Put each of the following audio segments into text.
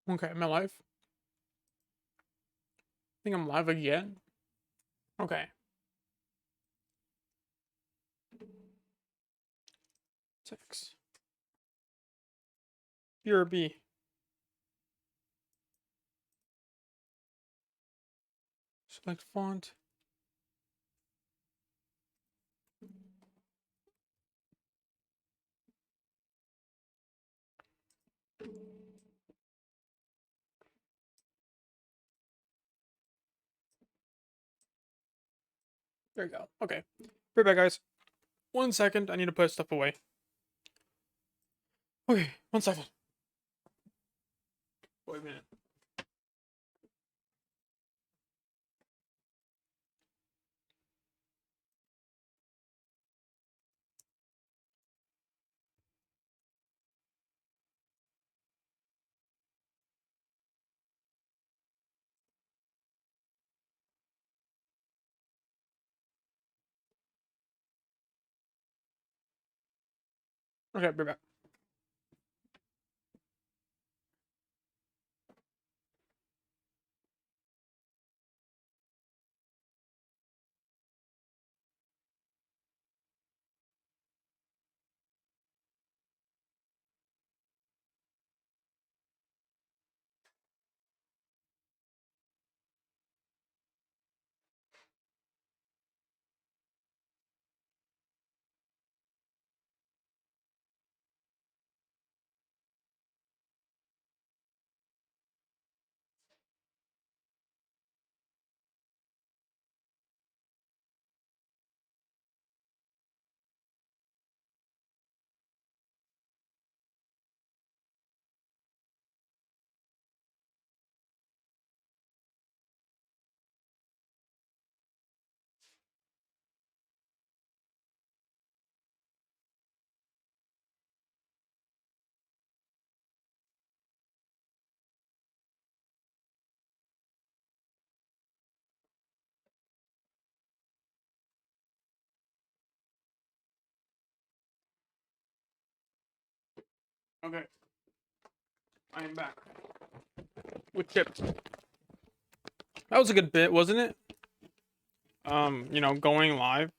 Okay, am I live? I think I'm live again. Okay. Six. BRB. Select font. There you go. Okay. Right back, guys. 1 second. I need to put stuff away. Okay, 1 second. Wait a minute. Okay, right back. Okay. I am back. With chips. That was a good bit, wasn't it? Going live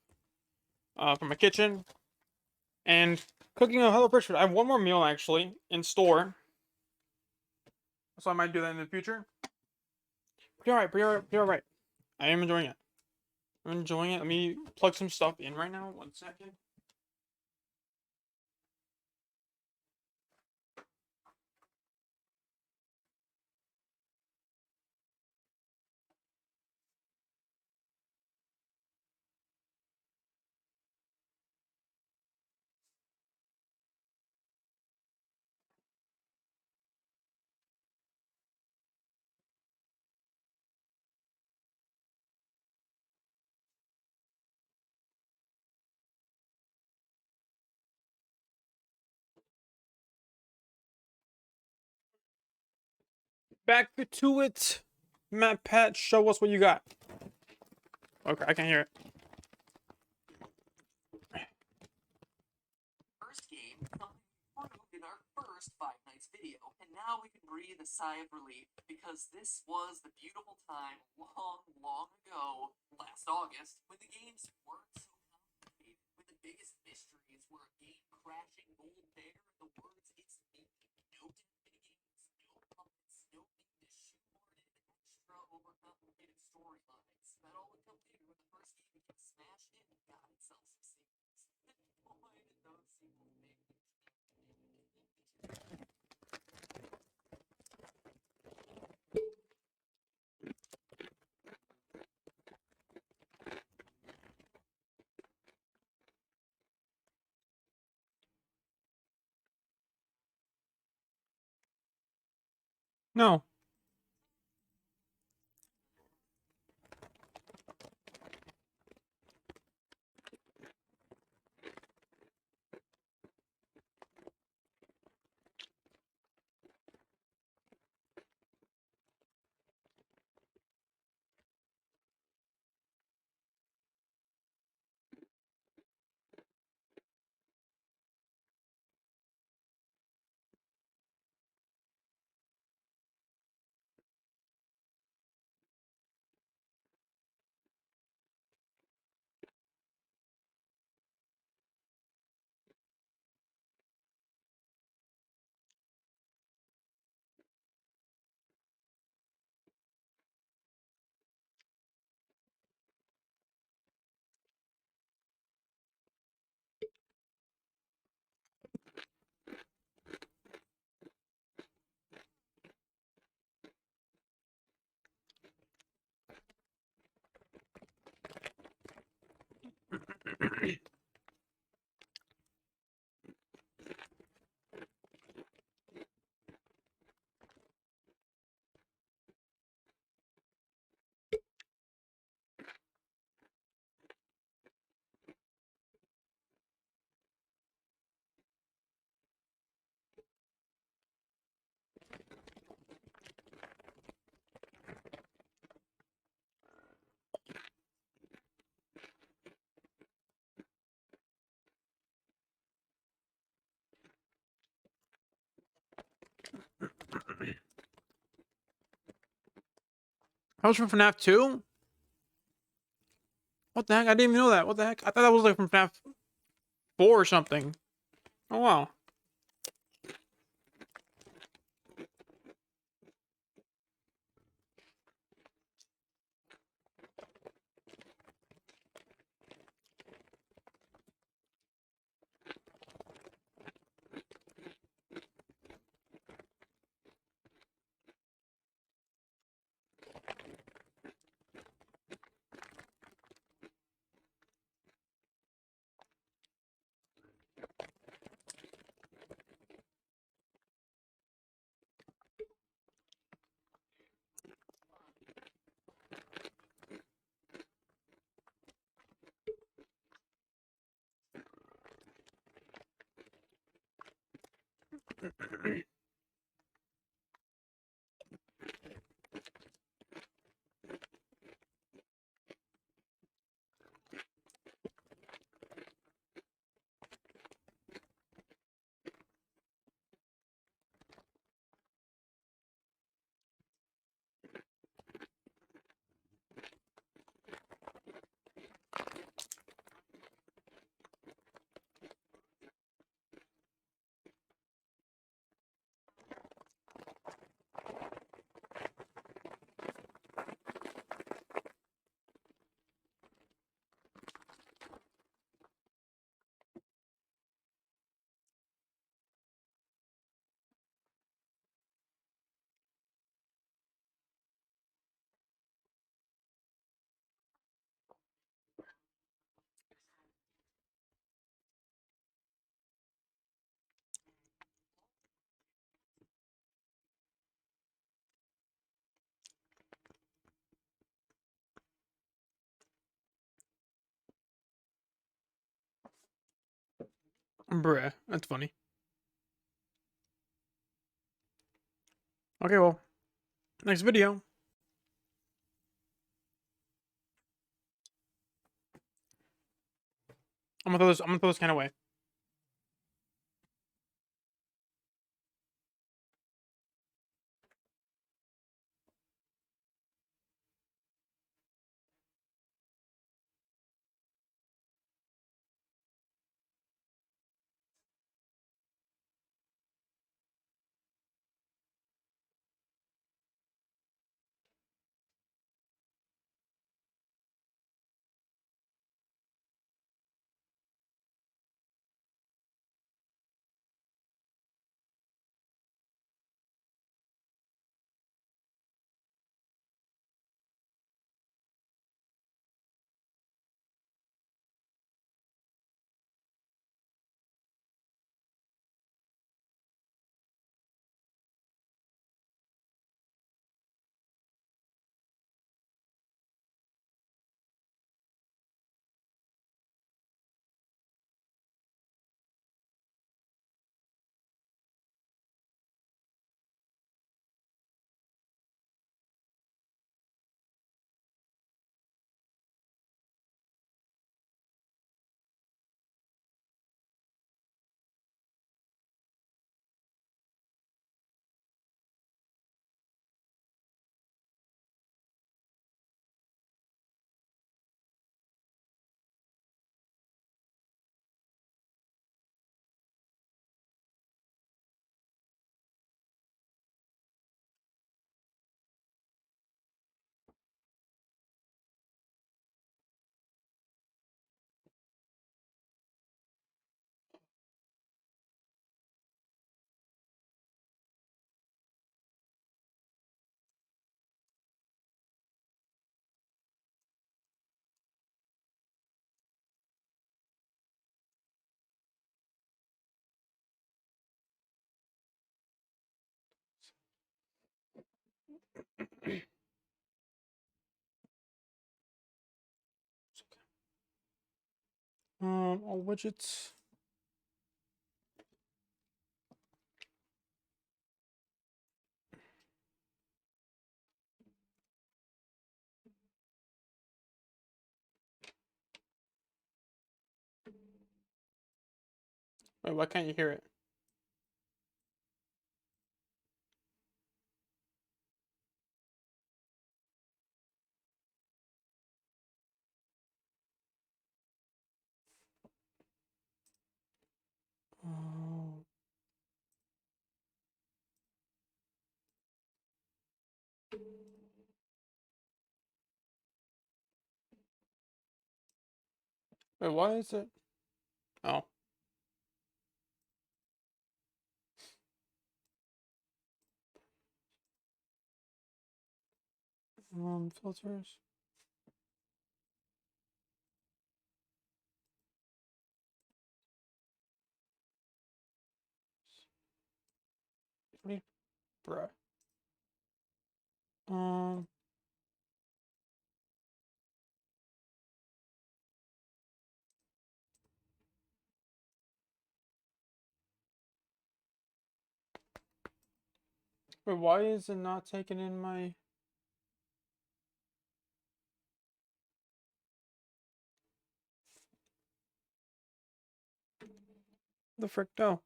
from my kitchen and cooking a Hello Fresh food. I have one more meal actually in store. So I might do that in the future. Pretty alright, pretty alright. I am enjoying it. I'm enjoying it. Let me plug some stuff in right now. 1 second. Back to it. Matt Pat, show us what you got. Okay, I can hear it. First game, something improved in our first Five Nights video, and now we can breathe a sigh of relief because this was the beautiful time long, long ago, last August, when the games weren't so complicated, when the biggest mysteries were a game-crashing gold bear and the words "It's me," no minigames, no puppets, no need to shoehorn in extra overcomplicated storylines. That all would come later when the first game became smashed in and got itself some sequels. And boy, did those sequels make me No. That was from FNAF 2? What the heck? I didn't even know that. What the heck? I thought that was like from FNAF 4 or something. Oh, wow. Bruh, that's funny. Okay, well, next video. I'm gonna throw this kind of away. All widgets. Wait, why can't you hear it? Oh. Wait, why is it? Oh. Filters. What do you, bruh? Um, Wait, why is it not taking in my? The frick no.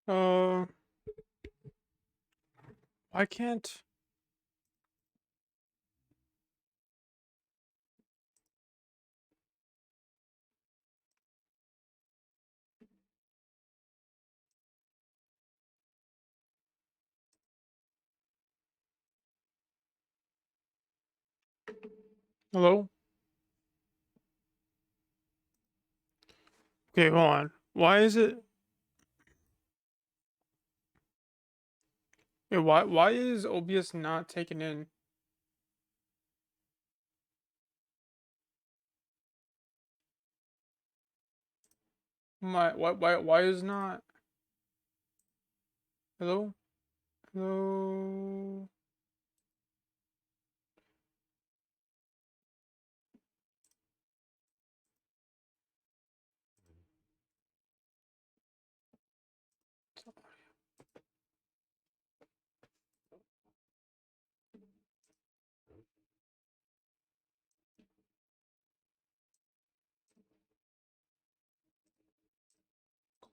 Uh, I can't. Hello. Okay, hold on. Why is it? Wait, why is OBS not taking in my? Why is not? Hello. Hello.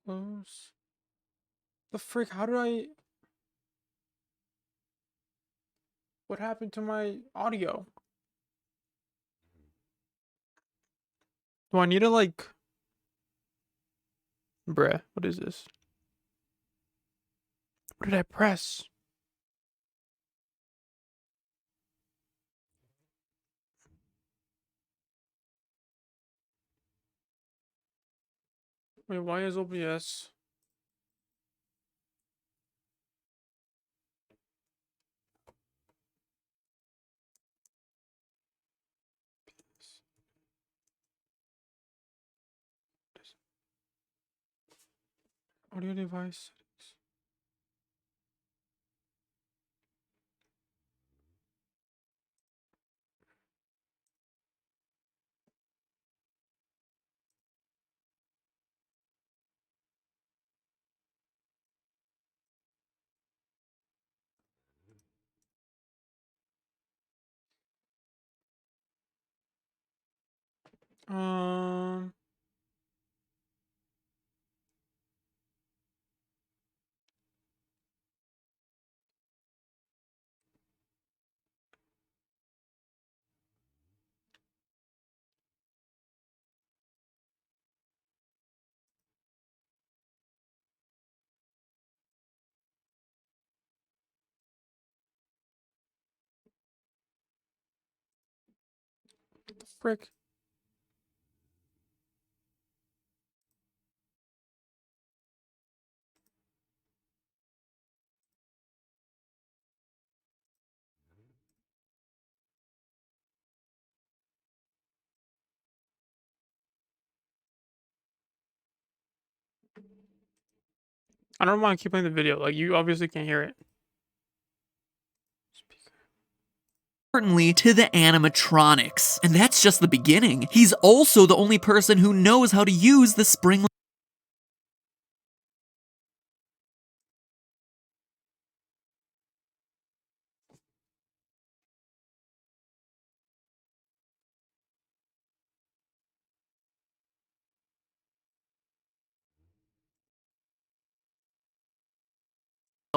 Close. The frick? How did I? What happened to my audio? Do I need to like? Bruh, what is this? What did I press? Wait, why is OBS? Audio device settings. Um. Frick. I don't want to keep playing the video. Like, you obviously can't hear it. Importantly to the animatronics. And that's just the beginning. He's also the only person who knows how to use the spring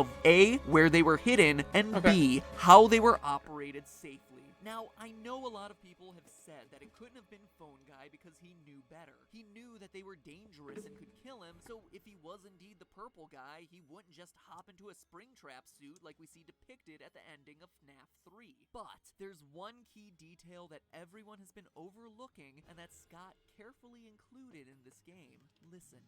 of A, where they were hidden, and Okay. B, how they were operated safely. Now, I know a lot of people have said that it couldn't have been Phone Guy because he knew better. He knew that they were dangerous and could kill him, so if he was indeed the purple guy, he wouldn't just hop into a Springtrap suit like we see depicted at the ending of FNAF 3. But there's one key detail that everyone has been overlooking and that Scott carefully included in this game. Listen.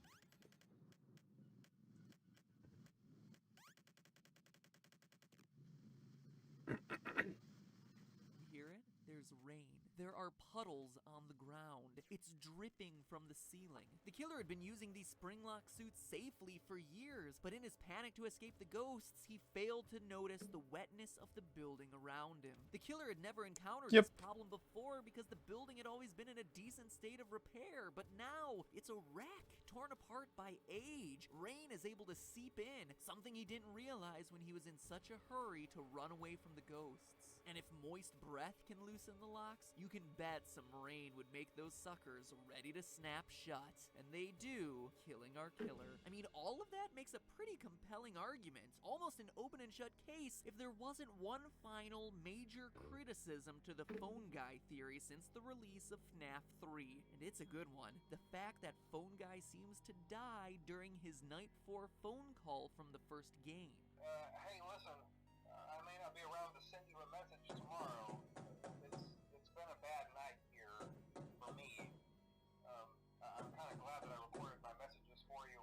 Hear it? There's rain. There are puddles on the ground. It's dripping from the ceiling. The killer had been using these springlock suits safely for years, but in his panic to escape the ghosts, he failed to notice the wetness of the building around him. The killer had never encountered Yep. this problem before because the building had always been in a decent state of repair, but now it's a wreck, torn apart by age. Rain is able to seep in, something he didn't realize when he was in such a hurry to run away from the ghosts. And if moist breath can loosen the locks, you can bet some rain would make those suckers ready to snap shut. And they do, killing our killer. I mean, all of that makes a pretty compelling argument, almost an open and shut case, if there wasn't one final major criticism to the Phone Guy theory since the release of FNAF 3. And it's a good one. The fact that Phone Guy seems to die during his Night 4 phone call from the first game. Hey, listen, I may not be around to send you a message tomorrow. It's been a bad night here for me. I'm kind of glad that I recorded my messages for you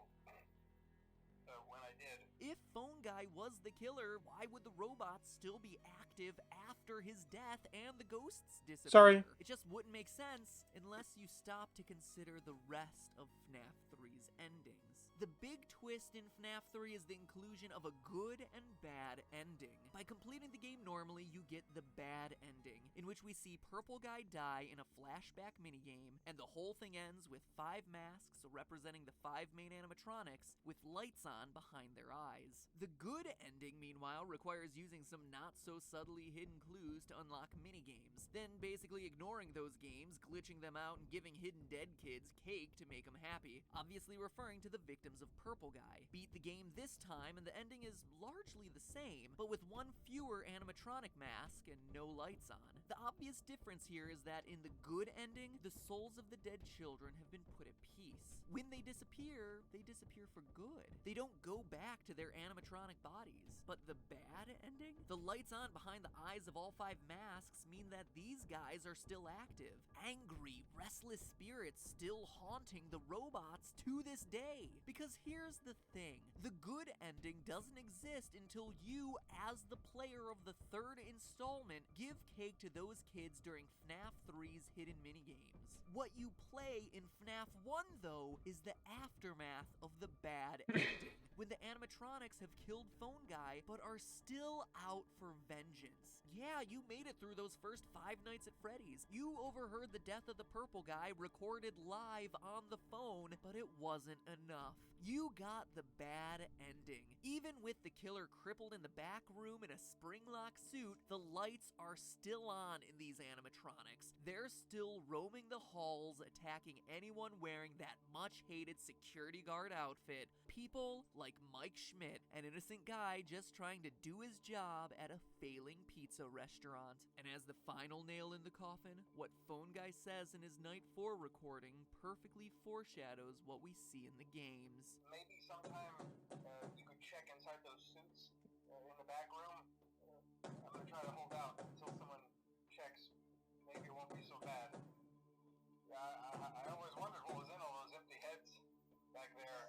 when I did. If Phone Guy was the killer, why would the robots still be active after his death and the ghosts disappear? Sorry. It just wouldn't make sense unless you stop to consider the rest of FNAF 3's endings. The big twist in FNAF 3 is the inclusion of a good and bad ending. By completing the game normally, you get the bad ending, in which we see Purple Guy die in a flashback minigame, and the whole thing ends with 5 masks representing the 5 main animatronics with lights on behind their eyes. The good ending, meanwhile, requires using some not-so-subtly hidden clues to unlock minigames, then basically ignoring those games, glitching them out, and giving hidden dead kids cake to make them happy, obviously referring to the victims of Purple Guy. Beat the game this time, and the ending is largely the same, but with one fewer animatronic mask and no lights on. The obvious difference here is that in the good ending, the souls of the dead children have been put at peace. When they disappear for good. They don't go back to their animatronic bodies. But the bad ending? The lights on behind the eyes of all 5 masks mean that these guys are still active. Angry, restless spirits still haunting the robots to this day. Because here's the thing. The good ending doesn't exist until you, as the player of the 3rd installment, give cake to those kids during FNAF 3's hidden minigames. What you play in FNAF 1, though, is the aftermath of the bad ending. when the animatronics have killed Phone Guy but are still out for vengeance. Yeah, you made it through those first 5 nights at Freddy's. You overheard the death of the purple guy recorded live on the phone, but it wasn't enough. You got the bad ending. Even with the killer crippled in the back room in a spring-lock suit, the lights are still on in these animatronics. They're still roaming the halls, attacking anyone wearing that much-hated security guard outfit. People like Mike Schmidt, an innocent guy just trying to do his job at a failing pizza restaurant. And as the final nail in the coffin, what Phone Guy says in his Night 4 recording perfectly foreshadows what we see in the games. Maybe sometime you could check inside those suits in the back room. I'm gonna try to hold out until someone checks. Maybe it won't be so bad. Yeah, I always wondered what was in all those empty heads back there.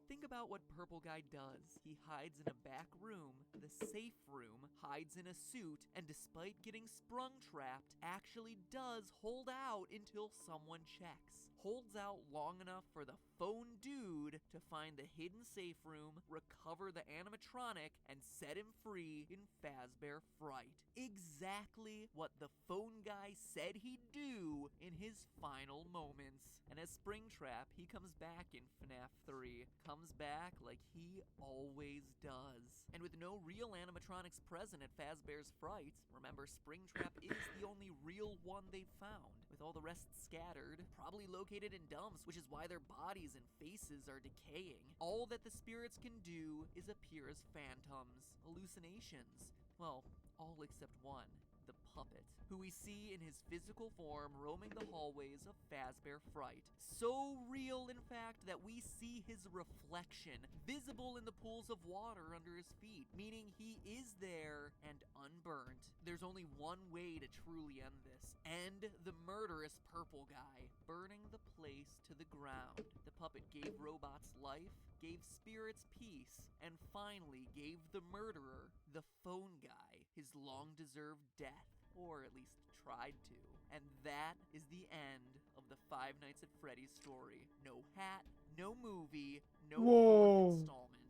Think about what Purple Guy does. He hides in a back room, the safe room, hides in a suit, and despite getting sprung trapped, actually does hold out until someone checks. Holds out long enough for the phone dude to find the hidden safe room, recover the animatronic, and set him free in Fazbear Fright. Exactly what the Phone Guy said he'd do in his final moments. And as Springtrap, he comes back in FNAF 3. Comes back like he always does. And with no real animatronics present at Fazbear's Fright, remember Springtrap is the only real one they've found, with all the rest scattered, probably located in dumps, which is why their bodies and faces are decaying. All that the spirits can do is appear as phantoms, hallucinations. Well, all except one. The puppet, who we see in his physical form roaming the hallways of Fazbear Fright. So real, in fact, that we see his reflection visible in the pools of water under his feet, meaning he is there and unburnt. There's only one way to truly end this. End the murderous purple guy, burning the place to the ground. The puppet gave robots life, gave spirits peace, and finally gave the murderer, the phone guy, his long-deserved death. Or at least tried to. And that is the end of the Five Nights at Freddy's story. No hat, no movie, no fourth installment.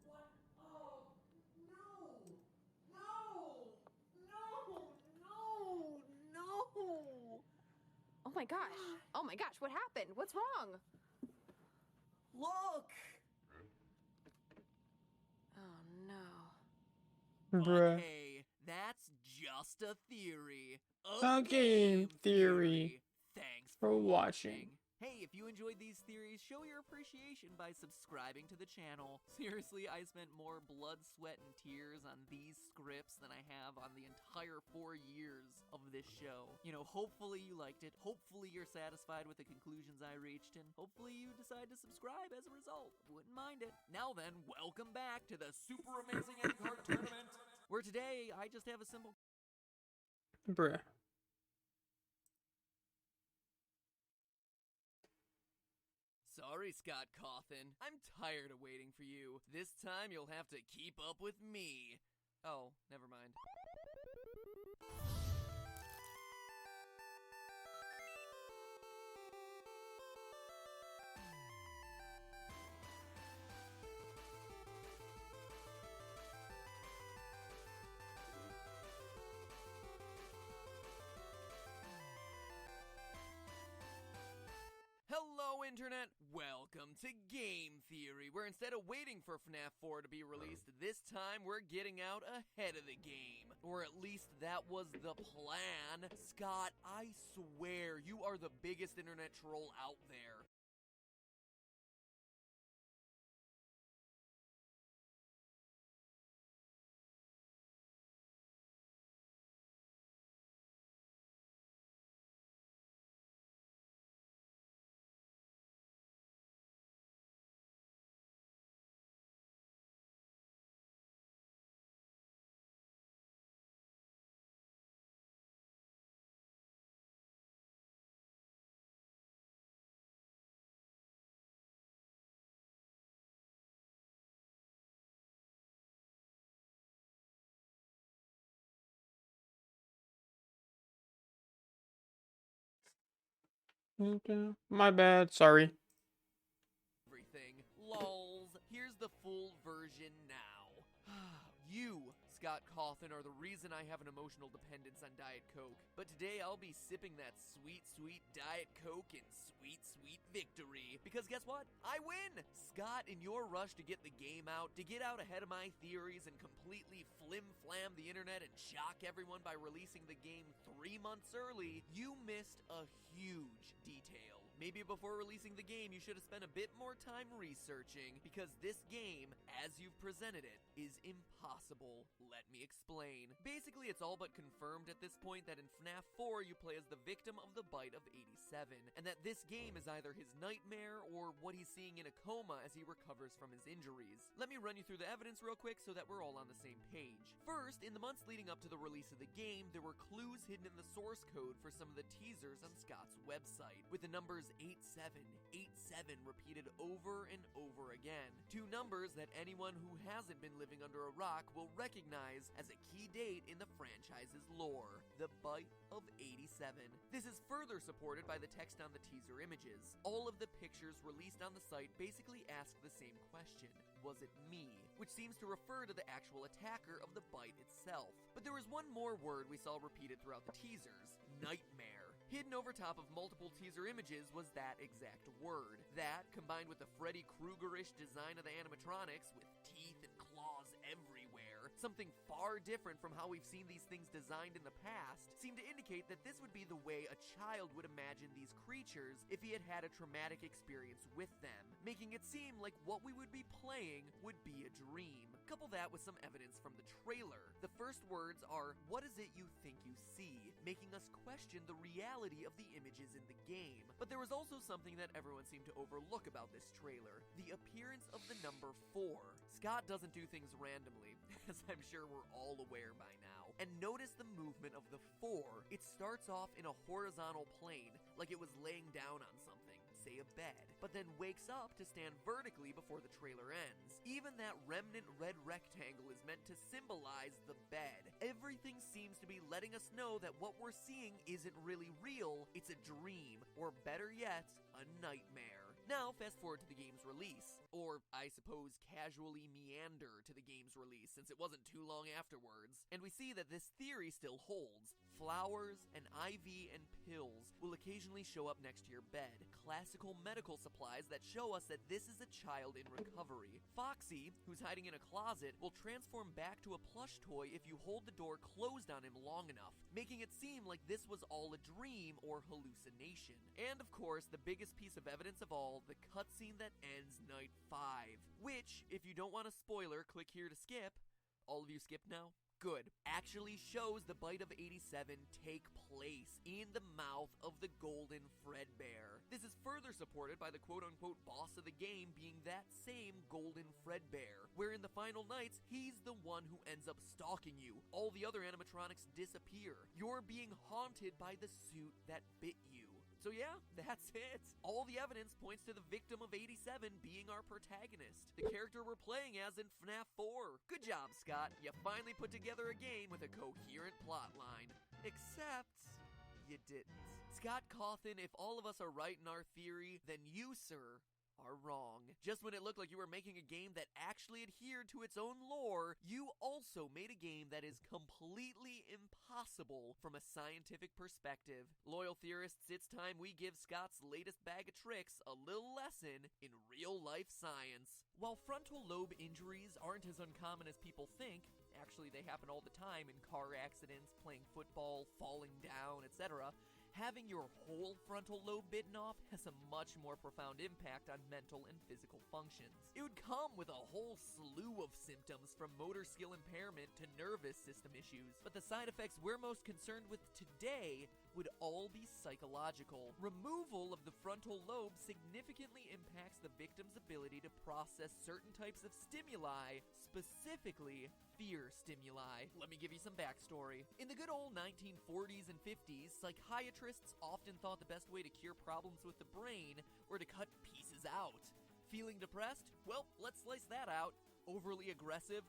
What? Oh, no! No! No! No! No! Oh my gosh. Oh my gosh, what happened? What's wrong? Look! Oh no. But hey, that's just a theory. A game theory. Thanks For watching. Hey, if you enjoyed these theories, show your appreciation by subscribing to the channel. Seriously, I spent more blood, sweat, and tears on these scripts than I have on the entire 4 years of this show. You know, hopefully you liked it. Hopefully you're satisfied with the conclusions I reached, and hopefully you decide to subscribe as a result. Wouldn't mind it. Now then, welcome back to the Super Amazing End Card Tournament, where today I just have a simple... Bruh. Sorry, Scott Cawthon. I'm tired of waiting for you. This time you'll have to keep up with me. Oh, never mind. Hello, Internet! Welcome to Game Theory, where instead of waiting for FNAF 4 to be released, this time we're getting out ahead of the game. Or at least that was the plan. Scott, I swear you are the biggest internet troll out there. Okay. My bad. Sorry. Everything. Lols. Here's the the full version now. You, Scott Cawthon, are the reason I have an emotional dependence on Diet Coke. But today I'll be sipping that sweet, sweet Diet Coke in sweet, sweet victory. Because guess what? I win! Scott, in your rush to get the game out, to get out ahead of my theories and completely flim-flam the internet and shock everyone by releasing the game 3 months early, you missed a huge detail. Maybe before releasing the game, you should have spent a bit more time researching, because this game, as you've presented it, is impossible. Let me explain. Basically, it's all but confirmed at this point that in FNAF 4, you play as the victim of the bite of 87, and that this game is either his nightmare or what he's seeing in a coma as he recovers from his injuries. Let me run you through the evidence real quick so that we're all on the same page. First, in the months leading up to the release of the game, there were clues hidden in the source code for some of the teasers on Scott's website, with the numbers 8787 repeated over and over again. 2 numbers that anyone who hasn't been living under a rock will recognize as a key date in the franchise's lore, the bite of 87. This is further supported by the text on the teaser images. All of the pictures released on the site basically ask the same question: was it me? Which seems to refer to the actual attacker of the bite itself. But there was one more word we saw repeated throughout the teasers: nightmare. Hidden over top of multiple teaser images was that exact word. That, combined with the Freddy Krueger-ish design of the animatronics, with teeth and claws everywhere, something far different from how we've seen these things designed in the past, seemed to indicate that this would be the way a child would imagine these creatures if he had had a traumatic experience with them, making it seem like what we would be playing would be a dream. Couple that with some evidence from the trailer. The first words are, "What is it you think you see?" making us question the reality of the images in the game. But there was also something that everyone seemed to overlook about this trailer: the appearance of the number 4. Scott doesn't do things randomly, as I'm sure we're all aware by now. And notice the movement of the 4. It starts off in a horizontal plane, like it was laying down on something, say a bed, but then wakes up to stand vertically before the trailer ends. Even that remnant red rectangle is meant to symbolize the bed. Everything seems to be letting us know that what we're seeing isn't really real, it's a dream, or better yet, a nightmare. Now, fast forward to the game's release, or I suppose casually meander to the game's release since it wasn't too long afterwards, and we see that this theory still holds. Flowers, an IV, and pills will occasionally show up next to your bed, classical medical supplies that show us that this is a child in recovery. Foxy, who's hiding in a closet, will transform back to a plush toy if you hold the door closed on him long enough, making it seem like this was all a dream or hallucination. And of course, the biggest piece of evidence of all, the cutscene that ends Night 5, which, if you don't want a spoiler, click here to skip. All of you skipped now? Good. Actually shows the bite of 87 take place in the mouth of the golden Fredbear. This is further supported by the quote-unquote boss of the game being that same golden Fredbear, where in the final nights, he's the one who ends up stalking you. All the other animatronics disappear. You're being haunted by the suit that bit you. So yeah, that's it. All the evidence points to the victim of 87 being our protagonist, the character we're playing as in FNAF 4. Good job, Scott. You finally put together a game with a coherent plotline. Except you didn't. Scott Cawthon, if all of us are right in our theory, then you, sir, are wrong. Just when it looked like you were making a game that actually adhered to its own lore, you also made a game that is completely impossible from a scientific perspective. Loyal theorists, it's time we give Scott's latest bag of tricks a little lesson in real-life science. While frontal lobe injuries aren't as uncommon as people think, actually they happen all the time in car accidents, playing football, falling down, etc., having your whole frontal lobe bitten off has a much more profound impact on mental and physical functions. It would come with a whole slew of symptoms from motor skill impairment to nervous system issues, but the side effects we're most concerned with today would all be psychological. Removal of the frontal lobe significantly impacts the victim's ability to process certain types of stimuli, specifically fear stimuli. Let me give you some backstory. In the good old 1940s and 50s, psychiatrists often thought the best way to cure problems with the brain were to cut pieces out. Feeling depressed? Well, let's slice that out. Overly aggressive?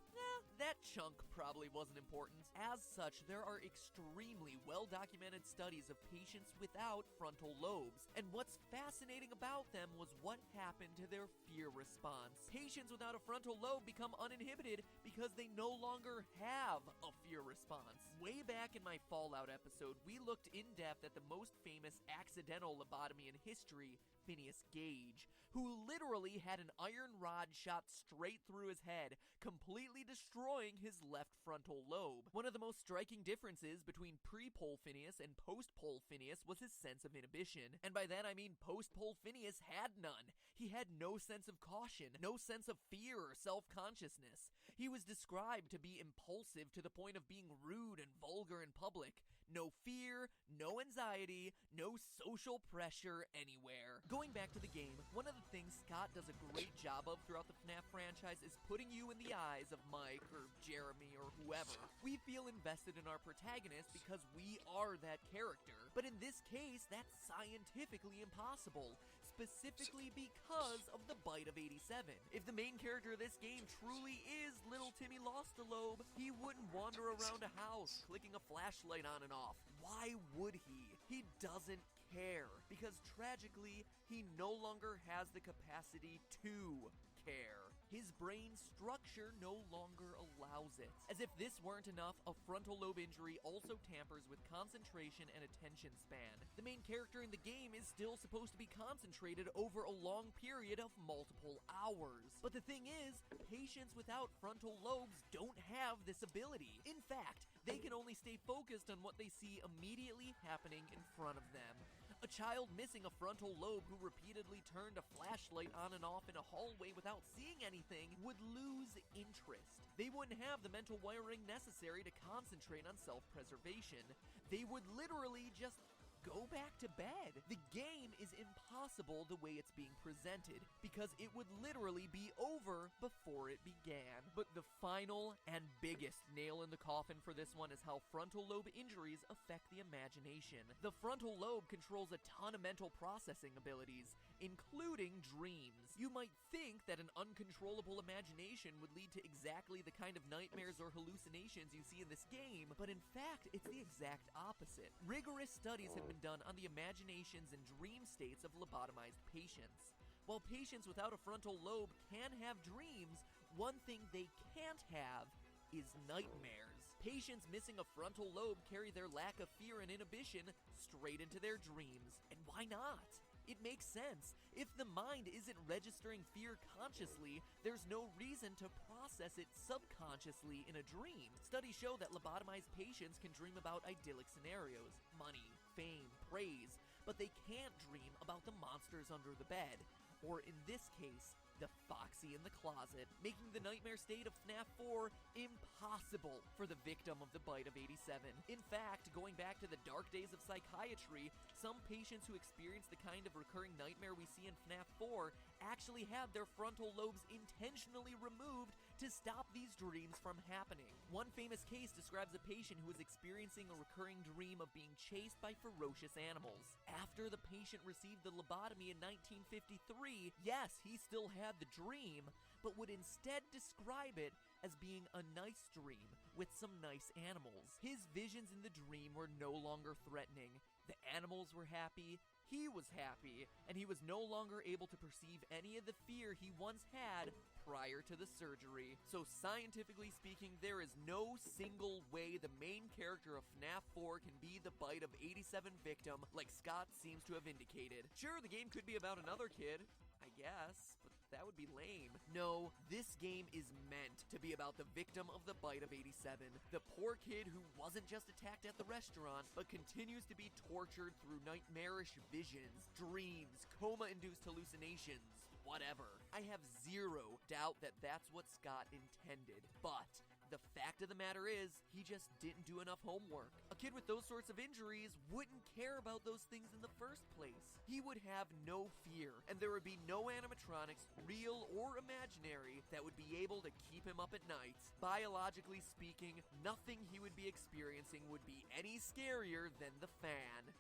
That chunk probably wasn't important. As such, there are extremely well-documented studies of patients without frontal lobes, and what's fascinating about them was what happened to their fear response. Patients without a frontal lobe become uninhibited because they no longer have a fear response. Way back in my Fallout episode, we looked in depth at the most famous accidental lobotomy in history, Phineas Gage, who literally had an iron rod shot straight through his head, completely destroying his left frontal lobe. One of the most striking differences between pre-pole Phineas and post-pole Phineas was his sense of inhibition. And by that I mean post-pole Phineas had none. He had no sense of caution, no sense of fear or self-consciousness. He was described to be impulsive to the point of being rude and vulgar in public. No fear, no anxiety, no social pressure anywhere. Going back to the game, one of the things Scott does a great job of throughout the FNAF franchise is putting you in the eyes of Mike or Jeremy or whoever. We feel invested in our protagonist because we are that character. But in this case, that's scientifically impossible, specifically because of the bite of 87. If the main character of this game truly is Little Timmy Lost a Lobe, he wouldn't wander around a house clicking a flashlight on and off. Why would he? He doesn't care, because tragically, he no longer has the capacity to care. His brain structure no longer allows it. As if this weren't enough, a frontal lobe injury also tampers with concentration and attention span. The main character in the game is still supposed to be concentrated over a long period of multiple hours. But the thing is, patients without frontal lobes don't have this ability. In fact, they can only stay focused on what they see immediately happening in front of them. A child missing a frontal lobe who repeatedly turned a flashlight on and off in a hallway without seeing anything would lose interest. They wouldn't have the mental wiring necessary to concentrate on self-preservation. They would literally just go back to bed. The game is impossible the way it's being presented, because it would literally be over before it began. But the final and biggest nail in the coffin for this one is how frontal lobe injuries affect the imagination. The frontal lobe controls a ton of mental processing abilities, including dreams. You might think that an uncontrollable imagination would lead to exactly the kind of nightmares or hallucinations you see in this game, but in fact, it's the exact opposite. Rigorous studies have been done on the imaginations and dream states of lobotomized patients. While patients without a frontal lobe can have dreams, one thing they can't have is nightmares. Patients missing a frontal lobe carry their lack of fear and inhibition straight into their dreams. And why not? It makes sense. If the mind isn't registering fear consciously, there's no reason to process it subconsciously in a dream. Studies show that lobotomized patients can dream about idyllic scenarios, money, fame, praise, but they can't dream about the monsters under the bed, or in this case, the Foxy in the closet, making the nightmare state of FNAF 4 impossible for the victim of the bite of 87. In fact, going back to the dark days of psychiatry, some patients who experience the kind of recurring nightmare we see in FNAF 4 actually had their frontal lobes intentionally removed to stop these dreams from happening. One famous case describes a patient who was experiencing a recurring dream of being chased by ferocious animals. After the patient received the lobotomy in 1953, yes, he still had the dream, but would instead describe it as being a nice dream with some nice animals. His visions in the dream were no longer threatening. The animals were happy, he was happy, and he was no longer able to perceive any of the fear he once had prior to the surgery. So scientifically speaking, there is no single way the main character of FNAF 4 can be the bite of 87 victim like Scott seems to have indicated. Sure, the game could be about another kid, I guess, but that would be lame. No, this game is meant to be about the victim of the bite of 87. The poor kid who wasn't just attacked at the restaurant, but continues to be tortured through nightmarish visions, dreams, coma-induced hallucinations, whatever. I have zero doubt that that's what Scott intended, but the fact of the matter is, he just didn't do enough homework. A kid with those sorts of injuries wouldn't care about those things in the first place. He would have no fear, and there would be no animatronics, real or imaginary, that would be able to keep him up at night. Biologically speaking, nothing he would be experiencing would be any scarier than the fan.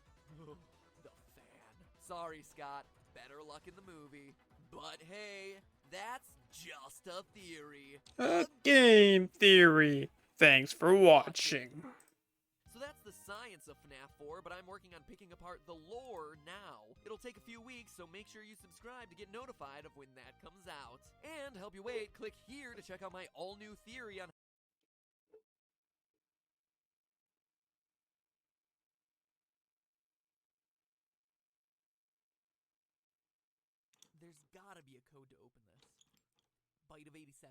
The fan. Sorry, Scott. Better luck in the movie. But hey, that's just a theory. A game theory. Thanks for watching. So that's the science of FNAF 4, but I'm working on picking apart the lore now. It'll take a few weeks, so make sure you subscribe to get notified of when that comes out. And to help you wait, click here to check out my all-new theory on There's gotta be a code to open this. Byte of 87.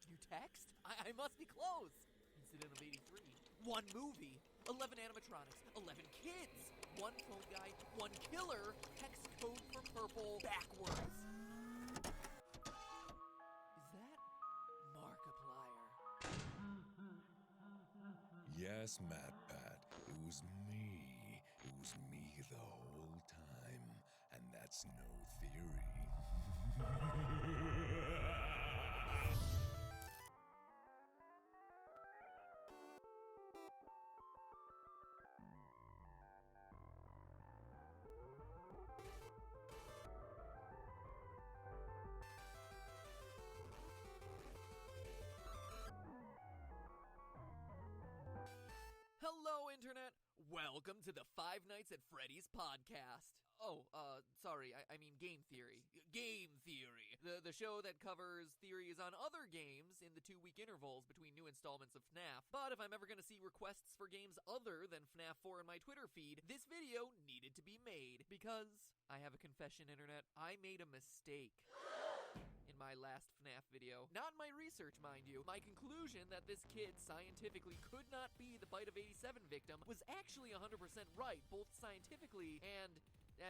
New text? I must be close! Incident of 83. One movie. 11 animatronics. 11 kids. One phone guy. One killer. Hex code for purple backwards. Is that Markiplier? Yes, MatPat, it was me. It was me the whole time. And that's no theory. Hello, Internet! Welcome to the Five Nights at Freddy's podcast. Oh, sorry, I mean Game Theory. Game Theory. The show that covers theories on other games in the 2-week intervals between new installments of FNAF. But if I'm ever gonna see requests for games other than FNAF 4 in my Twitter feed, this video needed to be made. Because, I have a confession, Internet, I made a mistake in my last FNAF video. Not in my research, mind you. My conclusion that this kid scientifically could not be the Byte of 87 victim was actually 100% right, both scientifically and,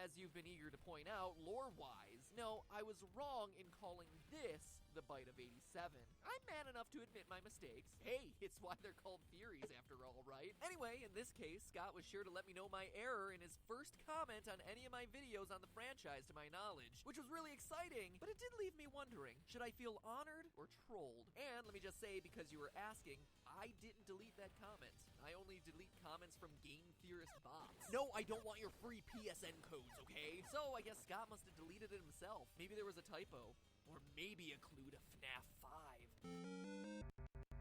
as you've been eager to point out, lore-wise. No, I was wrong in calling this the Byte of 87. I'm man enough to admit my mistakes. Hey, it's why they're called theories after all, right? Anyway, in this case, Scott was sure to let me know my error in his first comment on any of my videos on the franchise to my knowledge, which was really exciting, but it did leave me wondering, should I feel honored or trolled? And let me just say, because you were asking, I didn't delete that comment. I only delete comments from game theorist bots. No, I don't want your free PSN codes, okay? So I guess Scott must have deleted it himself. Maybe there was a typo. Or maybe a clue to FNAF 5.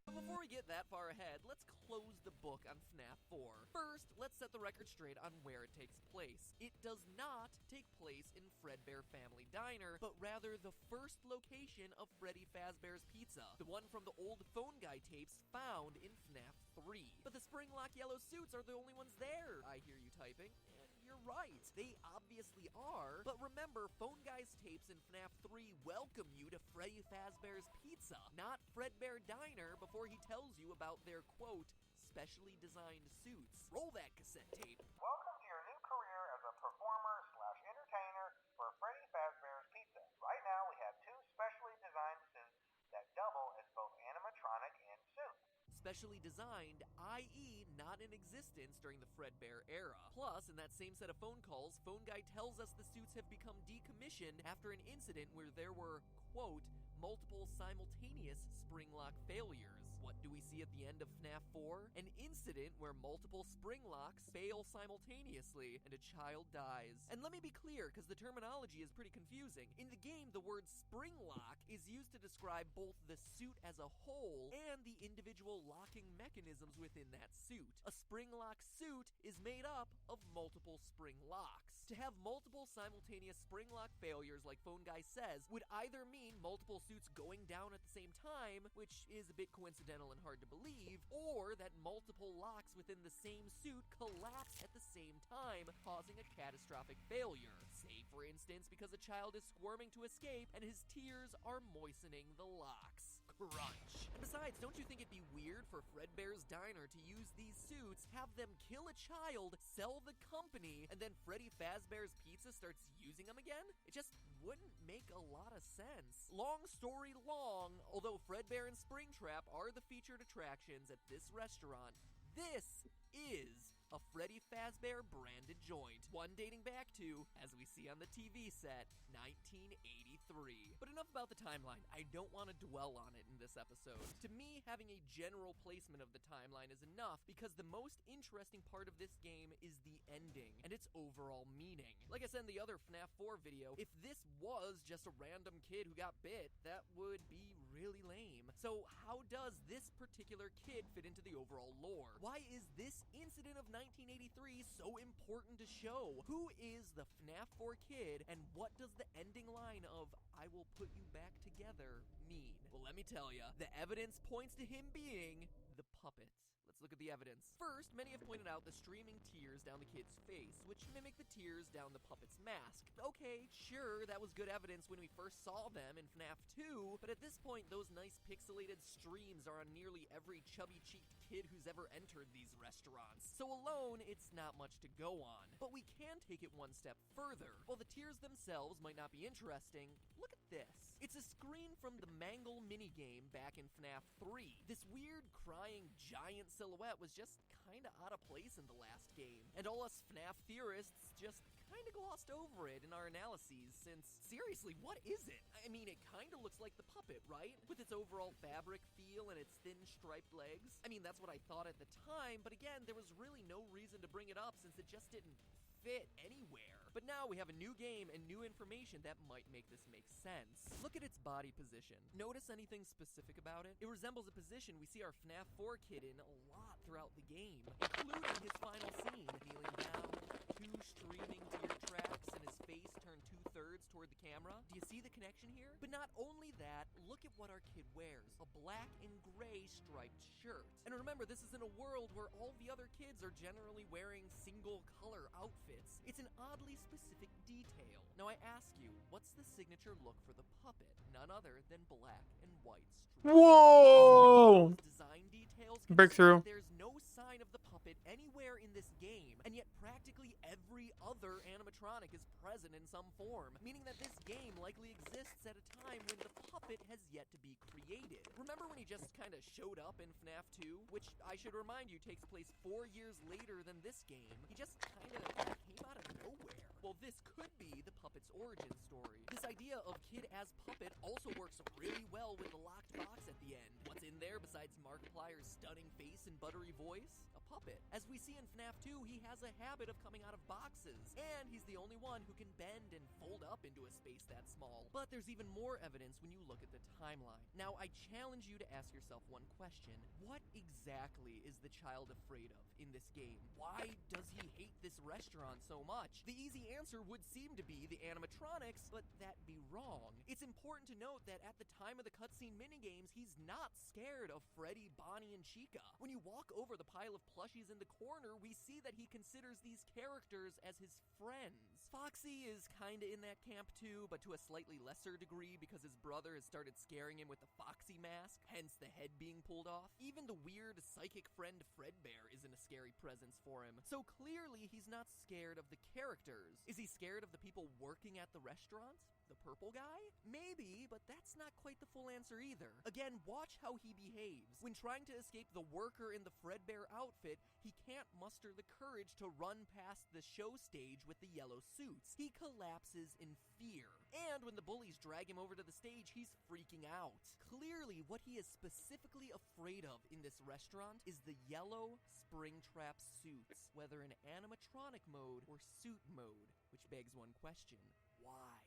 But before we get that far ahead, let's close the book on FNAF 4. First, let's set the record straight on where it takes place. It does not take place in Fredbear Family Diner, but rather the first location of Freddy Fazbear's Pizza, the one from the old phone guy tapes found in FNAF 3. But the spring-lock yellow suits are the only ones there, I hear you typing. You're right, they obviously are, but remember, Phone Guy's tapes in FNAF 3 welcome you to Freddy Fazbear's Pizza, not Fredbear Diner, before he tells you about their, quote, specially designed suits. Roll that cassette tape. Welcome to your new career as a performer/entertainer for Freddy Fazbear's Pizza. Right now, we have 2 specially designed suits that double as both animatronic and suit. Specially designed, i.e. not in existence during the Fredbear era. Plus, in that same set of phone calls, Phone Guy tells us the suits have become decommissioned after an incident where there were, quote, multiple simultaneous spring lock failures. What do we see at the end of FNAF 4? An incident where multiple spring locks fail simultaneously and a child dies. And let me be clear, because the terminology is pretty confusing. In the game, the word spring lock is used to describe both the suit as a whole and the individual locking mechanisms within that suit. A spring lock suit is made up of multiple spring locks. To have multiple simultaneous spring lock failures, like Phone Guy says, would either mean multiple suits going down at the same time, which is a bit coincidental and hard to believe, or that multiple locks within the same suit collapse at the same time, causing a catastrophic failure. Say, for instance, because a child is squirming to escape and his tears are moistening the locks. Crunch. And besides, don't you think it'd be weird for Fredbear's Diner to use these suits, have them kill a child, sell the company, and then Freddy Fazbear's Pizza starts using them again? It just wouldn't make a lot of sense. Long story long, although Fredbear and Springtrap are the featured attractions at this restaurant, this is a Freddy Fazbear branded joint, one dating back to, as we see on the TV set, 1983. But enough about the timeline. I don't want to dwell on it in this episode. To me, having a general placement of the timeline is enough because the most interesting part of this game is the ending and its overall meaning. Like I said in the other FNAF 4 video, if this was just a random kid who got bit, that would be really lame. So how does this particular kid fit into the overall lore? Why is this incident of 1983 so important to show? Who is the FNAF 4 kid, and what does the ending line of "I will put you back together" mean? Well, let me tell ya, the evidence points to him being the puppet. Let's look at the evidence. First, many have pointed out the streaming tears down the kid's face, which mimic the tears down the puppet's mask. Okay, sure, that was good evidence when we first saw them in FNAF 2, but at this point, those nice pixelated streams are on nearly every chubby-cheeked kid who's ever entered these restaurants. So alone, it's not much to go on. But we can take it one step further. While the tears themselves might not be interesting, look at this. It's a screen from the Mangle minigame back in FNAF 3. This weird, crying, giant silhouette was just kinda out of place in the last game, and all us FNAF theorists just kinda glossed over it in our analyses, since, seriously, what is it? I mean, it kinda looks like the puppet, right? With its overall fabric feel and its thin striped legs. I mean, that's what I thought at the time, but again, there was really no reason to bring it up since it just didn't fit anywhere. But now we have a new game and new information that might make this make sense. Look at its body position. Notice anything specific about it? It resembles a position we see our FNAF 4 kid in a lot throughout the game, including his final scene, kneeling down, 2 streaming tear tracks, and his face turned 2/3 toward the camera. Do you see the connection here? But not only that, look at what our kid wears. A black and gray striped shirt. And remember, this is in a world where all the other kids are generally wearing single color outfits. It's an oddly specific detail. Now I ask you, what's the signature look for the puppet? None other than black and white stripes. Whoa! Design details Breakthrough. there's no sign of the puppet anywhere in this game, and yet practically every other animatronic is present in some form, meaning that this game likely exists at a time when the puppet has yet to be created. Remember when he just kinda showed up in FNAF 2? Which, I should remind you, takes place 4 years later than this game. He just kinda came out of nowhere. Well, this could be the puppet's origin story. This idea of kid as puppet also works really well with the locked box at the end. What's in there besides Markiplier's stunning face and buttery voice? A puppet. As we see in FNAF 2, he has a habit of coming out of boxes, and he's the only one who can bend and fold up into a space that small. But there's even more evidence when you look at the timeline. Now, I challenge you to ask yourself one question. What exactly is the child afraid of in this game? Why does he hate this restaurant so much? The easy answer would seem to be the animatronics, but that'd be wrong. It's important to note that at the time of the cutscene minigames, he's not scared of Freddy, Bonnie, and Chica. When you walk over the pile of plushies in the corner, we see that he considers these characters as his friends. Foxy is kinda in that camp too, but to a slightly lesser degree because his brother has started scaring him with the Foxy mask, hence the head being pulled off. Even the weird psychic friend Fredbear isn't a scary presence for him. So clearly he's not scared of the characters. Is he scared of the people working at the restaurant? The purple guy? Maybe, but that's not quite the full answer either. Again, watch how he behaves. When trying to escape the worker in the Fredbear outfit, he can't muster the courage to run past the show stage with the yellow suits. He collapses in fear. And when the bullies drag him over to the stage, he's freaking out. Clearly, what he is specifically afraid of in this restaurant is the yellow Springtrap suits, whether in animatronic mode or suit mode, which begs one question. Why?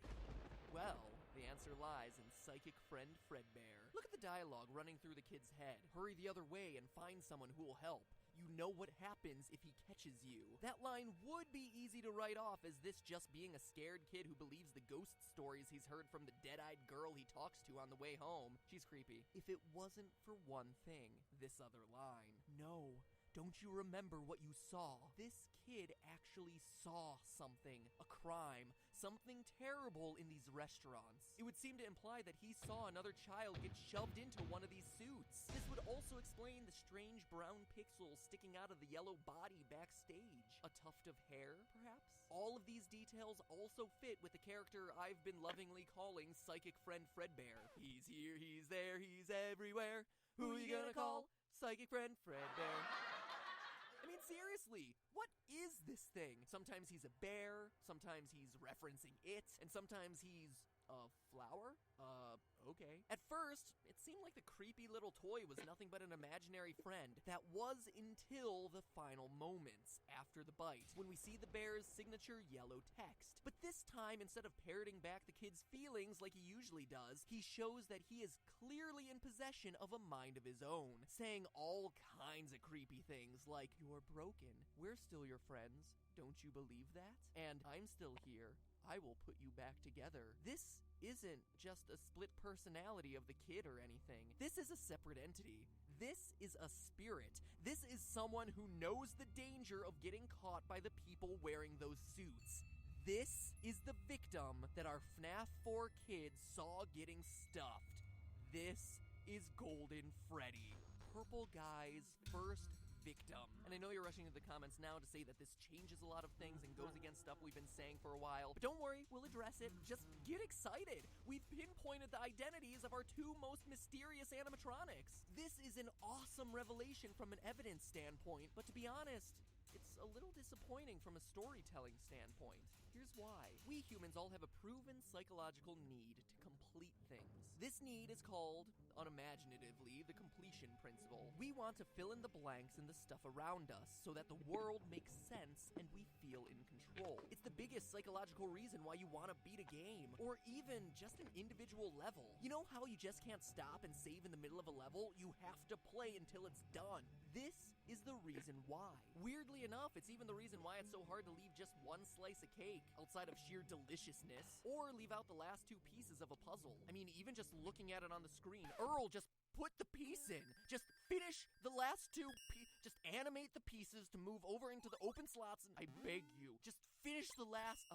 Well, the answer lies in psychic friend Fredbear. Look at the dialogue running through the kid's head. Hurry the other way and find someone who will help. You know what happens if he catches you. That line would be easy to write off as this just being a scared kid who believes the ghost stories he's heard from the dead-eyed girl he talks to on the way home. She's creepy. If it wasn't for one thing, this other line. No. Don't you remember what you saw? This kid actually saw something, a crime, something terrible in these restaurants. It would seem to imply that he saw another child get shoved into one of these suits. This would also explain the strange brown pixels sticking out of the yellow body backstage. A tuft of hair, perhaps? All of these details also fit with the character I've been lovingly calling Psychic Friend Fredbear. He's here, he's there, he's everywhere. Who you gonna call? Psychic Friend Fredbear. I mean, seriously, what is this thing? Sometimes he's a bear, sometimes he's referencing it, and sometimes he's a flower? Okay. At first, it seemed like the creepy little toy was nothing but an imaginary friend. That was until the final moments, after the bite, when we see the bear's signature yellow text. But this time, instead of parroting back the kid's feelings like he usually does, he shows that he is clearly in possession of a mind of his own, saying all kinds of creepy things like, "You're broken. We're still your friends. Don't you believe that? And I'm still here. I will put you back together." This isn't just a split personality of the kid or anything. This is a separate entity. This is a spirit. This is someone who knows the danger of getting caught by the people wearing those suits. This is the victim that our FNAF 4 kid saw getting stuffed. This is Golden Freddy, Purple Guy's first victim. And I know you're rushing to the comments now to say that this changes a lot of things and goes against stuff we've been saying for a while, but don't worry, we'll address it. Just get excited. We've pinpointed the identities of our two most mysterious animatronics. This is an awesome revelation from an evidence standpoint, but to be honest, it's a little disappointing from a storytelling standpoint. Here's why. We humans all have a proven psychological need to complete things. This need is called, unimaginatively, the completion principle. We want to fill in the blanks in the stuff around us so that the world makes sense and we feel in control. It's the biggest psychological reason why you want to beat a game, or even just an individual level. You know how you just can't stop and save in the middle of a level? You have to play until it's done. This is the reason why. Weirdly enough, it's even the reason why it's so hard to leave just one slice of cake, outside of sheer deliciousness, or leave out the last two pieces of a puzzle. I mean, even just looking at it on the screen, Earl, just put the piece in. Just finish the last two just animate the pieces to move over into the open slots, and I beg you, just finish the last...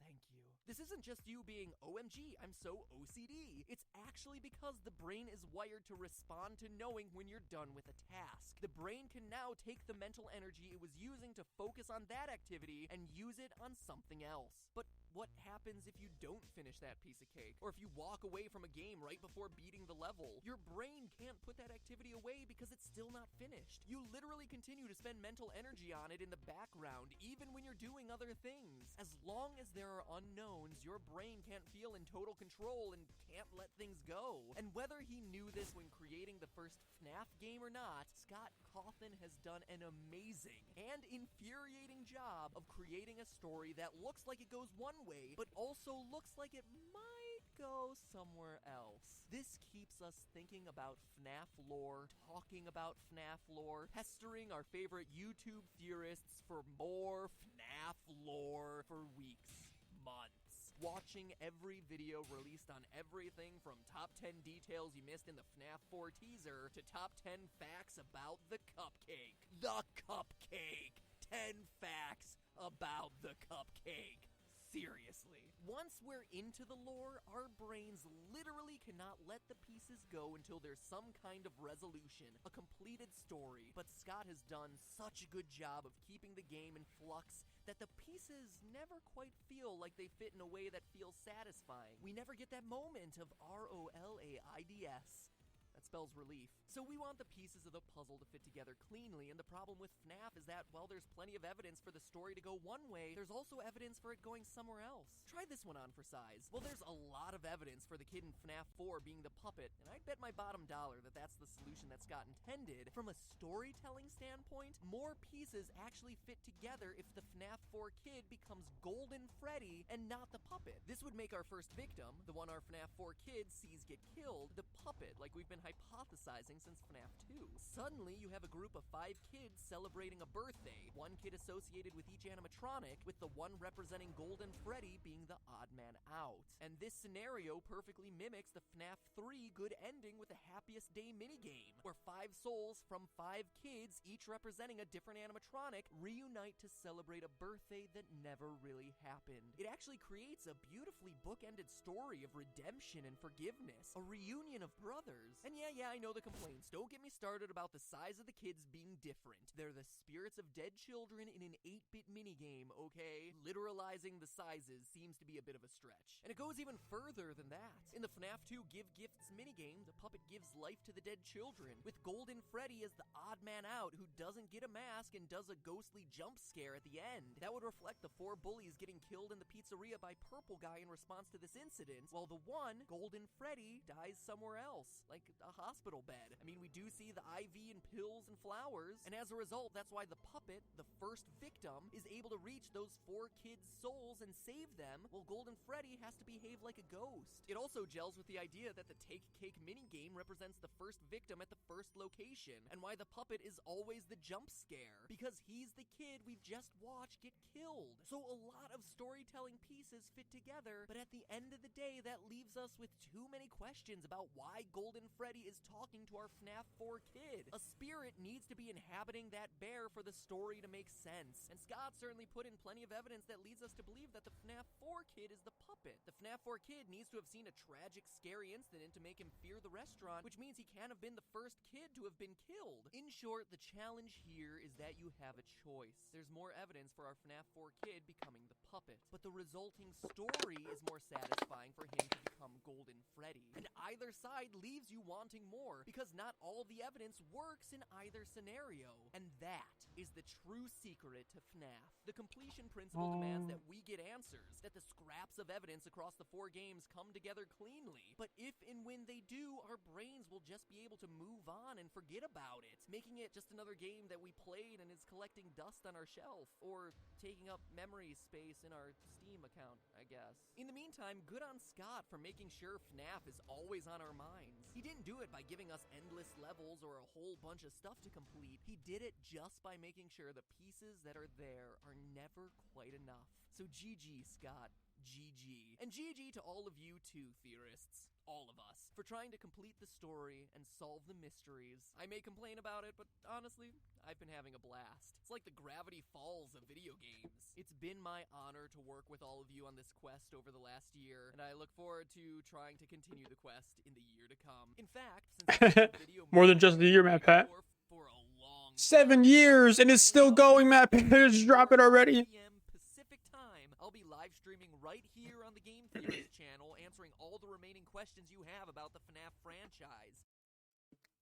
Thank you. This isn't just you being, OMG, I'm so OCD. It's actually because the brain is wired to respond to knowing when you're done with a task. The brain can now take the mental energy it was using to focus on that activity and use it on something else. But what happens if you don't finish that piece of cake? Or if you walk away from a game right before beating the level? Your brain can't put that activity away because it's still not finished. You literally continue to spend mental energy on it in the background, even when you're doing other things. As long as there are unknowns, your brain can't feel in total control and can't let things go. And whether he knew this when creating the first FNAF game or not, Scott Cawthon has done an amazing and infuriating job of creating a story that looks like it goes one way, but also looks like it might go somewhere else. This keeps us thinking about FNAF lore, talking about FNAF lore, pestering our favorite YouTube theorists for more FNAF lore for weeks, months, watching every video released on everything from top 10 details you missed in the FNAF 4 teaser to top 10 facts about the cupcake. The cupcake! 10 facts about the cupcake. Seriously. Once we're into the lore, our brains literally cannot let the pieces go until there's some kind of resolution, a completed story. But Scott has done such a good job of keeping the game in flux that the pieces never quite feel like they fit in a way that feels satisfying. We never get that moment of ROLAIDS. That spells relief. So we want the pieces of the puzzle to fit together cleanly, and the problem with FNAF is that while there's plenty of evidence for the story to go one way, there's also evidence for it going somewhere else. Try this one on for size. Well, there's a lot of evidence for the kid in FNAF 4 being the puppet, and I'd bet my bottom dollar that that's the solution that Scott intended. From a storytelling standpoint, more pieces actually fit together if the FNAF 4 kid becomes Golden Freddy and not the puppet. This would make our first victim, the one our FNAF 4 kid sees get killed, the puppet, like we've been hypothesizing since FNAF 2. Suddenly, you have a group of 5 kids celebrating a birthday, one kid associated with each animatronic, with the one representing Golden Freddy being the odd man out. And this scenario perfectly mimics the FNAF 3 good ending with the Happiest Day minigame, where 5 souls from 5 kids, each representing a different animatronic, reunite to celebrate a birthday that never really happened. It actually creates a beautifully bookended story of redemption and forgiveness, a reunion of brothers. And yeah, I know the complaints. Don't get me started about the size of the kids being different. They're the spirits of dead children in an 8-bit minigame, okay? Literalizing the sizes seems to be a bit of a stretch. And it goes even further than that. In the FNAF 2 Give Gifts minigame, the puppet gives life to the dead children, with Golden Freddy as the odd man out who doesn't get a mask and does a ghostly jump scare at the end. That would reflect the 4 bullies getting killed in the pizzeria by Purple Guy in response to this incident, while the one, Golden Freddy, dies somewhere else, like a hospital bed. I mean, we do see the IV and pills and flowers, and as a result, that's why the puppet, the first victim, is able to reach those 4 kids' souls and save them, while Golden Freddy has to behave like a ghost. It also gels with the idea that the Take Cake minigame represents the first victim at the first location, and why the puppet is always the jump scare, because he's the kid we've just watched get killed. So a lot of storytelling pieces fit together, but at the end of the day, that leaves us with too many questions about why Golden Freddy is talking to our FNAF 4 kid. A spirit needs to be inhabiting that bear for the story to make sense, and Scott certainly put in plenty of evidence that leads us to believe that the FNAF 4 kid is the puppet. The FNAF 4 kid needs to have seen a tragic, scary incident to make him fear the restaurant, which means he can't have been the first kid to have been killed. In short, the challenge here is that you have a choice. There's more evidence for our FNAF 4 kid becoming the puppet, but the resulting story is more satisfying for him to become Golden Freddy. And either side leaves you wanting more, because not all the evidence works in either scenario. And that is the true secret to FNAF. The completion principle demands that we get answers, that the scraps of evidence across the 4 games come together cleanly. But if and when they do, our brains will just be able to move on and forget about it, making it just another game that we played and is collecting dust on our shelf, or taking up memory space in our Steam account, I guess. In the meantime, good on Scott for making sure FNAF is always on our minds. He didn't do it by giving us endless levels or a whole bunch of stuff to complete. He did it just by making sure the pieces that are there are never quite enough. So GG, Scott. GG. And GG to all of you too, theorists. All of us. For trying to complete the story and solve the mysteries. I may complain about it, but honestly, I've been having a blast. It's like the Gravity Falls of video games. It's been my honor to work with all of you on this quest over the last year, and I look forward to trying to continue the quest in the year to come. In fact, since video More than just a year, Matt Pat. For a long 7 years, and it's still going, Matt Pat. Just drop it already. Pacific time, I'll be live streaming right here on the Game Theorist channel, answering all the remaining questions you have about the FNAF franchise.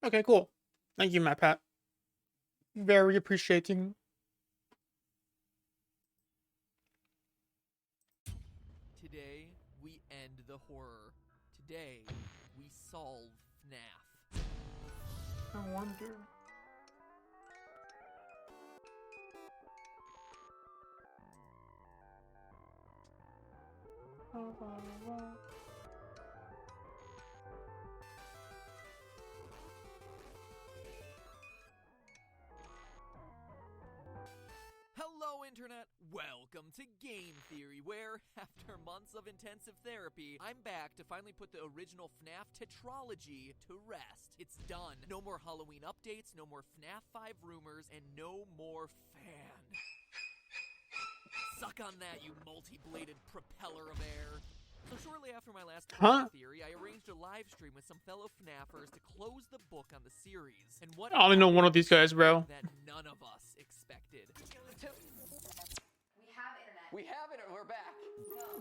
Okay, cool. Thank you, Matt Pat. Very appreciating. Today, we end the horror. Today, we solve FNAF. I wonder. Hello, Internet! Welcome to Game Theory, where, after months of intensive therapy, I'm back to finally put the original FNAF tetralogy to rest. It's done. No more Halloween updates, no more FNAF 5 rumors, and no more fan. Suck on that, you multi-bladed propeller of air. So shortly after my last theory, I arranged a live stream with some fellow FNAFers to close the book on the series. And what I only know one of these guys, bro. that none of us expected. We have internet. We're back.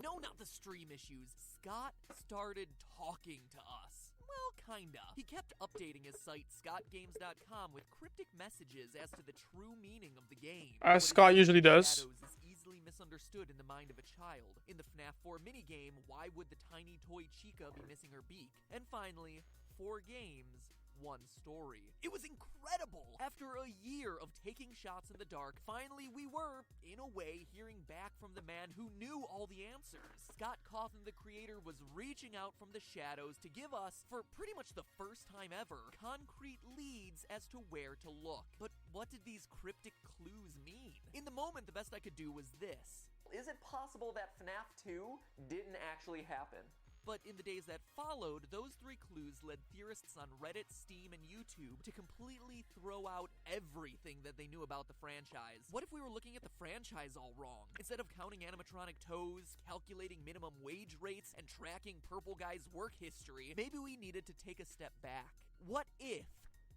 No, not the stream issues. Scott started talking to us. Well, kinda. He kept updating his site, scottgames.com, with cryptic messages as to the true meaning of the game. As Scott usually does. Shadows is easily misunderstood in the mind of a child. In the FNAF 4 minigame, why would the tiny toy Chica be missing her beak? And finally, 4 games, 1 story. It was incredible! After a year of taking shots in the dark, finally we were, in a way, hearing back from the man who knew all the answers. Scott Cawthon, the creator, was reaching out from the shadows to give us, for pretty much the first time ever, concrete leads as to where to look. But what did these cryptic clues mean? In the moment, the best I could do was this. Is it possible that FNAF 2 didn't actually happen? But in the days that followed, those 3 clues led theorists on Reddit, Steam, and YouTube to completely throw out everything that they knew about the franchise. What if we were looking at the franchise all wrong? Instead of counting animatronic toes, calculating minimum wage rates, and tracking Purple Guy's work history, maybe we needed to take a step back. What if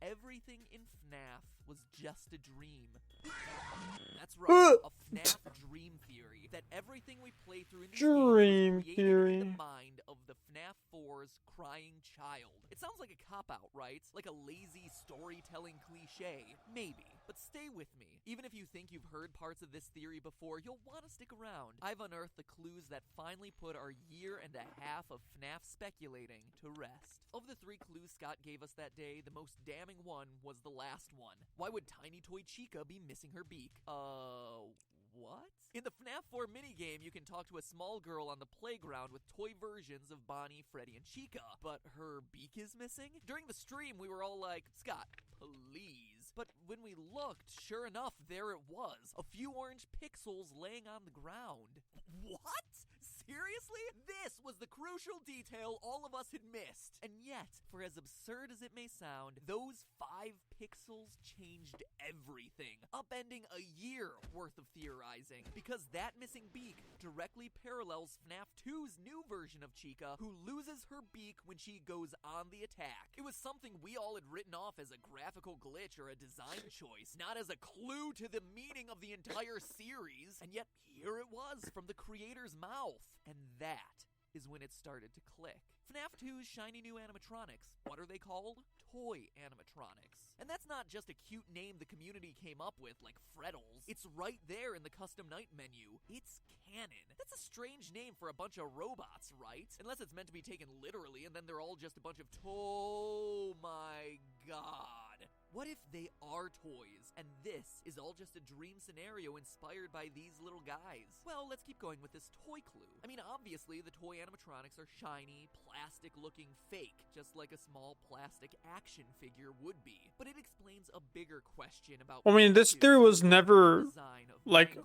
everything in FNAF was just a dream? That's right, a FNAF dream theory. That everything we play through in these games was created in the mind of the FNAF 4's crying child. It sounds like a cop-out, right? Like a lazy storytelling cliche. Maybe. But stay with me. Even if you think you've heard parts of this theory before, you'll want to stick around. I've unearthed the clues that finally put our year and a half of FNAF speculating to rest. Of the 3 clues Scott gave us that day, the most damning one was the last one. Why would Tiny Toy Chica be missing her beak? What? In the FNAF 4 minigame, you can talk to a small girl on the playground with toy versions of Bonnie, Freddy, and Chica, but her beak is missing? During the stream, we were all like, Scott, please. But when we looked, sure enough, there it was. A few orange pixels laying on the ground. What? Seriously? This was the crucial detail all of us had missed. And yet, for as absurd as it may sound, those 5 pixels changed everything, upending a year worth of theorizing. Because that missing beak directly parallels FNAF 2's new version of Chica, who loses her beak when she goes on the attack. It was something we all had written off as a graphical glitch or a design choice, not as a clue to the meaning of the entire series. And yet, here it was from the creator's mouth. And that is when it started to click. FNAF 2's shiny new animatronics. What are they called? Toy animatronics. And that's not just a cute name the community came up with, like Freddles. It's right there in the custom night menu. It's canon. That's a strange name for a bunch of robots, right? Unless it's meant to be taken literally, and then they're all just a bunch of oh my god. What if they are toys, and this is all just a dream scenario inspired by these little guys? Well, let's keep going with this toy clue. I mean, obviously, the toy animatronics are shiny, plastic-looking fake, just like a small plastic action figure would be. But it explains a bigger question about... I mean, this theory was never, like,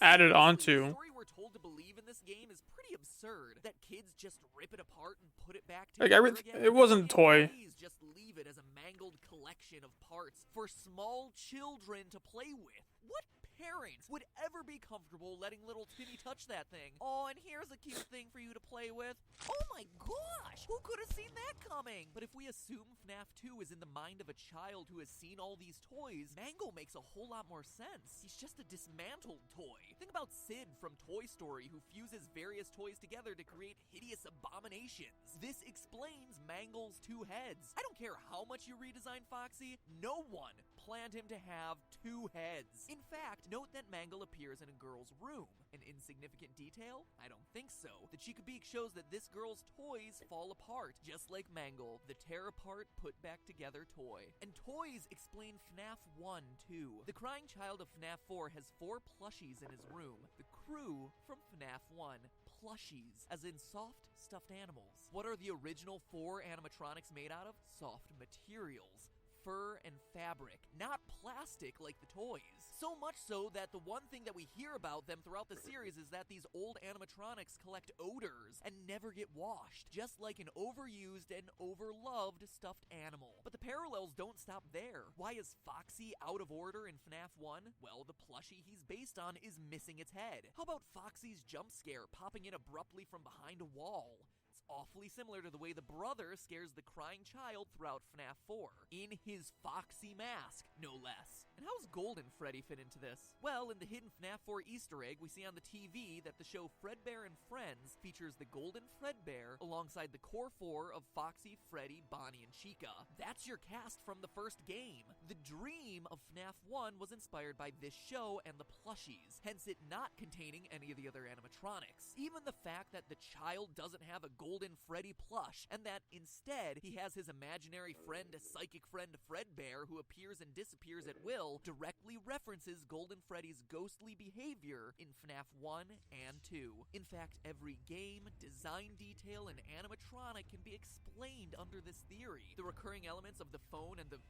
added onto. The story we're told to believe in this game is pretty absurd. That kids just rip it apart and put it back together again. It wasn't a toy. Please just leave it as a mangled collection of parts for small children to play with. What parent would ever be comfortable letting little Timmy touch that thing? Oh, and here's a cute thing for you to play with. Oh my gosh, who could have seen that coming? But if we assume FNAF 2 is in the mind of a child who has seen all these toys, Mangle makes a whole lot more sense. He's just a dismantled toy. Think about Sid from Toy Story, who fuses various toys together to create hideous abominations. This explains Mangle's 2 heads. I don't care how much you redesign Foxy, no one planned him to have 2 heads. In fact, note that Mangle appears in a girl's room. An insignificant detail? I don't think so. The Chica Beak shows that this girl's toys fall apart, just like Mangle, the tear-apart, put-back-together toy. And toys explain FNAF 1, too. The crying child of FNAF 4 has 4 plushies in his room. The crew from FNAF 1. Plushies, as in soft, stuffed animals. What are the original 4 animatronics made out of? Soft materials. Fur and fabric, not plastic like the toys. So much so that the one thing that we hear about them throughout the series is that these old animatronics collect odors and never get washed, just like an overused and overloved stuffed animal. But the parallels don't stop there. Why is Foxy out of order in FNAF 1? Well, the plushie he's based on is missing its head. How about Foxy's jump scare popping in abruptly from behind a wall? Awfully similar to the way the brother scares the crying child throughout FNAF 4. In his Foxy mask, no less. And how's Golden Freddy fit into this? Well, in the hidden FNAF 4 Easter egg, we see on the TV that the show Fredbear and Friends features the Golden Fredbear alongside the core 4 of Foxy, Freddy, Bonnie, and Chica. That's your cast from the first game. The dream of FNAF 1 was inspired by this show and the plushies, hence it not containing any of the other animatronics. Even the fact that the child doesn't have a Golden Freddy plush, and that instead he has his imaginary friend, a psychic friend Fredbear, who appears and disappears at will, directly references Golden Freddy's ghostly behavior in FNAF 1 and 2. In fact, every game, design detail, and animatronic can be explained under this theory. The recurring elements of the phone and the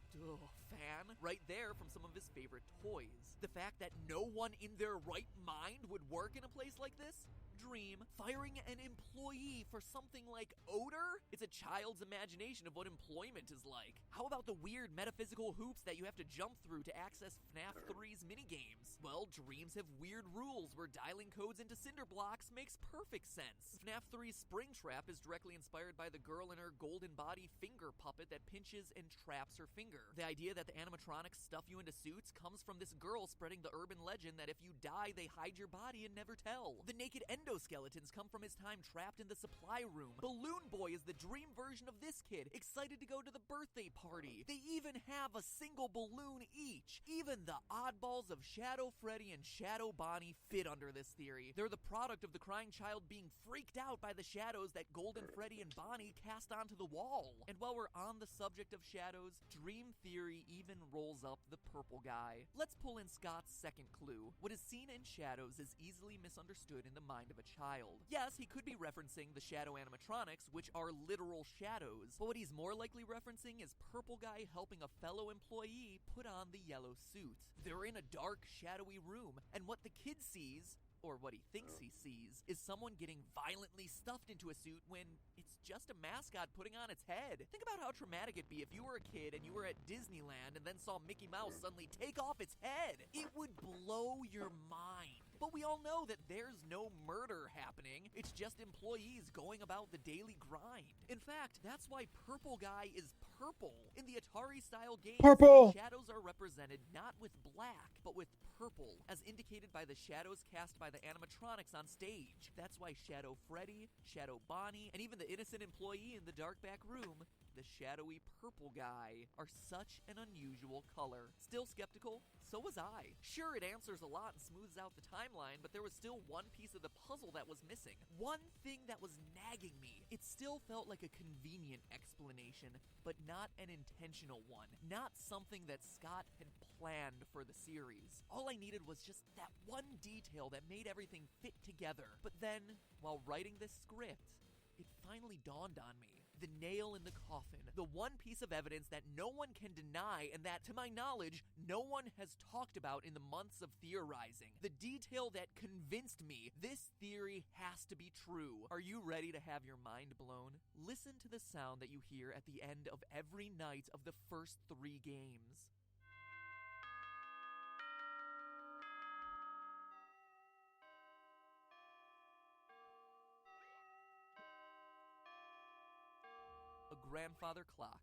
fan, right there from some of his favorite toys. The fact that no one in their right mind would work in a place like this? dream, firing an employee for something like odor? It's a child's imagination of what employment is like. How about the weird metaphysical hoops that you have to jump through to access FNAF 3's minigames? Well, dreams have weird rules where dialing codes into cinder blocks makes perfect sense. FNAF 3's Springtrap is directly inspired by the girl in her golden body finger puppet that pinches and traps her finger. The idea that the animatronics stuff you into suits comes from this girl spreading the urban legend that if you die, they hide your body and never tell. The naked endoskeletons come from his time trapped in the supply room. Balloon Boy is the dream version of this kid, excited to go to the birthday party. They even have a single balloon each. Even the oddballs of Shadow Freddy and Shadow Bonnie fit under this theory. They're the product of the crying child being freaked out by the shadows that Golden Freddy and Bonnie cast onto the wall. And while we're on the subject of shadows, Dream Theory even rolls up the purple guy. Let's pull in Scott's second clue. What is seen in shadows is easily misunderstood in the mind of a child. Yes, he could be referencing the shadow animatronics, which are literal shadows, but what he's more likely referencing is purple guy helping a fellow employee put on the yellow suit. They're in a dark, shadowy room, and what the kid sees, or what he thinks he sees, is someone getting violently stuffed into a suit when it's just a mascot putting on its head. Think about how traumatic it'd be if you were a kid and you were at Disneyland and then saw Mickey Mouse suddenly take off its head. It would blow your mind. But we all know that there's no murder happening. It's just employees going about the daily grind. In fact, that's why Purple Guy is purple. In the Atari-style game, Purple! shadows are represented not with black, but with purple, as indicated by the shadows cast by the animatronics on stage. That's why Shadow Freddy, Shadow Bonnie, and even the innocent employee in the dark back room, the shadowy purple guy, are such an unusual color. Still skeptical? So was I. Sure, it answers a lot and smooths out the timeline, but there was still one piece of the puzzle that was missing. One thing that was nagging me. It still felt like a convenient explanation, but not an intentional one. Not something that Scott had planned for the series. All I needed was just that one detail that made everything fit together. But then, while writing this script, it finally dawned on me. The nail in the coffin. The one piece of evidence that no one can deny and that, to my knowledge, no one has talked about in the months of theorizing. The detail that convinced me this theory has to be true. Are you ready to have your mind blown? Listen to the sound that you hear at the end of every night of the first 3 games. A grandfather clock,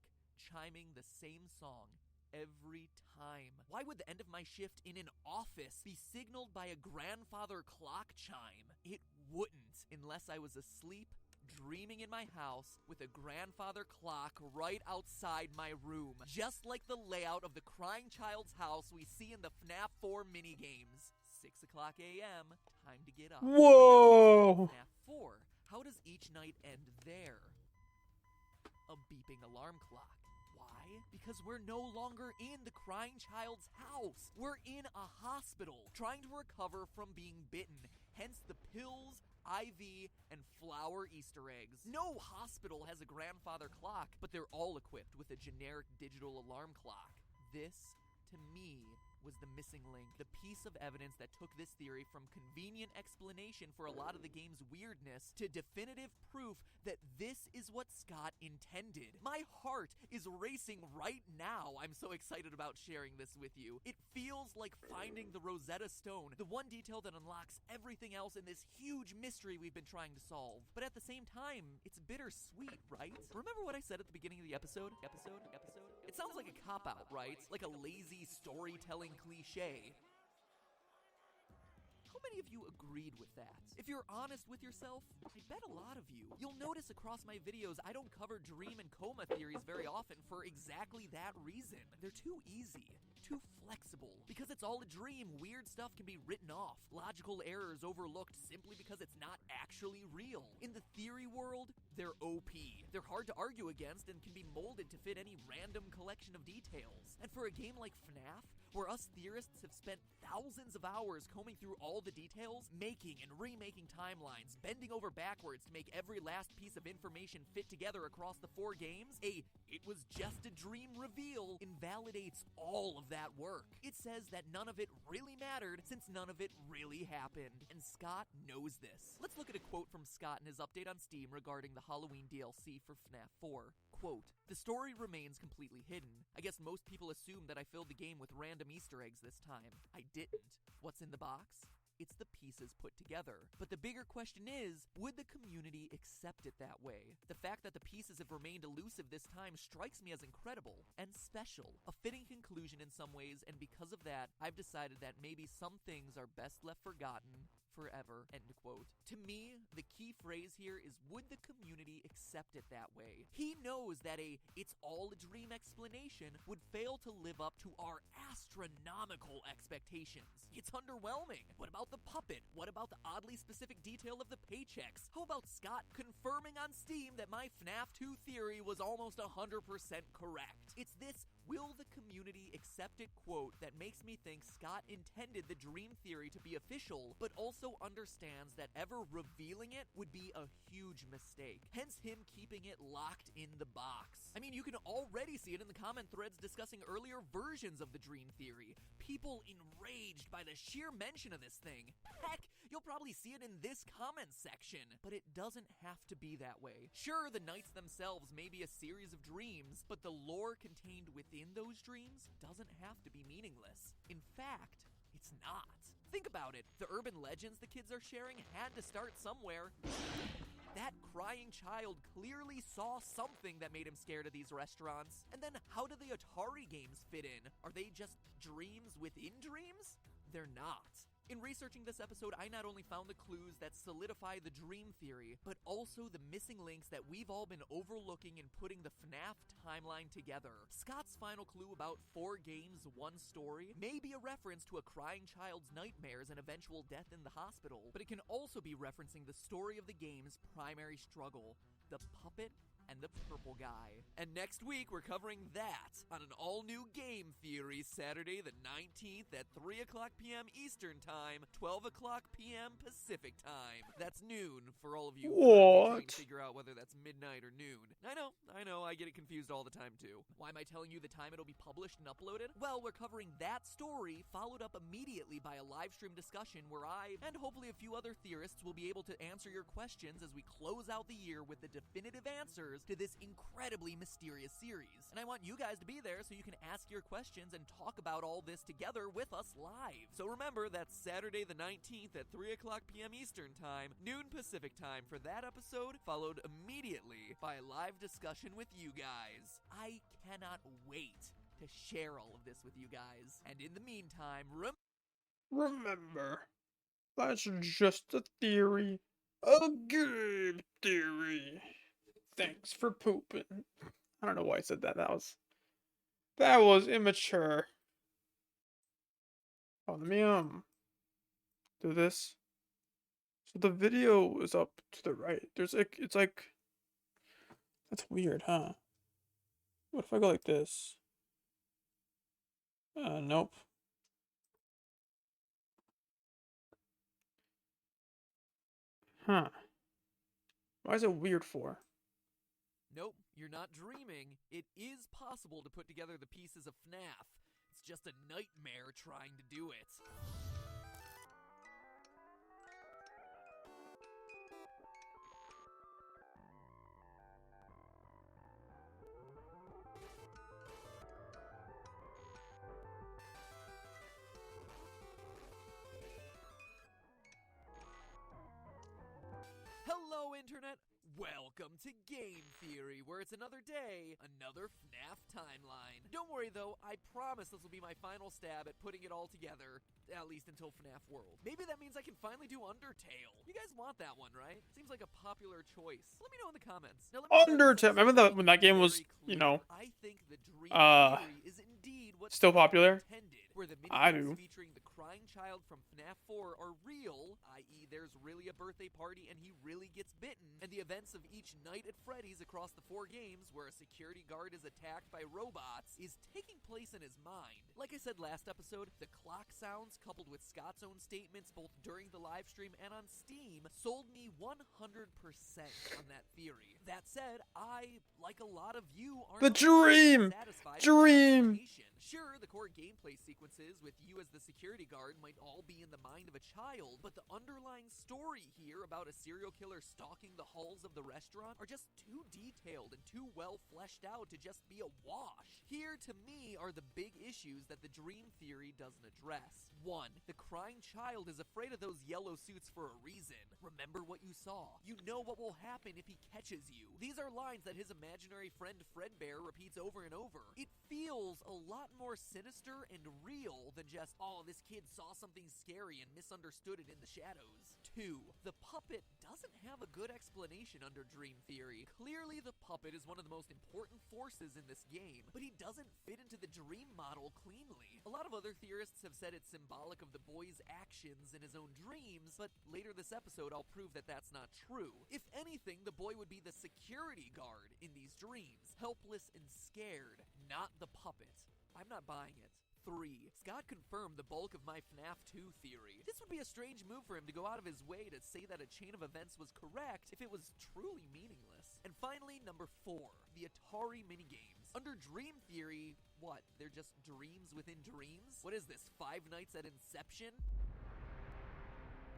chiming the same song every time. Why would the end of my shift in an office be signaled by a grandfather clock chime? It wouldn't, unless I was asleep, dreaming in my house with a grandfather clock right outside my room. Just like the layout of the crying child's house we see in the FNAF 4 minigames. 6 o'clock a.m., time to get up. Whoa! FNAF 4, how does each night end there? A beeping alarm clock. Why? Because we're no longer in the crying child's house. We're in a hospital, trying to recover from being bitten. Hence the pills, IV, and flower Easter eggs. No hospital has a grandfather clock, but they're all equipped with a generic digital alarm clock. This, to me, was the missing link, the piece of evidence that took this theory from convenient explanation for a lot of the game's weirdness to definitive proof that this is what Scott intended. My heart is racing right now. I'm so excited about sharing this with you. It feels like finding the Rosetta Stone, the one detail that unlocks everything else in this huge mystery we've been trying to solve. But at the same time, it's bittersweet, right? Remember what I said at the beginning of the episode? It sounds like a cop-out, right? Like a lazy storytelling cliche. How many of you agreed with that? If you're honest with yourself, I bet a lot of you. You'll notice across my videos I don't cover dream and coma theories very often for exactly that reason. They're too easy, too flexible. Because it's all a dream, weird stuff can be written off. Logical errors overlooked simply because it's not actually real. In the theory world, they're OP. They're hard to argue against and can be molded to fit any random collection of details. And for a game like FNAF, where us theorists have spent thousands of hours combing through all the details, making and remaking timelines, bending over backwards to make every last piece of information fit together across the 4 games, it was just a dream reveal invalidates all of that that work? It says that none of it really mattered since none of it really happened, and Scott knows this. Let's look at a quote from Scott in his update on Steam regarding the Halloween DLC for FNAF 4. Quote, "The story remains completely hidden. I guess most people assume that I filled the game with random Easter eggs this time. I didn't. What's in the box? It's the pieces put together. But the bigger question is, would the community accept it that way? The fact that the pieces have remained elusive this time strikes me as incredible and special. A fitting conclusion in some ways, and because of that, I've decided that maybe some things are best left forgotten forever," end quote. To me, the key phrase here is, would the community accept it that way? He knows that a "it's all a dream" explanation would fail to live up to our astronomical expectations. It's underwhelming. What about the puppet? What about the oddly specific detail of the paychecks? How about Scott confirming on Steam that my FNAF 2 theory was almost 100% correct? It's this "will the community accept it" quote that makes me think Scott intended the dream theory to be official, but also understands that ever revealing it would be a huge mistake. Hence him keeping it locked in the box. I mean, you can already see it in the comment threads discussing earlier versions of the dream theory. People enraged by the sheer mention of this thing. Heck, you'll probably see it in this comment section. But it doesn't have to be that way. Sure, the nights themselves may be a series of dreams, but the lore contained within those dreams doesn't have to be meaningless. In fact, it's not. Think about it. The urban legends the kids are sharing had to start somewhere. That crying child clearly saw something that made him scared of these restaurants. And then how do the Atari games fit in? Are they just dreams within dreams? They're not. In researching this episode, I not only found the clues that solidify the dream theory, but also the missing links that we've all been overlooking in putting the FNAF timeline together. Scott's final clue about 4 games, 1 story may be a reference to a crying child's nightmares and eventual death in the hospital, but it can also be referencing the story of the game's primary struggle, the puppet and the purple guy. And next week, we're covering that on an all-new Game Theory Saturday the 19th at 3 o'clock p.m. Eastern Time, 12 o'clock p.m. Pacific Time. That's noon for all of you trying to figure out whether that's midnight or noon. I know, I get it confused all the time too. Why am I telling you the time it'll be published and uploaded? Well, we're covering that story, followed up immediately by a live stream discussion where I, and hopefully a few other theorists, will be able to answer your questions as we close out the year with the definitive answers to this incredibly mysterious series. And I want you guys to be there so you can ask your questions and talk about all this together with us live. So remember, that's Saturday the 19th at 3 o'clock p.m. Eastern Time, noon Pacific Time for that episode, followed immediately by a live discussion with you guys. I cannot wait to share all of this with you guys. And in the meantime, Remember, that's just a theory. A game theory. Thanks for pooping. I don't know why I said that. That was immature. Oh, let me do this. So the video is up to the right. There's like, it's like, that's weird, huh? What if I go like this? Nope. Huh. Why is it weird for? Nope, you're not dreaming. It is possible to put together the pieces of FNAF. It's just a nightmare trying to do it. Hello, Internet! Welcome to Game Theory, where it's another day, another FNAF timeline. Don't worry though, I promise this will be my final stab at putting it all together, at least until FNAF World. Maybe that means I can finally do Undertale. You guys want that one, right? Seems like a popular choice. Let me know in the comments. Now, Undertale. Remember that when that game was, you know, I think the dream theory is indeed what still popular? Intended, where the I minigames do. featuring the crying child from FNAF 4 are real, i.e. there's really a birthday party and he really gets bitten, and the events of each night at Freddy's across the 4 games, where a security guard is attacked by robots, is taking place in his mind. Like I said last episode, the clock sounds coupled with Scott's own statements both during the live stream and on Steam sold me 100% on that theory. That said, I, like a lot of you, aren't The dream! satisfied with that Dream! explanation. Sure, the hardcore gameplay sequences with you as the security guard might all be in the mind of a child, but the underlying story here about a serial killer stalking the halls of the restaurant are just too detailed and too well fleshed out to just be a wash. Here, to me, are the big issues that the dream theory doesn't address. 1. The crying child is afraid of those yellow suits for a reason. Remember what you saw. You know what will happen if he catches you. These are lines that his imaginary friend Fredbear repeats over and over. It feels a lot more sinister and real than just, oh, this kid saw something scary and misunderstood it in the shadows. 2. The puppet doesn't have a good explanation under dream theory. Clearly, the puppet is one of the most important forces in this game, but he doesn't fit into the dream model cleanly. A lot of other theorists have said it's symbolic of the boy's actions in his own dreams, but later this episode I'll prove that that's not true. If anything, the boy would be the security guard in these dreams, helpless and scared, not the puppet. I'm not buying it. 3. Scott confirmed the bulk of my FNAF 2 theory. This would be a strange move for him to go out of his way to say that a chain of events was correct if it was truly meaningless. And finally, number 4, the Atari minigames. Under dream theory, what? They're just dreams within dreams? What is this, Five Nights at Inception?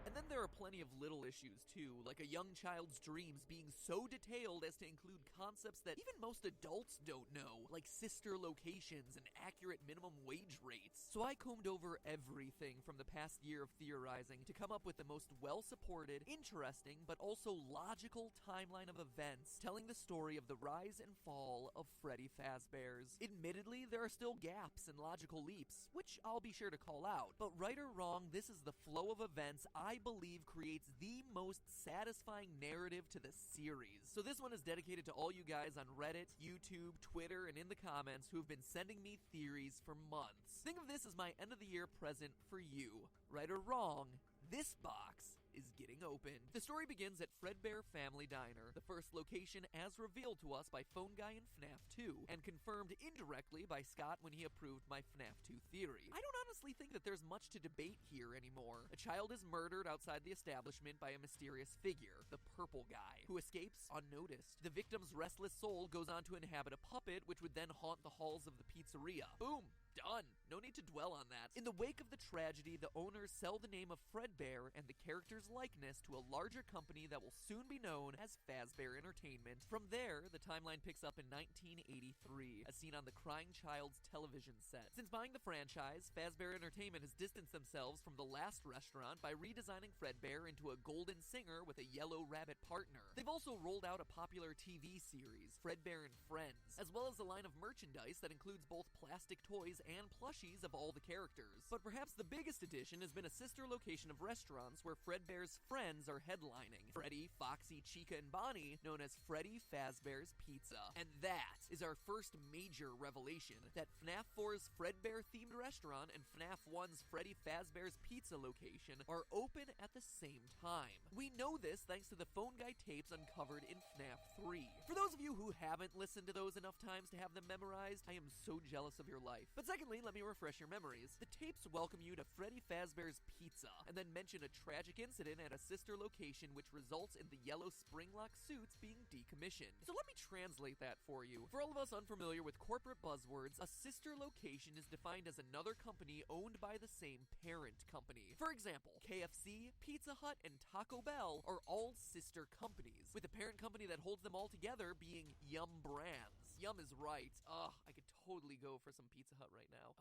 And then there are plenty of little issues too, like a young child's dreams being so detailed as to include concepts that even most adults don't know, like sister locations and accurate minimum wage rates. So I combed over everything from the past year of theorizing to come up with the most well-supported, interesting, but also logical timeline of events, telling the story of the rise and fall of Freddy Fazbear's. Admittedly, there are still gaps and logical leaps, which I'll be sure to call out, but right or wrong, this is the flow of events I believe creates the most satisfying narrative to the series. So this one is dedicated to all you guys on Reddit, YouTube, Twitter, and in the comments who have been sending me theories for months. Think of this as my end of the year present for you. Right or wrong, this box is getting opened. The story begins at Fredbear Family Diner, the first location as revealed to us by Phone Guy in FNAF 2, and confirmed indirectly by Scott when he approved my FNAF 2 theory. I don't honestly think that there's much to debate here anymore. A child is murdered outside the establishment by a mysterious figure, the Purple Guy, who escapes unnoticed. The victim's restless soul goes on to inhabit a puppet, which would then haunt the halls of the pizzeria. Boom! Done. No need to dwell on that. In the wake of the tragedy, the owners sell the name of Fredbear and the character's likeness to a larger company that will soon be known as Fazbear Entertainment. From there, the timeline picks up in 1983, as seen on the crying child's television set. Since buying the franchise, Fazbear Entertainment has distanced themselves from the last restaurant by redesigning Fredbear into a golden singer with a yellow rabbit partner. They've also rolled out a popular TV series, Fredbear and Friends, as well as a line of merchandise that includes both plastic toys and plushies of all the characters. But perhaps the biggest addition has been a sister location of restaurants where Fredbear's friends are headlining. Freddy, Foxy, Chica, and Bonnie, known as Freddy Fazbear's Pizza. And that is our first major revelation, that FNAF 4's Fredbear-themed restaurant and FNAF 1's Freddy Fazbear's Pizza location are open at the same time. We know this thanks to the Phone Guy tapes uncovered in FNAF 3. For those of you who haven't listened to those enough times to have them memorized, I am so jealous of your life. But secondly, let me refresh your memories. The tapes welcome you to Freddy Fazbear's Pizza, and then mention a tragic incident at a sister location which results in the yellow spring-lock suits being decommissioned. So let me translate that for you. For all of us unfamiliar with corporate buzzwords, a sister location is defined as another company owned by the same parent company. For example, KFC, Pizza Hut, and Taco Bell are all sister companies, with the parent company that holds them all together being Yum Brands. Yum is right. Ugh, I could totally go for some Pizza Hut right now.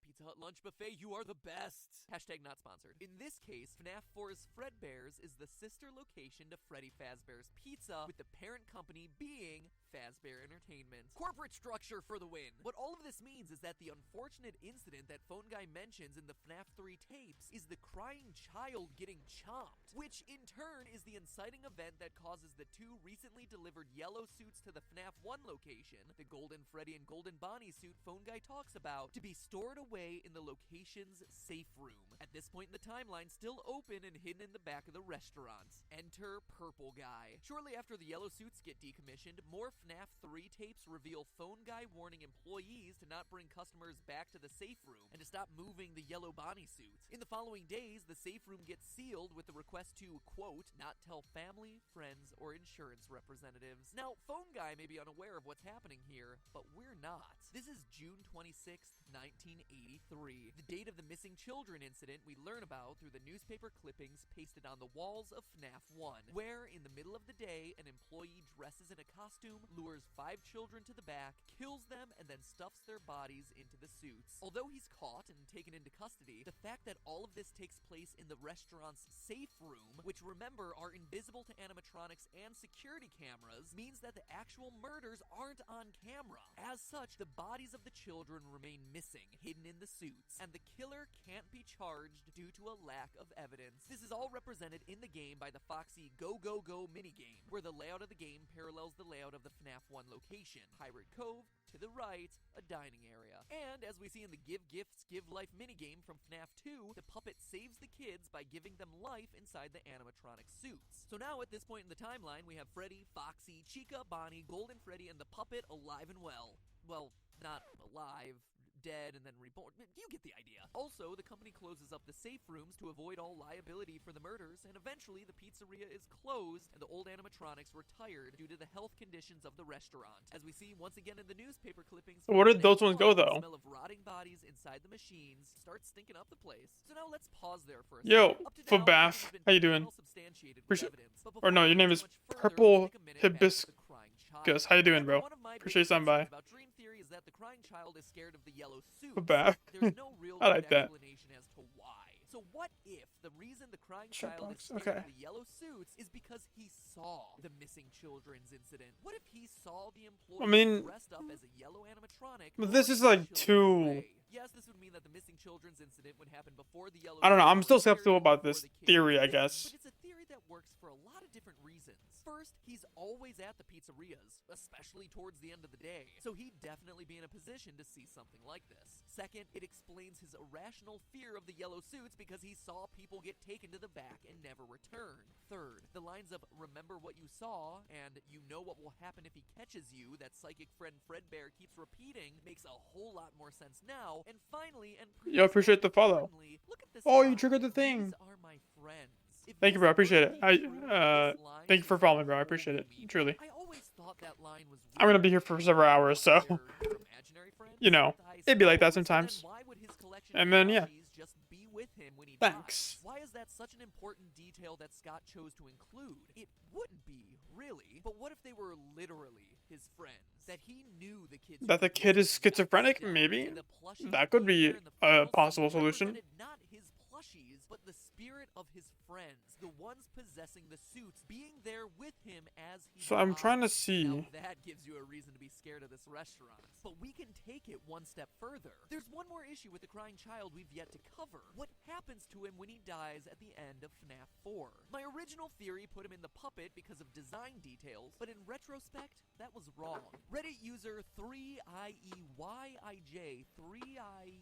Pizza Hut lunch buffet, you are the best! Hashtag not sponsored. In this case, FNAF 4's Fredbear's is the sister location to Freddy Fazbear's Pizza, with the parent company being Fazbear Entertainment. Corporate structure for the win! What all of this means is that the unfortunate incident that Phone Guy mentions in the FNAF 3 tapes is the crying child getting chomped, which in turn is the inciting event that causes the two recently delivered yellow suits to the FNAF 1 location, the Golden Freddy and Golden Bonnie suit Phone Guy talks about, to be stored away in the location's safe room. At this point in the timeline, still open and hidden in the back of the restaurant. Enter Purple Guy. Shortly after the yellow suits get decommissioned, more FNAF 3 tapes reveal Phone Guy warning employees to not bring customers back to the safe room and to stop moving the yellow Bonnie suit. In the following days, the safe room gets sealed with the request to, quote, not tell family, friends, or insurance representatives. Now, Phone Guy may be unaware of what's happening here, but we're not. This is June 26th, 1983, the date of the missing children incident we learn about through the newspaper clippings pasted on the walls of FNAF 1, where in the middle of the day, an employee dresses in a costume, lures 5 children to the back, kills them, and then stuffs their bodies into the suits. Although he's caught and taken into custody, the fact that all of this takes place in the restaurant's safe room, which remember are invisible to animatronics and security cameras, means that the actual murders aren't on camera. As such, the bodies of the children remain missing, hidden in the suits, and the killer can't be charged due to a lack of evidence. This is all represented in the game by the Foxy Go Go Go minigame, where the layout of the game parallels the layout of the FNAF 1 location. Pirate Cove, to the right, a dining area. And as we see in the Give Gifts, Give Life minigame from FNAF 2, the puppet saves the kids by giving them life inside the animatronic suits. So now at this point in the timeline, we have Freddy, Foxy, Chica, Bonnie, Golden Freddy, and the puppet alive and well. Well, not alive, dead, and then reborn. You get the idea. Also, the company closes up the safe rooms to avoid all liability for the murders, and eventually the pizzeria is closed and the old animatronics retired due to the health conditions of the restaurant. As we see once again in the newspaper clippings, Where did those ones go, the though? smell of rotting bodies inside the machines starts stinking up the place. So now let's pause there for a Yo, second. Up to now, Footbath, this has been how you doing? well substantiated with Appreciate- evidence, but Or no, before your we name go is much further, Purple let's take a minute back to Hibiscus. the crying child. How you doing, Remember, bro? one of my Appreciate you biggest stopping by. concerns about Dream Theory is that the crying child is scared of the yellow suit. Footbath. There's no real I like good that. explanation as to why. So what if the reason the crying Shut child is box, scared okay. of the yellow suits is because he saw the missing children's incident? What if he saw the employee mean, dressed up as a yellow animatronic? but this luring is, the like, children too- away? Yes, this would mean that the missing children's incident would happen before the yellow I don't know. suits I'm were still appeared skeptical about before this the kids. theory, I But guess. it's a theory that works for a lot of different reasons. First, he's always at the pizzerias, especially towards the end of the day, so he'd definitely be in a position to see something like this. Second, it explains his irrational fear of the yellow suits because he saw people get taken to the back and never return. Third, the lines of "remember what you saw" and "you know what will happen if he catches you" that psychic friend Fredbear keeps repeating makes a whole lot more sense now. And finally, and Yo, appreciate the follow. importantly, look at this Oh, you line. triggered the thing. These are my friends. If Thank you, this bro. I appreciate were it. to be true, this line Thank you for is following, bro. I so appreciate it. mean. Truly. I always thought that line was I'm gonna weird. be here for several hours, so They're your imaginary friends? you know, I it'd be like that suppose. So then sometimes. why would his collection And of then, yeah. plushies just be with him when he Thanks. dies? Why is that such an important detail that Scott chose to include? It wouldn't be, really. But what if they were literally his friends? That he knew the kids That the kid is schizophrenic, maybe? and the plushies That could being be there in the a final possible scene solution. represented not his plushies, but the spirit of his friends, the ones possessing the suits, being there with him as he So I'm trying to dies. see. Now that gives you a reason to be scared of this restaurant. But we can take it one step further. There's one more issue with the crying child we've yet to cover. What happens to him when he dies at the end of FNAF 4? My original theory put him in the puppet because of design details, but in retrospect, that was wrong. Reddit user 3IEYIJ 3IEJ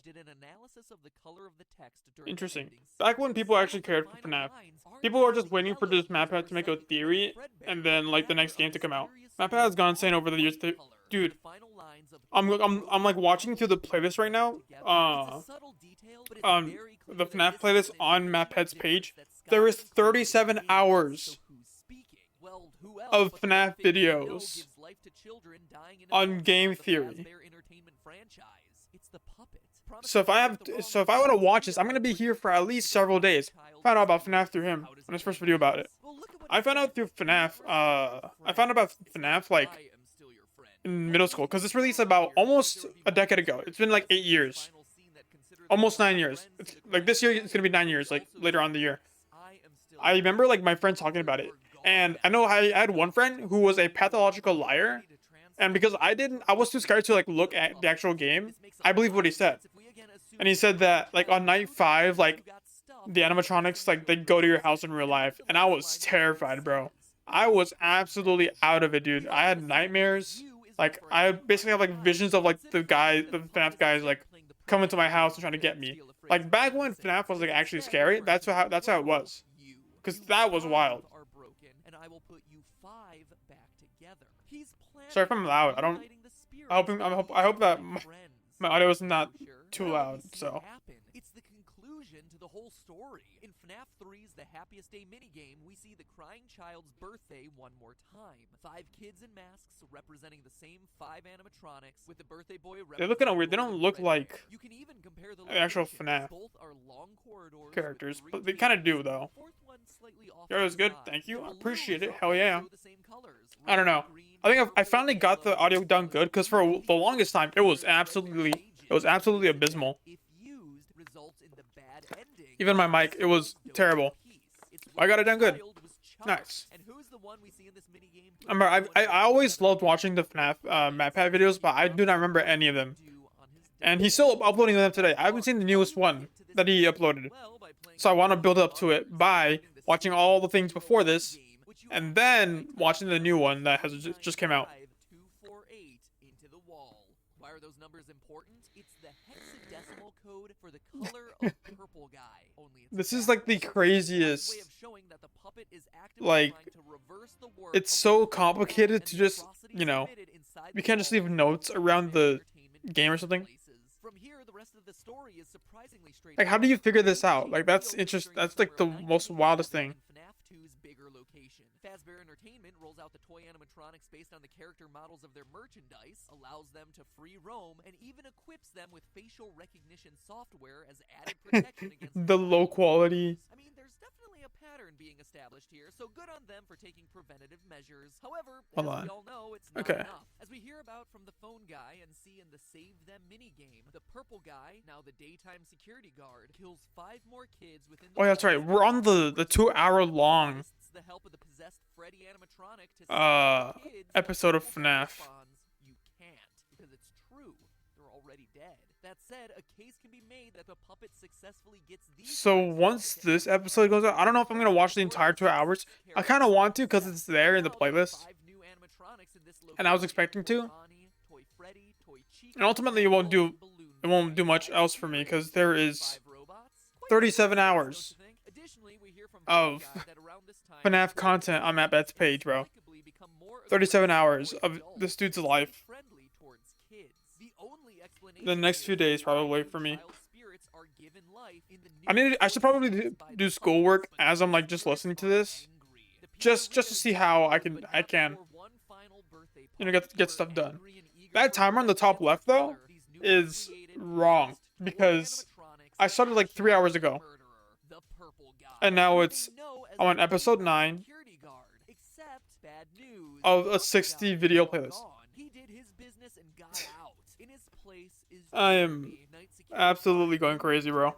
did an analysis of the color of the text during the Interesting. ending Back when sequence. people Some actually of the cared for final FNAF, lines aren't people were actually just waiting for yellow this map because to make a Psychic theory, Fredbear and then like the rather next a game to come out. mysterious Map has gone insane blue over the years. color. Dude, The final lines of I'm like watching through the playlist right now. It's a subtle detail, but it's very clear The that FNAF this playlist is an on intentional Maphead's difference page. that Scott There is included 37 in it. hours So who's speaking? Well, who else of but the FNAF one figure we know videos gives life to children dying in a on film Game of the Theory. Fazbear Entertainment franchise. It's the puppet. So if I have, so if I want to watch this, I'm gonna be here for at least several days. Found out about FNAF through him on his first video about it. I found out through FNAF. I found out about FNAF like in middle school because this released about almost a decade ago. It's been like 8 years, almost 9 years. It's like this year it's gonna be 9 years, like later on in the year. I remember like my friends talking about it, and I know I had one friend who was a pathological liar, and because I was too scared to like look at the actual game. I believe what he said, and he said that like on night 5, like the animatronics like they go to your house in real life, and I was terrified, bro. I was absolutely out of it, dude. I had nightmares. Like I basically have like visions of like the FNAF guys like coming to my house and trying to get me. Like back when FNAF was like actually scary, that's how it was. Cause that was wild. Sorry if I'm loud. I hope that my audio is not too loud. So conclusion to the whole story. In FNAF 3's The Happiest Day minigame, we see the crying child's birthday one more time. 5 kids in masks representing the same 5 animatronics, with the birthday boy They're looking representing weird. They don't look like You can even compare the actual locations. FNAF Both are long corridors characters, with but three they kind of kids. do though. The 4th one slightly off Yo, to it was the good. side. Thank you. The I balloons appreciate it. are Hell yeah. also the same colors. I don't know. Red, green, I think I purple, finally got the yellow, audio done good because for the longest time it was absolutely abysmal. If used, results in the bad ending. Even my mic, it was terrible. I got it done good. Nice. And who's the one we see in this minigame? I always loved watching the FNAF MatPat videos, but I do not remember any of them. And he's still uploading them today. I haven't seen the newest one that he uploaded. So I want to build up to it by watching all the things before this, and then watching the new one that has just came out. 248 into the wall. Why are those numbers important? It's the hexadecimal code for the color of purple guy. Only it's This is like the craziest. way of showing that the puppet is actively Like, trying to reverse the work it's of so the complicated to just, atrocities you know, committed inside we the can't just walls leave of notes around the entertainment game or something. places. From here, the rest of the story is surprisingly Like, how do you figure this out? straightforward. Like, that's Reopened interesting. during That's like the summer of most wildest 1987 thing. in FNAF 2's bigger location. Fazbear Entertainment rolls out the toy animatronics based on the character models of their merchandise, allows them to free roam, and even equips them with facial recognition software as added protection against The low quality. I mean, there's definitely a pattern being established here, so good on them for taking preventative measures. However, Hold as on. we all know, it's not Okay. enough. As we hear about from the phone guy and see in the Save Them minigame, the purple guy, now the daytime security guard, kills 5 more kids within the Oh, yeah, that's right. walls We're on the of 2-hour long enlists the help of the possessed Freddy animatronic to save the kids, episode of but FNAF. responds, you can't, because it's true. They're already dead. That said, a case can be made that the puppet successfully gets these So guys once to this death. episode goes out, I don't know if I'm gonna watch the entire 2 hours. I kind of want to because it's there in the playlist, and I was expecting to. And ultimately, it won't do much else for me because there is 37 hours of FNAF content on MatPat's page, bro. 37 hours of this dude's life. The next few days, probably, for me. I should probably do schoolwork as I'm like just listening to this, just to see how I can get stuff done. That timer on the top left though is wrong because I started like 3 hours ago, and now I'm on episode 9 of a 60 video playlist. I am absolutely going crazy, bro.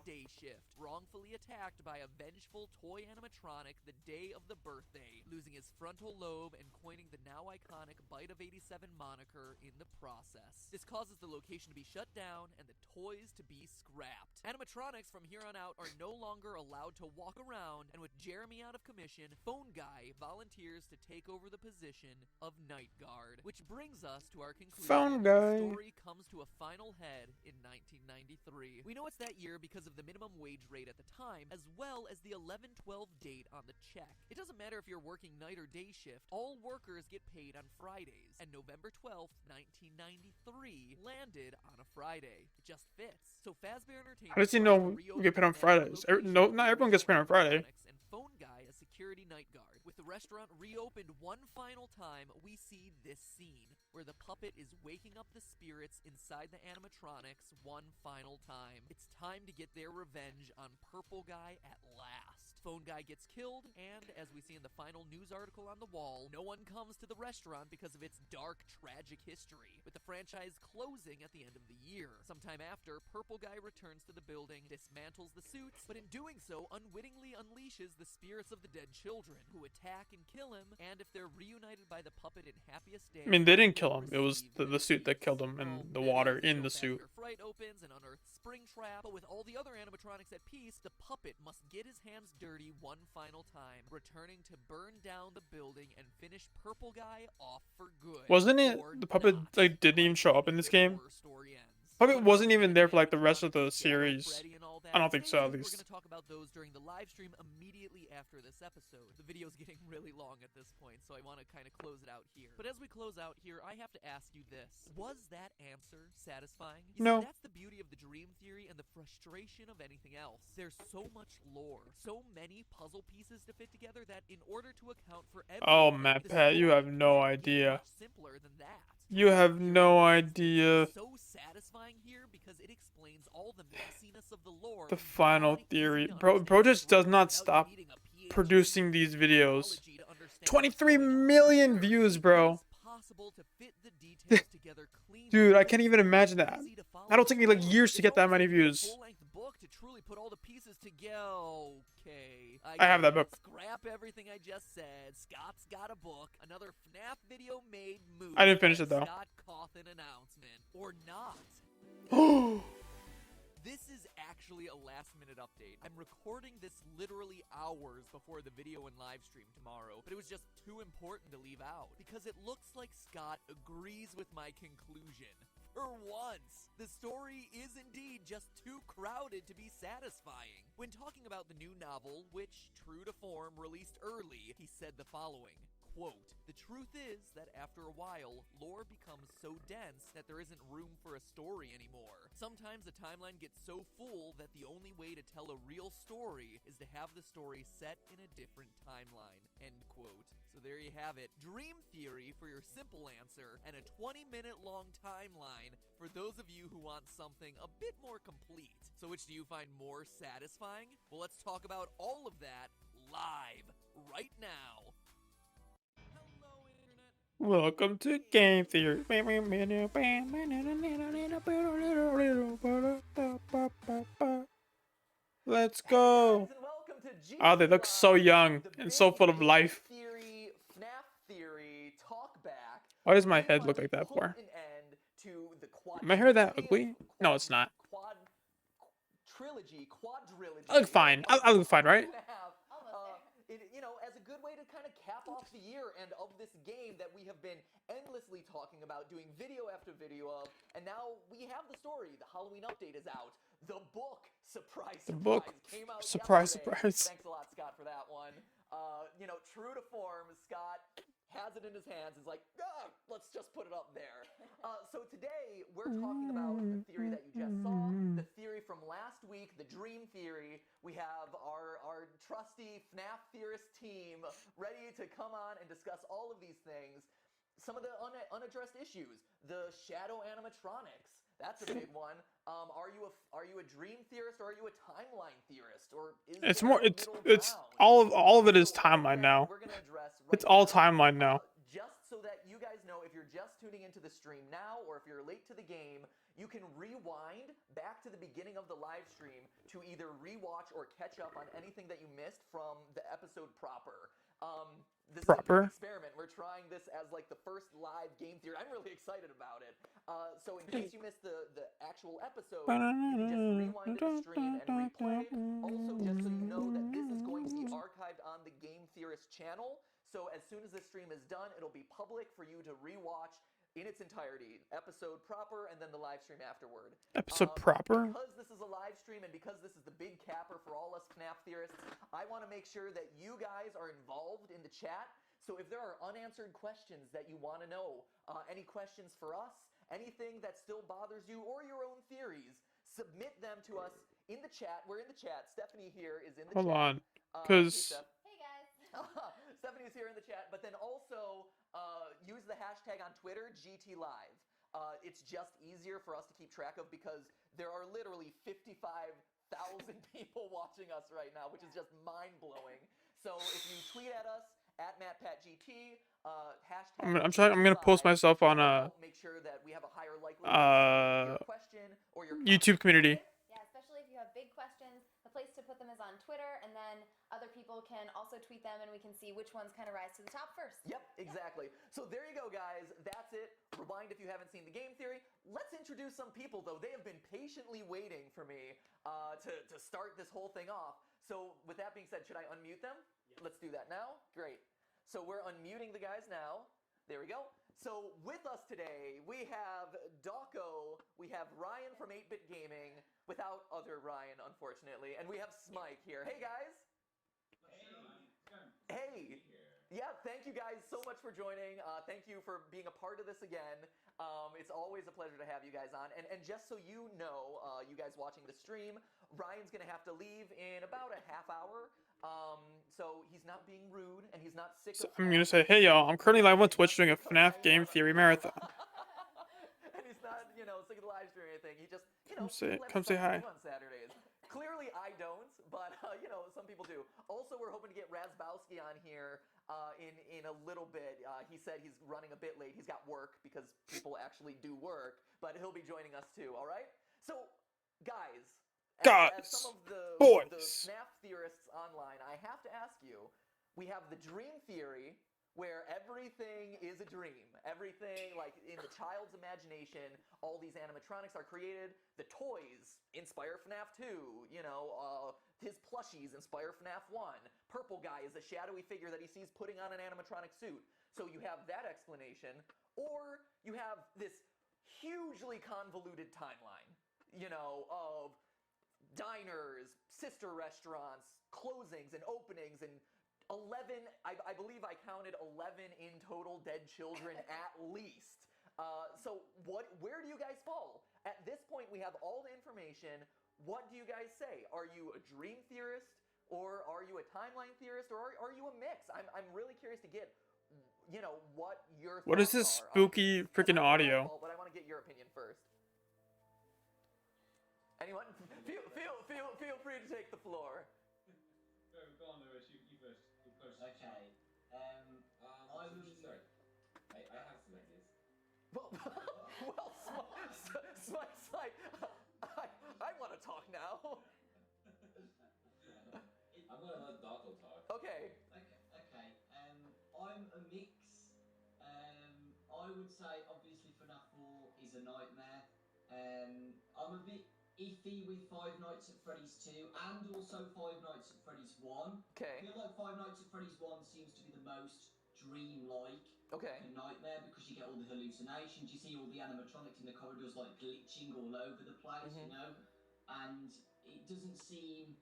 Wrongfully attacked by a vengeful toy animatronic the day of the birthday, losing his frontal lobe and coining the now iconic Bite of 87 moniker in the process. This causes the location to be shut down and the toys to be scrapped. Animatronics from here on out are no longer allowed to walk around, and with Jeremy out of commission, Phone Guy volunteers to take over the position of Night Guard. Which brings us to our conclusion. Phone Guy. The story comes to a final head in 1993. We know it's that year because of the minimum wage rate at the time, as well as the 11/12 date on the check. It doesn't matter if you're working night or day shift, all workers get paid on Fridays, and November 12th, 1993 landed on a Friday. It just fits. So Fazbear Entertainment... How does he know we get paid on Fridays? No, not everyone gets paid on Friday. And Phone Guy as security night guard. With the restaurant reopened one final time, we see this scene, where the puppet is waking up the spirits inside the animatronics one final time. It's time to get their revenge on Purple Guy at last. Phone Guy gets killed, and as we see in the final news article on the wall, no one comes to the restaurant because of its dark, tragic history, with the franchise closing at the end of the year. Sometime after, Purple Guy returns to the building, dismantles the suits, but in doing so, unwittingly unleashes the spirits of the dead children, who attack and kill him, and if they're reunited by the puppet in Happiest Day... I mean, they didn't kill him. It was the suit that killed him, and the water in the suit. Fright opens and unearths Springtrap, but with all the other animatronics at peace, the puppet must get his hands dirty one final time, returning to burn down the building and finish Purple Guy off for good. Wasn't it Or the puppet not, like didn't even show up in this game? Horror story ends. Hope it But wasn't about even there for like the rest of animatronics, the Shadow series. Freddy and all that, I don't think stay so, at tuned. We're least. going to talk about those during the live stream immediately after this episode. The video's getting really long at this point, so I want to kind of close it out here. But as we close out here, I have to ask you this. Was that answer satisfying? You No. see, that's the beauty of the dream theory and the frustration of anything else. There's so much lore, so many puzzle pieces to fit together that in order to account for everything, Oh, Matt the Pat, you story have no couldn't get idea. much simpler than that. You have Dream no Theory, for instance, idea. is so satisfying here because it explains all the messiness of the lore. The in final broad, theory. easy-to-understand Bro just does strokes not without you stop needing a PhD producing in these videos. theology to understand 23 what's going on. million Sure, views, it bro. is possible to fit the details together cleanly, Dude, I but can't it's even not imagine that. easy to follow That'll take me like along. years to It's get that almost many like you need a views. full-length book to truly put all the pieces together. Okay, I have that book. Scrap everything I just said. Scott's got a book. Another FNAF video made movie. I didn't finish it, though. Scott Cawthon announcement or not. This is actually a last-minute update. I'm recording this literally hours before the video and live stream tomorrow, but it was just too important to leave out, because it looks like Scott agrees with my conclusion. For once, the story is indeed just too crowded to be satisfying. When talking about the new novel, which, true to form, released early, he said the following. Quote, "The truth is that after a while, lore becomes so dense that there isn't room for a story anymore. Sometimes the timeline gets so full that the only way to tell a real story is to have the story set in a different timeline." End quote. So there you have it. Dream theory for your simple answer, and a 20-minute long timeline for those of you who want something a bit more complete. So which do you find more satisfying? Well, let's talk about all of that live right now. Welcome to Game Theory. Let's go. Oh, they look so young and so full of life. Theory, FNAF theory, talk back. Why does my head look like that for? Am I hair that ugly? No, it's not. Quadrilogy. I look fine. I look fine, right? As a good way to kind of cap off the year and of this game that we have been endlessly talking about, doing video after video of, and now we have the story. The Halloween update is out. The book, surprise, The book, came out surprise, yesterday. surprise. Thanks a lot, Scott, for that one. True to form, Scott has it in his hands. Is like, let's just put it up there. So today we're talking about the theory that you just saw, the theory from last week, the dream theory. We have our trusty FNAF theorist team ready to come on and discuss all of these things. Some of the unaddressed issues, the shadow animatronics. That's a big one. Are you a dream theorist or are you a timeline theorist, or is It's there more. a It's middle ground? all of it is So all of timeline that now. we're gonna address It's right all now. timeline now. Just so that you guys know, if you're just tuning into the stream now, or if you're late to the game, you can rewind back to the beginning of the live stream to either rewatch or catch up on anything that you missed from the episode proper. This is a Proper. big experiment. We're trying this as like the first live game theory. I'm really excited about it. So in case you missed the actual episode, you can just rewind to the stream and replay. Also, just so you know that this is going to be archived on the Game Theorist channel. So as soon as this stream is done, it'll be public for you to rewatch in its entirety, episode proper, and then the live stream afterward. Episode proper. Because this is a live stream and because this is the big capper for all us FNAF theorists, I want to make sure that you guys are involved in the chat. So if there are unanswered questions that you want to know, any questions for us, anything that still bothers you, or your own theories, submit them to us in the chat. We're in the chat. Stephanie here is in the Hold chat. on, because Hey guys. Stephanie's here in the chat, but then also use the hashtag on Twitter, GTLive. It's just easier for us to keep track of because there are literally 55,000 people watching us right now, which is just mind-blowing. So if you tweet at us, at MattPatGT, hashtag I'm gonna post myself on make sure that we have a higher likelihood your question or your YouTube community. Yeah, especially if you have big questions. The place to put them is on Twitter, and then other people can also tweet them, and we can see which ones kind of rise to the top first. Yep, exactly. So there you go, guys. That's it. Rewind if you haven't seen the game theory. Let's introduce some people, though. They have been patiently waiting for me to start this whole thing off. So with that being said, should I unmute them? Yes. Let's do that now. Great. So we're unmuting the guys now. There we go. So with us today, we have Dawko, we have Ryan from 8-Bit Gaming, without other Ryan, unfortunately, and we have Smike here. Hey, guys! Hey! Yeah, thank you guys so much for joining. Thank you for being a part of this again. It's always a pleasure to have you guys on. And just so you know, you guys watching the stream, Ryan's going to have to leave in about a half hour. So he's not being rude and he's not sick So of I'm gonna FNAF. say, hey y'all, I'm currently live on Twitch doing a FNAF game theory marathon. And he's not, sick of the live stream or anything. He just, Come people have say stuff to hi. do on Saturdays. Clearly I don't, but, some people do. Also, we're hoping to get Razbowski on here in a little bit. He said he's running a bit late. He's got work because people actually do work, but he'll be joining us too, all right? So, guys, as some of the boys. FNAF theorists online, I have to ask you, we have the dream theory, where everything is a dream. Everything, like in the child's imagination, all these animatronics are created. The toys inspire FNAF 2. His plushies inspire FNAF 1. Purple guy is a shadowy figure that he sees putting on an animatronic suit. So you have that explanation. Or you have this hugely convoluted timeline, of diners, sister restaurants, closings and openings, and 11, I believe I counted 11 in total dead children at least. So where do you guys fall? At this point, we have all the information. What do you guys say? Are you a dream theorist, or are you a timeline theorist, or are you a mix? I'm really curious to get, what your What is thoughts this are on spooky this. freaking I know my audio? fault, but I want to get your opinion first. Anyone? Feel free to take the floor. Go on, Lewis. You first. You're close. Okay. I have some ideas. Well, Smike's like, I want to talk now. I'm gonna let Darko talk. Okay. Okay. I'm a mix. I would say obviously FNAF 4 is a nightmare. I'm a bit iffy with Five Nights at Freddy's 2 and also Five Nights at Freddy's 1. Okay. I feel like Five Nights at Freddy's 1 seems to be the most dream-like. Okay. A nightmare because you get all the hallucinations. You see all the animatronics in the corridors like glitching all over the place, and it doesn't seem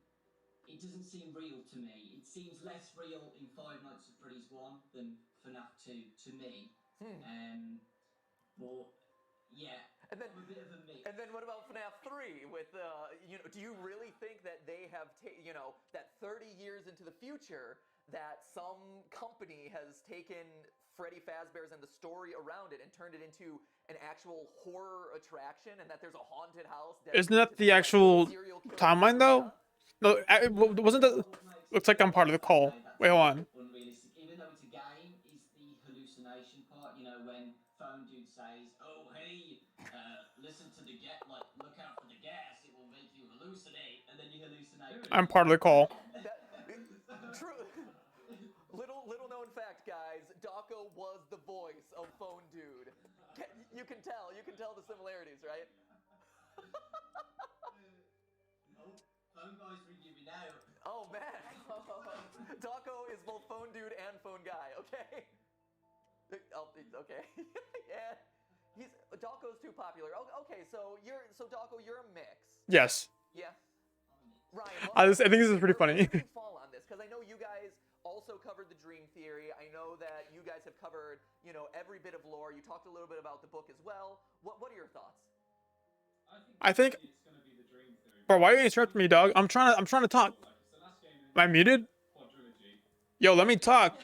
real to me. It seems less real in Five Nights at Freddy's 1 than FNAF 2 to me. But yeah, And then, I'm a bit of a mix. And then what about FNAF 3 with, do you really think that they have, that 30 years into the future, that some company has taken Freddy Fazbear's and the story around it and turned it into an actual horror attraction, and that there's a haunted house? Isn't that the actual timeline though? No, wasn't that? Looks like I'm part of the call. Wait, hold on. Unrealistic, even though it's a game, is the hallucination part. When Phone Dude says, "Oh hey, listen to the look out for the gas. It will make you hallucinate," and then you hallucinate. I'm part of the call. True. Little known fact, guys. Dawko was the voice of Phone Dude. You can tell the similarities, right? Oh, Phone Guy's ringing me now. Oh man, Dawko is both Phone Dude and Phone Guy. Okay. Oh, okay. Yeah. Dawko's too popular. Okay, so Dawko, you're a mix. Yes. Yeah. Ryan, I think this is pretty funny. Where do you fall on this? Because I know you guys also covered the dream theory. I know that you guys have covered, every bit of lore. You talked a little bit about the book as well. What are your thoughts? I think. It's gonna be the dream theory. Bro, why are you interrupting me, dog? I'm trying to talk. It's the last game in Am I muted? quadrilogy. Yo, let me talk.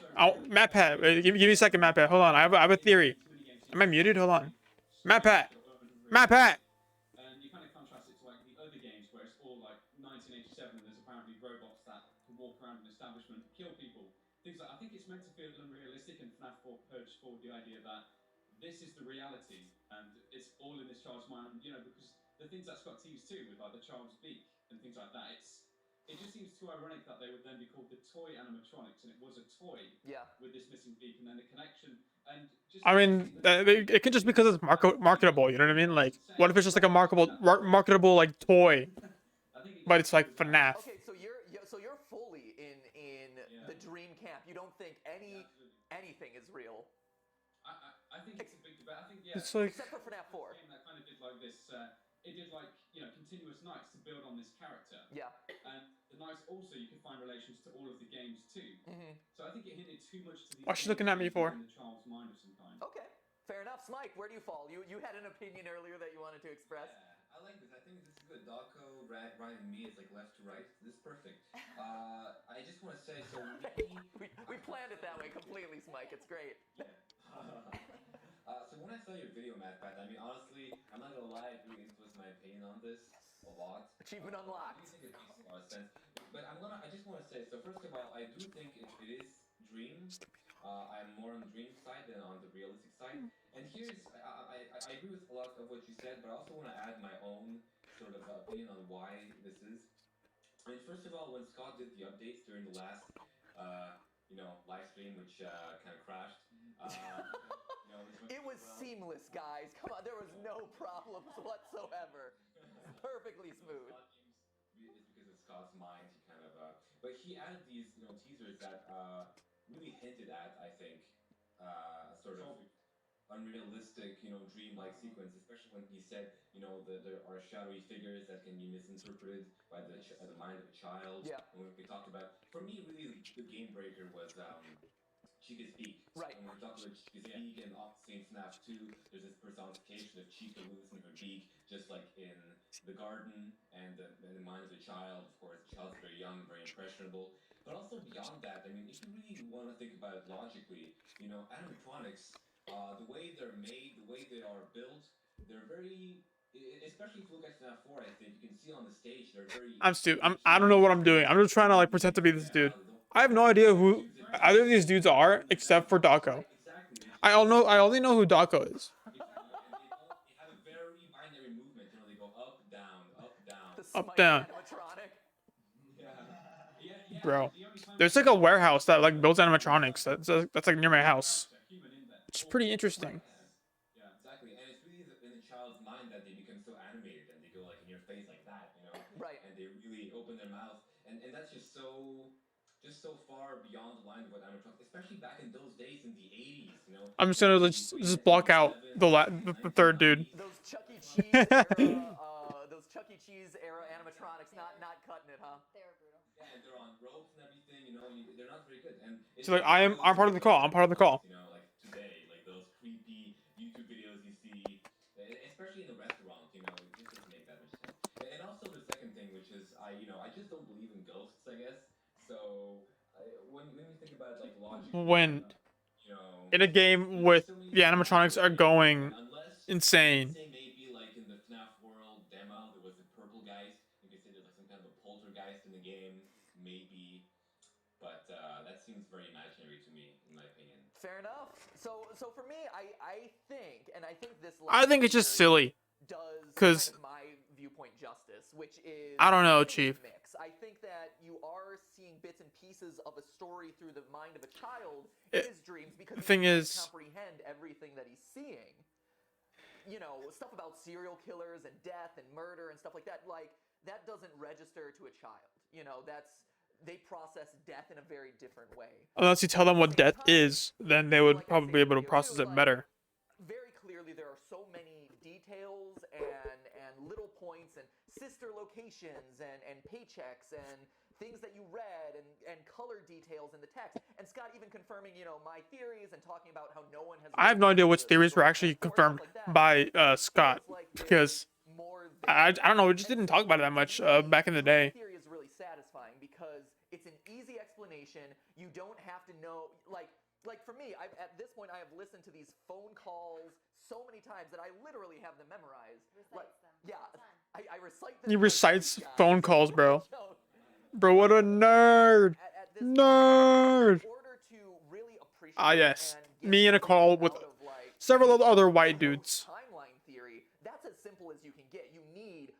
MatPat, give me a second, MatPat. Hold on, I have a theory. Am I muted? Hold on. MatPat. MatPat. And you kind of contrast it to like the other games where it's all like 1987 and there's apparently robots that can walk around an establishment, kill people. Things like I think it's meant to feel unrealistic, and FNAF 4 purged forward the idea that this is the reality and it's all in this child's mind, because the things that Scott teased too with like the child's beak and things like that, it just seems too ironic that they would then be called the toy animatronics, and it was a toy with this missing beak, and then the connection. And just I mean, it can just because it's marketable. You know what I mean? Like, what if it's just like a marketable like toy, but it's like FNAF? Okay, so you're fully in the dream camp. You don't think anything is real. I think it's a big debate. I think It's like Except for FNAF 4. game that kind of did like this. It did like continuous nights to build on this character. Yeah. And the nights also you could find relations to all of the games too. So I think it hinted too much to these what's she games looking at me being for? in the child's mind of some kind. Okay. Fair enough. Smike, where do you fall? You had an opinion earlier that you wanted to express. Yeah, I like this. I think this is good. Darko, right, and me. It's like left to right. This is perfect. I just want to say, so me. We planned it that way completely, Smike. It's great. Yeah. So when I saw your video, Pat, I mean, honestly, I'm not gonna lie, it really influenced my opinion on this a lot. Achievement unlocked. I do think it makes a lot of sense. But I just want to say, so first of all, I do think it is Dream. I'm more on the Dream side than on the realistic side. And I agree with a lot of what you said, but I also want to add my own sort of opinion on why this is. I mean, first of all, when Scott did the updates during the last, live stream, which kind of crashed, It was seamless, guys. Come on, there was no problems whatsoever. Perfectly smooth. It's because of Scott's mind. He kind of, but he added these, teasers that really hinted at, I think, sort of unrealistic, dreamlike sequence, especially when he said, that there are shadowy figures that can be misinterpreted by the mind of a child. Yeah. And when we talked about, for me, really, the game breaker was She Could Speak. Right. And when we talked about She Could Speak, and obviously in FNAF 2, there's this personification of Chica losing her beak, just like in the garden and the mind of the child. Of course, the child's very young, very impressionable. But also beyond that, I mean, if you really want to think about it logically, animatronics, the way they're made, the way they are built, they're very. Especially if you look at FNAF 4, I think you can see on the stage they're very. I'm stupid. I don't know what I'm doing. I'm just trying to like pretend to be this dude. I have no idea who either of these dudes are except for Daco. Exactly. I only know who Daco is. Exactly, and they have a very binary movement. They go up, down, up, down. The Up, Smike down. animatronic. Yeah, Bro, the only time there's like a warehouse that like builds animatronics. That's like near my house. human in there. It's pretty interesting. Yeah, exactly. And it's really in the child's mind that they become so animated and they go like in your face like that, Right. And they really open their mouth, and that's just so far beyond the line of what animatronics, especially back in those days in the 80s, I'm just gonna just block out the third dude. Those Chuck E. Cheese era, animatronics, not cutting it, huh? They were brutal. Yeah, and they're on ropes and everything, they're not very good. And So like I'm part of the call. I'm part of the call. like today, like those creepy YouTube videos you see, especially in the restaurant, it just doesn't make that much sense. And also the second thing, which is I just don't believe in ghosts, I guess. So when we think about like logic, When in a game with the animatronics are going insane. say maybe like in the FNAF World demo, there was a purple geist. You could say there's like some kind of a poltergeist in the game, maybe. But that seems very imaginary to me, in my opinion. Fair enough. So for me, I think this. I think it's just silly. Does 'Cause- kind of my viewpoint justice, which is I don't know, I think it's Chief. mix. I think that you are seeing bits and pieces of a story through the mind of a child It- in his dreams because the he thing can't is- comprehend everything that he's seeing. Stuff about serial killers and death and murder and stuff like that. Like that doesn't register to a child. They process death in a very different way. Unless you tell them what death is, then they would probably be able to process it better. Very clearly, there are so many details and little points and sister locations and paychecks and things that you read and color details in the text. And Scott even confirming, my theories and talking about how no one has. I have no idea which theories were actually confirmed by Scott because I don't know. We just didn't talk about it that much back in the day. Theory is really satisfying because it's an easy explanation. You don't have to know, like for me, at this point, I have listened to these phone calls so many times that I literally have them memorized. Recites them. Yeah, all the time. I recite them. He like recites this guy. phone calls, bro. So, Bro, what a nerd! at this Nerd! in order to really appreciate Ah, yes. and get Me in a call something with out of, like, several other white the whole dudes. Timeline theory, that's as simple as you can get. You need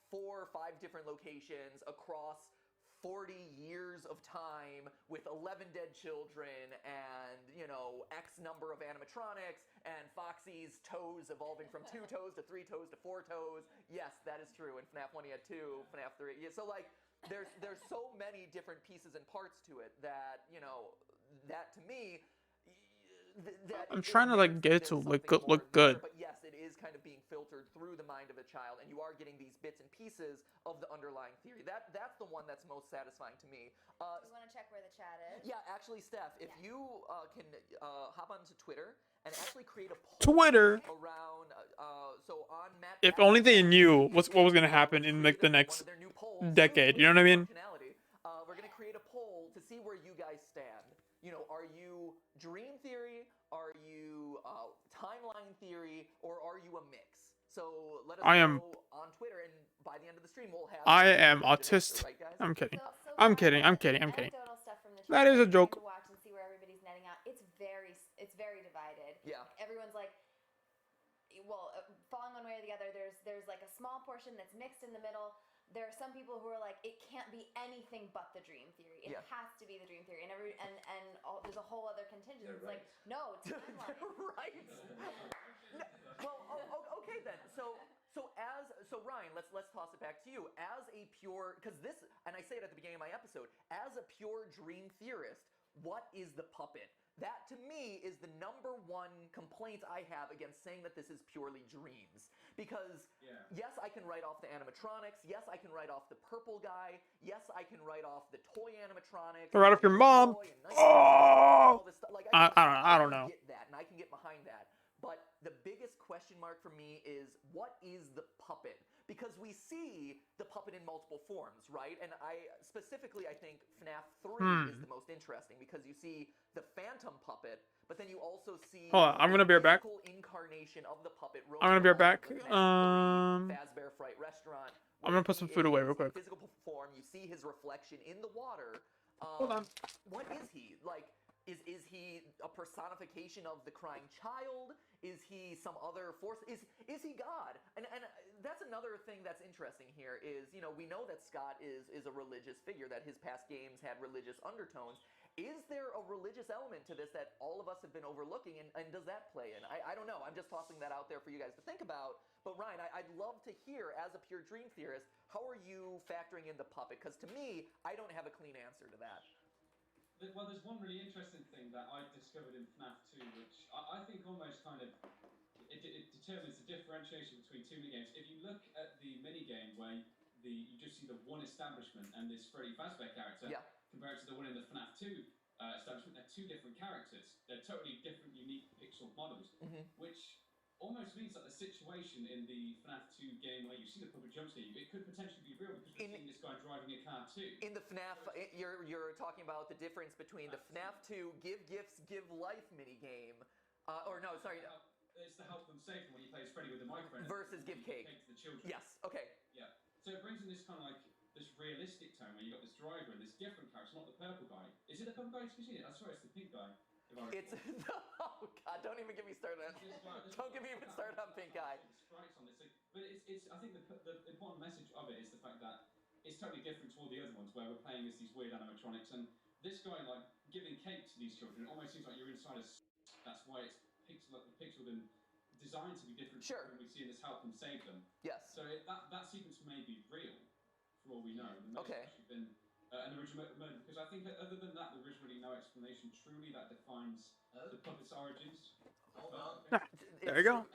4 or 5 different locations across 40 years of time with 11 dead children and, X number of animatronics and Foxy's toes evolving from 2 toes to 3 toes to 4 toes. Yes, that is true. In FNAF 1 he had 2, FNAF 3. Yeah, so like there's so many different pieces and parts to it that, that to me I'm trying to like get it to look good. But yes, it is kind of being filtered through the mind of a child, and you are getting these bits and pieces of the underlying theory. That's the one that's most satisfying to me. You want to check where the chat is? Yeah, actually, Steph, if you can hop onto Twitter and actually create a poll Twitter. around, so on Matt. If only they knew what was gonna happen in like the next decade. You know what I mean? We're gonna create a poll to see where you guys stand. You know, are you dream theory? Are you timeline theory? Or are you a mix? So let us know on Twitter, and by the end of the stream, we'll have. I am autistic. Right, guys? I'm kidding. So I'm kidding. anecdotal stuff from the chat, That is a joke. To watch and see where everybody's netting out. It's very divided. Yeah. Everyone's like, well, falling one way or the other. There's like a small portion that's mixed in the middle. There are some people who are like, it can't be anything but the dream theory. It has to be the dream theory, and there's a whole other contingent. It's like, no, timeline. Right. No, well, okay then. So Ryan, let's toss it back to you as a pure, because this, and I say it at the beginning of my episode, as a pure dream theorist, what is the puppet? That to me is the number one complaint I have against saying that this is purely dreams. Because yes, I can write off the animatronics. Yes, I can write off the purple guy. Yes, I can write off the toy animatronics. Write off your mom. All this stuff. Like, I don't know. Get that, and I can get behind that. But the biggest question mark for me is, what is the puppet? Because we see the puppet in multiple forms, right? And I think FNAF 3 is the most interesting, because you see the phantom puppet, but then you also see Hold on, I'm gonna be right back. Incarnation of the puppet. I'm gonna be right back. Fazbear Fright Restaurant. I'm gonna put some food away real quick. Physical form, you see his reflection in the water. Hold on. What is he? Like, is he a personification of the crying child? Is he some other force? Is he God? And that's another thing that's interesting here is, you know, we know that Scott is a religious figure, that his past games had religious undertones. Is there a religious element to this that all of us have been overlooking, and does that play in? I don't know. I'm just tossing that out there for you guys to think about. But Ryan, I'd love to hear, as a pure dream theorist, how are you factoring in the puppet? Because to me, I don't have a clean answer to that. Well, there's one really interesting thing that I discovered in FNAF 2, which I think almost kind of it determines the differentiation between two minigames. If you look at the minigame where you just see the one establishment and this Freddy Fazbear character, compared to the one in the FNAF 2 establishment, they're two different characters. They're totally different, unique pixel models, which almost means that the situation in the FNAF 2 game where you see the puppet jump scare you, it could potentially be real, because we're seeing this guy driving a car too. In the FNAF, you're talking about the difference between the FNAF 2 Give Gifts, Give Life minigame, It's the help them save them when you play as Freddy with the microphone. Versus Give Cake. To the children. Yes, okay. Yeah. So it brings in this kind of like, this realistic tone where you've got this driver and this different character, not the purple guy. Is it the purple guy? Have you seen it? I swear it's the pink guy. It's oh god! Don't even get me started on. Don't get me even started on pink guy. Sprites on this, but it's. I think the important message of it is the fact that it's totally different to all the other ones where we're playing as these weird animatronics, and this guy like giving cake to these children. It almost seems like you're inside a. That's why it's pixeled and designed to be different. Sure. When we see in this help them save them. Yes. So that sequence may be real, for all we know. It may have actually been an original murder, because I think that other than that, there is really no explanation truly that defines the puppet's origins. Hold on. There you go.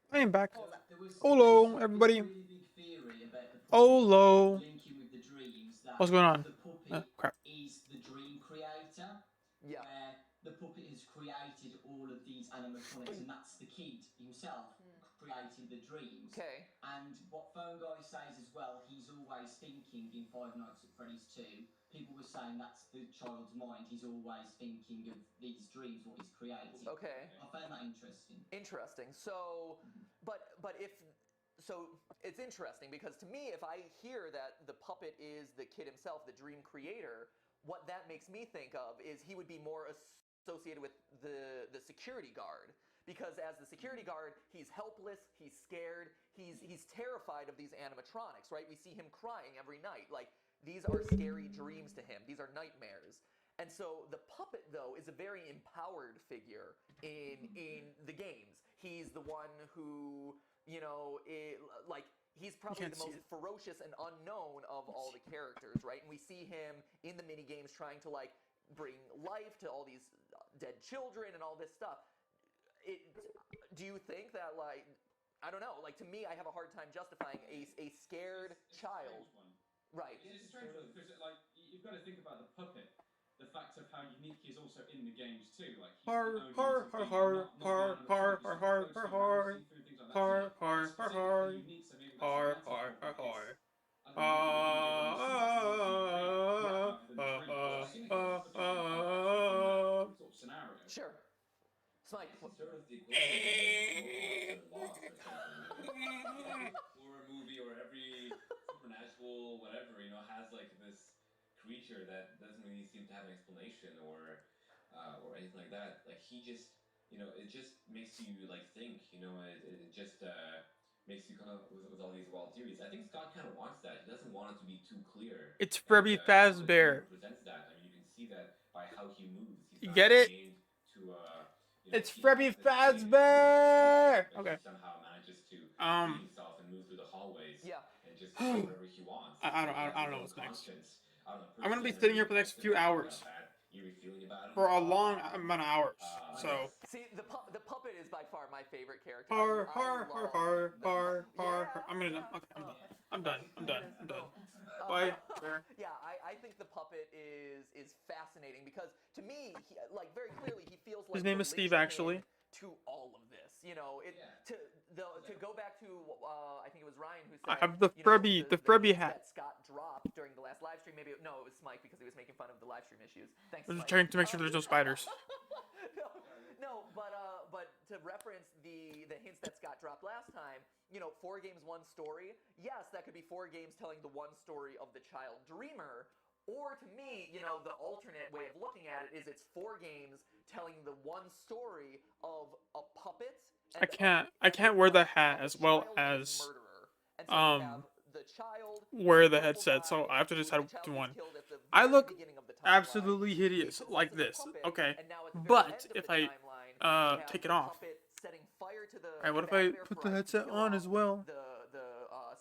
I am back. There Hello, was everybody. a really big theory about the puppet Hello. linking with the dreams, that What's going on? the puppet Crap. is the dream creator. Yeah. Where the puppet has created all of these animatronics, and that's the kid himself creating the dreams. Okay. And what Phone Guy says as well, he's always thinking in Five Nights at Freddy's 2. People were saying that's the child's mind. He's always thinking of these dreams, what he's creating. Okay. I found that interesting. Interesting. So, but if so, it's interesting because to me, if I hear that the puppet is the kid himself, the dream creator, what that makes me think of is he would be more associated with the security guard. Because as the security guard, he's helpless, he's scared, he's terrified of these animatronics, right? We see him crying every night. Like, these are scary dreams to him. These are nightmares. And so the puppet, though, is a very empowered figure in the games. He's the one who, you know, he's probably the most ferocious and unknown of all the characters, right? And we see him in the mini games trying to, like, bring life to all these dead children and all this stuff. Do you think that, like, I don't know, like, to me, I have a hard time justifying a scared It's child. a strange one. Right. It's a strange one because, like, you've got to think about the puppet. The fact of how unique he is also in the games too. Like he's the Har only har to har be har not be an har animatronic. har He's har sort of har floating har around, har see through things like that. So har it's har har specifically har unique. So maybe that's a har metaphor, har but har. it's I don't know. Maybe when you see that, it would be great rather than a dream. Because you've seen a game footage in part actually in that sort of scenario. Sure. I guess he's sort of the equivalent of like Goldilocks or Lost or something, you know? Like every horror movie or every supernatural whatever, you know, has like this creature that doesn't really seem to have an explanation or anything like that. Like he just, you know, it just makes you like think, you know, it just makes you come up with all these wild theories. I think Scott kind of wants that. He doesn't want it to be too clear. It's And Freddy the game Fazbear. presents that. I mean, you can see that by how he moves. He's You not get it? chained to you know, It's he Freddy has this chain in his Fazbear. but Okay. he somehow manages to free Um. himself and move through the hallways Yeah. and just do whatever he wants. I And don't he I, has I don't his know own what's next. conscience. I don't know. I'm gonna Personally, be I never sitting here really for the next liked him. few I had like a hours. bad eerie feeling about him. For a long amount of hours. I So. see the puppet is by far my favorite character. Har I har har love har the har har. yeah, I'm gonna. yeah. Okay, I'm done. I'm done. I'm done. Uh, Bye. yeah, I think the puppet is fascinating because to me, like very clearly, he feels like His name the is Steve, linchpin actually. to all of this. You know, to go back to I think it was Ryan who I said have the you know, Frebby hints hat. that Scott dropped during the last live stream. Maybe no, it was Smike because he was making fun of the live stream issues. Thanks, I'm just Smike. trying to make sure there's no spiders. No, but to reference the hints that Scott dropped last time, you know, 4 games, 1 story. Yes, that could be 4 games telling the one story of the child dreamer. Or to me, you know, the alternate way of looking at it is it's 4 games telling the one story of a puppet. And I can't wear the hat as well as murderer. And so you have the child wear the headset, so I have to decide which one. I look absolutely hideous like this, okay? But if I take it off, setting fire to the alright, what if I put the headset on as well? The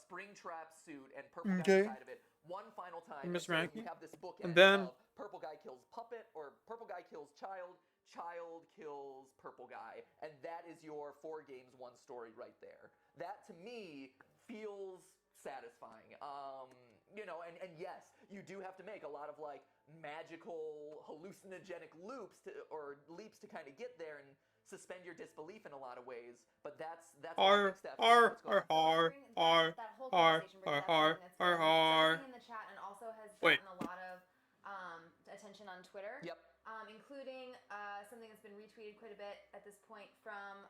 spring trap suit and purple guy Okay. inside of it one final time. Miss So Ranky. you have this bookend And then of purple guy kills puppet or purple guy kills child, child kills purple guy, and that is your 4 games, 1 story right there. That to me feels satisfying. You know, and yes, you do have to make a lot of like magical hallucinogenic or leaps to kind of get there and suspend your disbelief in a lot of ways. But that's what I think, Steph. What's going on? That whole conversation brings up something that's been surfacing in the chat and also has gotten a lot of attention on Twitter. Yep. Including something that's been retweeted quite a bit at this point from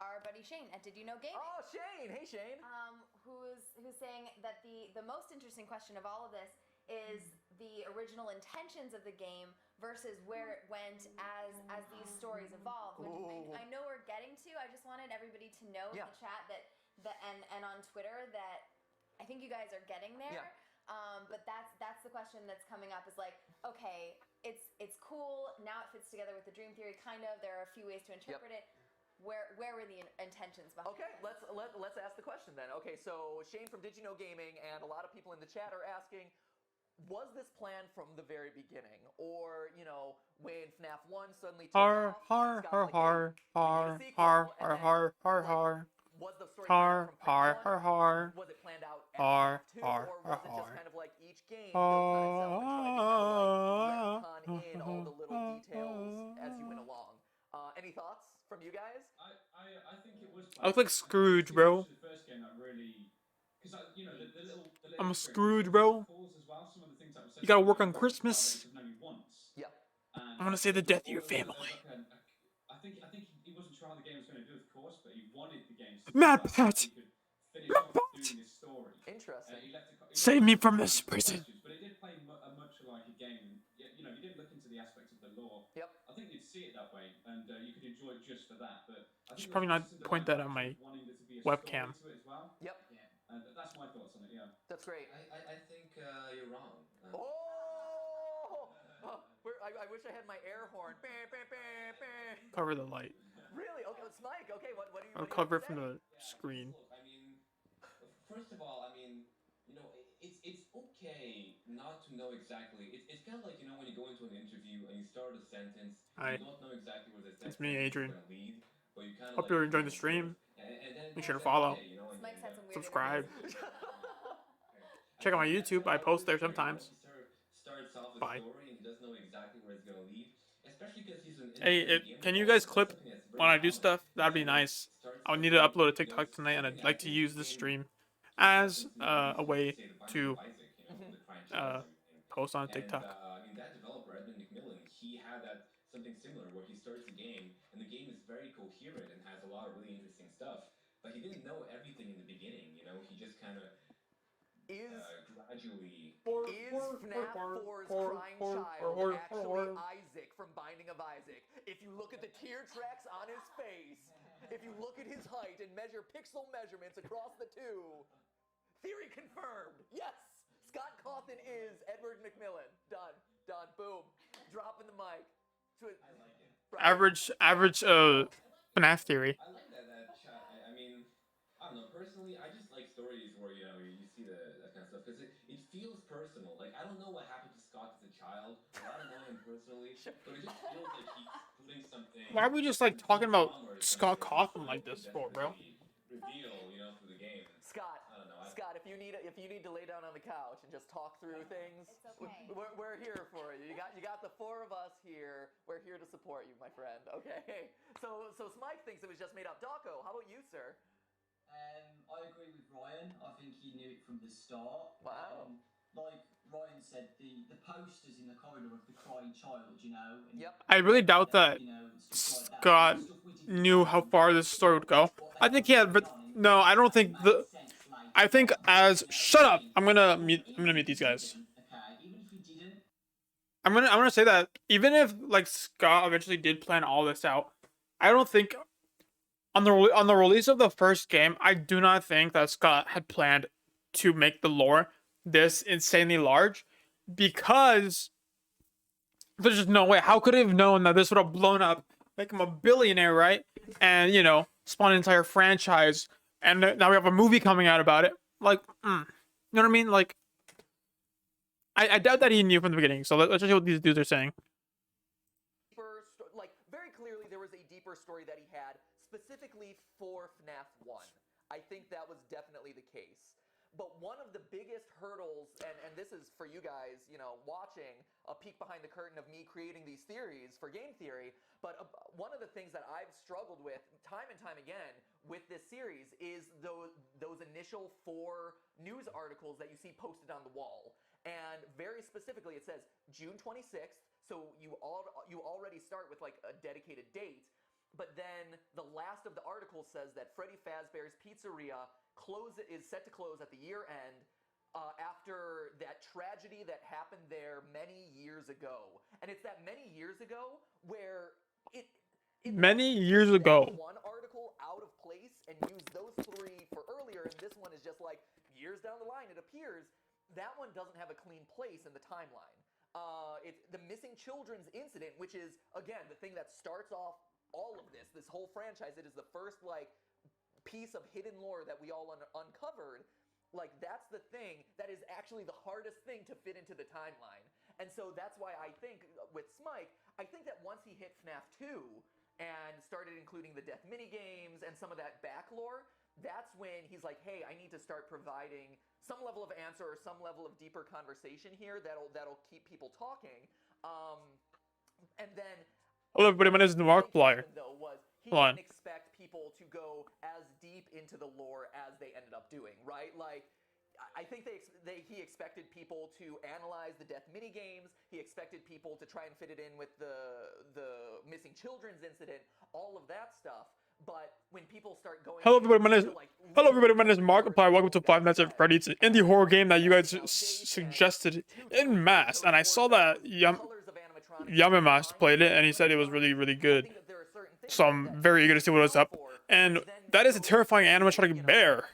our buddy Shane at Did You Know Gaming. Oh, Shane! Hey, Shane! Who's saying that the most interesting question of all of this is the original intentions of the game versus where it went as these stories evolved, which I know we're getting to. I just wanted everybody to know in the chat that and on Twitter that I think you guys are getting there. Yeah. But that's the question that's coming up is like, okay, it's cool, now it fits together with the dream theory, kind of. There are a few ways to interpret it. Where were the intentions behind it? Okay, let's ask the question then. Okay, so Shane from Did You Know Gaming and a lot of people in the chat are asking, was this planned from the very beginning? Or, you know, when FNAF 1 suddenly took off, Scott's like, hey, we need a sequel, and then, was the story planned out from part 1? Was it planned out at FNAF 2? Or was it just kind of like each game built on itself and tried to kind of like retcon in all the little details as you went along? Any thoughts from you guys? I think it was. I look like Scrooge, bro. The first game that really, because you know the little I'm Scrooge, bro. as well. Some of the things that were said you gotta work on Christmas. Yeah. I want to say the death of your family. I think he wasn't sure how the game was going to do, of course, but he wanted the game to Mad Pat. he could finish off doing this story. Interesting. Save me from this prison. But it did play much like a game, and you know, you didn't look into the aspects of the lore. Yep. I think you'd see it that way, and you could enjoy it just for that. But I should think probably not point that on my webcam. To it as well. Yep. And that's my thoughts on it. Yeah. That's great. I think you're wrong. I wish I had my air horn. Cover the light. Really? Okay, it's Mike. Okay, what do you? I'll cover it from the screen. Look, I mean, first of all, I mean, you know, it's it's okay not to know exactly. It's kind of like, you know, when you go into an interview and you start a sentence and you Hi, don't know exactly where the it's me, sentence is Adrian. going to lead, but you kind of Hope like you're enjoying the go for it, stream. and then it Make sure comes to out follow, okay, you know, Smike's had some weird subscribe. interviews. Check out my I YouTube. feel I like with post this there game, once sometimes. he starts off a Bye. story and he doesn't know exactly where it's going to lead, especially because he's an Hey, independent game can you developer, guys that's clip something that's when very I do common. stuff? That'd be That he nice. starts I'll a need to game, upload a he TikTok knows tonight, and something. I'd I like to think this use the game stream takes as lessons in the a reason, way say, the Binding to of Isaac, you know, the franchise and everything. post on And TikTok. I mean, that developer, Edmund McMillan, he had that something similar where he starts a game and the game is very coherent and has a lot of really interesting stuff. But he didn't know everything in the beginning, you know. He just kind of gradually. Is FNAF 4's crying child actually Isaac from Binding of Isaac? If you look at the tear tracks on his face, if you look at his height and measure pixel measurements across the two, theory confirmed. Yes, Scott Cawthon is Edward McMillan. Done, done, boom. Dropping the mic. I like it. Average FNAF theory. I like that chat. I mean, I don't know. Personally, I just like stories where, you know, you see that kind of stuff because it feels personal. Like, I don't know what happened to Scott as a child, or I don't know him personally, but it just feels like he's putting something Why are we just like into talking a about realm where it's Scott something that he's Cawthon trying like to this for, bro? desperately reveal, you know, through the game. Scott, I don't know. Scott, if you need to lay down on the couch and just talk through things, It's okay. we're here for you. You got the four of us here. We're here to support you, my friend. Okay. So Smike thinks it was just made up. Dawko, how about you, sir? I agree with Ryan. I think he knew it from the start. Wow. Like Ryan said, the posters in the corridor of the crying child, you know. And Yep. I really doubt that you know, stuff like that. Scott Stuff we didn't knew how know, far this story would go. what they I think he had, carried but on, and no, I don't that think made the. sense later I think on, as you know, shut up. again, I'm gonna even mute. I'm gonna if mute he these guys. didn't, okay, even if he didn't, I'm gonna say that even if like Scott eventually did plan all this out, I don't think on the release of the first game, I do not think that Scott had planned to make the lore this insanely large, because there's just no way. How could he have known that this would have blown up, make him a billionaire, right? And you know, spawn an entire franchise, and now we have a movie coming out about it. Like, you know what I mean? Like, I doubt that he knew from the beginning. So let's just see what these dudes are saying. Like, very clearly there was a deeper story that he had specifically for FNAF 1. I think that was definitely the case. But one of the biggest hurdles, and this is for you guys, you know, watching a peek behind the curtain of me creating these theories for game theory, but one of the things that I've struggled with time and time again with this series is those initial 4 news articles that you see posted on the wall. And very specifically, it says June 26th, so you already start with like a dedicated date. But then the last of the article says that Freddy Fazbear's Pizzeria is set to close at the year end after that tragedy that happened there many years ago. And it's that many years ago where Many years ago. one article out of place and use those 3 for earlier, and this one is just like years down the line. It appears that one doesn't have a clean place in the timeline. It's the missing children's incident, which is again the thing that starts off all of this whole franchise. It is the first like piece of hidden lore that we all uncovered. Like, that's the thing that is actually the hardest thing to fit into the timeline. And so that's why I think with Smike, I think that once he hit FNAF 2 and started including the death minigames and some of that back lore, that's when he's like, hey, I need to start providing some level of answer or some level of deeper conversation here that'll keep people talking. And then Hello, everybody. My name is Markiplier. Though was he Hold on. didn't expect people to go as deep into the lore as they ended up doing, right? Like, I think he expected people to analyze the death mini games. He expected people to try and fit it in with the missing children's incident, all of that stuff. But when people start going, Hello, everybody. My name is Markiplier. Welcome to Five Nights at Freddy's, an indie horror game that you guys suggested in mass, and I saw that Yamamas played it, and he said it was really, really good. So I'm very eager to see what was up. And that is a terrifying animatronic bear.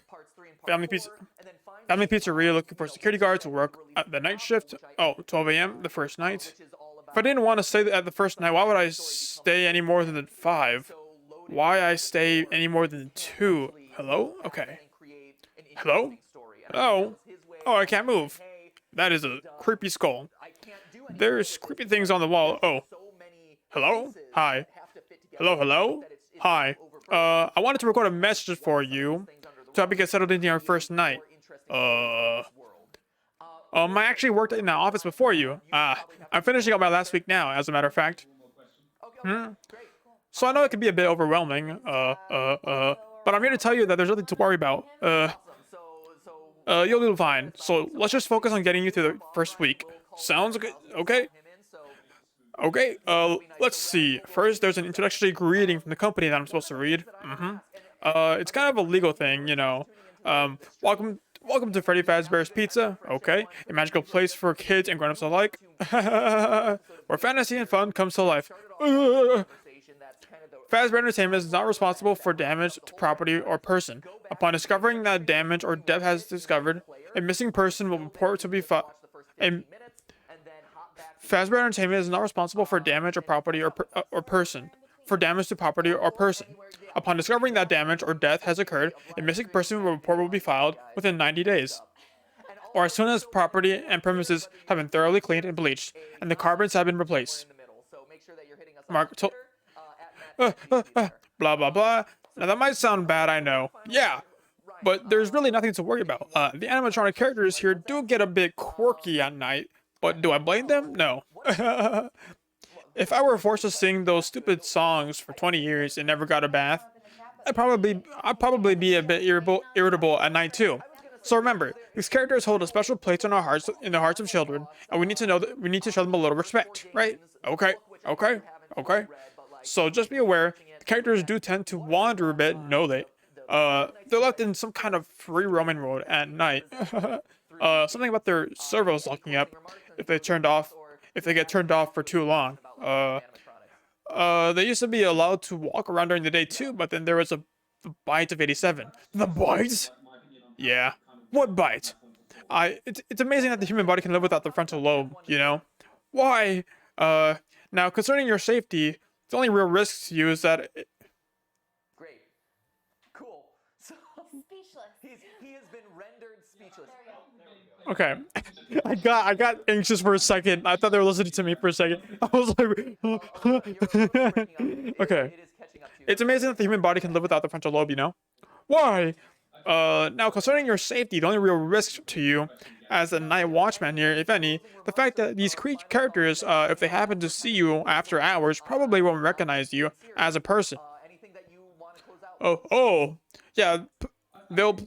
Family Pizzeria looking for security guards to work at the night shift. Oh, 12 a.m. the first night. If I didn't want to stay at the first night, why would I stay any more than 5? Why I stay any more than 2? Hello? Okay. Hello? Hello? Oh, I can't move. That is a creepy skull. There's creepy things on the wall. Oh. Hello? Hi. Hello, hello? Hi. I wanted to record a message for you to help you get settled into your first night. I actually worked in the office before you. I'm finishing up my last week now, as a matter of fact. So I know it can be a bit overwhelming, but I'm here to tell you that there's nothing to worry about. You'll do fine. So let's just focus on getting you through the first week. Sounds good? Okay? Okay, let's see. First, there's an introductory greeting from the company that I'm supposed to read. It's kind of a legal thing, you know. Welcome to Freddy Fazbear's Pizza. Okay, a magical place for kids and grown-ups alike. Where fantasy and fun comes to life. Fazbear Entertainment is not responsible for damage to property or person. Upon discovering that damage or death has discovered, a missing person will report to be filed. Fazbear Entertainment is not responsible for damage or property or person. For damage to property or person. Upon discovering that damage or death has occurred, a missing person report will be filed within 90 days. Or as soon as property and premises have been thoroughly cleaned and bleached, and the carpets have been replaced. Blah, blah, blah. Now that might sound bad, I know. Yeah, but there's really nothing to worry about. The animatronic characters here do get a bit quirky at night, but do I blame them? No. If I were forced to sing those stupid songs for 20 years and never got a bath, I'd probably be a bit irritable at night too. So remember, these characters hold a special place in the hearts of children, and we need to show them a little respect, right? Okay. So just be aware, the characters do tend to wander a bit, know they. They're left in some kind of free roaming mode at night. Something about their servos locking up if they get turned off for too long. They used to be allowed to walk around during the day too, but then there was the bite of 87. The bite? Yeah. What bite? It's amazing that the human body can live without the frontal lobe, you know? Why? Now concerning your safety, the only real risk to you is that Great. Cool. So Speechless. he has been rendered speechless. okay. I got anxious for a second. I thought they were listening to me for a second. I was like, okay. It's amazing that the human body can live without the frontal lobe, you know? Why? Now concerning your safety, the only real risk to you as a night watchman here, if any, the fact that these characters, if they happen to see you after hours, probably won't recognize you as a person. Yeah, they'll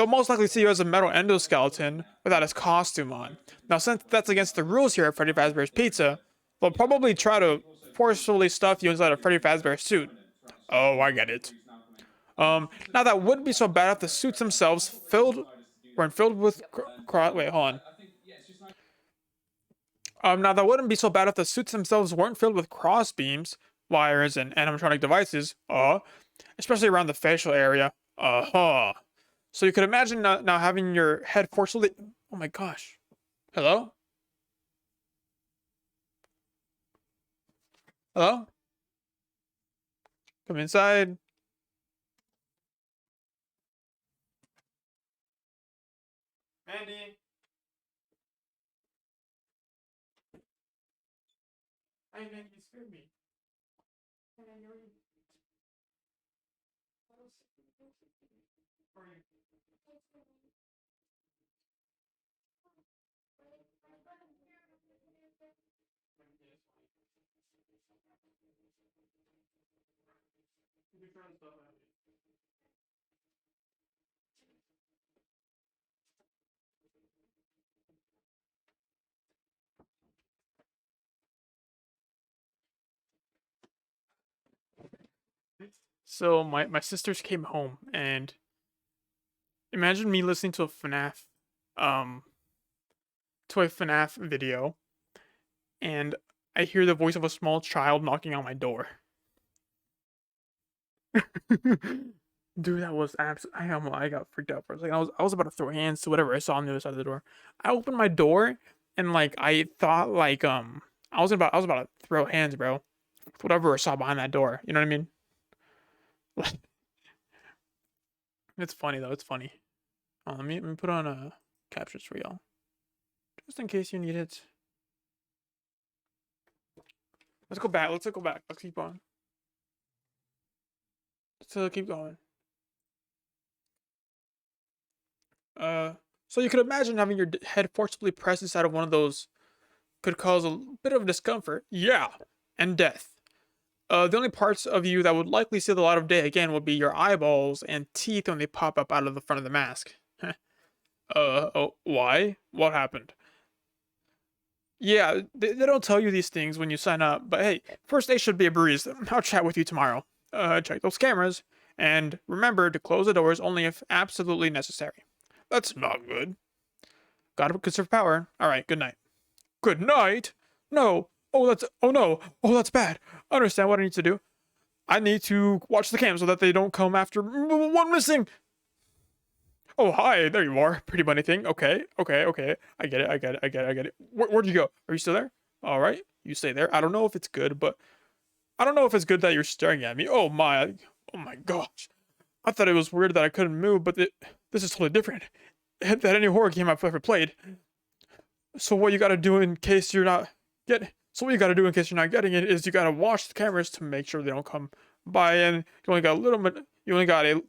most likely see you as a metal endoskeleton without his costume on. Now, since that's against the rules here at Freddy Fazbear's Pizza, they'll probably try to forcefully stuff you inside a Freddy Fazbear suit. Oh, I get it. Now that wouldn't be so bad if the suits themselves weren't filled with wait, hold on. Now that wouldn't be so bad if the suits themselves weren't filled with cross beams, wires, and animatronic devices. Especially around the facial area. So you could imagine now having your head forcefully. Oh my gosh. Hello? Hello? Come inside. Mandy. Hey, Mandy, you scared me. So my sisters came home, and imagine me listening to a FNAF video, and I hear the voice of a small child knocking on my door. Dude, that was I got freaked out for a second. I was about to throw hands to whatever I saw on the other side of the door. I opened my door and like I thought like I was about to throw hands, bro. Whatever I saw behind that door. You know what I mean? It's funny though, it's funny. Let me put on a captures for y'all. Just in case you need it. Let's go back. Let's go back. Let's keep on. Let's keep going. So you could imagine having your head forcibly pressed inside of one of those could cause a bit of discomfort. Yeah, and death. The only parts of you that would likely see the light of day again would be your eyeballs and teeth when they pop up out of the front of the mask. Oh, why? What happened? Yeah, they don't tell you these things when you sign up, but hey, first day should be a breeze. I'll chat with you tomorrow. Check those cameras, and remember to close the doors only if absolutely necessary. That's not good. Gotta conserve power. Alright, good night. Good night? No. Oh, no. Oh, that's bad. I understand what I need to do. I need to watch the cam so that they don't come after one missing. Oh, hi, there you are. Pretty bunny thing. Okay. I get it. Where'd you go? Are you still there? All right, you stay there. I don't know if it's good, but I don't know if it's good that you're staring at me. Oh my gosh. I thought it was weird that I couldn't move, but this is totally different than any horror game I've ever played. So what you gotta do in case you're not getting it is you gotta watch the cameras to make sure they don't come by, and you only got a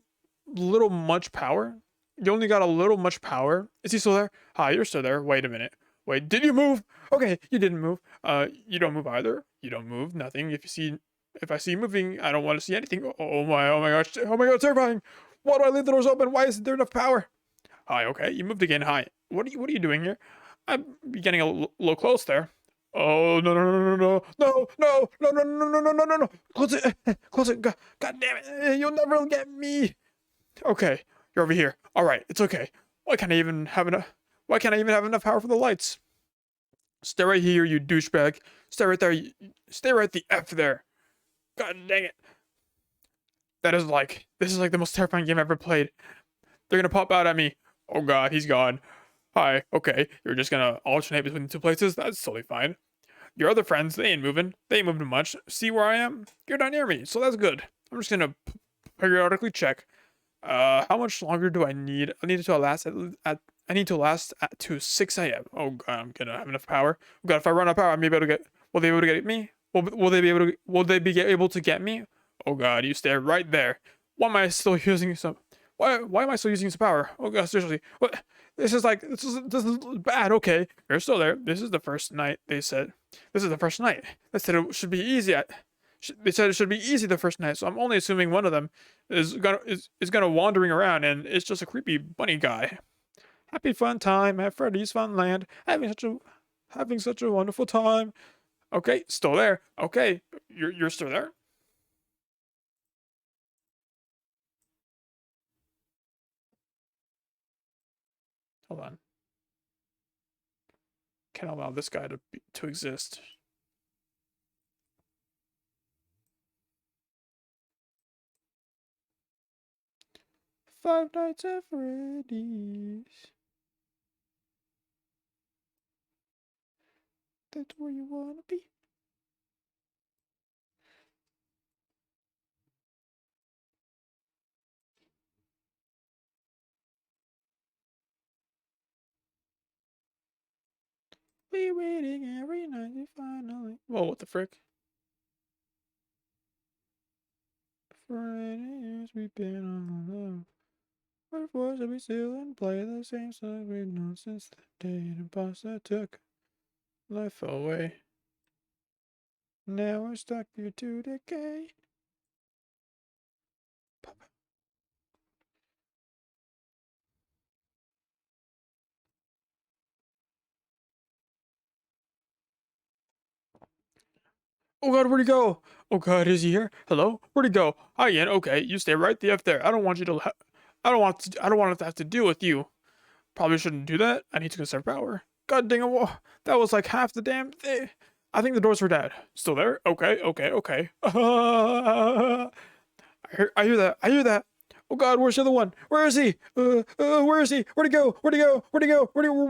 little much power. You only got a little much power. Is he still there? Hi, you're still there. Wait a minute. Wait, did you move? Okay, you didn't move. You don't move either. You don't move. Nothing. If I see you moving, I don't want to see anything. Oh my gosh. Oh my god, terrifying. Why do I leave the doors open? Why isn't there enough power? Hi, okay. You moved again. Hi. What are you doing here? I'm getting a little close there. Oh no. Close it. God damn it. You'll never get me. Okay. You're over here. All right, it's okay. Why can't I even have enough power for the lights? Stay right here, you douchebag. Stay right there. Stay right the F there. God dang it. This is like the most terrifying game I've ever played. They're gonna pop out at me. Oh god, he's gone. Hi, okay. You're just gonna alternate between the two places? That's totally fine. Your other friends, they ain't moving. They ain't moving much. See where I am? You're not near me, so that's good. I'm just gonna periodically check. How much longer do I need? I need to last to 6 a.m. Oh god, I'm gonna have enough power. Oh god, if I run out of power, I may be able to get. Will they be able to get me? Will they be able to get me? Oh god, you stay right there. Why am I still using some? Why am I still using some power? Oh god, seriously, what? This is bad. Okay, you're still there. This is the first night. They said. This is the first night. They said it should be easy. They said it should be easy the first night, so I'm only assuming one of them is gonna wandering around and it's just a creepy bunny guy. Happy fun time at Freddy's Fun Land. Having such a wonderful time. Okay, still there. Okay, you're still there. Hold on. Can't allow this guy to exist. Five Nights at Freddy's. That's where you wanna be. Be waiting every night to finally. Whoa, what the frick? For 8 years we've been on the love. What was it we still and play the same song we've known since the day the boss that took life away. Now we're stuck here to decay. Papa. Oh god, where'd he go? Oh god, is he here? Hello? Where'd he go? Hi again. Okay, you stay right the F there. I don't want it to have to deal with you. Probably shouldn't do that. I need to conserve power. God dang it, that was like half the damn thing. I think the doors were dead. Still there? Okay. I hear that. Oh god, where's the other one? Where is he? Where is he? Where'd he go? We're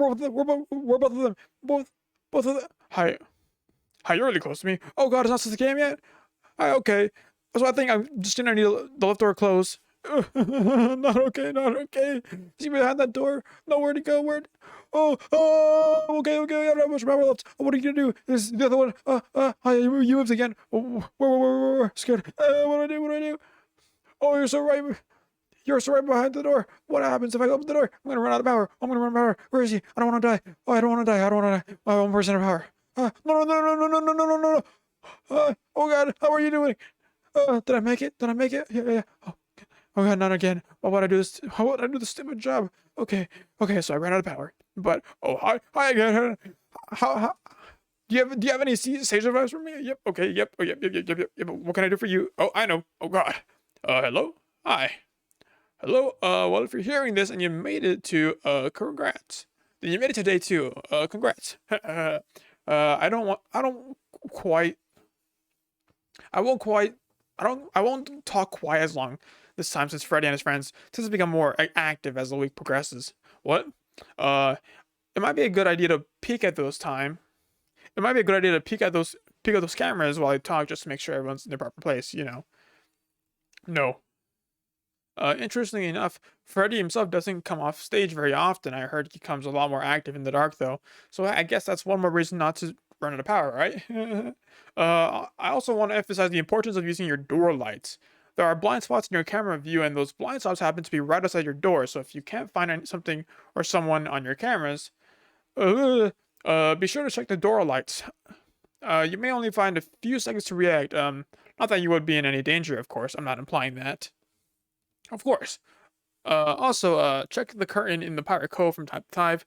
both of them. Both of them. Hi, you're really close to me. Oh god, it's not since the game yet? Hi, okay. So I think I'm just gonna need the left door closed. Not okay, not okay. Is he behind that door? No, where'd he go? Where'd... Oh, okay, I don't have much power left. What are you gonna do? This is the other one. Hi, you moved again. Oh, where? Scared. What do I do? Oh, you're so right behind the door. What happens if I open the door? I'm gonna run out of power. Where is he? I don't want to die. Oh, I don't want to die. I have 1% of power. No. Oh God, how are you doing? Did I make it? Yeah. Oh God, not again. Why would I do this? How would I do this stupid job? Okay, so I ran out of power. But hi again. How do you have any sage advice for me? Yep. Okay. Yep. Oh, yep. What can I do for you? Oh, I know. Oh God. Hello. Hi. Hello. Well, if you're hearing this and you made it to congrats. Then you made it to day 2. Congrats. I won't talk quite as long this time since Freddy and his friends tend to become more active as the week progresses. What? It might be a good idea to peek at those cameras while I talk just to make sure everyone's in their proper place, you know. No. Interestingly enough, Freddy himself doesn't come off stage very often. I heard he comes a lot more active in the dark though. So I guess that's one more reason not to run out of power, right? I also want to emphasize the importance of using your door lights. There are blind spots in your camera view, and those blind spots happen to be right outside your door. So if you can't find something or someone on your cameras, be sure to check the door lights. You may only find a few seconds to react. Not that you would be in any danger, of course. I'm not implying that. Of course. Also, check the curtain in the Pirate Cove from time to time.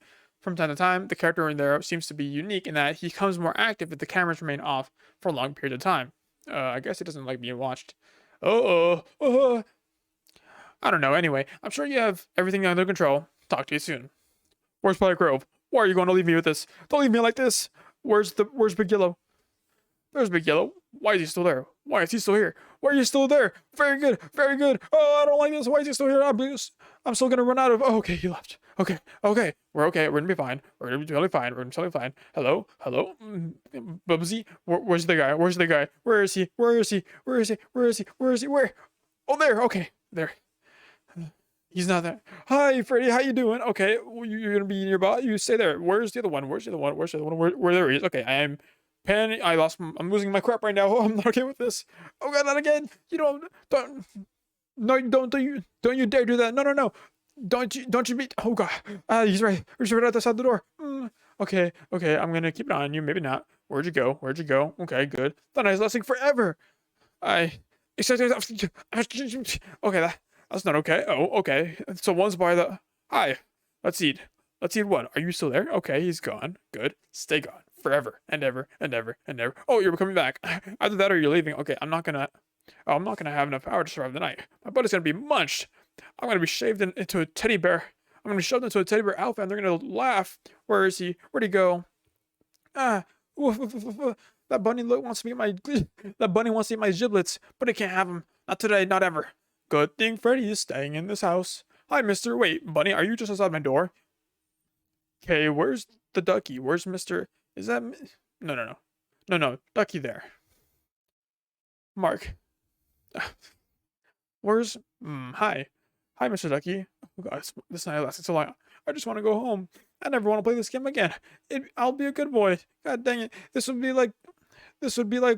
From time to time, the character in there seems to be unique in that he becomes more active if the cameras remain off for a long period of time. I guess he doesn't like being watched. I don't know. Anyway, I'm sure you have everything under control. Talk to you soon. Where's Pirate Grove? Why are you going to leave me with this? Don't leave me like this. Where's Big Yellow? There's Big Yellow. Why is he still there? Why is he still here? Why are you still there? Very good. Oh, I don't like this. Why is he still here? I'm still gonna run out of. Oh, okay, he left. Okay. We're okay. We're gonna be fine. We're gonna be totally fine. Hello. Bubsy. Where's the guy? Where is he? Where? Oh, there. Okay, there. He's not there. Hi, Freddy. How you doing? Okay, you're gonna be nearby. You stay there. Where's the other one? Where there he is? Okay, I am. I'm losing my crap right now. Oh, I'm not okay with this. Oh God, not again. You don't you dare do that. No. Don't you beat. Oh God. He's right at the side of the door. Okay. I'm gonna keep an eye on you. Maybe not. Where'd you go? Okay, good. Thought I was lasting forever. Okay, that's not okay. Oh, okay. So one's by the. Hi. Let's eat one. Are you still there? Okay, he's gone. Good. Stay gone. Forever and ever. Oh, you're coming back. Either that or you're leaving. Okay, I'm not gonna have enough power to survive the night. My body's gonna be munched. I'm gonna be shaved into a teddy bear. I'm gonna be shoved into a teddy bear outfit, and they're gonna laugh. Where is he? Where'd he go? That bunny wants to eat my giblets, but it can't have them. Not today, not ever. Good thing Freddy is staying in this house. Hi, mister. Wait, bunny, are you just outside my door? Okay, where's the ducky? Where's Mr. Is that... No. Ducky there. Mark. Where's... Hi, Mr. Ducky. Oh God, this night lasted so long. I just want to go home. I never want to play this game again. I'll be a good boy. God dang it. This would be like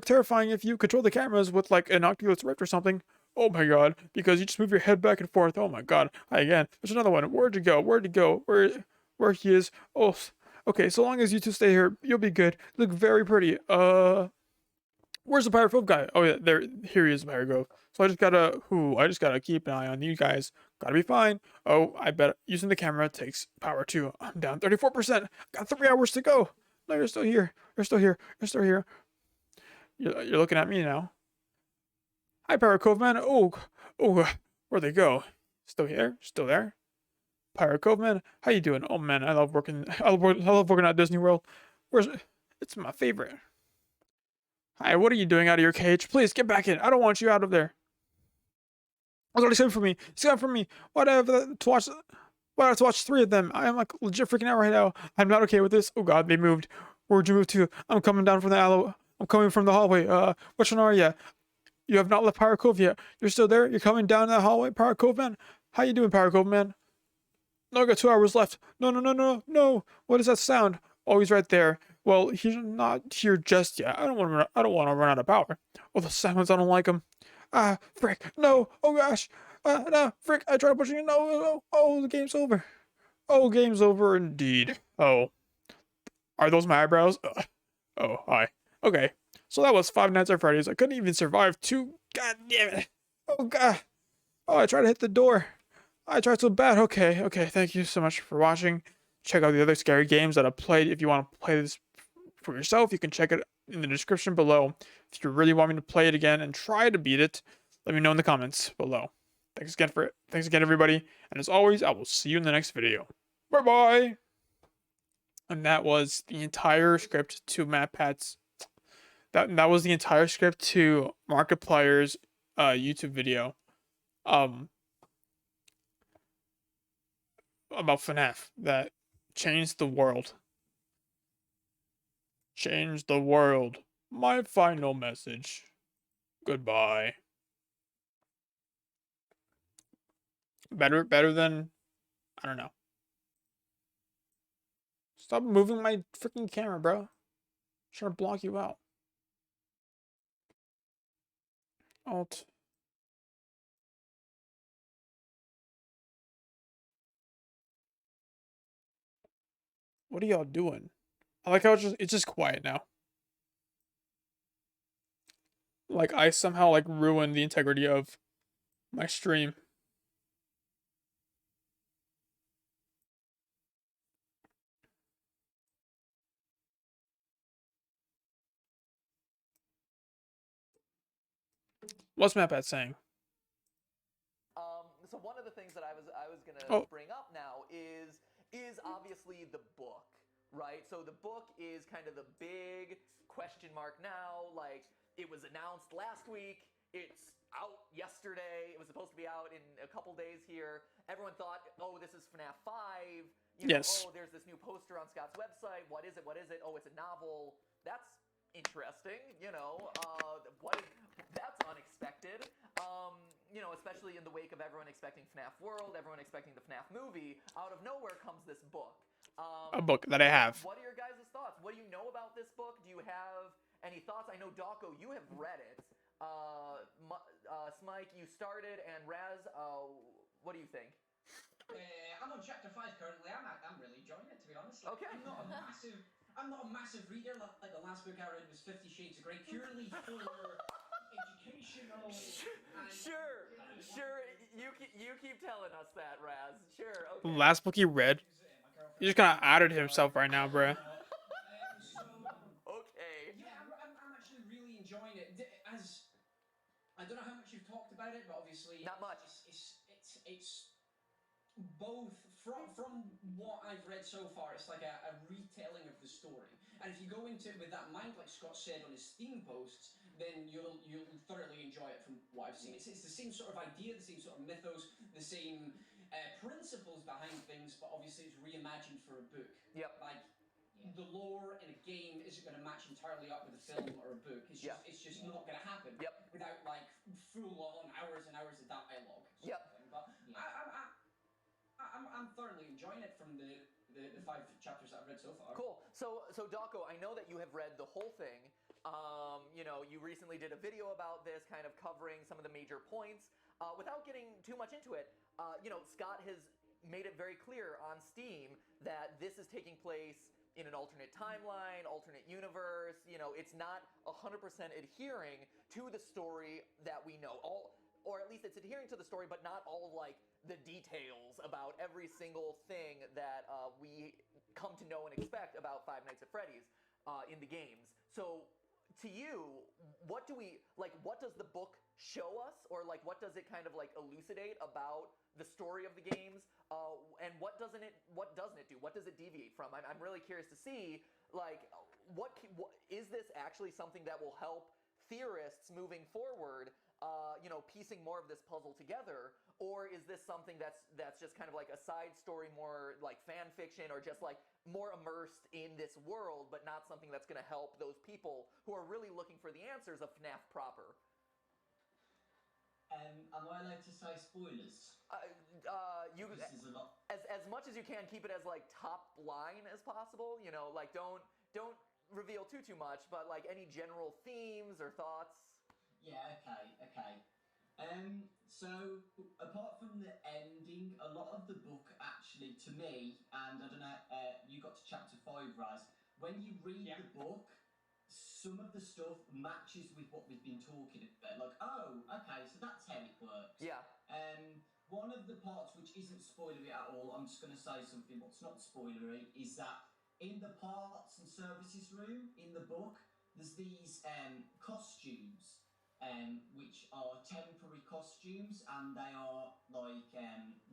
terrifying if you control the cameras with like an Oculus Rift or something. Oh my God, because you just move your head back and forth. Oh my God. Hi again. There's another one. Where'd you go? Where he is? Oh, okay. So long as you two stay here, you'll be good. Look very pretty. Where's the Pirate Grove guy? Oh yeah, here he is, Pirate Grove. So I just gotta keep an eye on you guys. Gotta be fine. Oh, I bet using the camera takes power too. I'm down 34%. Got 3 hours to go. No, you're still here. You're looking at me now. Hi, Pirate Cove man. Oh, where'd they go? Still here? Still there? Pirate Cove man, how you doing? Oh man, I love working at Disney World. It's my favorite. Hi, what are you doing out of your cage? Please get back in. I don't want you out of there. I thought he's coming for me. Why do I have to watch 3 of them? I am like legit freaking out right now. I'm not okay with this. Oh God, they moved. Where'd you move to? I'm coming down from the hallway. I'm coming from the hallway. Which one are you? You have not left Pirate Cove yet. You're still there? You're coming down that hallway, Pirate Cove Man? How you doing, Pirate Cove Man? No, I got 2 hours left. No, no, no, no, no. What is that sound? Oh, he's right there. Well, he's not here just yet. I don't want to. I don't want to run out of power. Oh, the sounds. I don't like them. Ah, frick. No. Oh gosh. No, frick. I tried pushing it. No, no, no. Oh, the game's over. Oh, game's over indeed. Oh, are those my eyebrows? Oh, hi. Okay. So that was Five Nights at Freddy's. I couldn't even survive 2. God damn it. Oh god. Oh, I tried to hit the door. I tried so bad. Okay, okay. Thank you so much for watching. Check out the other scary games that I've played. If you want to play this for yourself, you can check it in the description below. If you really want me to play it again and try to beat it, let me know in the comments below. Thanks again, everybody. And as always, I will see you in the next video. Bye bye. And that was the entire script to MatPat's. That was the entire script to Markiplier's YouTube video. About FNAF that changed the world. Changed the world. My final message. Goodbye. Better than, I don't know. Stop moving my freaking camera, bro. I'm trying to block you out. Alt. What are y'all doing? I like how it's just quiet now. Like I somehow like ruined the integrity of my stream. What's MatPat saying? So one of the things that I was gonna bring up now is obviously the book, right? So the book is kind of the big question mark now. Like it was announced last week. It's out yesterday. It was supposed to be out in a couple days here. Everyone thought, oh, this is FNAF 5. You know, Yes. oh, there's this new poster on Scott's website. What is it? What is it? Oh, it's a novel. That's interesting. You know, that's unexpected. You know, especially in the wake of everyone expecting FNAF World, everyone expecting the FNAF movie. Out of nowhere comes this book. A book that I have. What are your guys' thoughts? What do you know about this book? Do you have any thoughts? I know, Dawko, you have read it. Smike, you started, and Raz, what do you think? I'm on chapter 5 currently. I'm really enjoying it, to be honest. Like, Okay. I'm not a massive reader. Like the last book I read was 50 Shades of Grey, purely for educational. Sure. You keep telling us that, Raz. Sure. Okay. Last book he read. He just kind of outed himself right now, bruh. Okay. Yeah, I'm actually really enjoying it. As I don't know how much you've talked about it, but obviously not much. It's both from what I've read so far, it's like a retelling of the story. And if you go into it with that mind, like Scott said on his Steam posts, then you'll thoroughly enjoy it from what I've seen. It's the same sort of idea, the same sort of mythos, the same principles behind things, but obviously it's reimagined for a book. Yep. Like the lore in a game isn't going to match entirely up with a film or a book. It's just not going to happen. Yep. Without like full on hours and hours of dialogue. Yep. Of thing. But I'm thoroughly enjoying it from the 5 chapters that I've read so far. Cool. So Dawko, I know that you have read the whole thing. You know, you recently did a video about this, kind of covering some of the major points. Without getting too much into it, you know, Scott has made it very clear on Steam that this is taking place in an alternate timeline, alternate universe. You know, it's not 100% adhering to the story that we know. Or at least it's adhering to the story, but not all like the details about every single thing that we come to know and expect about Five Nights at Freddy's in the games. So, to you, what does the book show us, or like what does it kind of like elucidate about the story of the games, and what doesn't it do? What does it deviate from? I'm really curious to see like what is this actually something that will help theorists moving forward, you know, piecing more of this puzzle together, or is this something that's just kind of like a side story, more like fan fiction, or just like more immersed in this world, but not something that's going to help those people who are really looking for the answers of FNAF proper? Am I allowed to say spoilers? You Because there's a lot. as much as you can, keep it as like top line as possible. You know, like don't reveal too much, but like any general themes or thoughts. Yeah, okay. So apart from the ending, a lot of the book actually, to me, and I don't know, you got to chapter 5, Raz. When you read Yeah. the book, some of the stuff matches with what we've been talking about. Like, oh, okay, so that's how it works. Yeah. One of the parts which isn't spoilery at all, I'm just going to say something what's not spoilery, is that in the parts and services room in the book, there's these costumes which are temporary costumes, and they are like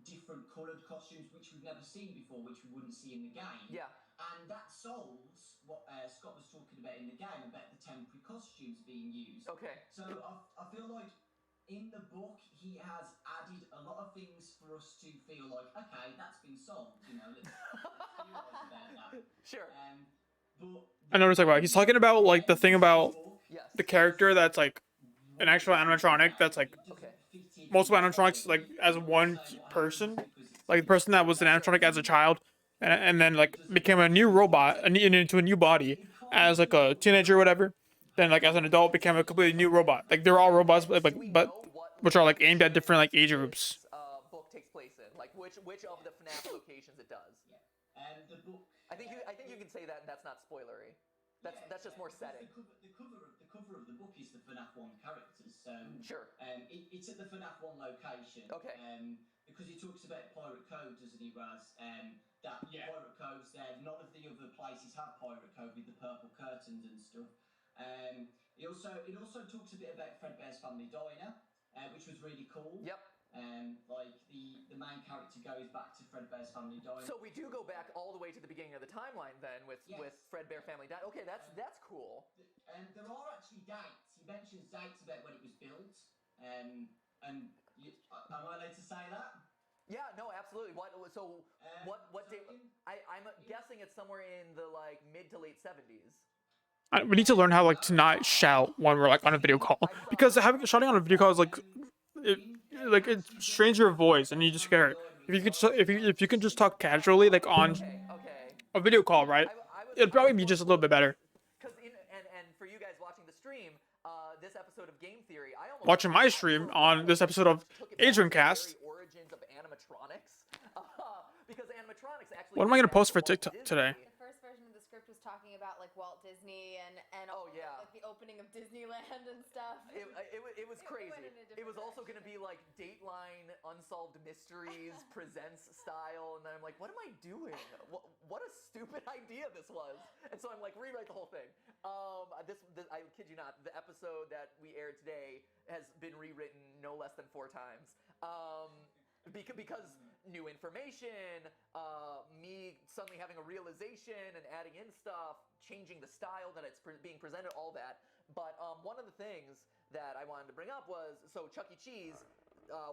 different coloured costumes which we've never seen before, which we wouldn't see in the game. Yeah. And that solves what Scott was talking about in the game about the temporary costumes being used. Okay. So I feel like in the book he has added a lot of things for us to feel like, okay, that's been solved. You know, let's theorize about that. Sure. But I know what he's talking about. He's talking about like the thing about Yes. the character that's like an actual animatronic that's like Okay. multiple animatronics like as one person, like the person that was an animatronic as a child, and then like became a new robot and into a new body as like a teenager or whatever. Then like as an adult became a completely new robot. Like they're all robots, but Do we but know what which are like aimed at location different like age groups. this book takes place in? Like which of the FNAF locations it does? Yeah. The book. I think you can say that, and that's not spoilery. That's just more setting. The cover of the book is the FNAF 1 characters, so Sure. it's at the FNAF 1 location. Okay. Because he talks about Pirate Cove, doesn't he, Raz? That Yeah. Pirate Cove's there. None of the other places have Pirate Cove with the purple curtains and stuff. It also talks a bit about Fredbear's Family Diner, which was really cool. Yep. Like the main character goes back to Fredbear's Family Diner. So we do go back all the way to the beginning of the timeline then with Fredbear Family Diner. Okay, that's cool. There are actually dates. He mentions dates about when it was built. Am I allowed to say that? Yeah, no, absolutely. What date? I'm guessing it's somewhere in the like mid to late 70s. We need to learn how like to not shout when we're like on a video call because having shouting on a video call is like it strains your voice and you just hear it. If you could if you can just talk casually like on Okay. a video call, right? It'd probably be just a little bit better. Because and for you guys watching the stream, this episode of Game Theory, I almost Watching my stream on this episode of Adrian Cast. Origins of animatronics, because animatronics actually. What am I gonna post for TikTok today? The first version of the script was talking about like Walt Disney and Oh, yeah. like the opening of Disneyland and stuff. It was crazy. went in a It was different also going to be like Dateline Unsolved Mysteries presents style, and then I'm like, what am I doing? What a stupid idea this was. And so I'm like, rewrite the whole thing. This I kid you not, the episode that we aired today has been rewritten no less than 4 times. Because new information, me suddenly having a realization and adding in stuff, changing the style that it's being presented, all that. But one of the things that I wanted to bring up was, so Chuck E. Cheese,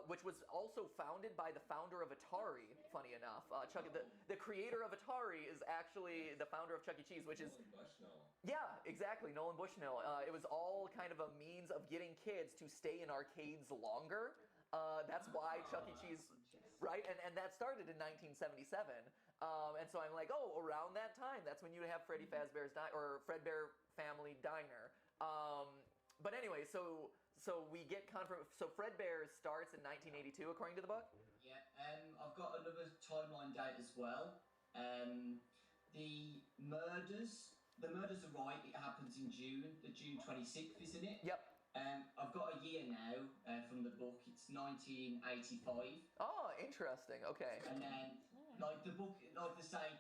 which was also founded by the founder of Atari, funny enough. The creator of Atari is actually the founder of Chuck E. Cheese, which is... Yeah, exactly, Nolan Bushnell. It was all kind of a means of getting kids to stay in arcades longer. That's why Chuck E. Cheese, right? And that started in 1977. And so I'm like, oh, around that time, that's when you have Freddy Fazbear's or Fredbear Family Diner. But anyway, so we get so Fredbear starts in 1982, according to the book. Yeah, I've got another timeline date as well. The murders are right. It happens in June, the June 26th, isn't it? Yep. I've got a year now from the book. It's 1985. Oh, interesting. Okay. And then, like the book, like they say,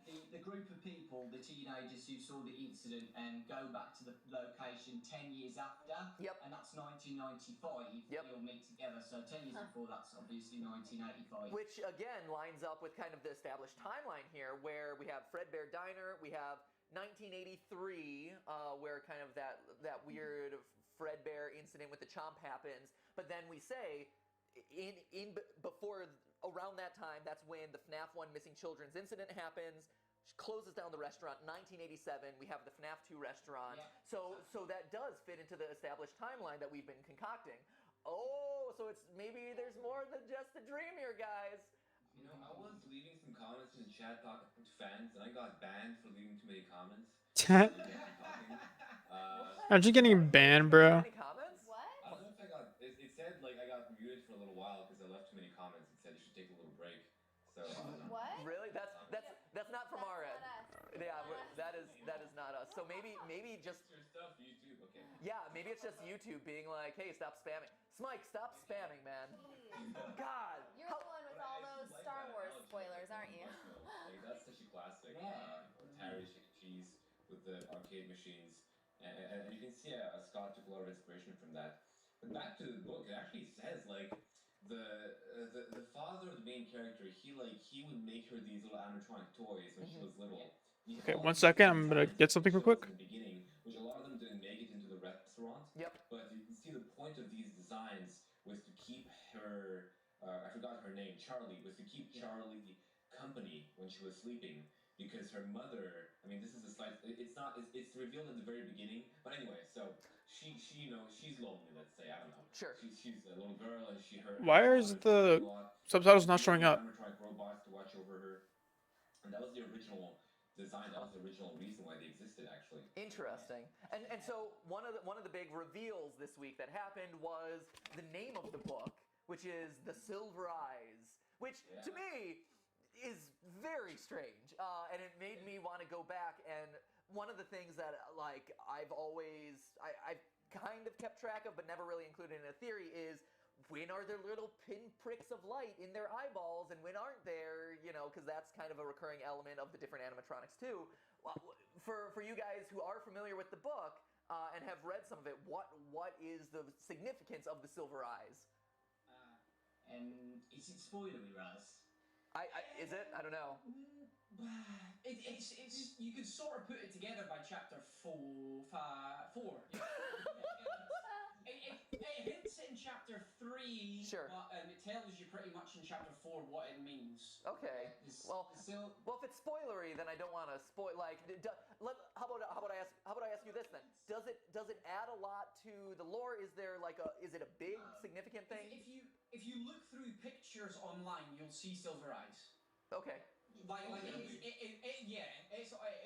the group of people, the teenagers who saw the incident, go back to the location 10 years after. Yep. And that's 1995. Yep. They all meet together. So 10 years before, that's obviously 1985. Which again lines up with kind of the established timeline here, where we have Fredbear Diner, we have 1983, where kind of that weird Fredbear incident with the chomp happens, but then we say before around that time, that's when the FNAF 1 missing children's incident happens, closes down the restaurant. 1987, we have the FNAF 2 restaurant. Yeah. So that does fit into the established timeline that we've been concocting. Oh, So it's maybe there's more than just a dream here, guys. You know, I was leaving some comments in the chat talking to fans, and I got banned for leaving too many comments. While you guys were talking. Aren't you getting banned, Too bro? many comments? What? I don't know if I got. It said like I got muted for a little while because I left too many comments. It said you should take a little break. So I don't know. What? Really? That's not from our end. Not us. Yeah, Not us. that is not us. So maybe just It's your stuff, YouTube. Okay. yeah, maybe it's just YouTube being like, hey, stop spamming. Smike, stop spamming, man. God. You're the one with all those Star Wars spoilers, aren't you? Like that's such a classic. Yeah. Or Terry Chicken Cheese with the arcade machines, and you can see Scott took a lot of inspiration from that. But back to the book, it actually says like the father of the main character, he would make her these little animatronic toys when she was little. He had Okay, all 1 these second. different I'm gonna designs get that he something real showed us quick. in the beginning, which a lot of them didn't make it into the restaurant. Yep. But you can see the point of these designs was to keep her. I forgot her name. Charlie was to keep Charlie company when she was sleeping because her mother. I mean, this is a slight. It's not. It's revealed at the very beginning. But anyway, so she you know she's lonely. Let's say I don't know. Sure. She's a little girl and her Why is father travels the a lot. subtitles not She showing needs up? animatronic robots to watch over her, and that was the original design. That was the original reason why they existed, actually. Interesting. And so one of the big reveals this week that happened was the name of the book, which is The Silver Eyes, which to me is very strange, and it made me want to go back. And one of the things that like I've kind of kept track of, but never really included in a theory, is when are there little pinpricks of light in their eyeballs, and when aren't there? You know, because that's kind of a recurring element of the different animatronics too. Well, for you guys who are familiar with the book and have read some of it, what is the significance of the silver eyes? Is it spoilery, Raz? Is it? I don't know. It's you could sort of put it together by chapter four. You know, it hints in chapter 3, Sure. but it tells you pretty much in chapter 4 what it means. Okay. Well, if it's spoilery, then I don't want to spoil. Like, how about I ask you this then? Does it add a lot to the lore? Is it a big significant thing? If you look through pictures online, you'll see silver eyes. Okay. It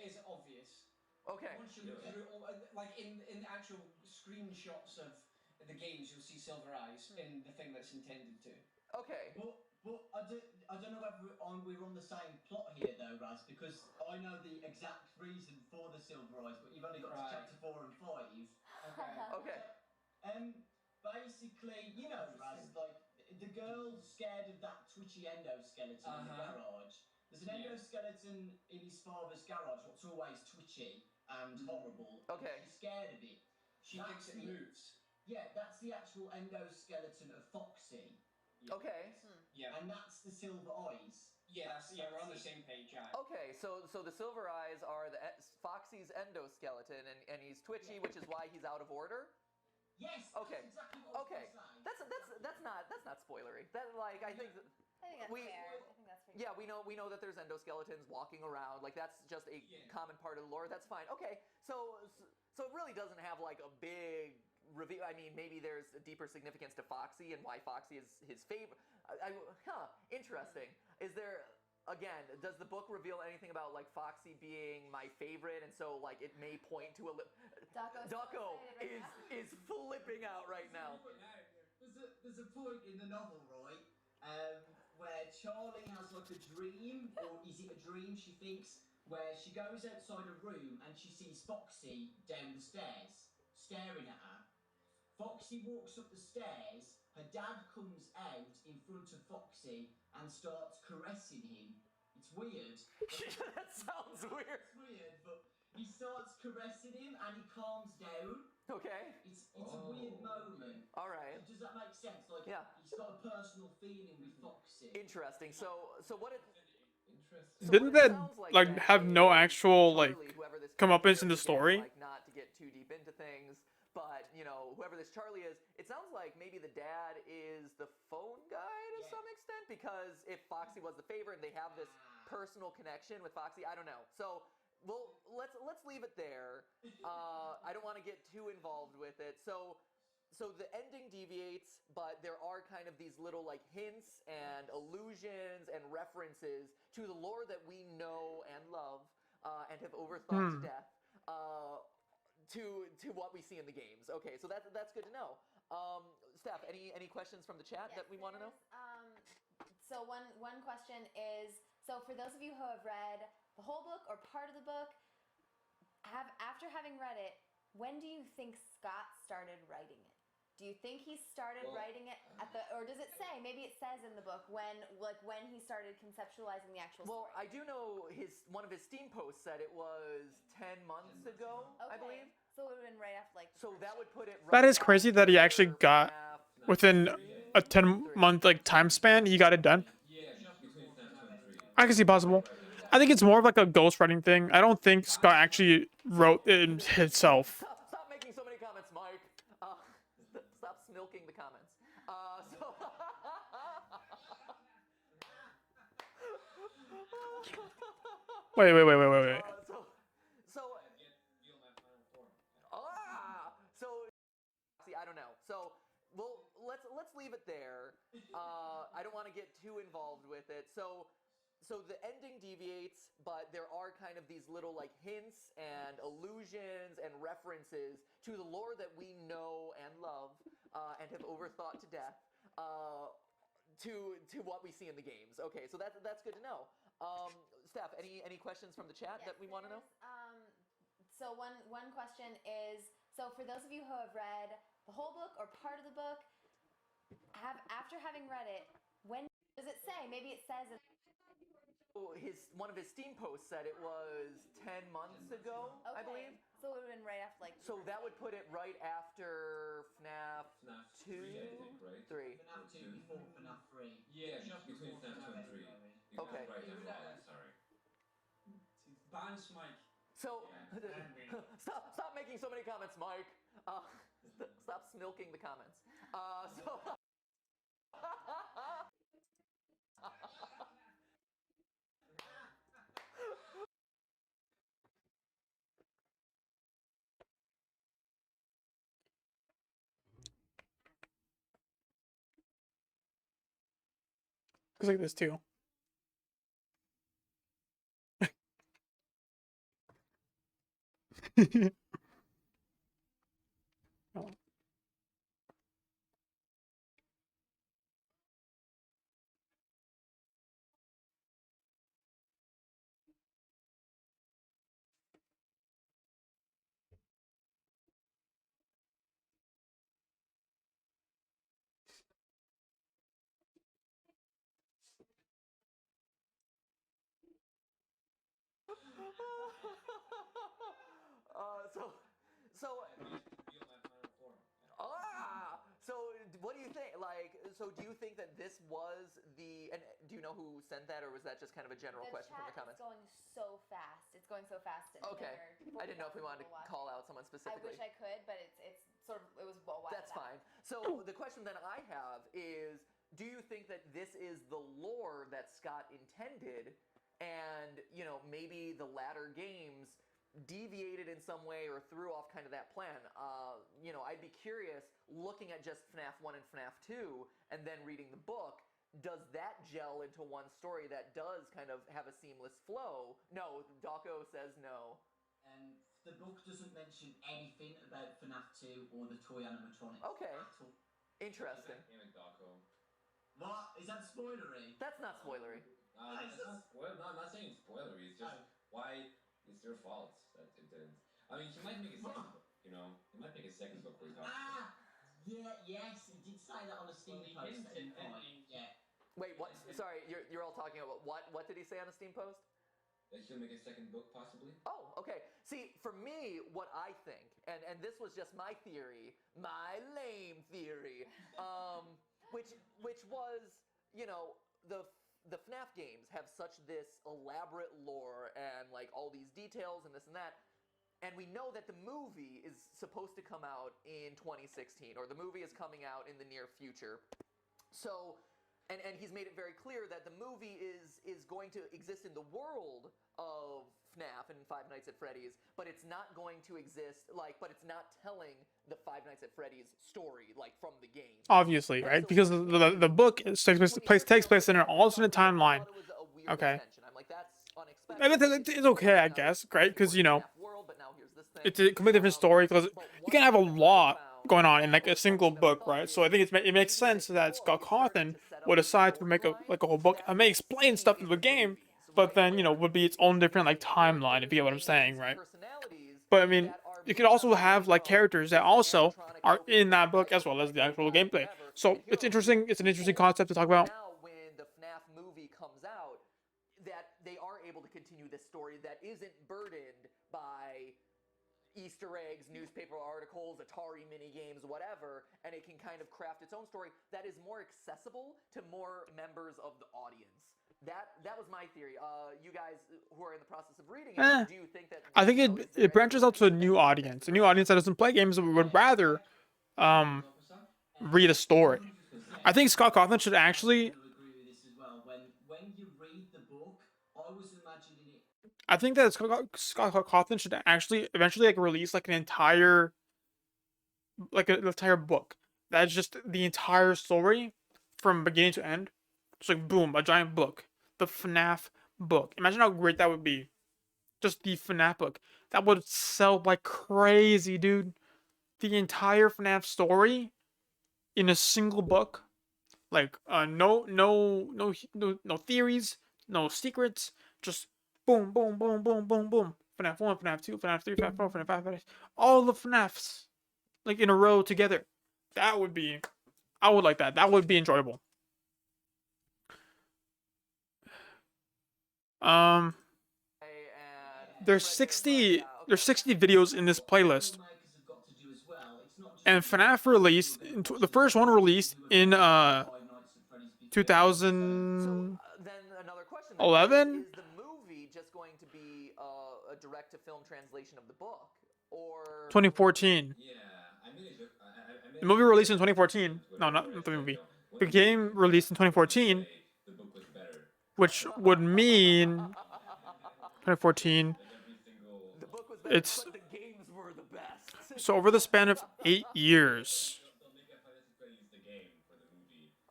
is obvious. Okay. Once you look through, like in the actual screenshots of the games, you'll see silver eyes in the thing that's intended to. Okay. But I don't know whether we're on the same plot here though, Raz, because I know the exact reason for the silver eyes, but you've only got to chapter 4 and 5. Okay. Okay. Basically, you know, Raz, like the girl's scared of that twitchy endoskeleton in the garage. There's an endoskeleton in his father's garage what's always twitchy and horrible. Okay. And she's scared of it. She thinks it moves. Yeah, that's the actual endoskeleton of Foxy. Yeah. Okay. Yeah. And that's the silver eyes. Yeah, we're on the same page. Yeah. Okay, so the silver eyes are Foxy's endoskeleton, and he's twitchy, which is why he's out of order. Yes. Okay. That's exactly what I was gonna say. That's not spoilery. That like I think. I think that's fair. I think that's pretty Yeah, we know that there's endoskeletons walking around. Like that's just a common part of the lore. That's fine. Okay, so it really doesn't have like a big reveal. I mean, maybe there's a deeper significance to Foxy and why Foxy is his favorite. Interesting. Is there? Again, does the book reveal anything about like Foxy being my favorite, and so like it may point to a Ducko is flipping out right now. There's a point in the novel, right, where Charlie has like a dream, or is it a dream? She thinks where she goes outside a room and she sees Foxy down the stairs staring at her. Foxy walks up the stairs. Her dad comes out in front of Foxy and starts caressing him. It's weird. That sounds weird. It's weird, but he starts caressing him and he calms down. Okay. It's a weird moment. All right. Does that make sense? Like, he's got a personal feeling with Foxy. Interesting. So what it. Interesting. Didn't that like have no actual like comeuppance in the story? Like not to get too deep into things, but you know whoever this Charlie is, it sounds like maybe the dad is the phone guy to some extent, because if Foxy was the favorite and they have this personal connection with Foxy, I don't know. So let's leave it there. I don't want to get too involved with it. So So the ending deviates, but there are kind of these little like hints and allusions and references to the lore that we know and love and have overthought to death. To what we see in the games. Okay, so that's good to know. Steph, any questions from the chat that we want to know? So one question is, so for those of you who have read the whole book or part of the book, after having read it, when do you think Scott started writing it? Do you think he started writing it or does it say? Maybe it says in the book when he started conceptualizing the actual story. Well, I do know one of his Steam posts said it was 10 months ago, I believe. So it would have been right after like. So that would put it. That is crazy that he actually got within a 10-month like time span. He got it done. Yeah, between FNAF 2 and 3. I can see possible. I think it's more of like a ghostwriting thing. I don't think Scott actually wrote it himself. Stop making so many comments, Mike. Stop milking the comments. Wait. So see, I don't know. So let's leave it there. I don't want to get too involved with it. So the ending deviates, but there are kind of these little like hints and allusions and references to the lore that we know and love and have overthought to death to what we see in the games. Okay, so that's good to know. Steph, any questions from the chat that we want to know? So one question is, so for those of you who have read the whole book or part of the book, after having read it, when does it say? Maybe it says. One of his Steam posts said it was 10 months ago, I believe. So it would have been right after like. So that would put it right after FNAF 2, 3, I think, right? 3. FNAF 2 before FNAF 3. Yeah, between FNAF 2 and 3. Okay. Right, I'm wrong. Sorry. Bounce, Mike. So stop making so many comments, Mike. Stop milking the comments. Looks like this too. Oh. So what do you think? So do you think that this was and do you know who sent that, or was that just kind of a general question from the comments? It's going so fast. It's going so fast. And Okay. I didn't know if we wanted to call out someone specifically. I wish I could, but it's sort of it was a while. That's fine. So the question that I have is, do you think that this is the lore that Scott intended, and maybe the latter games deviated in some way or threw off kind of that plan? I'd be curious, looking at just FNAF 1 and FNAF 2 and then reading the book, does that gel into one story that does kind of have a seamless flow? No, Dawko says no. The book doesn't mention anything about FNAF 2 or the toy animatronics. Okay. At all. Interesting. Damn it, Dawko. What? Is that spoilery? That's not spoilery. It's not spoiler. No, I'm not saying it's spoilery. It's just why it's their fault that it didn't. I mean, he might make a second book. He might make a second book where he talks about it. Yes, he did say that on a Steam post at some point. Yeah. Wait, what? Sorry, you're all talking about what? What did he say on a Steam post? That he'll make a second book, possibly? Oh, okay. See, for me, what I think, and this was just my theory, my lame theory, which was, the FNAF games have such this elaborate lore and like all these details and this and that, and we know that the movie is supposed to come out in 2016, or the movie is coming out in the near future. So and he's made it very clear that the movie is going to exist in the world of FNAF and Five Nights at Freddy's, but it's not going to exist but it's not telling the Five Nights at Freddy's story like from the game. Obviously, right? Because the book takes place in an alternate timeline. Okay. It's okay, I guess, right? Because it's a completely different story. Because you can have a lot going on in like a single book, right? So I think it makes sense that Scott Cawthon would decide to make a whole book. I may explain stuff in the game, but then would be its own different like timeline. If you get what I'm saying, right? But I mean, you could also have like characters that also are in that book as well as the actual gameplay. So it's interesting. It's an interesting concept to talk about. Now, when the FNAF movie comes out, that they are able to continue this story that isn't burdened by Easter eggs, newspaper articles, Atari mini games, whatever, and it can kind of craft its own story that is more accessible to more members of the audience. That was my theory. You guys who are in the process of reading it, do you think that? I think it branches out to a new audience that doesn't play games but would rather read a story. I think Scott Cawthon should actually. Agree with this as well. When you read the book, I was imagining it. I think that Scott Cawthon should actually eventually like release like an entire book that's just the entire story from beginning to end. It's like boom, a giant book, the FNAF book. Imagine how great that would be. Just the FNAF book that would sell like crazy, dude. The entire FNAF story in a single book. Like no theories, no secrets, just boom, boom, boom, boom, boom, boom. FNAF 1, FNAF 2, FNAF 3, FNAF 4, FNAF 5, FNAF, all the FNAFs like in a row together. I would like that. That would be enjoyable. There's 60 videos in this playlist. And FNAF released the first one released in 2011. Then another question: is the movie just going to be a direct-to-film translation of the book, or 2014? Yeah, the movie released in 2014. No, not the movie. The game released in 2014, which would mean 2014. The book was better, it's but the games were the best. So over the span of 8 years.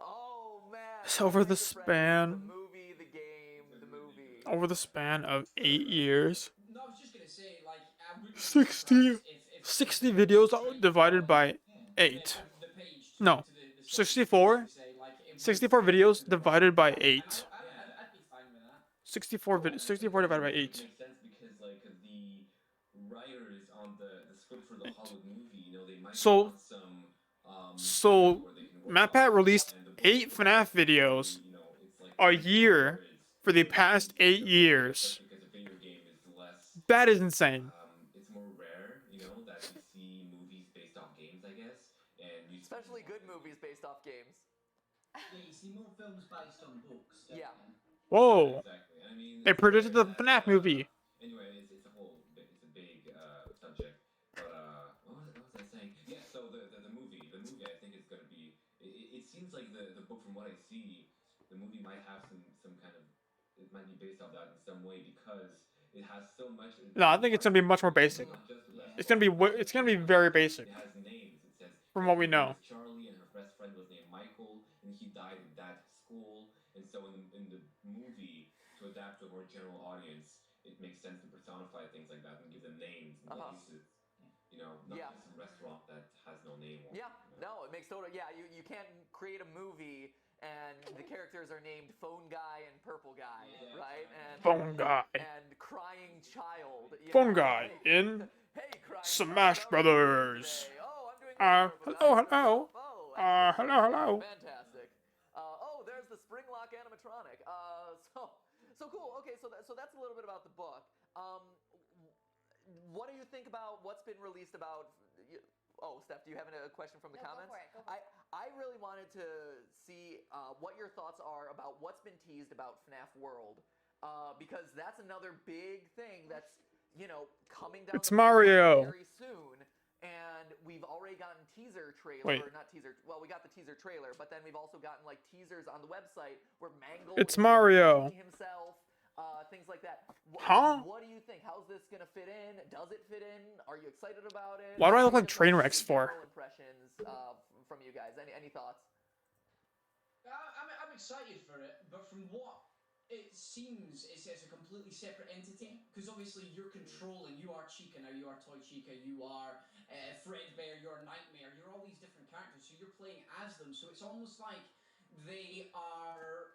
Oh man! So over the span. The movie, the game, the movie. Over the span of 8 years. No, I was just gonna say, like, 60 videos divided by 8. No, 64. 64 videos divided by 8. I'd be fine with that. 64 divided by 8. It makes sense because like the writers on the script for the Hollywood movie, they might want some. So MatPat released 8 FNAF videos a year for the past 8 years. Because a video game is less. That is insane. It's more rare, that you see movies based off games, I guess, and especially good movies based off games. Yeah, you see more films based on books. Yeah. Whoa. Exactly. I mean, they predicted the FNAF movie. Anyway, it's a big subject. But what was I saying? Yeah. So the movie, I think is gonna be. It seems like the book, from what I see, the movie might have some kind of. It might be based off that in some way because it has so much. No, I think it's gonna be much more basic. It's gonna be very basic. It has names. It says. From what we know. Charlie and her best friend was named Michael, and he died in that school. And so in the movie, to adapt to a more general audience, it makes sense to personify things like that and give them names and places. Not just a restaurant that has no name. No, it makes total. Yeah, you can't create a movie and the characters are named Phone Guy and Purple Guy, right? And Phone Guy. And Crying Child. Phone Guy in hey, Smash Brothers. Oh, I'm doing hello. Oh, hello. Fantastic. Oh, there's the Springlock animatronic. So cool. Okay, so that's a little bit about the book. What do you think about what's been released about? Oh, Steph, do you have a question from the comments? Go for it. I really wanted to see what your thoughts are about what's been teased about FNAF World, because that's another big thing that's coming down. It's Mario. Very soon. and we've already gotten teaser trailer, Wait. or not teaser. Well, we got the teaser trailer, but then we've also gotten like teasers on the website where Mangle It's is Mario. showing himself, things like that. Huh? What do you think? How's this gonna fit in? Does it fit in? Are you excited about it? Why do I look like Just train the wrecks for? general impressions from you guys. Any thoughts? I'm excited for it, but from what it seems, it's a completely separate entity. Because obviously you're controlling. You are Chica now. You are Toy Chica. You are Fredbear. You're Nightmare. You're all these different characters. So you're playing as them. So it's almost like they are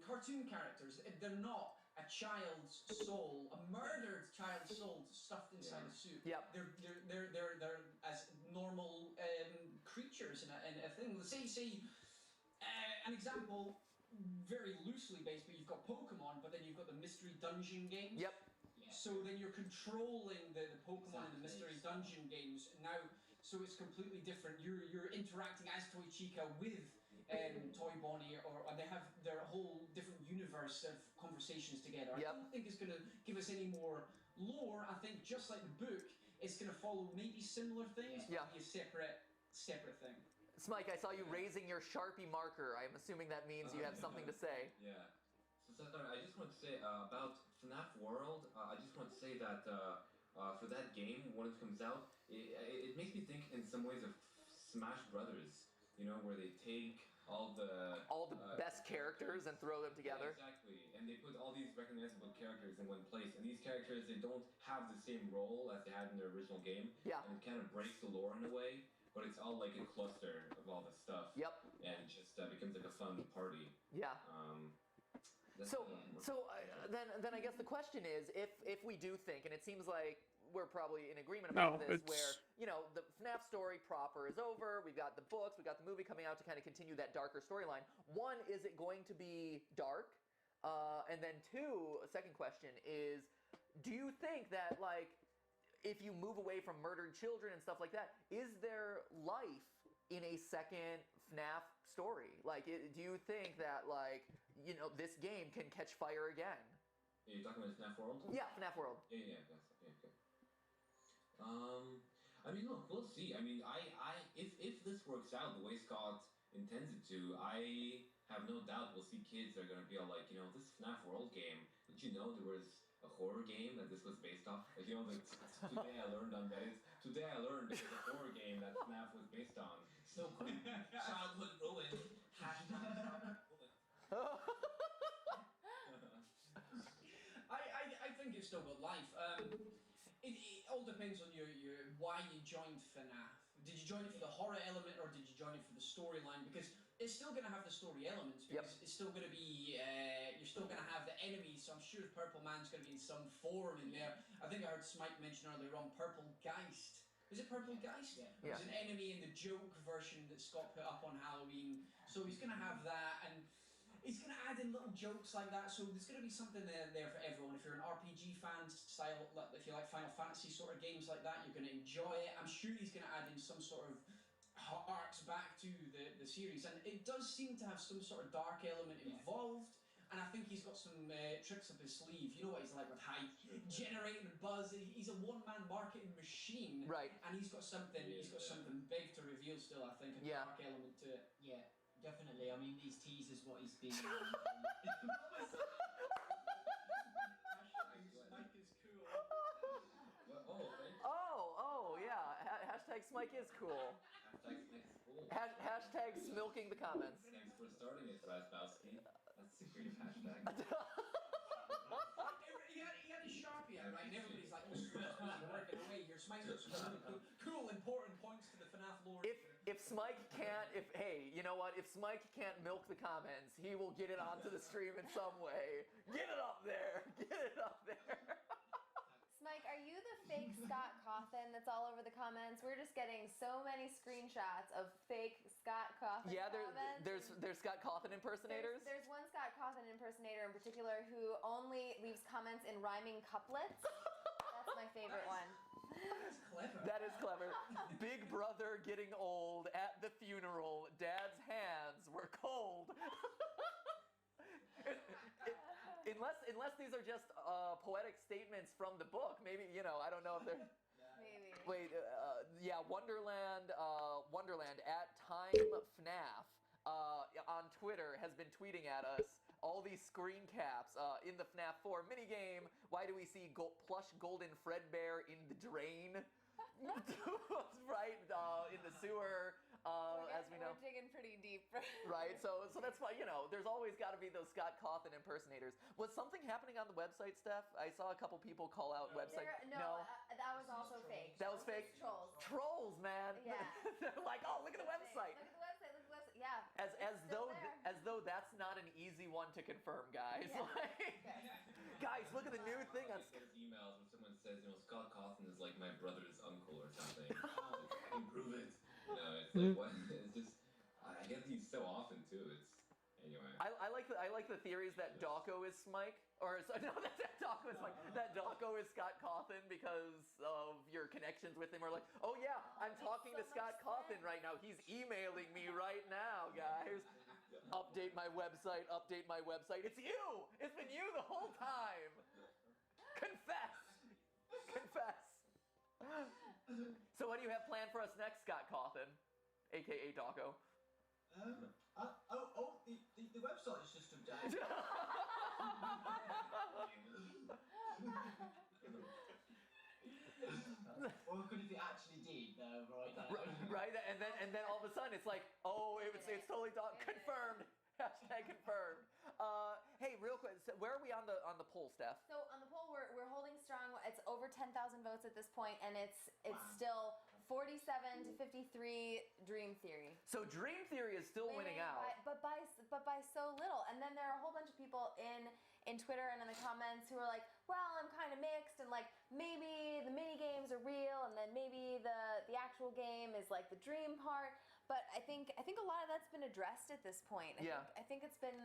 cartoon characters. They're not a child's soul, a murdered child's soul stuffed inside a suit. Yep. They're as normal creatures in a thing. Say an example, very loosely based, but you've got Pokemon, but then you've got the mystery dungeon games. Yep. Yeah, So then you're controlling the Pokemon in the Exactly, mystery so- dungeon games now. So it's completely different. You're interacting as Toy Chica with Toy Bonnie, and they have their whole different universe of conversations together. Yep. I don't think it's going to give us any more lore. I think just like the book, it's going to follow maybe similar things, but Yeah. be a separate thing. Smike, I saw you raising your Sharpie marker. I'm assuming that means you have something to say. Yeah. So sorry, I just want to say about FNAF World. I just want to say that for that game when it comes out, it makes me think in some ways of Smash Brothers. You know, where they take all the best characters and throw them together. Yeah, exactly, and they put all these recognizable characters in one place, and these characters they don't have the same role as they had in their original game. Yeah. And it kind of breaks the lore in a way, but it's all like a cluster of all the stuff. Yep. And it just becomes like a fun party. Yeah. That's So then I guess the question is, if we do think, and it seems like we're probably in agreement about this, where the FNAF story proper is over, we've got the books, we've got the movie coming out to kind of continue that darker storyline. One, is it going to be dark? And then two, a second question is, do you think that like if you move away from murdered children and stuff like that, is there life in a second FNAF story? Like, do you think that like this game can catch fire again? Are you talking about FNAF World? Yeah, FNAF World. Yeah, okay. I mean, look, we'll see. I mean, if this works out the way Scott intends it to, I have no doubt we'll see kids that are gonna be all like, this FNAF World game. Did you know there was a horror game that this was based off? Like, today I learned on Reddit. Today I learned there's a horror game that FNAF was based on. So cool. Childhood ruined. Hashtag childhood ruined. I think it's still got life. It all depends on your why you joined FNAF. Did you join it for the horror element, or did you join it for the storyline? Because it's still going to have the story elements. Because it's still going to be you're still going to have the enemies. So I'm sure Purple Man's going to be in some form in there. I think I heard Smike mention earlier on Purple Geist. Is it Purple Geist? Yeah. There's an enemy in the joke version that Scott put up on Halloween. So he's going to have that, and he's going to add in little jokes like that, so there's going to be something there for everyone. If you're an RPG fan style, if you like Final Fantasy sort of games like that, you're going to enjoy it. I'm sure he's going to add in some sort of arcs back to the series, and it does seem to have some sort of dark element involved. And I think he's got some tricks up his sleeve. You know what he's like with hype, generating buzz. He's a one-man marketing machine, right? And he's got something. He's got something big to reveal still. I think a dark element to it. Yeah, definitely. I mean, these teasers, what he's been. Smike is cool. Oh, yeah. Hashtag Smike is cool. Hashtag Smike is cool. Hashtag smilking the comments. Thanks for starting it, Rasbowski. That's a great hashtag. He had his Sharpie out, right? And everybody's like, oh, Smike's busy working away here. Smike's got some really cool, important points to the FNAF lore. If Smike can't, hey, you know what? If Smike can't milk the comments, he will get it onto the stream in some way. Get it up there. Get it up there. Smike, are you the fake Scott Cawthon that's all over the comments? We're just getting so many screenshots of fake Scott Cawthon comments. There's Scott Cawthon impersonators. There's one Scott Cawthon impersonator in particular who only leaves comments in rhyming couplets. That's my favorite one. That's clever. That is clever. Big brother getting old at the funeral. Dad's hands were cold. Unless these are just poetic statements from the book, maybe I don't know if they're. Maybe. Wait, Yeah, Wonderland at Time FNAF on Twitter has been tweeting at us all these screen caps in the FNAF 4 minigame. Why do we see plush golden Fredbear in the drain? Right, in the sewer, as we know. We're digging pretty deep. Right, so that's why, there's always got to be those Scott Cawthon impersonators. Was something happening on the website, Steph? I saw a couple people call out website. That was also fake. That was fake? Trolls. Trolls, man. Yeah. They're like, oh, look at the website. Look at the website. Yeah. As though that's not an easy one to confirm, guys. Yeah. Guys, look at the new thing on. I get emails where someone says, Scott Cawthon is like my brother's uncle or something. Improve it. It's like what? It's just I get these so often too. It's anyway. I like the theories that Dawko is Smike, or no, that Dawko is Smike. That Dawko is Scott Cawthon because of your connections with him. Or like, oh yeah, I'm talking to Scott Cawthon right now. He's emailing me right now, guys. Update my website. Update my website. It's you. It's been you the whole time. Confess. Confess. So what do you have planned for us next, Scott Cawthon, aka Dawko? The website is just updated. Or could if it actually did, though, right now. Right, and then all of a sudden it's like, oh, it's totally confirmed. Hashtag confirmed. Hey, real quick, so where are we on the poll, Steph? So on the poll, we're holding strong. It's over 10,000 votes at this point, and it's still 47 to 53 Dream Theory. So Dream Theory is still winning out, but by so little. And then there are a whole bunch of people in Twitter and in the comments who are like, well, I'm kind of mixed, and like maybe the mini games are real, and then maybe the actual game is like the dream part. But I think a lot of that's been addressed at this point. I think it's been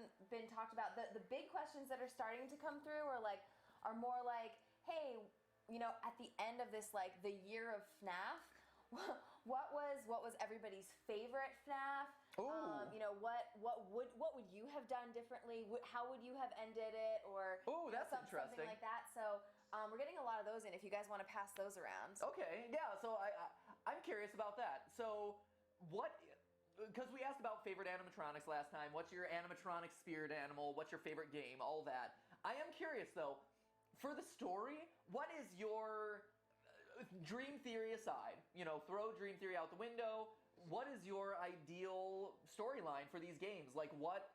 talked about. The big questions that are starting to come through are more like, hey, at the end of this, like the year of FNAF, what was everybody's favorite FNAF? Ooh. What would you have done differently? How would you have ended it? Or that's interesting. Something like that. So we're getting a lot of those in. If you guys want to pass those around. Okay, yeah. So I'm curious about that. So because we asked about favorite animatronics last time. What's your animatronic spirit animal? What's your favorite game? All that. I am curious though, for the story, what is your Dream Theory aside? Throw Dream Theory out the window. What is your ideal storyline for these games? Like what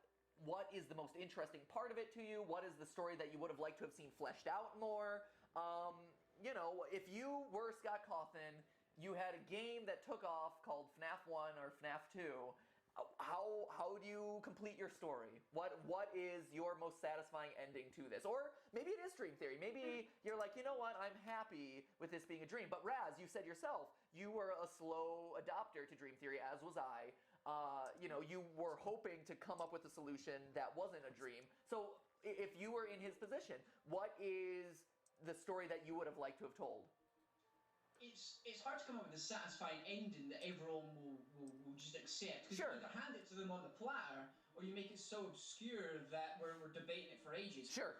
is the most interesting part of it to you? What is the story that you would have liked to have seen fleshed out more? If you were Scott Cawthon, you had a game that took off called FNAF 1 or FNAF 2. How do you complete your story? What is your most satisfying ending to this? Or maybe it is Dream Theory. Maybe you're like, you know what, I'm happy with this being a dream. But Raz, you said yourself, you were a slow adopter to Dream Theory, as was I. You were hoping to come up with a solution that wasn't a dream. So if you were in his position, what is the story that you would have liked to have told? It's hard to come up with a satisfying ending that everyone will just accept. Because Sure. you either hand it to them on the platter, or you make it so obscure that we're debating it for ages. Sure.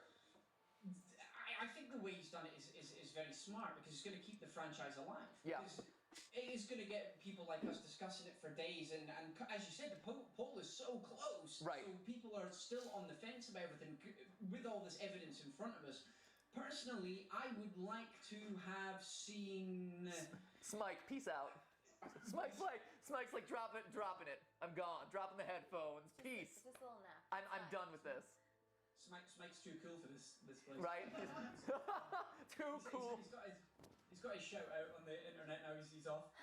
I think the way he's done it is very smart, because it's going to keep the franchise alive. Yeah. Because it is going to get people like us discussing it for days, and as you said, the poll is so close. Right. So people are still on the fence about everything with all this evidence in front of us. Personally, I would like to have seen Smike, peace out. Smike's like dropping it. I'm gone. Dropping the headphones. Peace. Just a little nap. I'm done with this. Smike's too cool for this place. Right? Too cool. He's got his shout out on the internet now. He's off.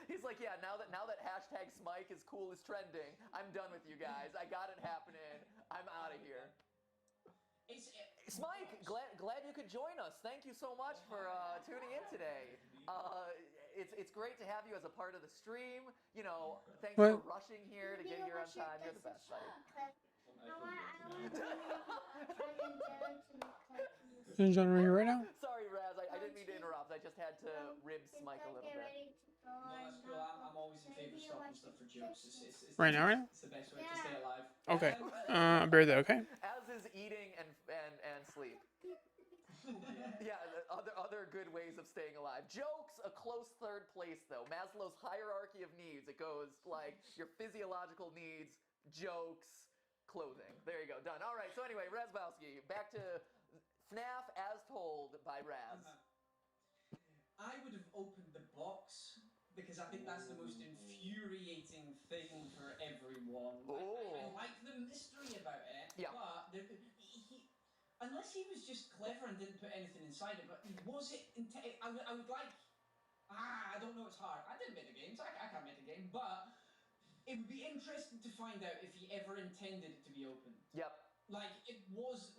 he's like, yeah. Now that hashtag Smike is cool is trending, I'm done with you guys. I got it happening. I'm out of here. Smike, glad you could join us. Thank you so much for tuning in today. It's great to have you as a part of the stream. Thanks for rushing here to get here on time. You're the best, buddy. In general here right now? Sorry, Raz, I didn't mean to interrupt. I just had to rib Smike a little bit. No, that's cool. I'm always in favor of stopping stuff for jokes. It's Right now, right? It's the best way to stay alive. Okay. Bear that, okay? As is eating and sleep. Yeah, other other good ways of staying alive. Jokes, a close third place though. Maslow's hierarchy of needs. It goes like your physiological needs, jokes, clothing. There you go, done. All right, so anyway, Razbowski, back to FNAF as told by Raz. I would have opened the box because I think that's the most infuriating thing for everyone. I like the mystery about it, but unless he was just clever and didn't put anything inside it, but was it I would like... I don't know, it's hard. I didn't make a game, so I can't make a game, but it would be interesting to find out if he ever intended it to be opened. Yep. Like, was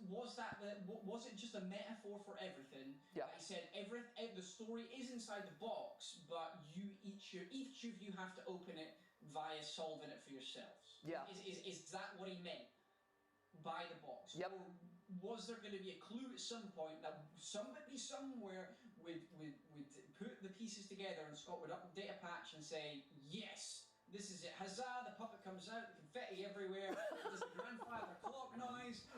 it just a metaphor for everything? Yeah. Like he said, the story is inside the box, but each of you have to open it via solving it for yourselves. Yeah. Is that what he meant by the box? Yep. Or was there going to be a clue at some point that somebody somewhere would put the pieces together and Scott would update a patch and say, yes, this is it. Huzzah, the puppet comes out, confetti everywhere, there's a grandfather clock noise.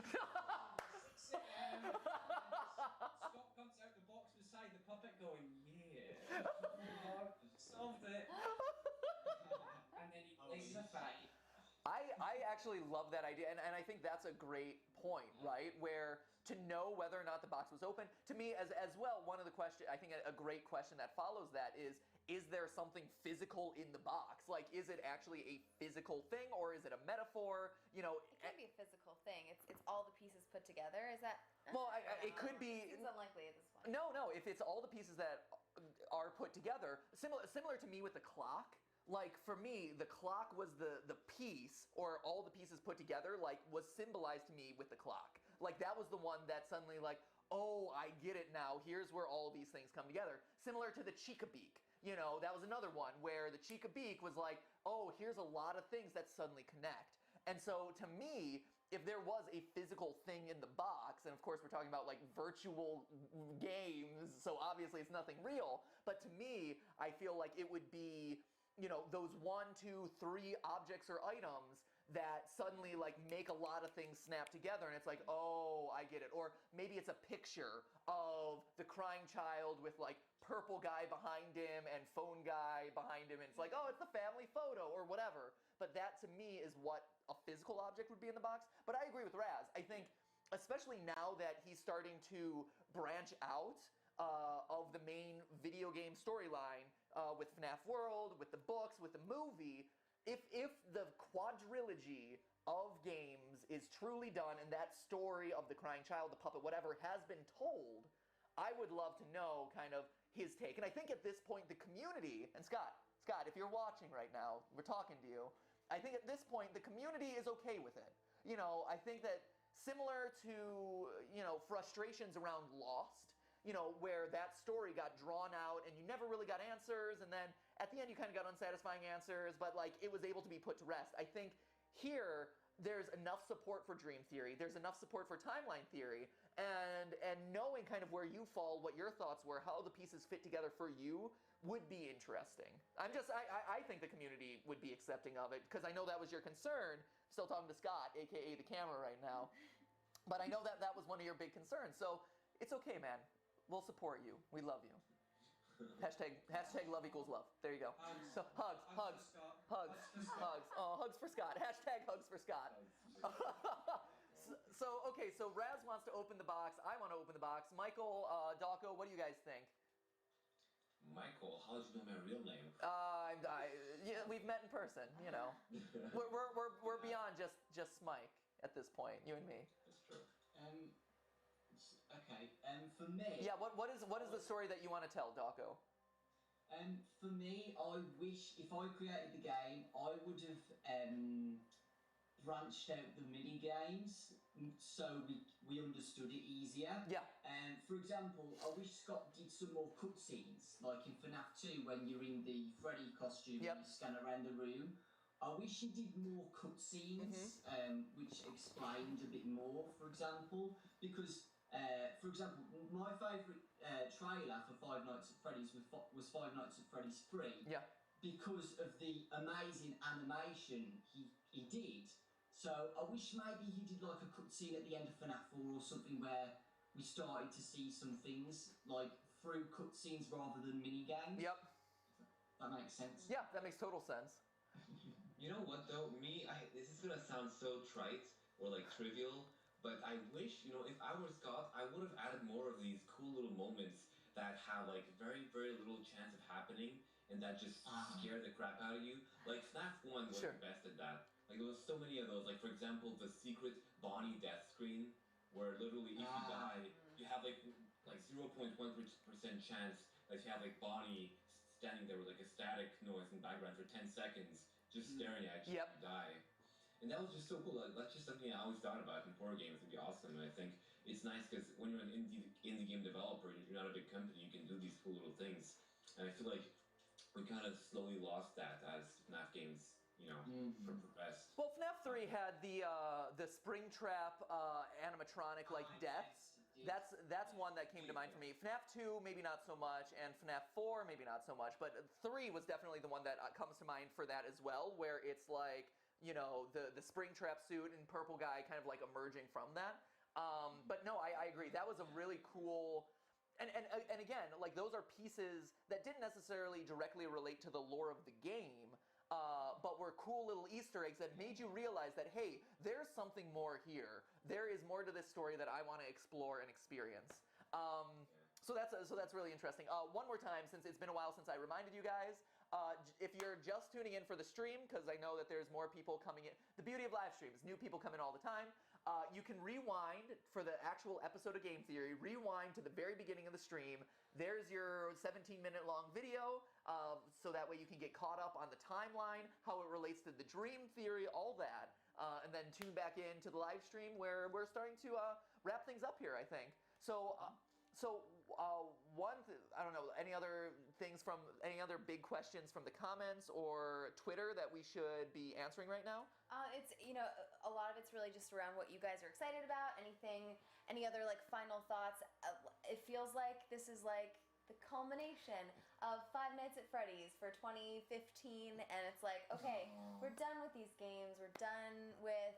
6 a.m. Scott comes out the box beside the puppet going, yeah, solved it. And then he places a fight. I actually love that idea, and I think that's a great point, right? Where to know whether or not the box was open, to me as well, one of the questions, I think a great question that follows that is there something physical in the box? Like, is it actually a physical thing, or is it a metaphor? You know, it could be a physical thing. It's all the pieces put together. Is that? Well, it could be. Seems unlikely at this point. No. If it's all the pieces that are put together, similar to me with the clock. Like, for me, the clock was the piece, or all the pieces put together, like, was symbolized to me with the clock. Like, that was the one that suddenly, like, oh, I get it now. Here's where all these things come together. Similar to the Chica Beak. You know, that was another one where the Chica Beak was like, oh, here's a lot of things that suddenly connect. And so, to me, if there was a physical thing in the box, and of course we're talking about like virtual games, so obviously it's nothing real, but to me, I feel like it would be, you know, those 1, 2, 3 objects or items that suddenly like make a lot of things snap together, and it's like, oh, I get it. Or maybe it's a picture of the crying child with like purple guy behind him and phone guy behind him, and it's like, oh, it's the family photo or whatever. But that to me is what a physical object would be in the box. But I agree with Raz. I think especially now that he's starting to branch out of the main video game storyline with FNAF World, with the books, with the movie, if the quadrilogy of games is truly done and that story of the crying child, the puppet, whatever, has been told, I would love to know kind of his take. And I think at this point the community, and Scott, if you're watching right now, we're talking to you, I think at this point the community is okay with it. You know, I think that similar to, you know, frustrations around Lost, you know, where that story got drawn out and you never really got answers, and then at the end you kind of got unsatisfying answers, but like it was able to be put to rest. I think here there's enough support for dream theory, there's enough support for timeline theory, and knowing kind of where you fall, what your thoughts were, how the pieces fit together for you would be interesting. I think the community would be accepting of it, because I know that was your concern. Still talking to Scott, aka the camera right now, but I know that that was one of your big concerns, so it's okay, man. We'll support you. We love you. Hashtag love equals love. There you go. So hugs. Oh, hugs for Scott. Hashtag hugs for Scott. So okay, so Raz wants to open the box. I want to open the box. Michael, Dawko, what do you guys think? Michael, how did you know my real name? Yeah, we've met in person. You know, we're beyond just Mike at this point. You and me. That's true. Okay, for me... Yeah, what is the story that you want to tell, Dawko? For me, I wish, if I created the game, I would have branched out the mini-games so we understood it easier. Yeah. For example, I wish Scott did some more cutscenes, like in FNAF 2 when you're in the Freddy costume and you scan around the room. I wish he did more cutscenes, which explained a bit more, for example, because... for example, my favourite trailer for Five Nights at Freddy's was Five Nights at Freddy's 3. Yeah. Because of the amazing animation he did. So I wish maybe he did like a cutscene at the end of FNAF 4 or something where we started to see some things like through cutscenes rather than mini games. Yep. That makes sense. Yeah, that makes total sense. You know what though? This is gonna sound so trite or like trivial, but I wish, if I were Scott, I would have added more of these cool little moments that have like very, very little chance of happening and that just scare the crap out of you. Like FNAF 1 was Sure. the best at that. Like there was so many of those. Like for example, the secret Bonnie death screen, where literally if you die, you have like 0.1% chance that you have like Bonnie standing there with like a static noise in the background for 10 seconds, just staring at you. Yep. You die. And that was just so cool. That's just something I always thought about in horror games. It'd be awesome. And I think it's nice because when you're an indie game developer, you're not a big company, you can do these cool little things. And I feel like we kind of slowly lost that as FNAF games, progressed. Well, FNAF 3 had the Springtrap animatronic like deaths. That's one that came to mind for me. FNAF 2, maybe not so much, and FNAF 4, maybe not so much, but 3 was definitely the one that comes to mind for that as well, where it's like, the Springtrap suit and purple guy kind of like emerging from that. But no, I agree. That was a really cool... And again, like those are pieces that didn't necessarily directly relate to the lore of the game, but were cool little Easter eggs that made you realize that, hey, there's something more here. There is more to this story that I want to explore and experience. So that's really interesting. One more time, since it's been a while since I reminded you guys, if you're just tuning in for the stream, because I know that there's more people coming in. The beauty of live streams, new people come in all the time. You can rewind for the actual episode of Game Theory, rewind to the very beginning of the stream. There's your 17-minute long video, so that way you can get caught up on the timeline, how it relates to the Dream Theory, all that. And then tune back in to the live stream where we're starting to wrap things up here, I think. I don't know, any other big questions from the comments or Twitter that we should be answering right now? It's, a lot of it's really just around what you guys are excited about, any other like final thoughts. It feels like this is like the culmination of Five Nights at Freddy's for 2015, and it's like, okay, we're done with these games, we're done with,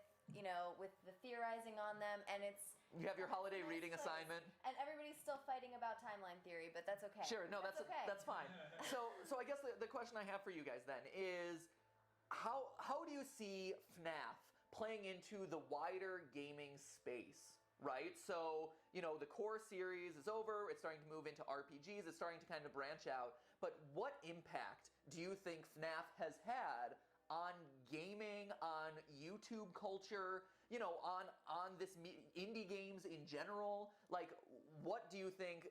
with the theorizing on them, and it's... You have your holiday reading assignment. And everybody's still fighting about timeline theory, but that's okay. Sure, no, that's okay. That's fine. So I guess the question I have for you guys then is, how do you see FNAF playing into the wider gaming space, right? So, the core series is over, it's starting to move into RPGs, it's starting to kind of branch out, but what impact do you think FNAF has had on gaming, on YouTube culture, on this indie games in general? Like, what do you think,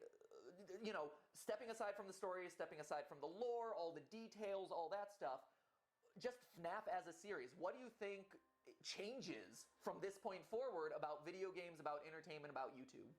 stepping aside from the story, stepping aside from the lore, all the details, all that stuff, just FNAF as a series, what do you think changes from this point forward about video games, about entertainment, about YouTube?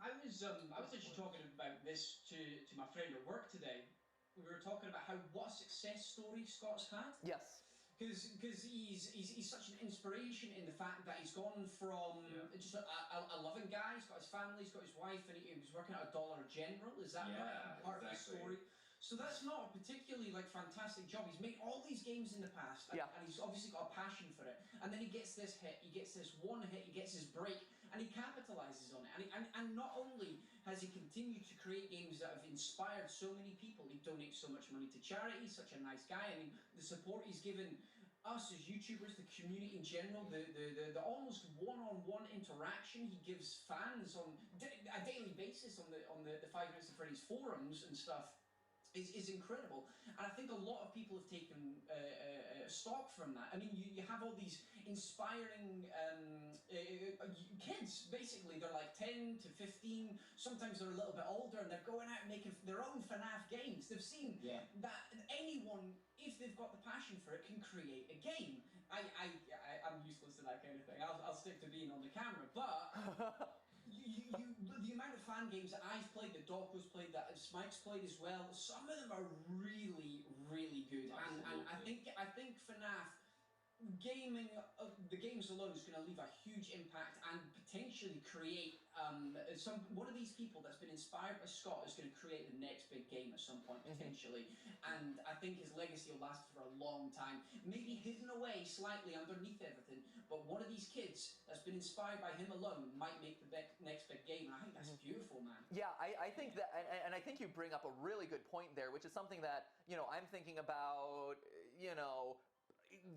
I was actually talking about this to my friend at work today. We were talking about what a success story Scott's had. Yes. Because he's such an inspiration in the fact that he's gone from just a loving guy. He's got his family, he's got his wife, and he was working at a Dollar General. Is that right? Part of the story. So that's not a particularly fantastic job. He's made all these games in the past, and he's obviously got a passion for it. And then he gets this hit, he gets this one hit, he gets his break, and he capitalizes on it. And not only has he continued to create games that have inspired so many people, he donates so much money to charity. He's such a nice guy. I mean, the support he's given us as YouTubers, the community in general, the almost one-on-one interaction he gives fans on a daily basis on the Five Nights at Freddy's forums and stuff is incredible. And I think a lot of people have taken stock from that. I mean, you have all these inspiring kids, basically. They're like 10 to 15, sometimes they're a little bit older, and they're going out and making their own FNAF games. They've seen that anyone, if they've got the passion for it, can create a game. I'm useless to that kind of thing. I'll stick to being on the camera, but... the amount of fan games that I've played, that Doco's played, that Smike's played as well, some of them are really, really good. And I think FNAF gaming, the games alone is going to leave a huge impact and potentially create one of these people that's been inspired by Scott is going to create the next big game at some point potentially. And I think his legacy will last for a long time, maybe hidden away slightly underneath everything, but one of these kids that's been inspired by him alone might make the next big game. And I think that's beautiful, man. Yeah, I think that, and I think you bring up a really good point there, which is something that, you know, I'm thinking about, you know,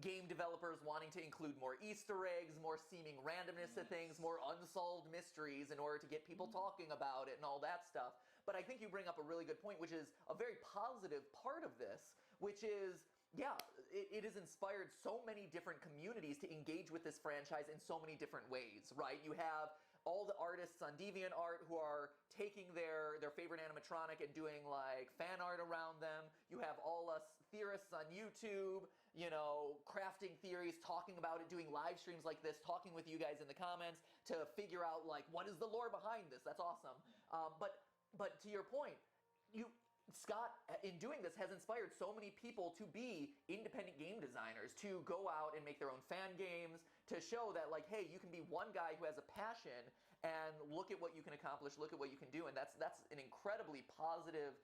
game developers wanting to include more Easter eggs, more seeming randomness to things, more unsolved mysteries in order to get people talking about it and all that stuff. But I think you bring up a really good point, which is a very positive part of this, which is, yeah, it has inspired so many different communities to engage with this franchise in so many different ways, right? You have all the artists on DeviantArt who are taking their favorite animatronic and doing like fan art around them. You have all us theorists on YouTube, you know, crafting theories, talking about it, doing live streams like this, talking with you guys in the comments to figure out like what is the lore behind this. That's awesome. But to your point, Scott, in doing this, has inspired so many people to be independent game designers, to go out and make their own fan games, to show that, like, hey, you can be one guy who has a passion, and look at what you can accomplish, look at what you can do, and that's an incredibly positive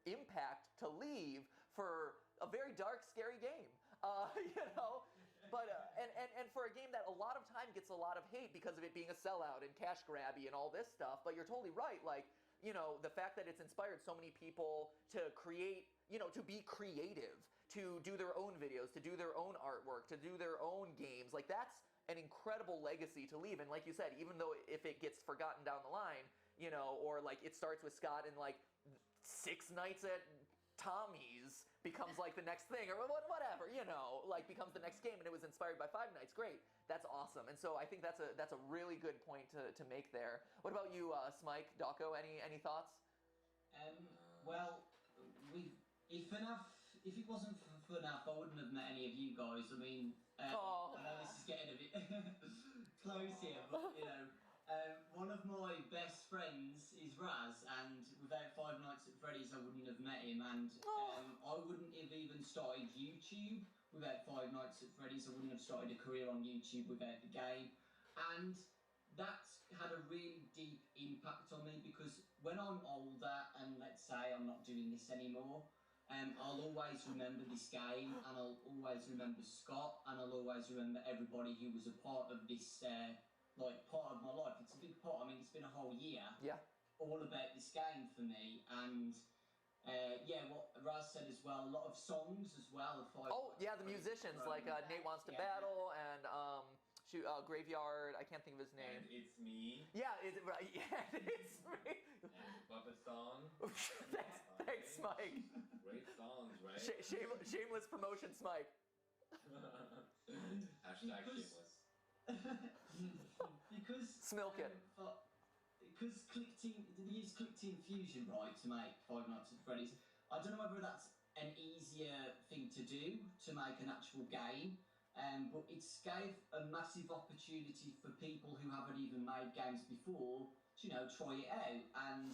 impact to leave for a very dark, scary game, you know? But, and for a game that a lot of time gets a lot of hate because of it being a sellout and cash grabby and all this stuff, but you're totally right, like, you know, the fact that it's inspired so many people to create, you know, to be creative, to do their own videos, to do their own artwork, to do their own games, like that's an incredible legacy to leave. And like you said, even though if it gets forgotten down the line, you know, or like it starts with Scott and like 6 nights at Tommy's becomes like the next thing, or whatever, you know, like becomes the next game, and it was inspired by Five Nights. Great, that's awesome. And so I think that's a really good point to make there. What about you, Smike, Dawko? Any thoughts? Well, if it wasn't for FNAF, I wouldn't have met any of you guys. I mean, I know this is getting a bit close here, but you know. One of my best friends is Raz, and without Five Nights at Freddy's I wouldn't have met him, and I wouldn't have even started YouTube without Five Nights at Freddy's. I wouldn't have started a career on YouTube without the game, and that's had a really deep impact on me, because when I'm older and let's say I'm not doing this anymore, I'll always remember this game, and I'll always remember Scott, and I'll always remember everybody who was a part of this like part of my life. It's a big part. I mean, it's been a whole year. Yeah. All about this game for me, and yeah, what Raz said as well. A lot of songs as well. The musicians like Nate Wants to Battle and Graveyard. I can't think of his name. And It's Me. Yeah, is it right? Yeah, It's Me. And Puppet Song. Thanks, Mike. Great songs, right? Shameless promotion, Smike. Hashtag shameless. Because Smilk it. Because they use Click Team Fusion, right, to make Five Nights at Freddy's. I don't know whether that's an easier thing to do to make an actual game, but it's gave a massive opportunity for people who haven't even made games before to, you know, try it out. And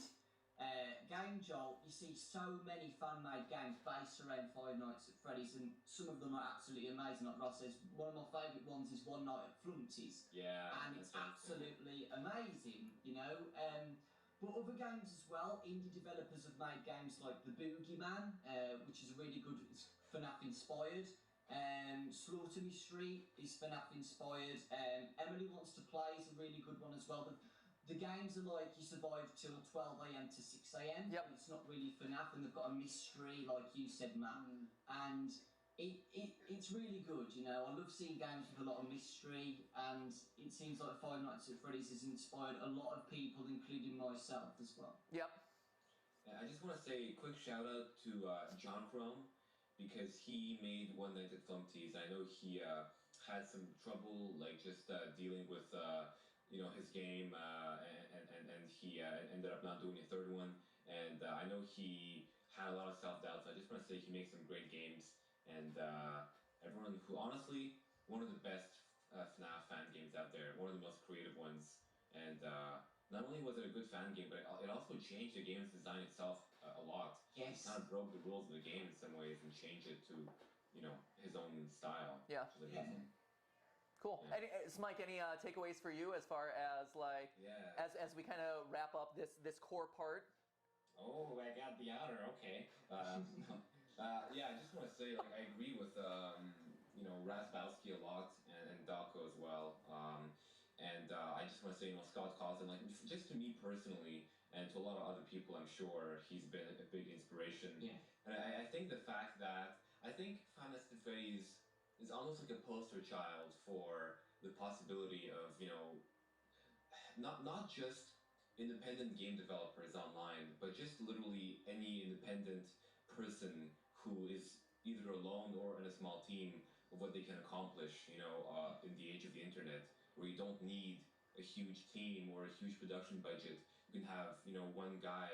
Game Jolt, you see so many fan-made games based around Five Nights at Freddy's, and some of them are absolutely amazing. Like Ross says, one of my favourite ones is One Night at Flumpty's. Yeah. And it's absolutely amazing, you know. But other games as well, indie developers have made games like The Boogeyman, which is a really good, it's FNAF inspired. Slaughter Me Street is FNAF inspired. Emily Wants to Play is a really good one as well. The games are like you survive till 12 AM to 6 AM. Yep. It's not really FNAF, and they've got a mystery, like you said, Matt. And it's really good, you know. I love seeing games with a lot of mystery, and it seems like Five Nights at Freddy's has inspired a lot of people, including myself as well. Yep. I just want to say a quick shout out to John Chrome, because he made One Night at Flumpty's. I know he had some trouble, like just dealing with you know, his game, and he ended up not doing a third one. And I know he had a lot of self-doubt, so I just want to say he makes some great games. And everyone who, honestly, one of the best FNAF fan games out there, one of the most creative ones. And not only was it a good fan game, but it also changed the game's design itself a lot. Yes. He kind of broke the rules of the game in some ways and changed it to, you know, his own style. Yeah. Which is amazing. Cool. Yeah. Smike, any takeaways for you as far as like as we kind of wrap up this core part? Oh, I got the honor. Okay. Yeah, I just want to say, like, I agree with you know, Razbowski a lot, and Dawko as well. And just want to say, Scott Cawthon, like, just to me personally, and to a lot of other people, I'm sure he's been a big inspiration. Yeah. And I think the fact that I think Five Nights at Freddy's is almost like a poster child for the possibility of, not just independent game developers online, but just literally any independent person who is either alone or in a small team of what they can accomplish, in the age of the internet, where you don't need a huge team or a huge production budget. You can have, one guy,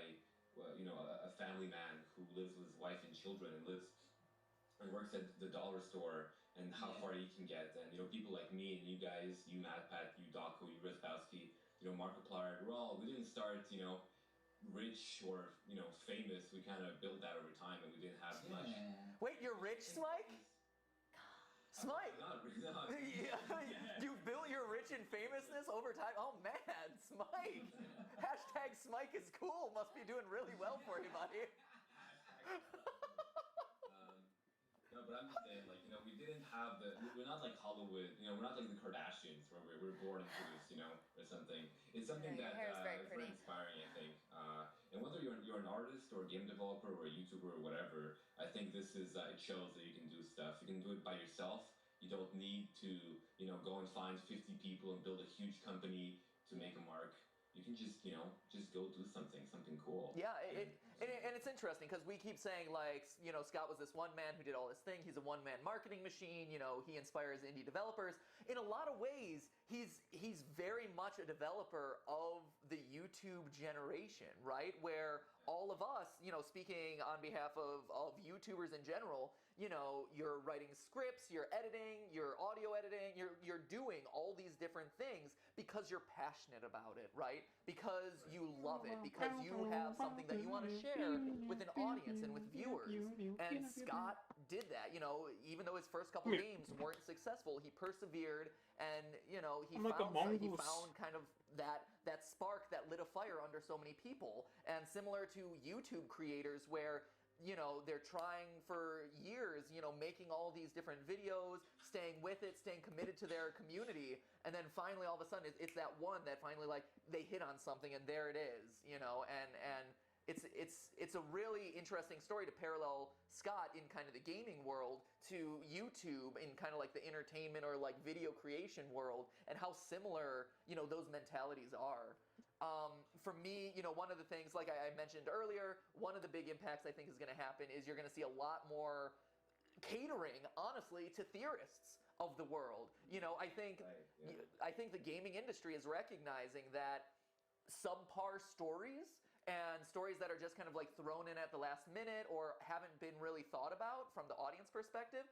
a family man who lives with his wife and children and lives and works at the dollar store, and how far he can get. And people like me and you guys, you MadPat, you Dako, you Rispowski, Markiplier, we didn't start rich or famous. We kind of built that over time, and we didn't have much. Wait, you're rich, Smike? Smike! I'm not rich. No, You built your rich and famousness over time? Oh man, Smike! Hashtag Smike is cool. Must be doing really well for you, buddy. No, but I'm just saying, we didn't have we're not like Hollywood, we're not like the Kardashians where we're born into this, or something. It's something Your that hair is very is very pretty. inspiring, I think. And whether you're an artist or a game developer or a YouTuber or whatever, I think this is, it shows that you can do stuff. You can do it by yourself. You don't need to, go and find 50 people and build a huge company to make a mark. You can just, just go do something cool. Yeah, and it's interesting because we keep saying, like, Scott was this one man who did all this thing. He's a one-man marketing machine. He inspires indie developers. In a lot of ways, he's very much a developer of the YouTube generation, right? Where all of us, speaking on behalf of YouTubers in general, you're writing scripts, you're editing, you're audio editing, you're doing all these different things because you're passionate about it, right? Because you love it, because you have something that you want to share with an audience and with viewers. And Scott did that, even though his first couple games weren't successful, he persevered and, he found kind of that spark that lit a fire under so many people. And similar to YouTube creators where they're trying for years, making all these different videos, staying with it, staying committed to their community, and then finally all of a sudden it's that one that finally they hit on something and there it is, and it's a really interesting story to parallel Scott in kind of the gaming world to YouTube in kind of like the entertainment or like video creation world and how similar, those mentalities are. For me, one of the things, like I mentioned earlier, one of the big impacts I think is going to happen is you're going to see a lot more catering, honestly, to theorists of the world. I think I think the gaming industry is recognizing that subpar stories and stories that are just kind of like thrown in at the last minute or haven't been really thought about from the audience perspective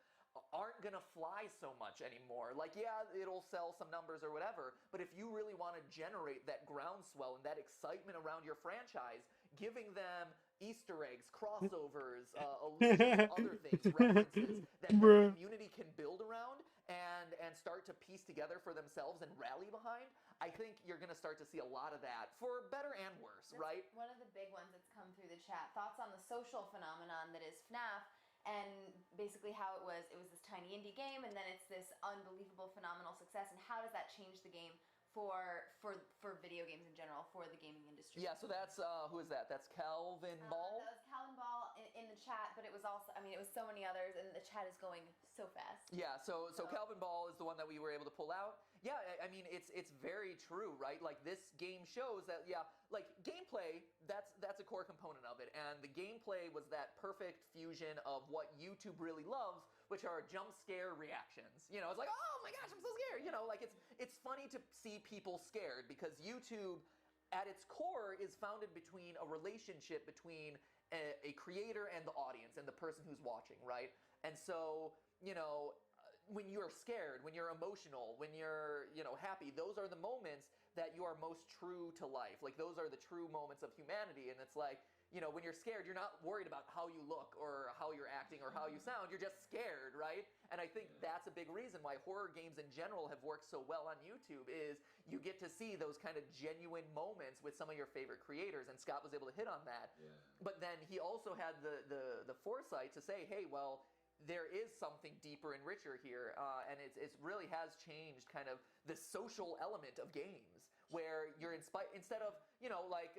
aren't gonna fly so much anymore. Like, yeah, it'll sell some numbers or whatever, but if you really want to generate that groundswell and that excitement around your franchise, giving them Easter eggs, crossovers, allusions, other things, references that the community can build around and start to piece together for themselves and rally behind, I think you're going to start to see a lot of that, for better and worse, right? One of the big ones that's come through the chat. Thoughts on the social phenomenon that is FNAF, and basically how it was this tiny indie game, and then it's this unbelievable, phenomenal success, and how does that change the game for video games in general, for the gaming industry? Yeah, so that's, who is that? That's Calvin Ball? That was Calvin Ball in the chat, but it was also, it was so many others, and the chat is going so fast. Yeah, so Calvin Ball is the one that we were able to pull out. Yeah, it's very true, right? Like, this game shows that, yeah, like, gameplay, that's a core component of it, and the gameplay was that perfect fusion of what YouTube really loves, which are jump scare reactions. It's like, oh my gosh, I'm so scared. Like, it's funny to see people scared because YouTube, at its core, is founded between a relationship between a creator and the audience and the person who's watching, right? And so, when you're scared, when you're emotional, when you're, happy, those are the moments that you are most true to life. Like, those are the true moments of humanity. And it's like, when you're scared, you're not worried about how you look or how you're acting or how you sound. You're just scared, right? And I think that's a big reason why horror games in general have worked so well on YouTube is you get to see those kind of genuine moments with some of your favorite creators. And Scott was able to hit on that. Yeah. But then he also had the foresight to say, hey, well, there is something deeper and richer here, and it really has changed kind of the social element of games, where you're instead of, you know, like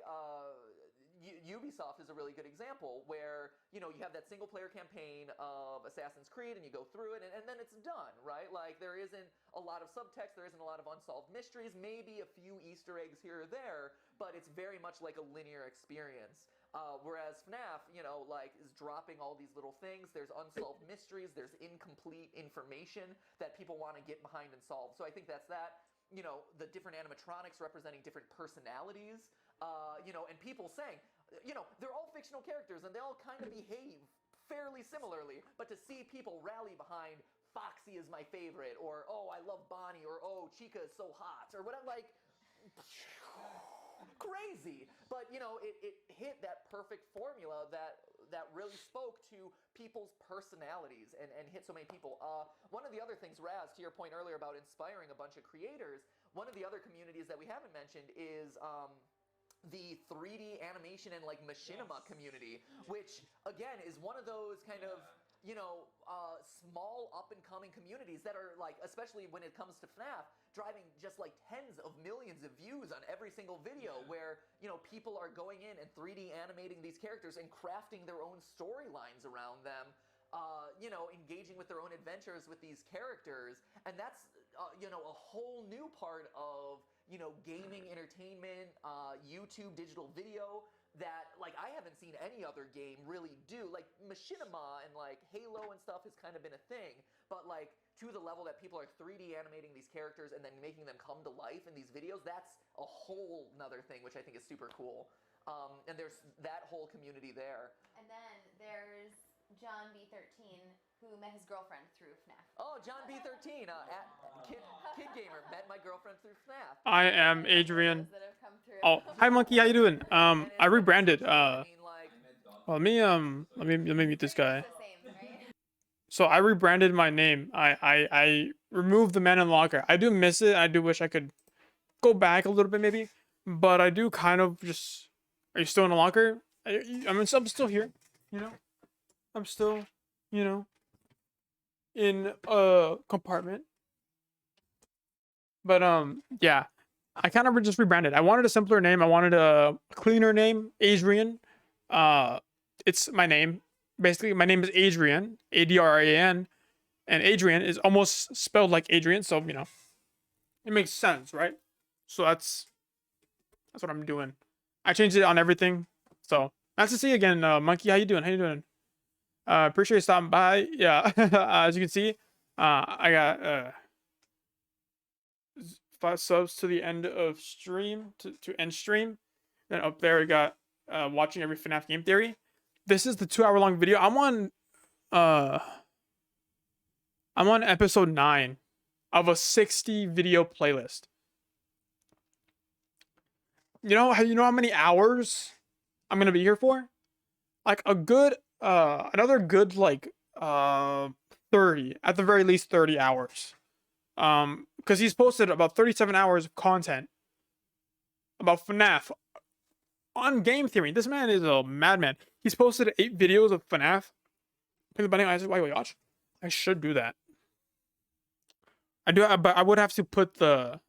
Ubisoft is a really good example where, you know, you have that single player campaign of Assassin's Creed and you go through it and then it's done, right? Like there isn't a lot of subtext, there isn't a lot of unsolved mysteries, maybe a few Easter eggs here or there, but it's very much like a linear experience. Whereas FNAF, you know, like is dropping all these little things. There's unsolved mysteries. There's incomplete information that people want to get behind and solve. So I think that's that. You know, the different animatronics representing different personalities. You know, and people saying, you know, they're all fictional characters and they all kind of behave fairly similarly. But to see people rally behind Foxy is my favorite, or oh, I love Bonnie, or oh, Chica is so hot, or whatever, like. Crazy, but you know, it hit that perfect formula that really spoke to people's personalities and hit so many people. One of the other things, Raz, to your point earlier about inspiring a bunch of creators, one of the other communities that we haven't mentioned is the 3D animation and like machinima community, which again is one of those kind of, you know, small up and coming communities that are like, especially when it comes to FNAF, driving just like tens of millions of views on every single video where, you know, people are going in and 3D animating these characters and crafting their own storylines around them, you know, engaging with their own adventures with these characters. And that's, you know, a whole new part of, you know, gaming, entertainment, YouTube, digital video, that like I haven't seen any other game really do. Like machinima and like Halo and stuff has kind of been a thing, but like to the level that people are 3D animating these characters and then making them come to life in these videos, that's a whole nother thing, which I think is super cool. And there's that whole community there. And then there's John B13, who met his girlfriend through FNAF. Oh, John B13, kid gamer, met my girlfriend through FNAF. I am Adrian. That have come through. Oh, hi Monkey, how you doing? I rebranded. Well, let me mute this guy. It's the same, right? So I rebranded my name. I removed the man in the locker. I do miss it. I do wish I could go back a little bit maybe, but I do kind of just. Are you still in the locker? I mean, I'm still here. You know, I'm still, you know, in a compartment. But yeah, I kind of just rebranded. I wanted a simpler name. I wanted a cleaner name, Adrian. It's my name. Basically, my name is Adrian, Adrian, and Adrian is almost spelled like Adrian, so you know, it makes sense, right? So that's what I'm doing. I changed it on everything. So nice to see you again, Monkey. How you doing? How you doing? Appreciate you stopping by. Yeah, as you can see, I got 5 subs to the end of stream to end stream. Then up there we got watching every FNAF game theory. This is the 2-hour-long video. I'm on episode 9 of a 60 video playlist. You know how many hours I'm gonna be here for? Like a good another good like 30, at the very least 30 hours. Because he's posted about 37 hours of content about FNAF on game theory. This man is a madman. He's posted 8 videos of FNAF. Pick the bunny eyes. Why we watch? I should do that. I do, but I would have to put the.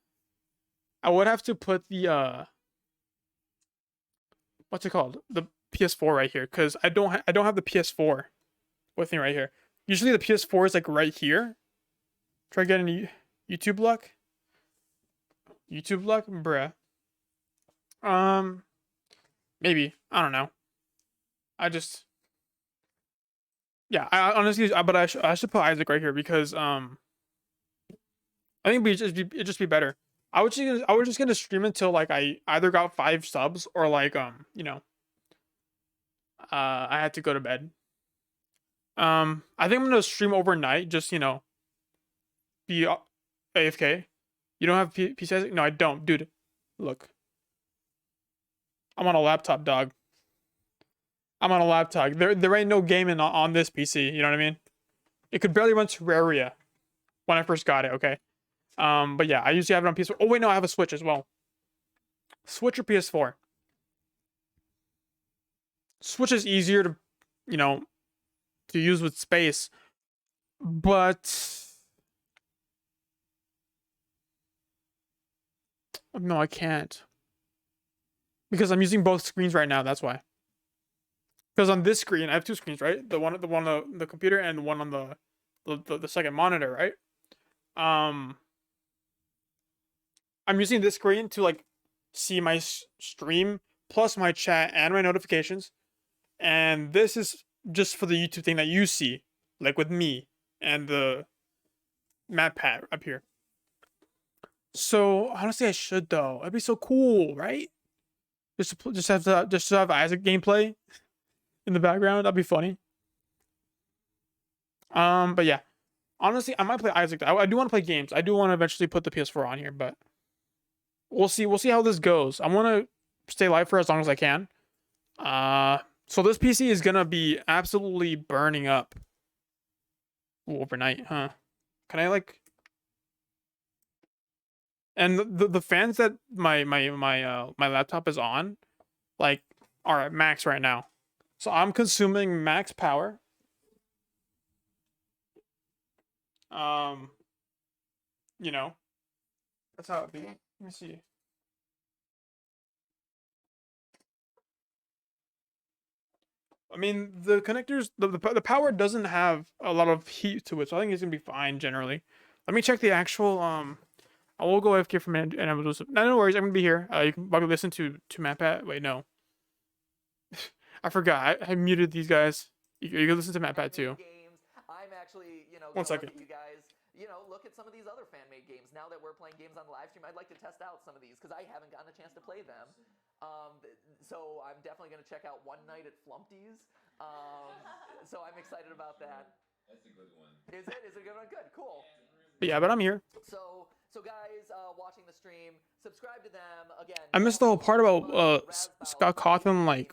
What's it called? The PS4 right here, because I don't have the PS4 with me right here. Usually the PS4 is like right here. Try getting YouTube luck. YouTube luck, bruh. Maybe, I don't know. Yeah, I honestly, but I should put Isaac right here because I think it'd just be better. I was just gonna stream until like I either got 5 subs or like you know, I had to go to bed. I think I'm gonna stream overnight, just you know, be AFK. You don't have PC? No, I don't, dude. Look, I'm on a laptop, dog. I'm on a laptop. There ain't no gaming on this PC. You know what I mean? It could barely run Terraria when I first got it. Okay. But yeah, I usually have it on PS4. Oh wait, no, I have a Switch as well. Switch or PS4. Switch is easier to, you know, to use with space, but No, I can't. Because I'm using both screens right now, that's why. Because on this screen, I have two screens, right? The one on the computer and the one on the second monitor, right? I'm using this screen to like see my stream plus my chat and my notifications. And this is just for the YouTube thing that you see, like with me and the map pad up here. So honestly, I should though. It'd be so cool, right? Just have Isaac gameplay in the background. That'd be funny. But yeah, honestly, I might play Isaac. I do want to play games. I do want to eventually put the PS4 on here, but we'll see. We'll see how this goes. I want to stay live for as long as I can. So this PC is gonna be absolutely burning up overnight, huh? Can I like? And the fans that my laptop is on, like, are at max right now. So I'm consuming max power. You know, that's how it be. Let me see. I mean, the connectors, the power doesn't have a lot of heat to it, so I think it's gonna be fine generally. Let me check the actual. I will go AFK for a minute and I will do some. No worries, I'm gonna be here. You can probably listen to MatPat. Wait, no. I forgot. I muted these guys. You can listen to MatPat too. Games. I'm actually, you know, 1 second. Let you guys, you know, look at some of these other fan-made games. Now that we're playing games on the live stream, I'd like to test out some of these because I haven't gotten a chance to play them. So I'm definitely going to check out One Night at Flumpty's. So I'm excited about that. That's a good one. Is it? Is it a good one? Good. Cool. Yeah, but I'm here. So guys, watching the stream, subscribe to them again. I missed the whole part about Scott Cawthon like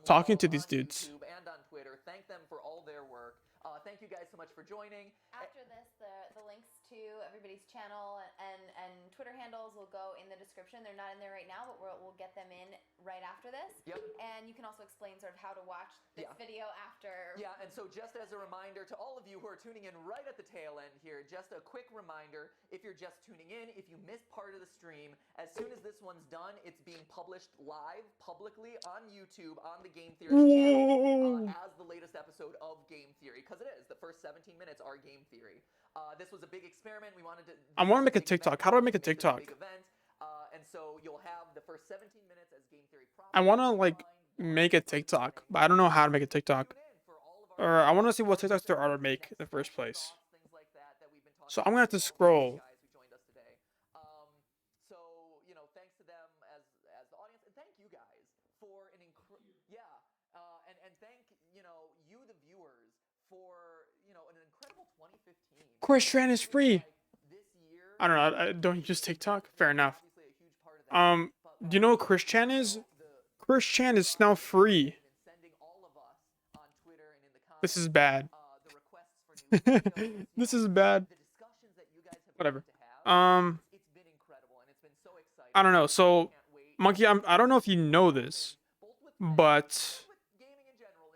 talking to these dudes. And on Twitter. Thank them for all their work. Thank you guys so much for joining. After this, the links to everybody's channel and Twitter handles will go in the description. They're not in there right now, but we'll get them in right after this. Yep. And you can also explain sort of how to watch this video after. Yeah, and so just as a reminder to all of you who are tuning in right at the tail end here, just a quick reminder, if you're just tuning in, if you missed part of the stream, as soon as this one's done, it's being published live, publicly on YouTube, on the Game Theory channel, as the latest episode of Game Theory, because it is. The first 17 minutes are Game Theory. This was a big experiment. We wanted to... I want to make a TikTok. How do I make a TikTok? And so you'll have the first 17 minutes as Game Theory proper. I want to, like, make a TikTok, but I don't know how to make a TikTok. Or I want to see what TikToks there are to make in the first place. So I'm going to have to scroll. So, you know, thanks to them as the audience, and thank you guys for an and thank, you know, you the viewers for, you know, an incredible 2015. Chris Tran is free. I don't know. I don't use TikTok. Fair enough. Do you know what Chris Chan is? Chris Chan is now free. This is bad. This is bad. Whatever. I don't know. So, Monkey, I don't know if you know this, but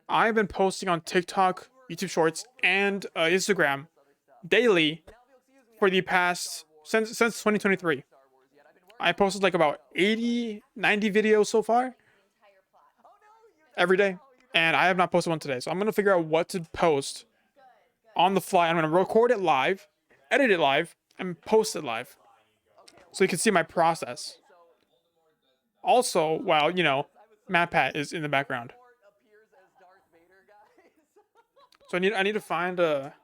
I've been posting on TikTok, YouTube Shorts, and Instagram daily for the past since 2023. I posted like about 80, 90 videos so far every day, and I have not posted one today. So I'm gonna figure out what to post on the fly. I'm gonna record it live, edit it live, and post it live, so you can see my process. Also, while you know, MatPat is in the background. So I need to find a.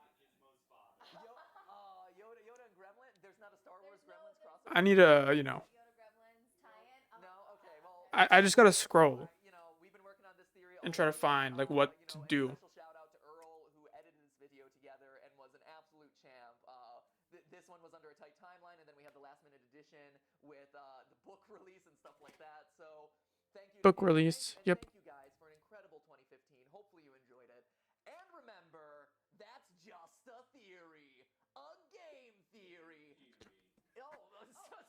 I need a, you know. I just gotta scroll and try to find like what to do. This one was under a tight timeline, and then we had the last minute edition with the book release and stuff like that. So thank you. Book release. Yep. Thank you guys for an incredible 2015. Hopefully you enjoyed it. And remember, that's just a theory, a game theory.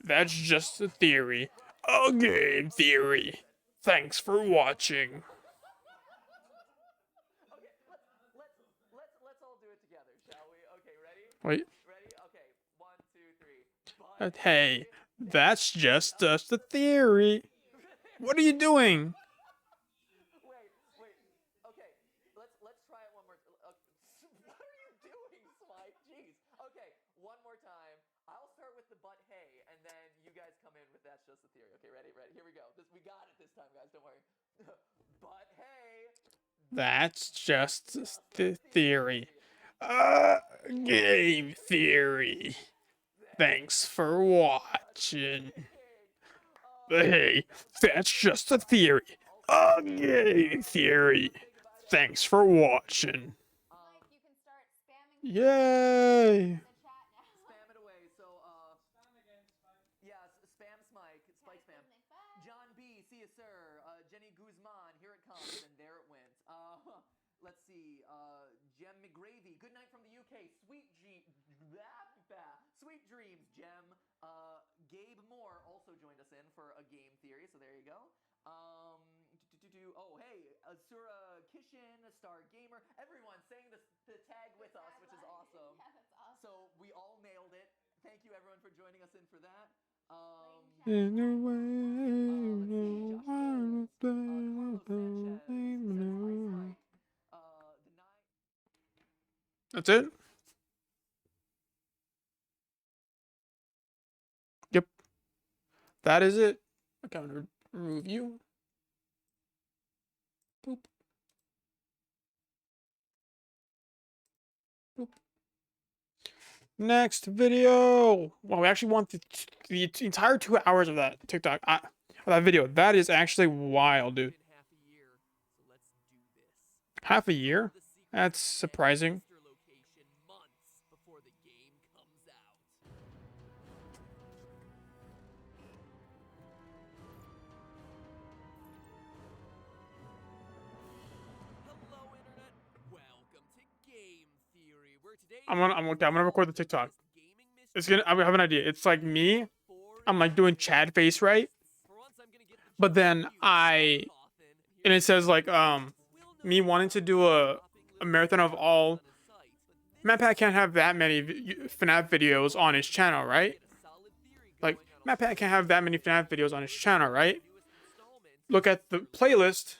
That's just a theory, a game theory. Thanks for watching. Okay, let's all do it together, shall we? Okay, ready? Wait. Ready? Okay, 1, 2, 3. Hey, That's just a theory. What are you doing? Wait. Okay, let's try it one more. What are you doing, Smite? Jeez. Okay, one more time. I'll start with the but hey, and then you guys come in with that's just a theory. Okay, ready? Here we go. We got it this time, guys. Don't worry. But hey, That's just the theory. Game theory. Thanks for watching. Hey, that's just a theory. A game theory. Thanks for watching. Mike, you can start spamming Yay! in the chat now. spam it away. So, yeah, spam Smike. Spike spam. Bye. John B, see you, sir. Jenny Guzman, here it comes, and there it went. Let's see. Jem McGravy, good night from the UK. Sweet dreams, Jem. Gabe Moore also joined us in for a game theory, so there you go. Oh, hey, Asura Kishin, Star Gamer, everyone saying the tag with us, which is awesome. Yeah, that's awesome. So we all nailed it. Thank you, everyone, for joining us in for that. In a way, Let's see, Josh Coles, Carlos Sanchez says, hi, Spike. That's it? Yep. That is it. Okay, I'm gonna remove you. Boop. Boop. Next video. Well, we actually want the entire 2 hours of that TikTok, of that video. That is actually wild, dude. Half a year? That's surprising. I'm gonna record the TikTok. I have an idea. It's like me. I'm like doing Chad face right, but then and it says like me wanting to do a marathon of all. MatPat can't have that many FNAF videos on his channel, right? Like MatPat can't have that many FNAF videos on his channel, right? Look at the playlist,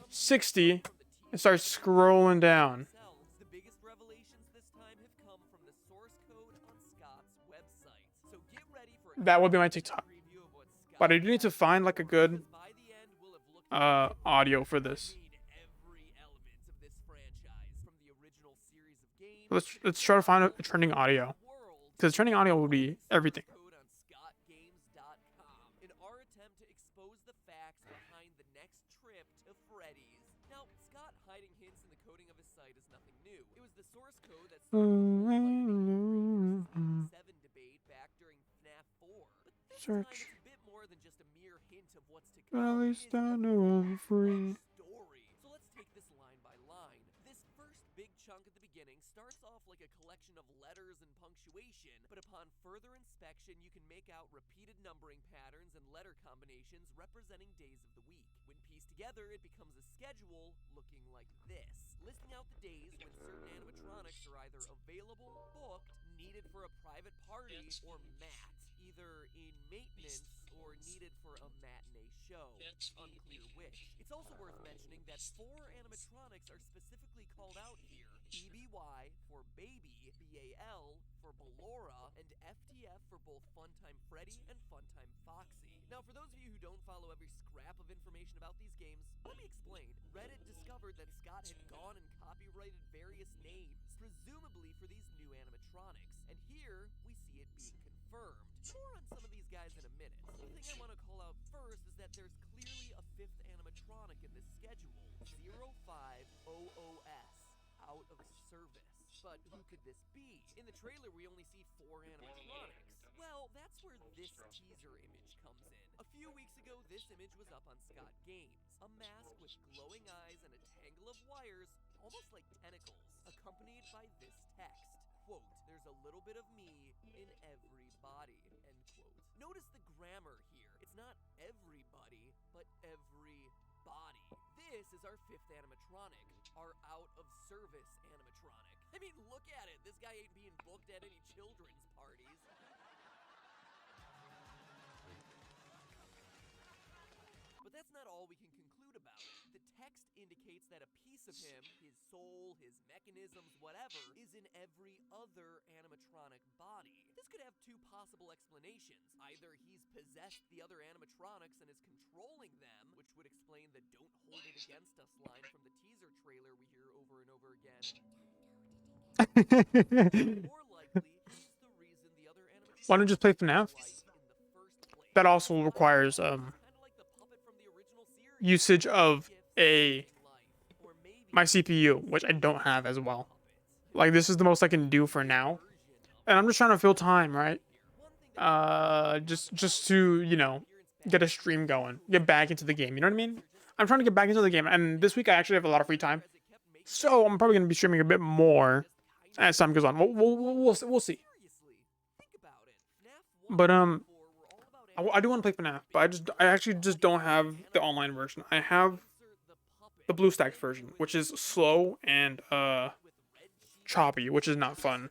60, and start scrolling down. That would be my TikTok. But I do need to find like a good audio for this. Let's try to find a trending audio. Because trending audio would be everything. In our attempt to expose the facts behind the next trip to Freddy's. Now, Scott hiding hints in the coding of his site is nothing new. It was the source code that started the whole 7 debate back during FNAF 4. But this time it's a bit more than just a mere hint of what's to come. At least I know I'm free. Story. So let's take this line by line. This first big chunk at the beginning starts off like a collection of letters and punctuation, but upon further inspection, you can make out repeated numbering patterns and letter combinations representing days of the week. When pieced together, it becomes a schedule looking like this, listing out the days when certain animatronics are either available, booked, needed for a private party, or mat, either in maintenance or needed for a matinee show. Unclear which. It's also worth mentioning that 4 animatronics are specifically called out here. BBY for Baby, BAL for Ballora, and FTF for both Funtime Freddy and Funtime Foxy. Now, for those of you who don't follow every scrap of information about these games, let me explain. Reddit discovered that Scott had gone and copyrighted various names, presumably for these new animatronics. And here, we see it being confirmed. More on some of these guys in a minute. The thing I want to call out first is that there's clearly a 5th animatronic in this schedule, 05OOS, out of service. But who could this be? In the trailer, we only see 4 animatronics. Well, that's where this teaser image comes in. A few weeks ago, this image was up on Scott Games. A mask with glowing eyes and a tangle of wires, almost like tentacles, accompanied by this text. Quote, there's a little bit of me in every body, end quote. Notice the grammar here. It's not everybody, but every body. This is our 5th animatronic, our out-of-service animatronic. I mean, look at it. This guy ain't being booked at any children's parties. we can conclude about it. The text indicates that a piece of him, his soul, his mechanisms, whatever, is in every other animatronic body. This could have two possible explanations. Either he's possessed the other animatronics and is controlling them, which would explain the "don't hold it against us" line from the teaser trailer we hear over and over again. More likely, he's the reason the other animatronics Why don't you just play FNAF? That also requires usage of my CPU, which I don't have as well. Like, this is the most I can do for now, and I'm just trying to fill time, right? Just to, you know, get a stream going, get back into the game. You know what I mean? I'm trying to get back into the game, and this week I actually have a lot of free time, so I'm probably gonna be streaming a bit more as time goes on. We'll see. But I do want to play FNAF, but I actually just don't have the online version. I have the BlueStacks version, which is slow and choppy, which is not fun.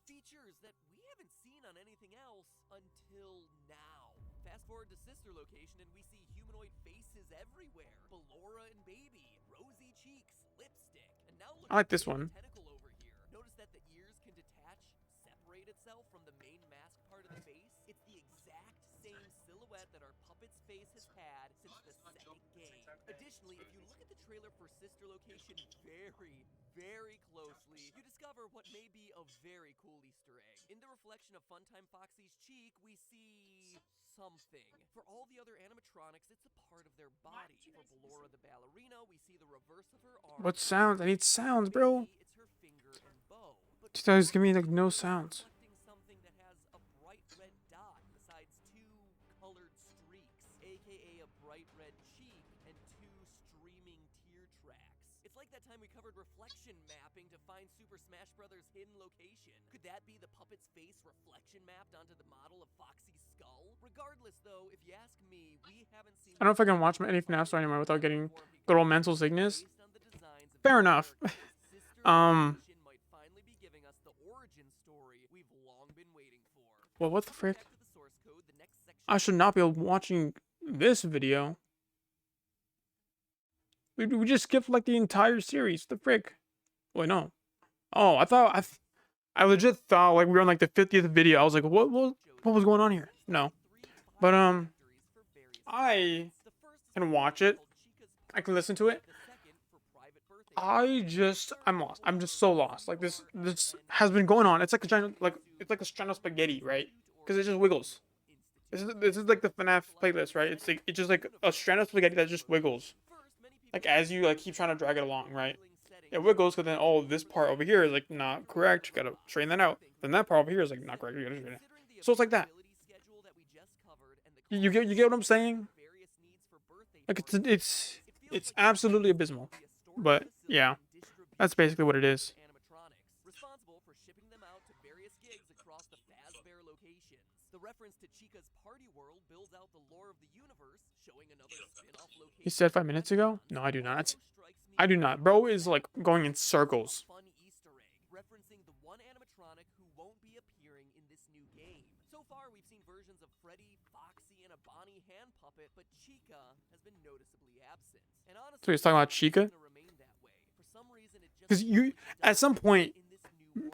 Features that we haven't seen on anything else until now. Fast forward to Sister Location and we see humanoid faces everywhere. Ballora and Baby, rosy cheeks, lipstick, and now look I like this one. tentacle over here. Notice that the ears can detach, separate itself from the main mask part of the face. It's the exact same silhouette that our puppet's face has had since the second game. Additionally, if you look at the trailer for Sister Location very closely, you discover what may be a very cool Easter egg. In the reflection of Funtime Foxy's cheek, we see something. For all the other animatronics, it's a part of their body. For Ballora the ballerina, we see the reverse of her arm. What sounds? I need sounds, bro. It's her finger and bow. But Just always give me like no sounds. reflecting something that has a bright red dot besides two colored streaks, aka a bright red cheek and two streaming tear tracks. It's like that time we covered reflection mapping to find Super Smash Bros. Hidden location. Could that be the puppet's face reflection mapped onto the model of Foxy's skull? Regardless, though, if you ask me, we haven't seen. I don't know if I can watch any FNAF store anymore without getting good old mental sickness. Fair enough. Might finally be giving us the origin story we've long been waiting for. Well, what the frick? Back to the source code, the next section. I should not be watching this video. We just skipped like the entire series. The frick? Wait, no. Oh, I legit thought like we were on like the 50th video. I was like, what was going on here? No, but I can watch it. I can listen to it. I'm lost. I'm just so lost. Like this has been going on. It's like a giant, it's like a strand of spaghetti, right? Because it just wiggles. This is like the FNAF playlist, right? It's just like a strand of spaghetti that just wiggles. Like as you like keep trying to drag it along, right? It wiggles, because then this part over here is like not correct. You gotta straighten that out. Then that part over here is like not correct. You gotta straighten it. So it's like that. You get what I'm saying? Like it's absolutely abysmal. But yeah, that's basically what it is. Responsible for shipping them out to various gigs across the Fazbear locations. The reference to Chica's Party World builds out the lore of the universe, showing another spin-off location. He said 5 minutes ago? No, I do not. I do not. Bro is like going in circles. Fun Easter egg, referencing the one animatronic who won't be appearing in this new game. So far, we've seen versions of Freddy, Foxy, and a Bonnie hand puppet, but Chica has been noticeably absent. And honestly, So he's talking about Chica? for some reason, it just Because you, at some point,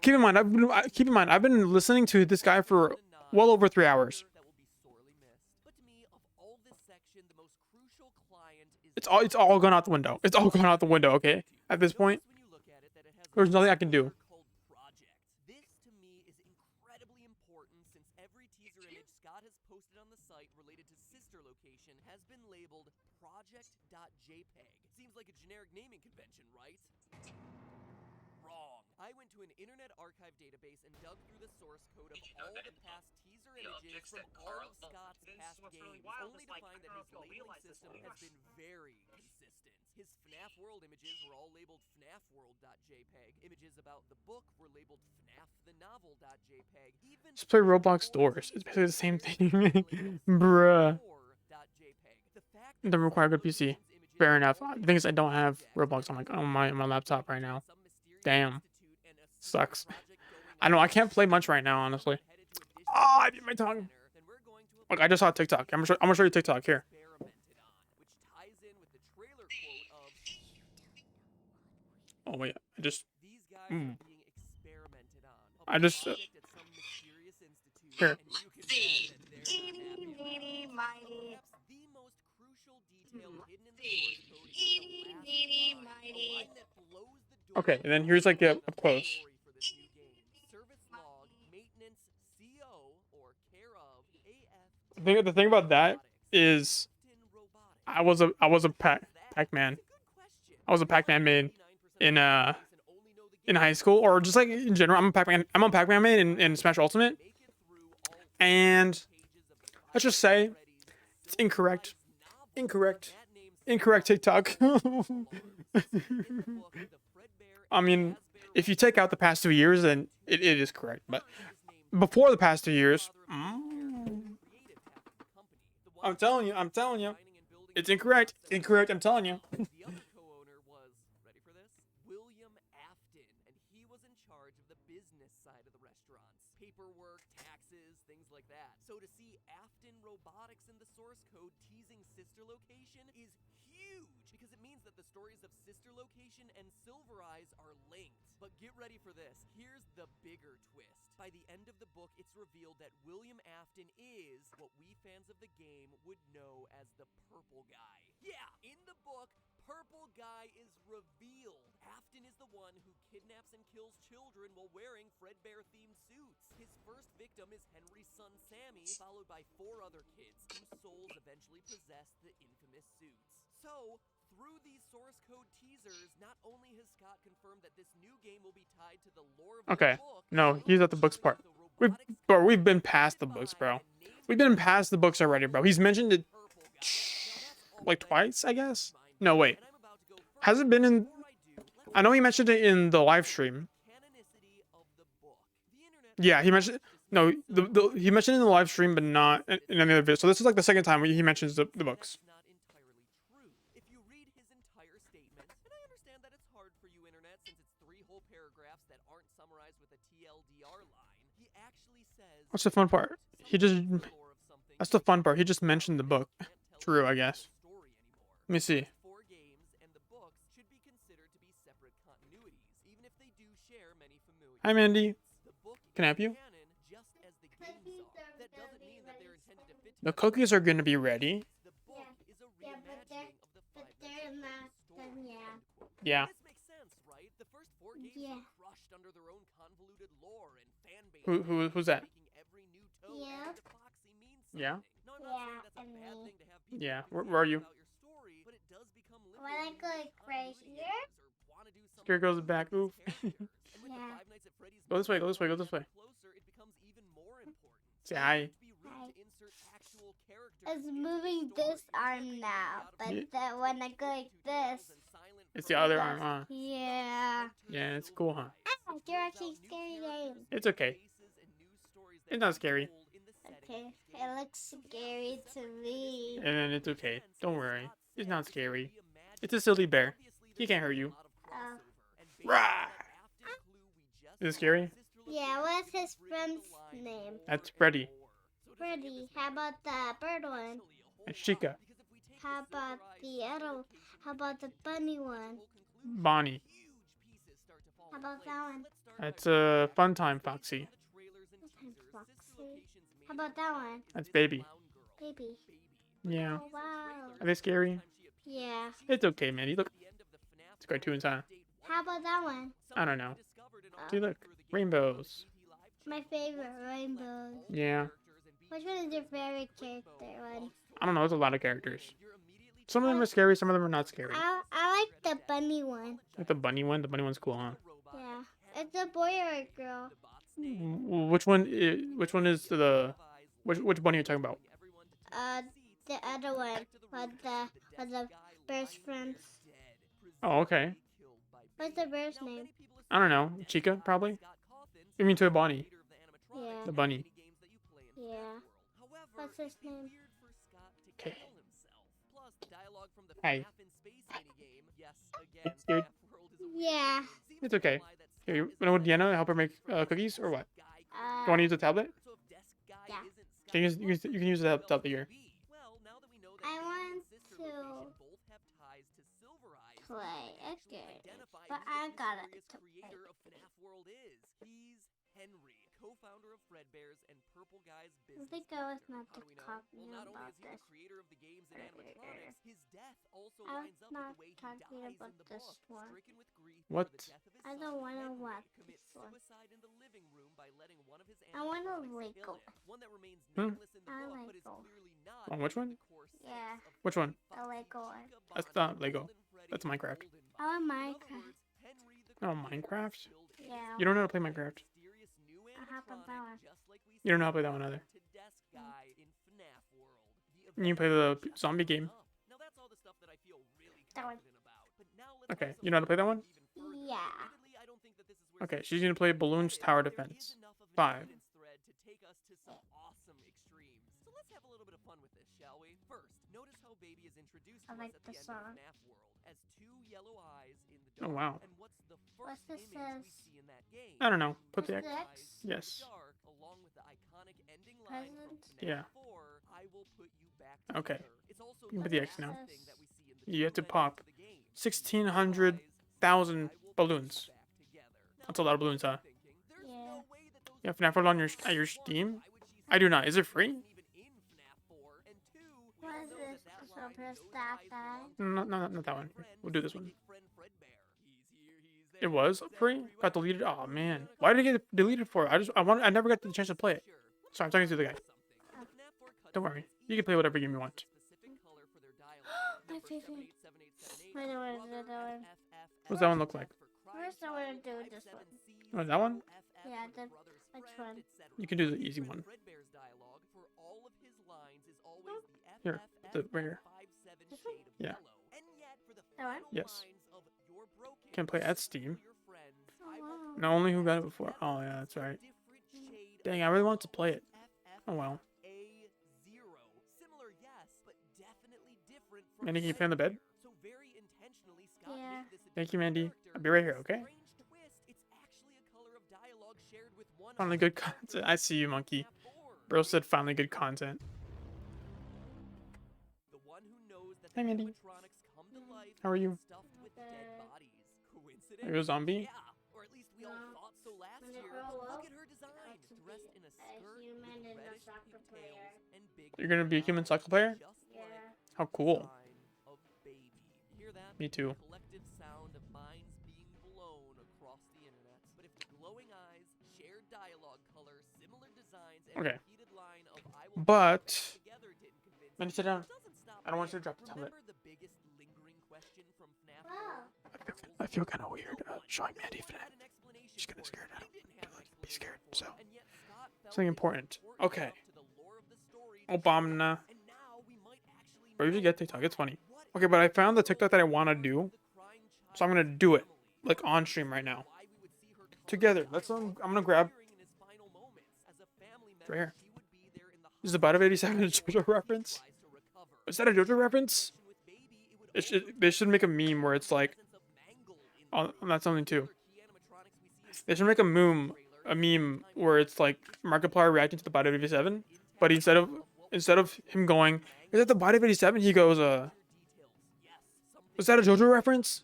keep in mind, I've been listening to this guy for well over 3 hours. that will be sorely missed. But to me, of all this section, the most crucial client is It's all gone out the window. It's all gone out the window. Okay, at this point, when you look at it that it has there's nothing I can do. called Project. This to me is incredibly important since every teaser image Scott has posted on the site related to Sister Location has been labeled project.jpg. Seems like a generic naming convention, right? Wrong. I went to an Internet Archive database and dug through the source code of all the past teaser images from all of Scott's past games, only to find that his labeling system has been very consistent. His FNAF World images were all labeled FNAFworld.jpg. Images about the book were labeled FNAFthenovel.jpg. Even Just play Roblox Doors. It's basically the same thing. Bruh. It doesn't require a good PC. Fair enough. The thing is, I don't have Roblox on my laptop right now. Damn. Sucks. I know I can't play much right now, honestly. Ah, I bit my tongue. Look, I just saw TikTok. I'm gonna show you TikTok here. which ties Oh wait, I just. These guys are being experimented on. I just. Project at some mysterious institute, Here. and you can bet that they're not happy about it. Perhaps the most crucial detail hidden in the source code is the last line, a line that blows the door. Okay, and then here's like the up close. For this new game. Service log maintenance CO or care of AF. The thing about that is, I was a Pac-Man. I was a Pac-Man main in high school, or just like in general. I'm a Pac-Man main in Smash Ultimate, and let's just say it's incorrect. Incorrect TikTok. I mean, if you take out the past 2 years, then it is correct. But before the past 2 years, I'm telling you, it's incorrect. Incorrect. I'm telling you. The other co-owner was, ready for this? William Afton, and he was in charge of the business side of the restaurants. Paperwork, taxes, things like that. So to see Afton Robotics in the source code teasing Sister Location is huge, because it means that the stories of Sister Location and Silver Eyes are linked. But get ready for this. Here's the bigger twist. By the end of the book, it's revealed that William Afton is what we fans of the game would know as the Purple Guy. Yeah, in the book, Purple Guy is revealed. Afton is the one who kidnaps and kills children while wearing Fredbear-themed suits. His first victim is Henry's son Sammy, followed by 4 other kids whose souls eventually possess the infamous suits. So, through these source code teasers, not only has Scott confirmed that this new game will be tied to the lore of the book, No, he's at the books part. We've been past the books, bro. We've been past the books already, bro. He's mentioned it like twice, I guess. No, wait. Has it been in? I know he mentioned it in the live stream. Yeah, he mentioned. No, he mentioned it in the live stream, but not in any other video. So this is like the second time he mentions the books. If you read his entire statement, and I understand that it's hard for you, internet, since it's 3 whole paragraphs that aren't summarized with a TLDR line, he actually says. What's the fun part? That's the fun part. He just mentioned the book. True, I guess. Let me see. 4 games and the books should be considered to be separate continuities, even if they do share many familiar. Hi, Mandy. The book Can I help you? canon just as the games are. That doesn't mean that they're intended to fit The cookies are going to be ready. The book is a reimagining of the But they're not done yet. Yeah. This makes sense, right? The first 4 games Yeah. were crushed under their own convoluted lore and fan base. Who's that? Making every new toad Yeah. and epoxy mean something. Yeah. No, I'm not saying that's a bad me. thing to have people Yeah. confused Where are you? about your story, but it does become When I limiting go when like right continuity here. games or wanna do something Here goes different back. with Oof. these characters. And with the Yeah. Five Nights at Freddy's Go this way, movie go this way, go this getting way. closer, it becomes even more important. Say hi. To be rude Hi. to insert actual characters It's into the moving story. this arm now, but Yeah. when I go like this, It's the other arm, huh? yeah. Yeah, it's cool, huh? Ah, they're actually scary games. It's okay. It's not scary. Okay, it looks scary to me. And then it's okay. Don't worry. It's not scary. It's a silly bear. He can't hurt you. Oh. Rah! Is it scary? Yeah, what's his friend's name? That's Freddy. Freddy. How about the bird one? It's Chica. How about the other? How about the bunny one? Bonnie. How about that one? That's a fun time, Foxy. Foxy. How about that one? That's Baby. Baby. Yeah. Oh wow. Are they scary? Yeah. It's okay, man. You look. It's cartoons, huh? How about that one? I don't know. See, look. Rainbows. My favorite rainbows. Yeah. Which one is your favorite character one? I don't know. There's a lot of characters. Some of them are scary. Some of them are not scary. I like the bunny one. Like the bunny one. The bunny one's cool, huh? Yeah. It's a boy or a girl? Which one? Which one is the? Which bunny are you talking about? The other one. With the bear's friends. Oh, okay. What's the bear's name? I don't know. Chica, probably. You mean to a Bonnie? Yeah. The bunny. Yeah. What's his name? Okay. Dialogue from the Hi. FNAF in Space minigame. Yes, again, It's scared. FNAF World is a Yeah. Seems It's to okay. imply that Here, you Scott want is Deanna help her make cookies or what? You want to use the tablet? So if Desk Guy Yeah. isn't Can you Scott, you can use the tablet here. well, now that we know that I Baby and want Sister to- Location both have ties to Silver play I a actually game, identified but who I the got it mysterious to play. creator of FNAF World is. He's Henry, co-founder of Fredbear's and Purple Guy's I business think I was partner. not How to do we know? talk Well, not only about is he the this. creator of the games and animatronics, his death also I'm lines up with not the way he talking dies about in the this book. one. Stricken with grief What? over the death of his I son, don't wanna Henry watch commits this one. suicide in the living room by letting one of his I wanna animatronics kill Lego. him. One that remains Hmm. nameless in the I book, but is Lego. clearly not On which one? the core sense Yeah. of Which one? Freddy, The Foxy, Lego one. Chica, That's Bonnie, not Lego. Golden Freddy, That's and Minecraft. Golden I want Bonnie. In other Minecraft. words, Henry the Oh, creator Minecraft? built his Yeah. You don't know how to play Minecraft. mysterious new I have to animatronic, buy one. just like we You don't know saw how to play that one either. to Desk Guy in FNAF World. You play the zombie game. Now that's all the stuff that I feel really That one. confident about. But now let's Okay, go you know how to play that one? even further. Yeah. Admittedly, I don't think that this is where Okay, Sydney she's gonna play is Balloons headed, Tower but there Defense. is enough of an 5. evidence thread to take us to some awesome extremes. So let's have a little bit of fun with this, shall we? First, notice how Baby is introduced I to like us at the the end song. of FNAF World as 2 yellow eyes in the Oh, dark. wow. And what's the What's first this image says? we see in that game? I don't know. Put What's the the X. X? Yes. Dark, along with the iconic ending line from Present? FNAF Yeah. 4, I will put you back Okay. together. It's also You can put the the X last now. thing that we see in the You have to true pop ending of the game. 1,600,000 balloons. That's a lot of balloons, huh? Yeah. You have FNAF World on your at your Steam? I do not. Is it free? What is this? So press that guy. No, no, not that one. We'll do this one. It was free? Got deleted? Oh man. Why did it get deleted for? I never got the chance to play it. Sorry, I'm talking to the guy. Don't worry. You can play whatever game you want. My favorite. I know what is that one. What's that one look like? First I wanna do this one. Oh, that one? Yeah, the which one? You can do the easy one. Here, right here. This one? Yeah. That one? Yes. Can play at Steam. Oh wow. Not only who got it before. Oh yeah, that's right. Dang, I really want to play it. Oh well. Mandy, can you play on the bed? Yeah. Thank you, Mandy. I'll be right here, okay? Finally good content. I see you, monkey. Bro said finally good content. Hey, Mandy. How are you? Are you a zombie? Or at least we No. all thought so last When I year. grow Look up, at her design. I want to Dressed be in a a skirt human with and a reddish soccer player. pigtails and big You're gonna be a human eyes, soccer player? just Yeah. like How the cool. design of Baby. Hear that? Me too. The collective sound of minds being blown across the internet. But if the glowing eyes, shared dialogue color, similar designs, and Okay. repeated line of I will But put you back together didn't convince Mandy, you, sit down. it doesn't stop I don't want you to there. drop the tablet. Remember the biggest lingering question from FNAF Wow. World? I feel kind of weird showing Mandy No one FNAF. had an explanation She's gonna for it. scare her. They didn't have an Be scared. explanation for So it. And yet Scott felt something it was important. Okay. enough to the lore of the story to Obama. share it. And now we might actually Bro, you should know get TikTok. It's funny. what Okay, but I found the is TikTok that I want to do, the crying so I'm gonna child's do it family. like on stream right now. Why we would see her color Together. That's what I'm gonna grab. appearing in his final moments. As a family Right here. member, she would be there in the This is about a 87 hospital JoJo reference. as he tries to recover. Is that a JoJo reference? Connection with Baby, it would They should make a meme where it's like, presence of Mangle in oh, that's something too. other key animatronics we see in They should make a meme where it's like Markiplier reacting to the body of 87, but instead of him going, "Is that the body of 87?" he goes, "Was that a JoJo reference?"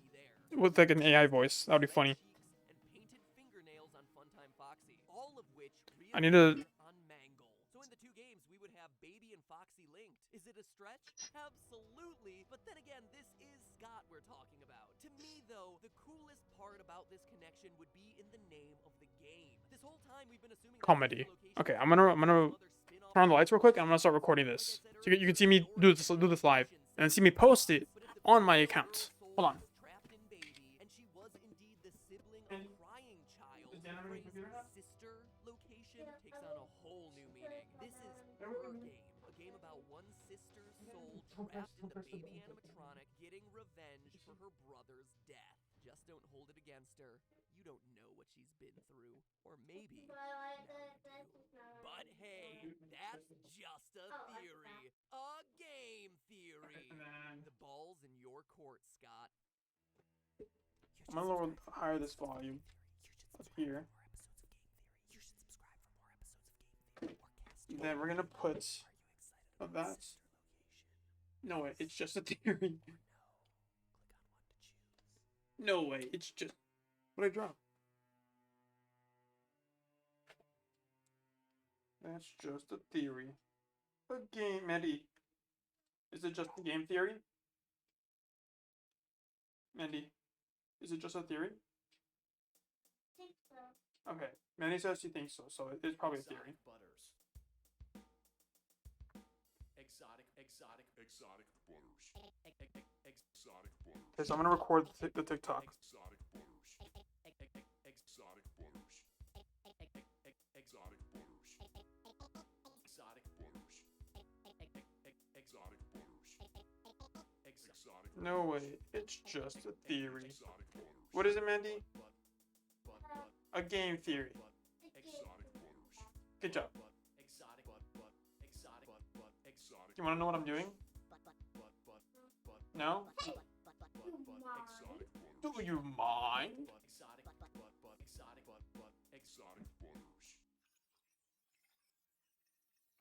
With like an AI voice. That would be funny. I need to. on Mangle. So in the two games, we would have Baby and Foxy linked. Is it a stretch? Absolutely. But then again, this is Scott we're talking about. To me, though, the coolest part about this connection would be in the name of the game. This whole time we've been assuming Comedy. Okay, I'm gonna turn on the lights real quick, and I'm gonna start recording this. So you can see me do this live, and see me post it on my account. Hold on. Trapped in Baby, and she was indeed the sibling of crying child. The phrase sister location takes on a whole new meaning. This is her game, a game about one sister's soul trapped in the baby animatronic getting revenge for her brother's death. Just don't hold it against her. You don't know what she's been through, or maybe. now you do. But hey, that's just a theory. A game theory. The ball's in your court, Scott. I'm gonna lower higher this volume up here. Then we're gonna put that. No, wait, it's just a theory. No way. It's just what I dropped. That's just a theory. A game, Mandy. Is it just a game theory? Mandy, is it just a theory? I think so. Okay, Mandy says she thinks so, so it's probably a Exotic theory. butters. Exotic butters. Exotic butters. Okay, so I'm gonna record the TikTok. Exotic butters. Exotic butters. Exotic butters. Exotic butters. Exotic butters. Exotic. No way, it's just a theory. Exotic butters. What is it, Mandy? But. A game theory. Exotic butters. Good job. Exotic. Exotic. You wanna know what I'm doing? No? Exotic Do you mind? exotic butters.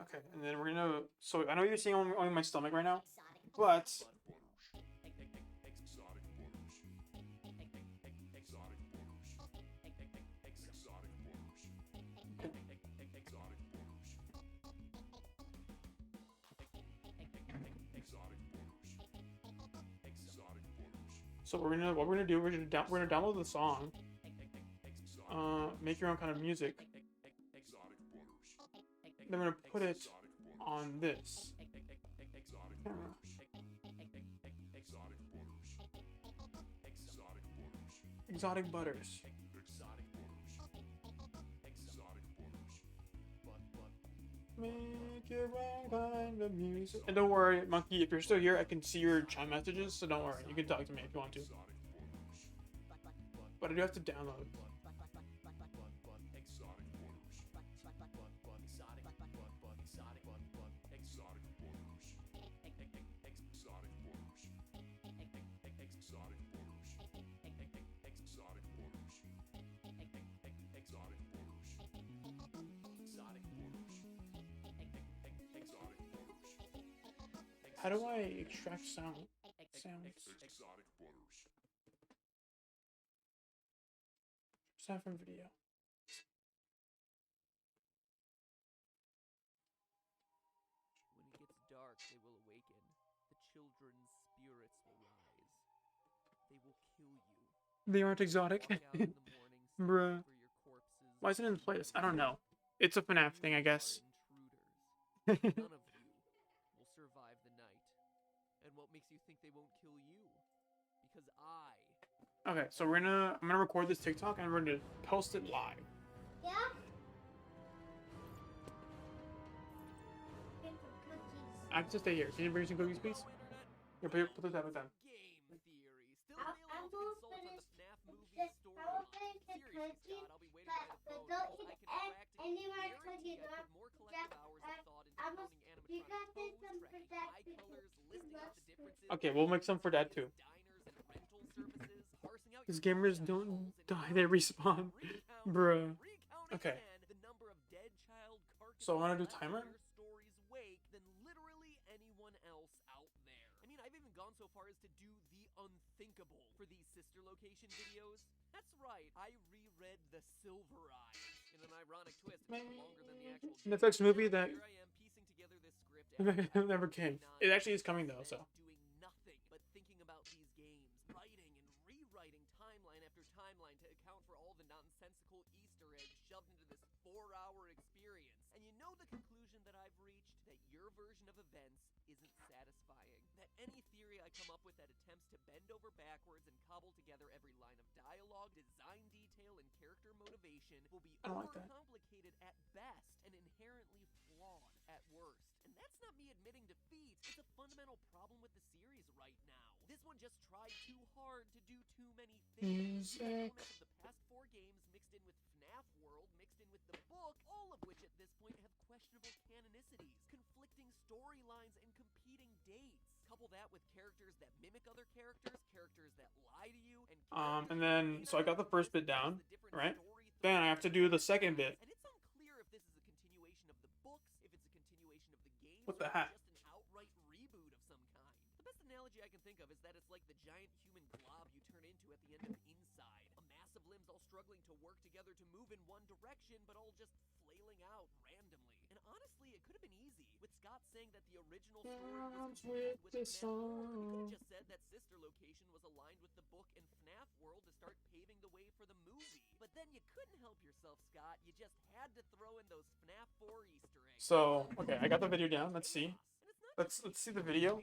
Okay, and then we're gonna. So I know you're seeing only my stomach right now, but Exotic butters. Exotic butters. Exotic butters. Exotic butters. Exotic butters. Exotic butters. so what we're gonna do, we're gonna download the song. Make your own kind of music. Exotic butters. Then we're gonna put it Exotic butters. on this. Exotic camera. butters. Exotic butters. Exotic butters. Exotic butters. Exotic butters. Exotic butters. Make your own kind of music. And don't worry, Monkey, if you're still here, I can see your chat messages, so don't worry. You can talk to me if you want to. Exotic butters. But I do have to download. Exotic butters. Exotic butters. Exotic butters. Exotic butters. Exotic butters. Exotic butters. Exotic butters. Exotic butters. Exotic butters. Exotic butters. How do I extract sounds? Exotic butters. Sound from video. When it gets dark, they will awaken. The children's spirits will rise. They will kill you. They aren't exotic. Walk out in the morning, Bruh. searching for your corpses. Why is it in the playlist? I don't know. It's a FNAF thing, I guess. None of you will survive the night. And what makes you think they won't kill you? Because Okay, so I'm gonna record this TikTok and we're gonna post it live. Yeah? Get some cookies. I have to stay here. Can you bring some cookies, please? Here, put this up with them. Game theory. Still I available will to consult on finish the FNAF movie I story. will finish the Seriously, cookies, Scott, I'll be waiting by the but phone don't because eat I can practically any more guarantee cookies. I put more collective hours of thought into I must. cloning You got animatronic this pose, some for tracking that eye because colors, you listing out must. the differences Okay, we'll make some for Dad too. diners and rental services, parsing out Because your gamers data don't calls and die, they respawn. recount, Bruh. recount Okay. again the number of dead child carcasses So I wanna do left timer? in your story's wake than literally anyone else out there. I mean, I've even gone so far as to do the unthinkable for these sister location videos. That's right, I reread The Silver Eyes. In an ironic twist, it's longer than the actual Netflix game. movie that Here I am piecing together this script after never came. It actually is coming though, so. doing nothing but thinking about these games, writing and rewriting timeline after timeline to account for all the nonsensical Easter eggs shoved into this 4-hour experience. And you know the conclusion that I've reached? That your version of events isn't satisfying. That any theory I come up with that attempts to bend over backwards and cobble together every line of dialogue, design detail, and character motivation will be I don't like that. overcomplicated at best and inherently flawed at worst. And that's not me admitting defeat. It's a fundamental problem with the series right now. This one just tried too hard to do too many things. The Music. elements of the past 4 games mixed in with FNAF World, mixed in with the book, all of which at this point have questionable canonicities, conflicting storylines, and competing dates. Couple that with characters that mimic other characters, characters that lie to you, And then, so I got the first bit down, right? Then I have to do the second bit. And it's unclear if this is a continuation of the books, if it's a continuation of the games, What the or heck? just an outright reboot of some kind. The best analogy I can think of is that it's like the giant human glob you turn into at the end of Inside. A mass of limbs all struggling to work together to move in one direction, but all just flailing out randomly. And honestly, it could have been easy, with Scott saying that the original story was completed with FNAF 4. He could have just said that Sister Location was aligned with the book and FNAF world to start paving the way for the movie. But then you couldn't help yourself, Scott. You just had to throw in those FNAF 4 Easter eggs. So, okay, I got the video down. Let's see. Let's see the video.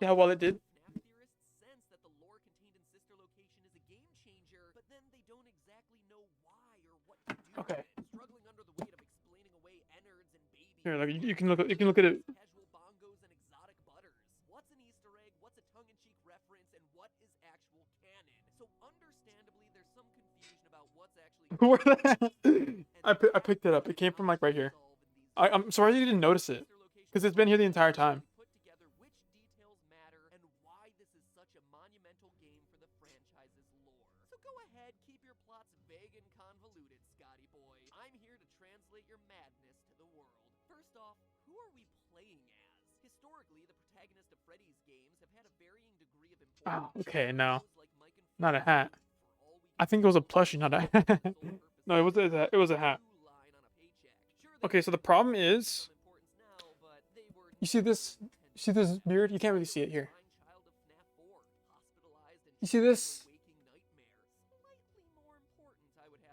Yeah, how well it did. FNAF theorists sense that the lore contained in Sister Location is a game changer, but then they don't exactly know why or what to do Okay. with it. Struggling under the weight of explaining away innards and babies. Here, like you can look at it. Casual bongos and exotic butters. What's an Easter egg? What's a tongue-in-cheek reference? And what is actual canon? So understandably, there's some confusion about what's actually. Where I picked it up. It came from like right here. I'm surprised you didn't notice it, because it's been here the entire time. Put together which details matter and why this is such a monumental game for the franchise's lore. So go ahead, keep your plots vague and convoluted, Scotty boy. I'm here to translate your madness to the world. First off, who are we playing as? Historically, the protagonist of Freddy's games have had a varying degree of importance. Oh, okay, no, not a hat. I think it was a plushie, not a hat. No, it was a hat. Okay, so the problem is, you see this beard? You can't really see it here. You see this?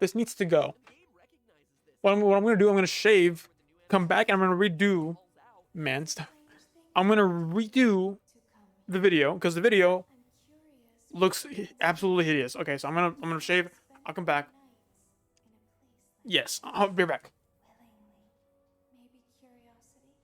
This needs to go. What I'm gonna do, I'm gonna shave, come back, and I'm gonna redo, man, stop. I'm gonna redo the video, because the video looks absolutely hideous. Okay, so I'm gonna shave. I'll come back. Yes, I'll be back. Maybe curiosity,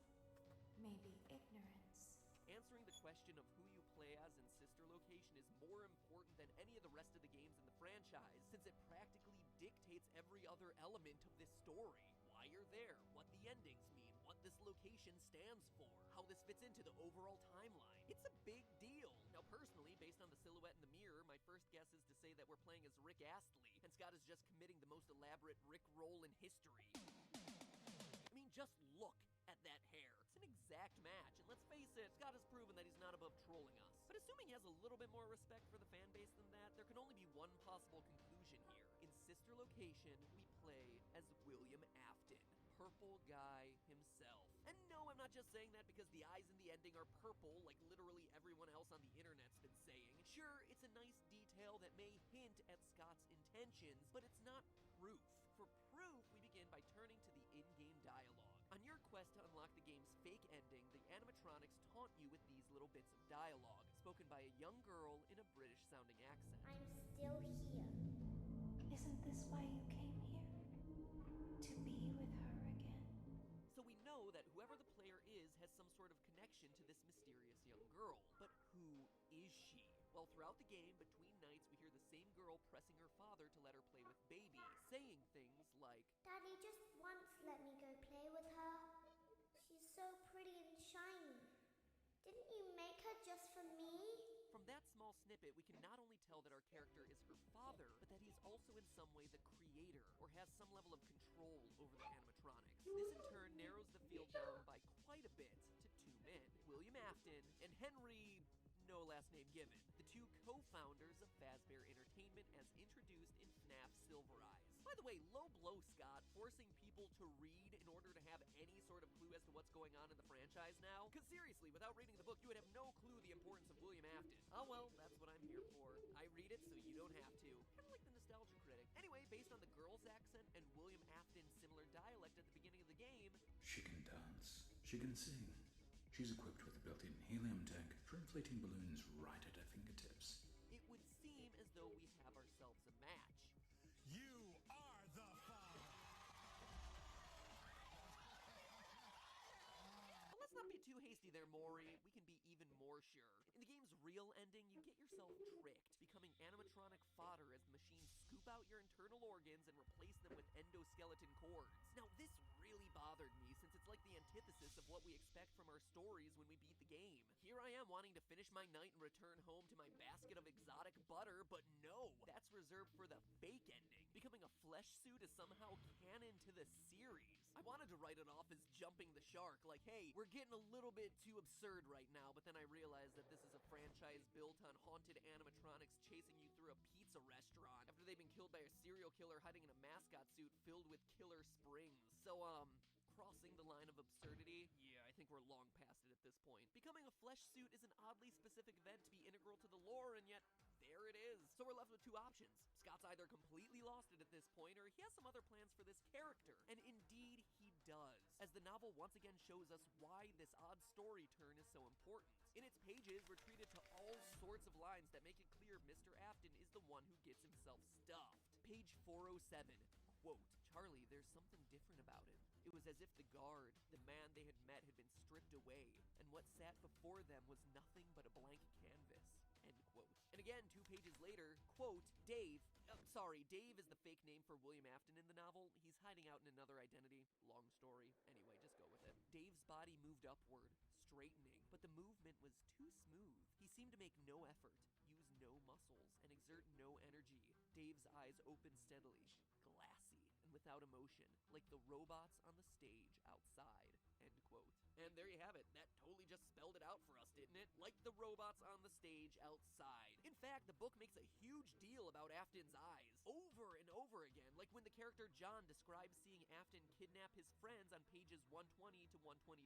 maybe ignorance. Answering the question of who you play as in Sister Location is more important than any of the rest of the games in the franchise, since it practically dictates every other element of this story. Why you're there, what the endings mean, what this location stands for, how this fits into the overall timeline. It's a big deal. Now personally, based on the silhouette in the mirror, my first guess is to say that we're playing as Rick Astley, and Scott is just committing the most elaborate Rick roll in history. I mean, just look at that hair. It's an exact match, and let's face it, Scott has proven that he's not above trolling us. But assuming he has a little bit more respect for the fan base than that, there can only be one possible conclusion here. In Sister Location, we play as William Afton, Purple Guy himself. And no, I'm not just saying that because the eyes in the ending are purple, like literally everyone else on the internet's been saying. Sure, it's a nice detail that may hint at Scott's intentions, but it's not proof. For proof, we begin by turning to the in-game dialogue. On your quest to unlock the game's fake ending, the animatronics taunt you with these little bits of dialogue, spoken by a young girl in a British-sounding accent. I'm still here. Isn't this why you came here? To be with her again? So we know that whoever the player is has some sort of connection to this mysterious young girl. But who is she? Well, throughout the game, between nights, we hear the same girl pressing her father to let her play with Baby, saying things like, Daddy, just once let me go play with her. She's so pretty and shiny. Didn't you make her just for me? From that small snippet, we can not only tell that our character is her father, but that he's also in some way the creator, or has some level of control over the animatronics. This in turn narrows the field down by quite a bit to two men, William Afton and Henry, no last name given, the two co-founders of Fazbear Entertainment as introduced in FNAF Silver Eyes. By the way, low blow, Scott, forcing people to read in order to have any sort of clue as to what's going on in the franchise now? Because seriously, without reading the book, you would have no clue the importance of William Afton. Oh well, that's what I'm here for. I read it so you don't have to. Kind of like the nostalgia critic. Anyway, based on the girl's accent and William Afton's similar dialect at the beginning of the game, she can dance. She can sing. She's equipped with a built-in helium tank for inflating balloons right at her fingertips. It would seem as though we have ourselves a match. You are the father. But let's not be too hasty there, Maury. We can be even more sure. In the game's real ending, you get yourself tricked, becoming animatronic fodder as the machines scoop out your internal organs and replace them with endoskeleton cords. Now, this really bothered me, since it's like the antithesis of what we expect from our stories when we beat the game. Here I am wanting to finish my night and return home to my basket of exotic butter, but no, that's reserved for the fake ending. Becoming a flesh suit is somehow canon to the series. I wanted to write it off as jumping the shark, like, hey, we're getting a little bit too absurd right now, but then I realized that this is a franchise built on haunted animatronics chasing you through a That's a restaurant. After they've been killed by a serial killer hiding in a mascot suit filled with killer springs. So, crossing the line of absurdity? Yeah, I think we're long past it at this point. Becoming a flesh suit is an oddly specific event to be integral to the lore, and yet there it is. So we're left with two options. Scott's either completely lost it at this point, or he has some other plans for this character. And indeed, he does. As the novel once again shows us why this odd story turn is so important. In its pages, we're treated to all sorts of lines that make it clear Mr. Afton is the one who gets himself stuffed. Page 407. Quote, Charlie, there's something different about him. It was as if the guard, the man they had met, had been stripped away, and what sat before them was nothing but a blank canvas. End quote. And again, 2 pages later, quote, Dave is the fake name for William Afton in the novel. He's hiding out in another identity. Long story. Anyway, just go with it. Dave's body moved upward, straightening, but the movement was too smooth. He seemed to make no effort, use no muscles, and exert no energy. Dave's eyes opened steadily, glassy, and without emotion, like the robots on the stage outside. End quote. And there you have it. That totally just spelled it out for us, didn't it? Like the robots on the stage outside. In fact, the book makes a huge deal about Afton's eyes. Over and over again. Like when the character John describes seeing Afton kidnap his friends on pages 120 to 122.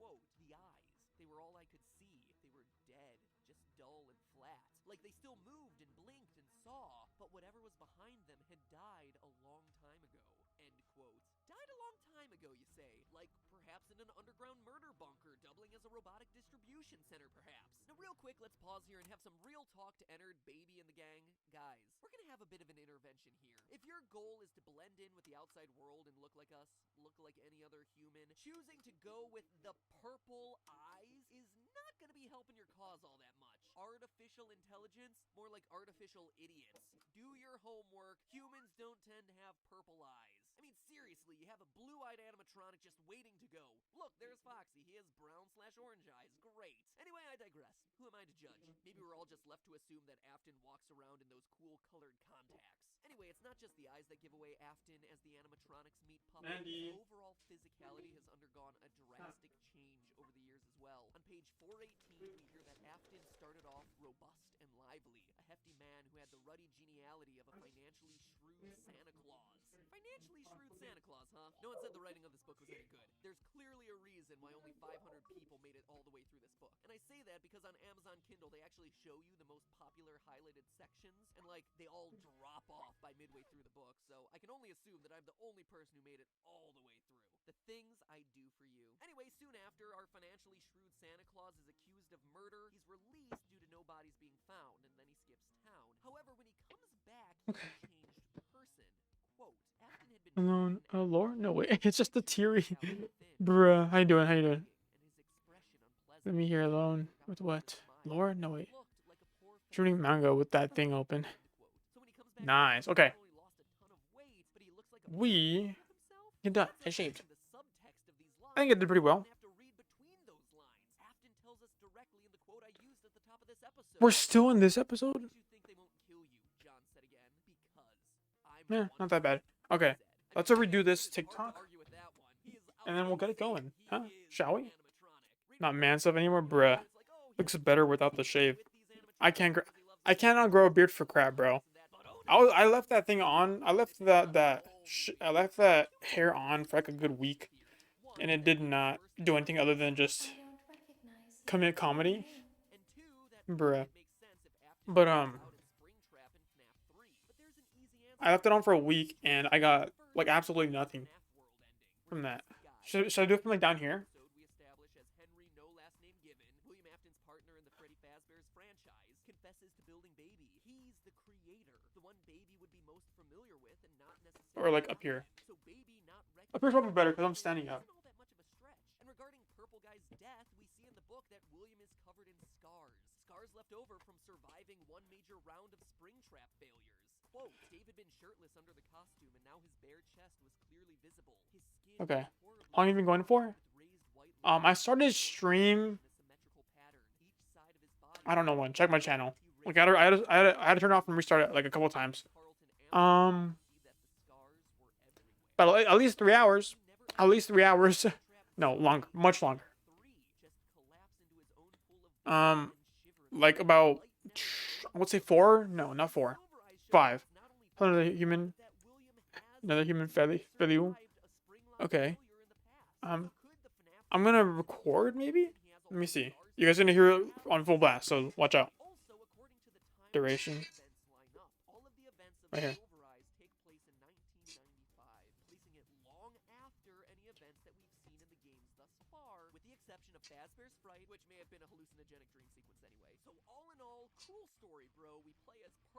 Quote, the eyes. They were all I could see. They were dead. Just dull and flat. Like they still moved and blinked and saw. But whatever was behind them had died a long time ago. End quote. Died a long time ago, you say? Like perhaps in an underground murder bunker, doubling as a robotic distribution center, perhaps. Now, real quick, let's pause here and have some real talk to Ennard, Baby, and the gang. Guys, we're gonna have a bit of an intervention here. If your goal is to blend in with the outside world and look like us, look like any other human, choosing to go with the purple eyes is not gonna be helping your cause all that much. Artificial intelligence? More like artificial idiots. Do your homework. Humans don't tend to have purple eyes. I mean, seriously, you have a blue-eyed animatronic just waiting to go. Look, there's Foxy. He has brown/orange eyes. Great. Anyway, I digress. Who am I to judge? Maybe we're all just left to assume that Afton walks around in those cool colored contacts. Anyway, it's not just the eyes that give away Afton as the animatronics meet puppet. His overall physicality has undergone a drastic change over the years as well. On page 418, we hear that Afton started off robust and lively, a hefty man who had the ruddy geniality of a financially shrewd Santa Claus. Financially shrewd Santa Claus, huh? No one said the writing of this book was any good. There's clearly a reason why only 500 people made it all the way through this book. And I say that because on Amazon Kindle, they actually show you the most popular highlighted sections, and like, they all drop off by midway through the book, so I can only assume that I'm the only person who made it all the way through. The things I do for you. Anyway, soon after, our financially shrewd Santa Claus is accused of murder. He's released due to no bodies being found, and then he skips town. However, when he comes back, he's a changed person. Quote, Afton had been Alone, lore? No way. It's just the teary. Bruh, how you doing? How you doing? Let me hear alone. With what? Lore? No way. Shooting manga with that thing open. Nice. Okay. We get done. I shaved. I think it did pretty well. We're still in this episode? Yeah, not that bad. Okay, let's redo this TikTok, and then we'll get it going, huh? Shall we? Not man stuff anymore, bruh. Looks better without the shave. I cannot grow a beard for crap, bro. I left that thing on. I left that hair on for like a good week, and it did not do anything other than just commit comedy, bruh. But I left it on for a week, and I got like absolutely nothing from that. Should I do it from like down here? Or like up here. Up here's probably better because I'm standing up. And regarding Purple Guy's death, we see in the book that William is covered in scars. Scars left over from surviving one major round of Springtrap failures. Quote, Dave had been shirtless under the costume, and now his bare chest was clearly visible. His skin okay. How long have you been going for? I started stream. I don't know when. Check my channel. Like I had to turn it off and restart it like a couple times. But at least 3 hours. At least 3 hours. No, longer. Much longer. Like about, I would say 4? No, not 4. 5. Another human value. Okay. I'm gonna record maybe. Let me see. You guys are gonna hear it on full blast, so watch out. Duration. Right here.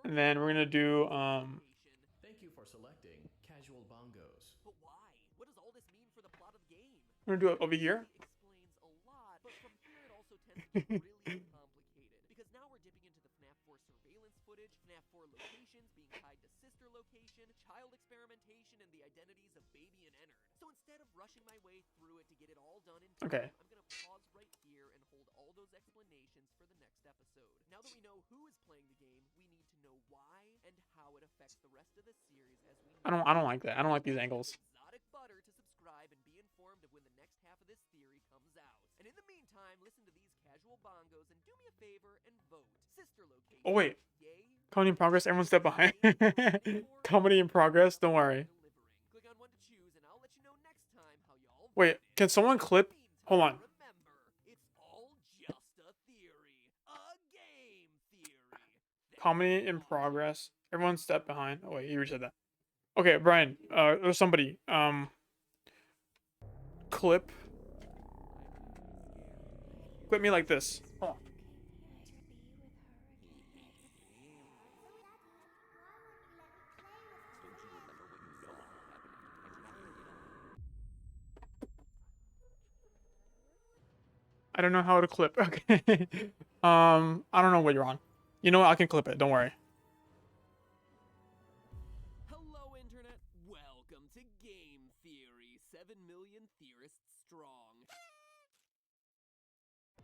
And then we're gonna do Thank you for selecting casual bongos. But why? What does all this mean for the plot of the game? we're gonna do it over here. Explains a lot, but from here it also tends to get really complicated. Because now we're dipping into the FNAF 4 surveillance footage, FNAF 4 locations being tied to sister location, child experimentation, and the identities of Baby and Ennard. So instead of rushing my way through it to get it all done in time, Okay. I'm gonna pause right here and hold all those explanations for the next episode. Now that we know who is playing the game, we need to know why and how it affects the rest of the series as we I don't like that. I don't like these angles. exotic butter to subscribe and be informed of when the next half of this theory comes out. And in the meantime, listen to these casual bongos and do me a favor and vote. Sister location. Oh wait. Yay. Comedy in progress. Everyone step behind. Comedy in progress. Don't worry. Click on one to choose and I'll let you know next time how y'all Wait. Can someone clip? Hold on. remember. It's all just a theory. A game theory. Comedy in progress. Everyone step behind. Oh wait, you already said that. Okay, Brian. There's somebody. Clip. Clip me like this. Hold on. I don't know how to clip. Okay. I don't know what you're on. You know what? I can clip it. Don't worry. Hello, Internet. Welcome to Game Theory, 7 million theorists strong.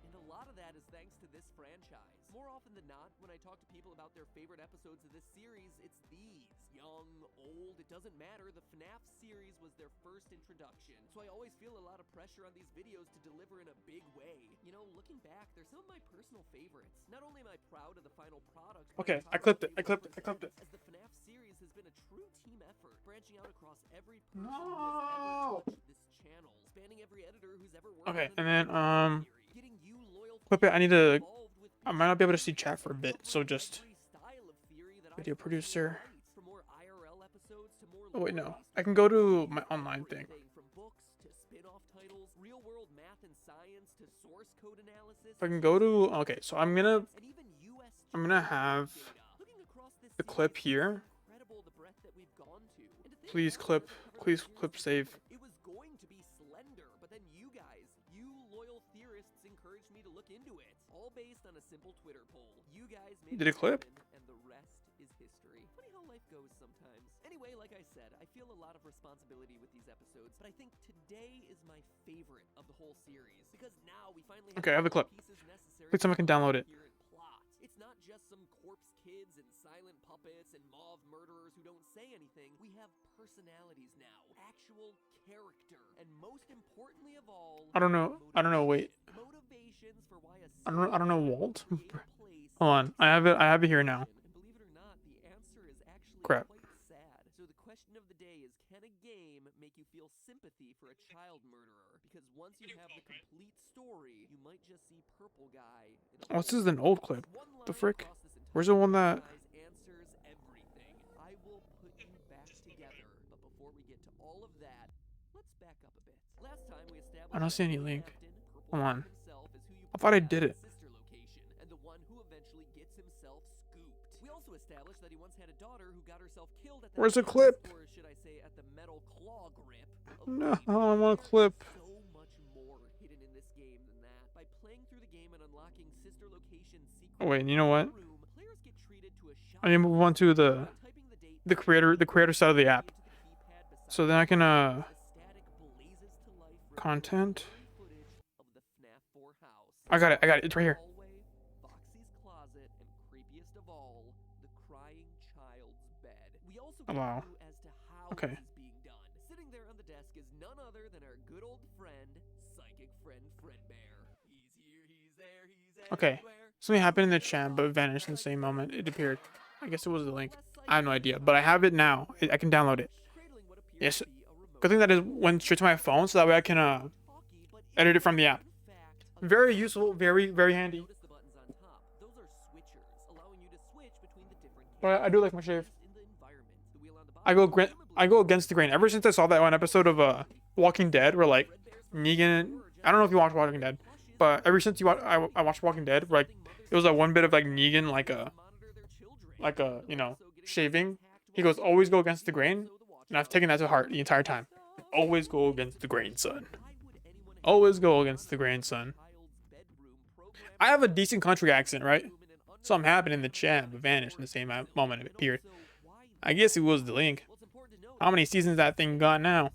And a lot of that is thanks to this franchise. More often than not, when I talk to people about their favorite episodes of this series, it's these. Young, old, it doesn't matter. The FNAF series was their first introduction. So I always feel a lot of pressure on these videos to deliver in a big way. You know, looking back, they're some of my personal favorites. Not only am I proud of the final product, but Okay, I'm I proud of clipped it. the I clipped it. I way clipped it. as the FNAF series has been a true team effort, branching out across every person No. who has ever touched this channel, spanning every editor who's ever worked Okay, on and then theory, getting you loyal clip it. I need to. involved with I might not be able to see chat for a bit, so just every style of theory that video I personally producer. write, from more IRL episodes to more Oh wait, no. lore-based I can go to my online thing. everything from books to spin-off titles, real-world math and science to source code analysis. If I can go to. Okay, so I'm gonna And even US have data. Looking across this the series, clip it's here. incredible the breadth that we've gone to. And to think Please now clip. that I've covered Please the clip series, save. it was going to be Slender, but then you guys, you loyal theorists, encouraged me to look into it. All based on a simple Twitter poll. You guys made Did it clip? happen, and the rest is history. Funny how life goes sometimes. Anyway, like I said, I feel a lot of responsibility with these episodes, but I think today is my favorite of the whole series because now we finally have Okay, I have the all clip. pieces necessary Please tell me I can for download it. coherent plot. It's not just some corpse kids and silent puppets and mauve murderers who don't say anything. We have personalities now, actual character, and most importantly of all, I don't know. I don't know. Wait. motivations for why a I don't know. Walt. create place Hold on. I have it. I have it here now. and believe it or not, the answer is actually Crap. quite sad. So the question of the day is, can a game make you feel sympathy for a child murderer? Because once you have the complete story, you might just see Purple Guy. Oh, this is an old clip. The frick? Where's the one that? Answers everything. I will put you back together. But before we get to all of that, let's back up a bit. Last time we established I don't see that any the link. captain, Purple Hold Guy on. himself, is who you I thought I play did as it. sister location, and the one who eventually gets himself scooped. We also established that he once had a daughter who got herself killed at the Where's the hands, clip? or should I say at the metal claw grip of No, Baby. I want a There clip. is so much more hidden in this game than that. By playing through the game and unlocking sister location secrets Oh wait, you know what? room, players get treated to a I need to move on to the creator side of the app. So then I can content. I got it. I got it. It's right here. Foxy's closet, and creepiest of all, the crying child's bed. We also Oh, get wow. a clue as to how Okay. this is being done. Sitting there on the desk is none other than our good old friend, Psychic Friend Fredbear. He's here, he's there, he's Okay. everywhere. Something happened in the chat, but vanished in the same moment it appeared. I guess it was the link. I have no idea, but I have it now. I can download it. Yes. Good thing that it went straight to my phone, so that way I can edit it from the app. Very useful, very handy. But I do like my shave. I go against the grain. Ever since I saw that one episode of Walking Dead, where like Negan, I don't know if you watch Walking Dead, but ever since I watched Walking Dead, where like it was that one bit of like Negan like a shaving. He goes always go against the grain, and I've taken that to heart the entire time. Always go against the grain, son. Always go against the grain, son. I have a decent country accent, right? Something happened in the chat, but vanished in the same moment it appeared. I guess it was the link. How many seasons that thing got now?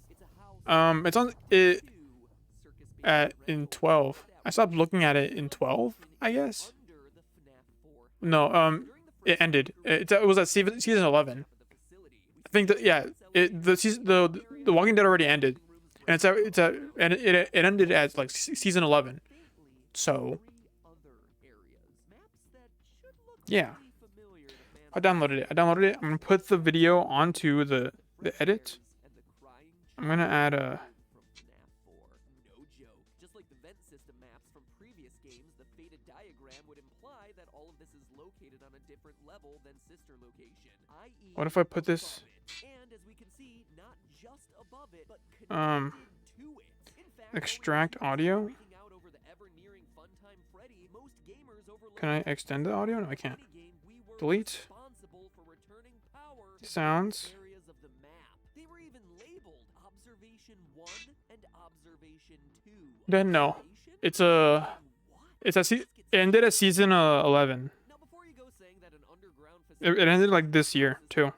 It's on it in 12. I stopped looking at it in 12, I guess. No, it ended. It was at season 11. I think that yeah, the Walking Dead already ended, and it ended at like season 11. So yeah, I downloaded it. I'm gonna put the video onto the edit. I'm gonna add a. Just like the vent system maps from previous games, the faded diagram would imply that all of this is located on a different level than sister location, i.e. What if I put this? And as we can see, not just above it, but to it. In fact, extract audio. Can I extend the audio? No, I can't. Delete. Sounds. They were even labeled observation 1 and observation 2. Then no. It ended at season 11. It ended like this year too.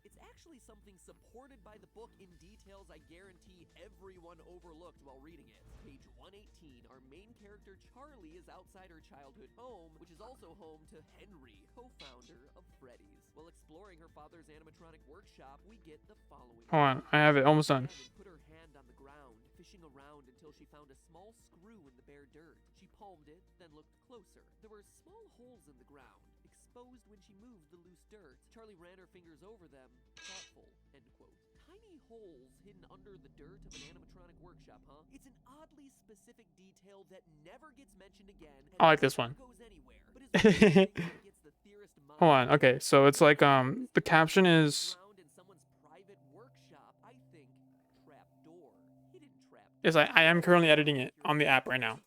It's actually something supported by the book in details I guarantee everyone overlooked while reading it. Page 118, our main character Charlie is outside her childhood home, which is also home to Henry, co-founder of Freddy's. While exploring her father's animatronic workshop, we get the following. Hold on, I have it almost done. Put her hand on the ground, fishing around until she found a small screw in the bare dirt. She palmed it, then looked closer. There were small holes in the ground, exposed when she moved the loose dirt. Charlie ran her fingers over them, thoughtful, end quote. Tiny holes hidden under the dirt of an animatronic workshop, huh? It's an oddly specific detail that never gets mentioned again. I like this one. Hold on, okay, so it's like the caption is I am currently editing it on the app right now.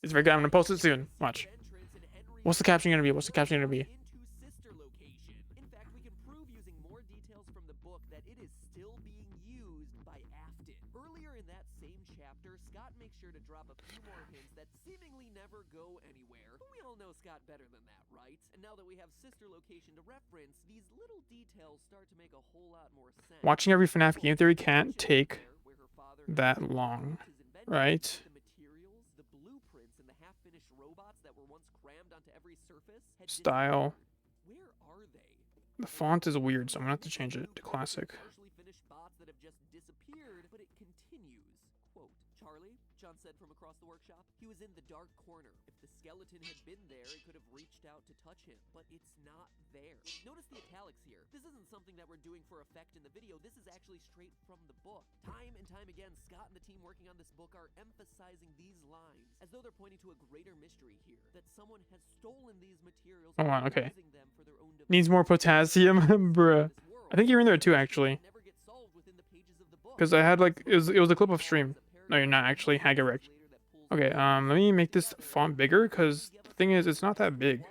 It's very good. I'm gonna post it soon. Watch. What's the caption gonna be? What's the caption gonna be? In fact, we can prove using more details from the book that it is still being used by Afton. Earlier in that same chapter, Scott makes sure to drop a few more hints that seemingly never go anywhere. But we all know Scott better than that, right? And now that we have sister location to reference, these little details start to make a whole lot more sense. Watching every FNAF game theory can't take that long, right? Style. The font is weird, so I'm gonna have to change it to classic. Charlie, John said from across the workshop, he was in the dark corner. If the skeleton had been there, it could have reached out to touch him, but it's not there. Notice the italics here. This isn't something that we're doing for effect in the video. This is actually straight from the book. Time and time again, Scott and the team working on this book are emphasizing these lines, as though they're pointing to a greater mystery here, that someone has stolen these materials Hold on, okay. Needs more potassium, bruh. I think you're in there too, actually. Because I had like, it was a clip of stream. No, you're not actually. I get wrecked. Okay, let me make this font bigger, because the thing is, it's not that big.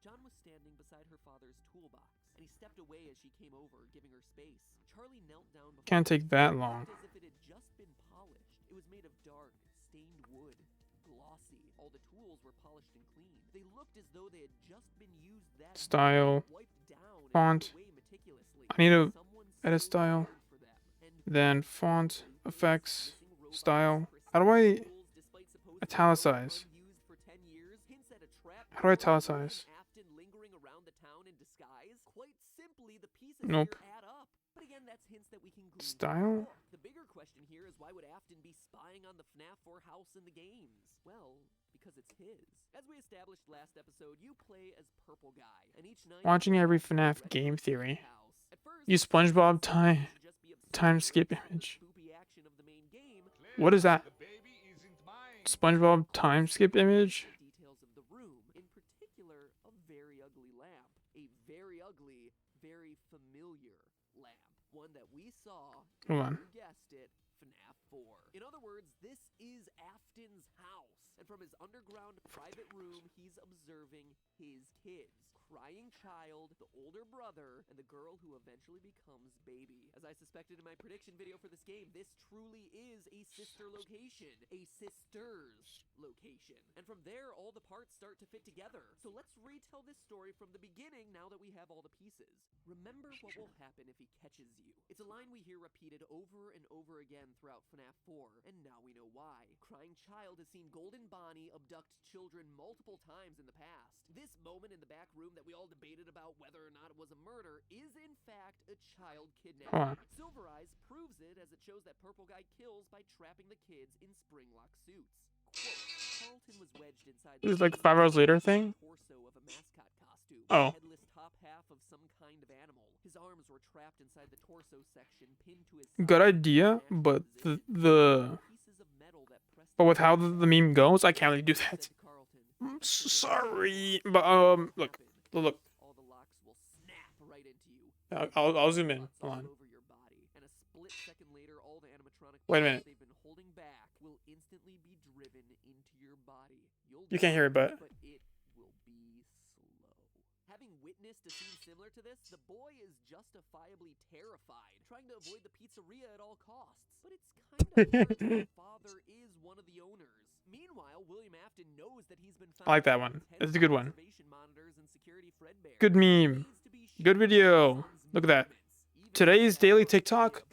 John was standing beside her father's toolbox, and he stepped away as she came over, giving her space. Charlie knelt down before Can't take that long. as if it had just been polished. It was made of dark, stained wood, glossy. All the tools were polished and clean. They looked as though they had just been used that Style. Font. I need to edit style. Then font, effects, style. How do I italicize? How do I italicize? Nope. Style? relying on the FNAF 4 house in the games? Well, because it's his. As we established last episode, you play as Purple Guy, and each night Watching every FNAF game theory. Use SpongeBob time skip image. What is that? SpongeBob time skip image? Details of the room, in particular, a very ugly lamp. A very ugly, very familiar lamp. One that we saw, Come on. you guessed it, FNAF 4. In other words, this is Afton's house. And from his underground private room, he's observing his kids. Crying child, the older brother, and the girl who eventually becomes baby. As I suspected in my prediction video for this game, this truly is a sister location. A sister's location. And from there, all the parts start to fit together. So let's retell this story from the beginning now that we have all the pieces. Remember what will happen if he catches you. It's a line we hear repeated over and over again throughout FNAF 4, and now we know why. Crying child has seen Golden Bonnie abduct children multiple times in the past. This moment in the back room that we all debated about whether or not it was a murder is in fact a child kidnapping. Silver Eyes proves it as it shows that Purple Guy kills by trapping the kids in spring-lock suits. Quote, Carlton was wedged inside This is like 5 hours later thing? torso of a mascot costume. Oh. Headless top half of some kind of animal. His arms were trapped inside the torso section, pinned to his Good idea, but but with how the meme goes, I can't really do that. I'm sorry, but look. All the locks will snap right into you. I'll zoom in. Hold on. Over your body. And a split second later, all the animatronic Wait a minute. they've been holding back will instantly be driven into your body. You can't hear it, but it will be slow. Having witnessed a scene similar to this, the boy is justifiably terrified, trying to avoid the pizzeria at all costs. But it's kind of hard. The father is one of the owners. Meanwhile, William Afton knows that he's been found. I like that one. It's a good one. Monitors and security Fredbear. Good meme. Good video. Look at that. Today's daily TikTok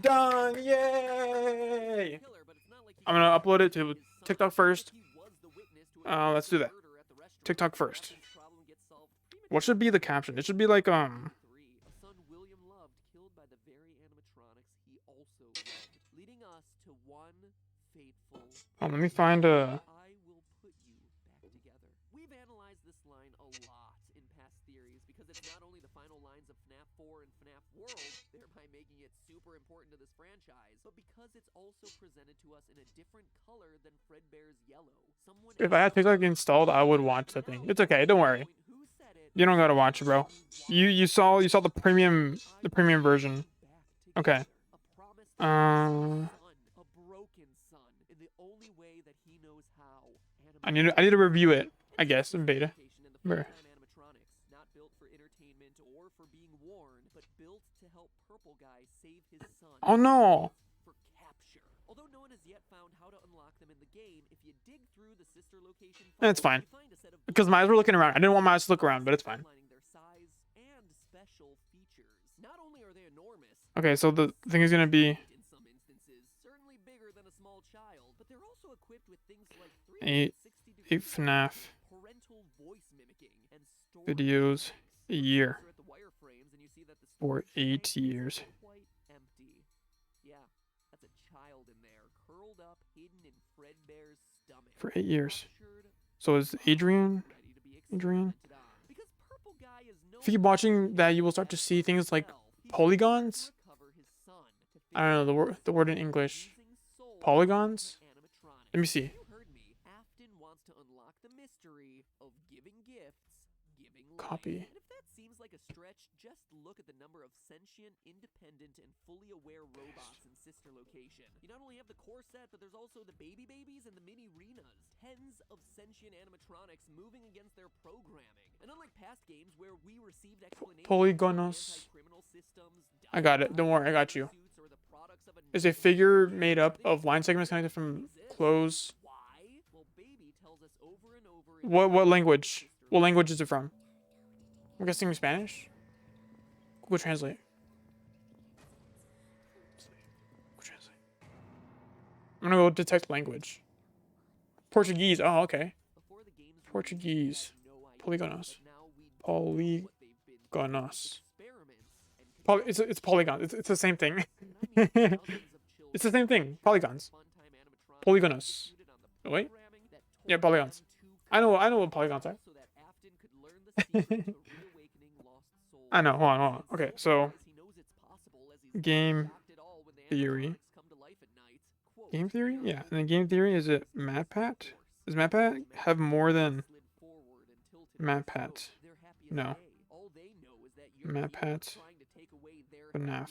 done. Yay! I'm gonna upload it to TikTok first. Let's do that. TikTok first. What should be the caption? It should be like A son William loved killed by the very animatronics he also loved, leading us to one fateful. Oh, let me find a. I will put you back together. We've analyzed this line a lot in past theories because it's not only the final lines of FNAF 4 and FNAF World, thereby making it super important to this franchise, but because it's also presented to us in a different color than Fredbear's yellow. If I had TikTok installed, I would watch that thing. It's okay. Don't worry. You don't gotta watch it, bro. You saw the premium version. Okay. I need to review it, I guess, in beta. Where? Not built for entertainment or for being worn, but built to help Purple Guy save his son. Oh no! For capture. Although no one has yet found how to unlock them in the game, if you dig through the sister location, It's fine. Because my eyes were looking around. I didn't want my eyes to look around, but it's fine. Their size and special features. Not only are they enormous. Okay, so the thing is gonna be In some instances, certainly bigger than a small child, but they're also equipped with things like 8 FNAF parental voice mimicking and videos a year at the wireframes, and you see that the for 8 years. quite empty. Yeah, that's a child in there, curled up, hidden in Fredbear's stomach. For 8 years. So is Adrian? Because Purple Guy is no If you keep watching that, you will start to see things like polygons. I don't know the word in English. Polygons. Let me see. You heard me. Afton wants to unlock the mystery of giving gifts, giving life. Copy. And if that seems like a stretch, just look at the number of sentient, independent, and fully aware robots in Sister Location. You not only have the core set, but there's also the baby babies and the mini Renas. Tens of sentient animatronics moving against their programming. And unlike past games where we received explanations Polygonos. anti-criminal systems, I got it. Don't worry, I got you. Is a figure made up of line segments connected from clothes. What language? What language is it from? I'm guessing Spanish. Google Translate. Google Translate. I'm gonna go detect language. Portuguese. Oh, okay. Portuguese. Polygonos. Polygonos. It's polygon. It's the same thing. It's the same thing. Polygons. Polygonus. Oh, wait. Yeah, polygons. I know what polygons are. I know. Hold on. Okay, so game theory. Game theory? Yeah. And then game theory, is it MatPat? Does MatPat have more than MatPat? No. MatPat. FNAF.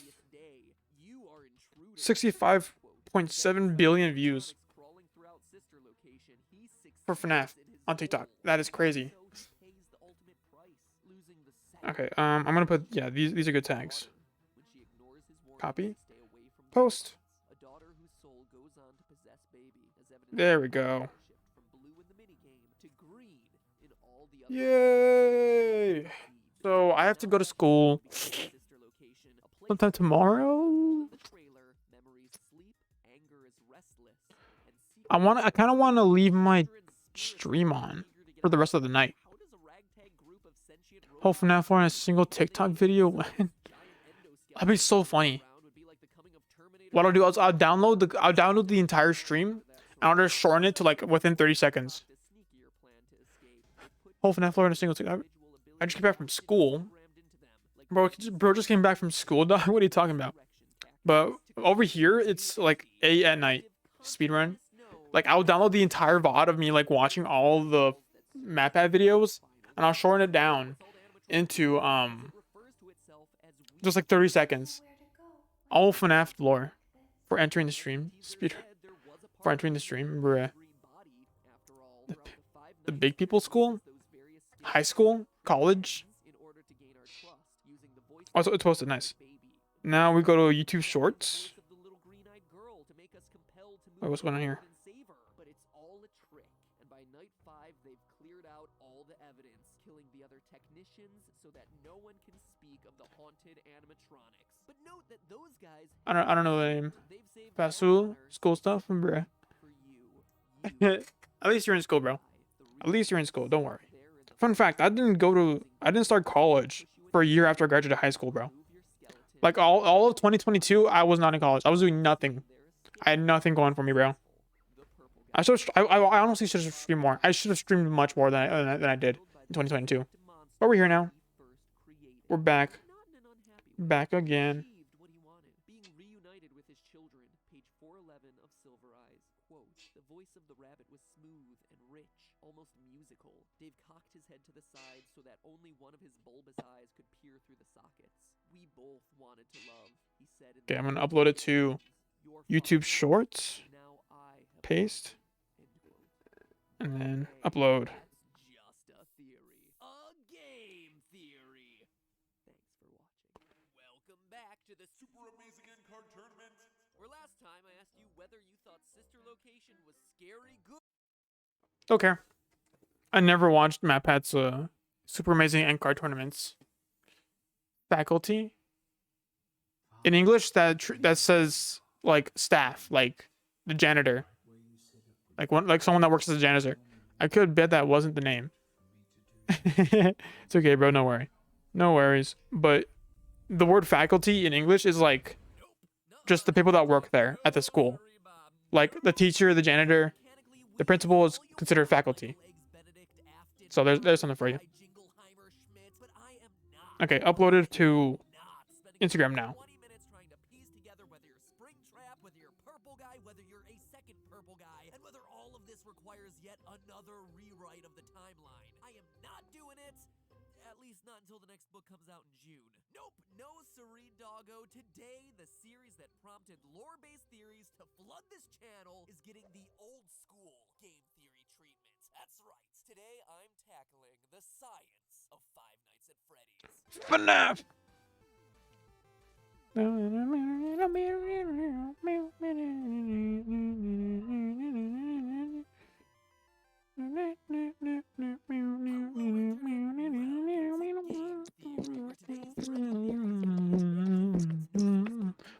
65.7 billion views for FNAF on TikTok. That is crazy. Okay, I'm gonna put, yeah, these are good tags. Copy. Post. There we go. Yay! So I have to go to school sometime tomorrow. I kind of want to leave my stream on for the rest of the night. Whole FNAF 4 in a single TikTok video. That'd be so funny. What I'll do is I'll download the entire stream and I'll just shorten it to like within 30 seconds. Whole FNAF 4 in a single TikTok. I just came back from school. Bro just came back from school, dog. What are you talking about? But over here, it's like 8 at night. Speedrun. Like, I'll download the entire VOD of me, like, watching all the MatPat videos, and I'll shorten it down into, just like 30 seconds. All FNAF lore for entering the stream. Speedrun. For entering the stream, bruh. The big people school? High school? College? Oh, so it's posted. Nice. Now we go to YouTube Shorts. Wait, what's going on here? I don't know the name. Pasul, school stuff, bruh. At least you're in school, bro. At least you're in school. Don't worry. Fun fact: I didn't start college for a year after I graduated high school, bro. Like all of 2022, I was not in college. I was doing nothing. I had nothing going for me, bro. I honestly should have streamed more. I should have streamed much more than I did in 2022. But we're here now. We're back. Back again. Dave cocked his head to the side so that only one of his bulbous eyes could peer through the sockets. We both wanted to love, he said. Okay, I'm gonna upload it to YouTube Shorts. Paste. And then upload. Just a theory. A game theory. Thanks for watching. Welcome back to the Super Amazing End Card Tournament. Where last time I asked you whether you thought Sister Location was scary good. Okay. I never watched MatPat's Super Amazing End Card Tournaments. Faculty. In English, that says like staff, like the janitor, like someone that works as a janitor. I could bet that wasn't the name. It's okay, bro. No worry, no worries. But the word faculty in English is like just the people that work there at the school, like the teacher, the janitor, the principal is considered faculty. So there's something for you. Okay, uploaded to Instagram now. Not until the next book comes out in June. Nope, no siree doggo. Today, the series that prompted lore-based theories to flood this channel is getting the old school game theory treatment. That's right. Today, I'm tackling the science of Five Nights at Freddy's. FNAF!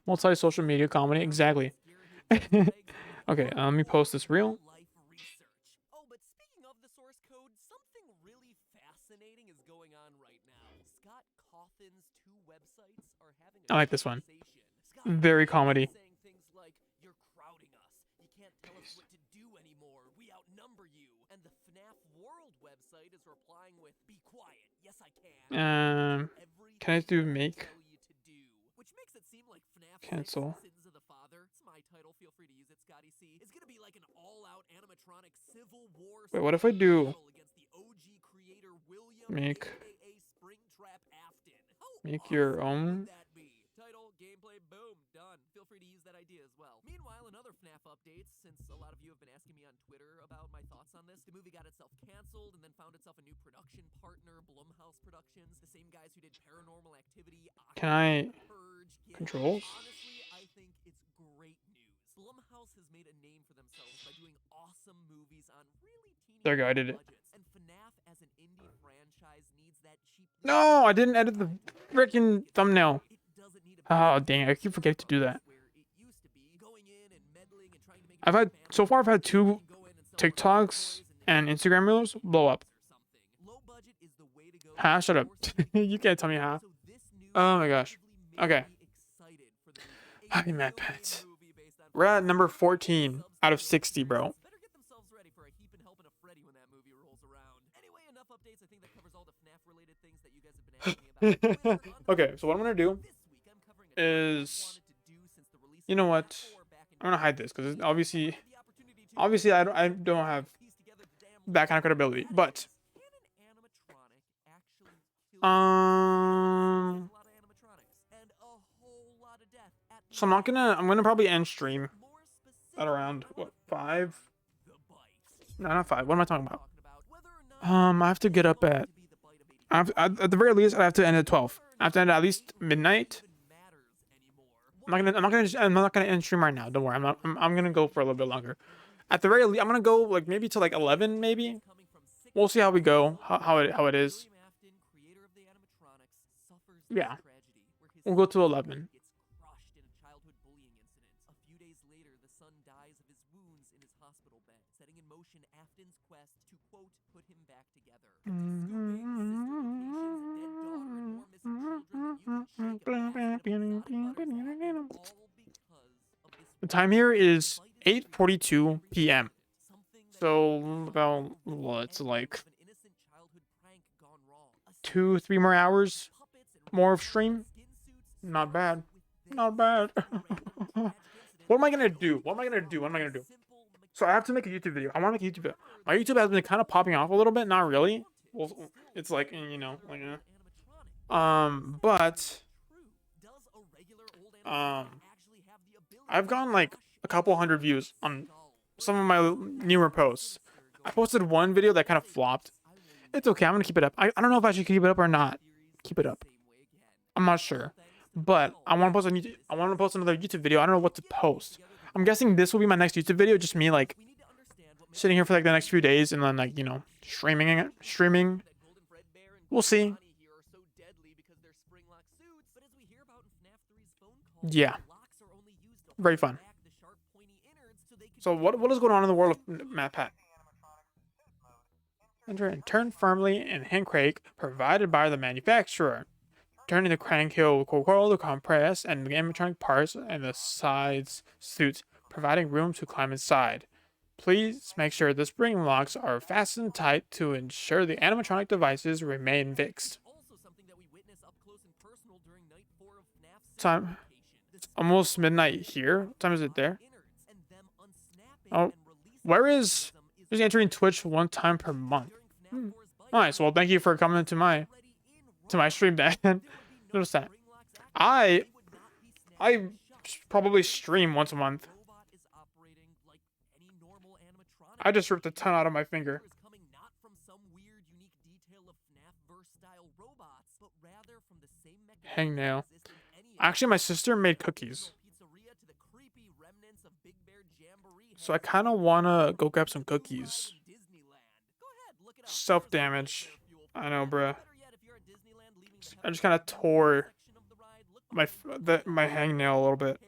Multi-social media comedy, exactly. Okay, let me post this reel. Oh, but speaking of the source code, something really fascinating is going on right now. Scott Cawthon's 2 websites are having a I like this one. Very comedy. saying things like, "You're crowding us. You can't tell us what to do anymore. We outnumber you. And the FNAF World website is replying with, be quiet. Yes, I can. Can I do make? Tell you to do. Which makes it seem like FNAF 6 Cancel. Sins of the Father. It's my title. Feel free to use it, Scotty C. It's gonna be like an all-out animatronic civil war. Wait, what if I do against the OG creator William make aka Springtrap Afton? How make your would own? that be? Title, gameplay, boom, done. Feel free to use that idea as well. Meanwhile, in other FNAF updates, since a lot of you have been asking me on Twitter about my thoughts on this, the movie got itself canceled and then found itself a new production partner, Blumhouse Productions, the same guys who did Paranormal Activity, Can I Purge, controls? Honestly, I think it's great news. Blumhouse has made a name for themselves by doing awesome movies on really teeny There you go, I did it. budgets. And FNAF as an indie franchise needs that cheaply. No, I didn't edit the freaking thumbnail. Oh dang, I keep forgetting to do that. I've had so far I've had 2 TikToks and Instagram reels blow up. Ha, shut up. You can't tell me how. Oh my gosh. Okay. Happy Mad Pets. We're at number 14 out of 60, bro. Okay, so what I'm gonna do is, you know what? I'm gonna hide this because obviously I don't have that kind of credibility. But so I'm gonna probably end stream at around what 5? No, not 5. What am I talking about? I have to get up at. At the very least, I have to end at 12. I have to end at least midnight. I'm not gonna end stream right now. Don't worry. I'm gonna go for a little bit longer. At the very least, I'm gonna go like maybe to like 11, maybe. We'll see how we go. How it is. Yeah. We'll go to 11. The time here is 8:42 p.m. So about what's like 2-3 more hours more of stream. Not bad. Not bad. What am I gonna do? What am I gonna do? What am I gonna do? So I have to make a YouTube video. I want to make a YouTube video. My YouTube has been kind of popping off a little bit. Not really. Well, it's like, you know, like, but I've gotten like a couple hundred views on some of my newer posts. I posted one video that kind of flopped. It's okay. I'm gonna keep it up. I don't know if I should keep it up or not. Keep it up. I'm not sure, but I want to post on YouTube. I want to post another YouTube video. I don't know what to post. I'm guessing this will be my next YouTube video. Just me like sitting here for like the next few days and then like, you know, streaming. We'll see. Yeah. Very fun. So what is going on in the world of MatPat? Enter and turn firmly in handcrank provided by the manufacturer. Turning the crank heel will control the compress and the animatronic parts and the sides suits, providing room to climb inside. Please make sure the spring locks are fastened tight to ensure the animatronic devices remain fixed. Time. It's almost midnight here. What time is it there? Oh, where is? Just entering Twitch 1 time per month. Nice. Well, thank you for coming to my stream, Dan. Notice that. I probably stream once a month. I just ripped a ton out of my finger. Hangnail. Actually, my sister made cookies. So I kind of want to go grab some cookies. Self-damage. I know, bruh. I just kind of tore my hangnail a little bit.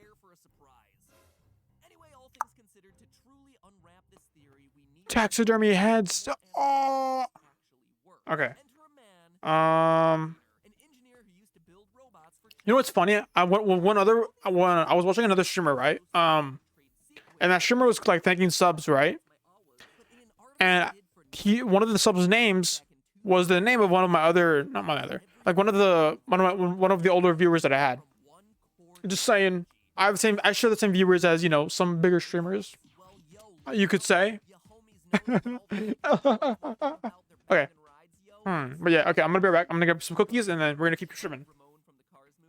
Taxidermy heads. Oh. Okay. You know what's funny? I was watching another streamer, right? and that streamer was like thanking subs, right? And one of the subs' names was the name of one of my other, not my other, like one of the older viewers that I had. Just saying, I share the same viewers as, you know, some bigger streamers, you could say. Okay. But yeah, okay, I'm gonna be right back. I'm gonna grab some cookies and then we're gonna keep streaming.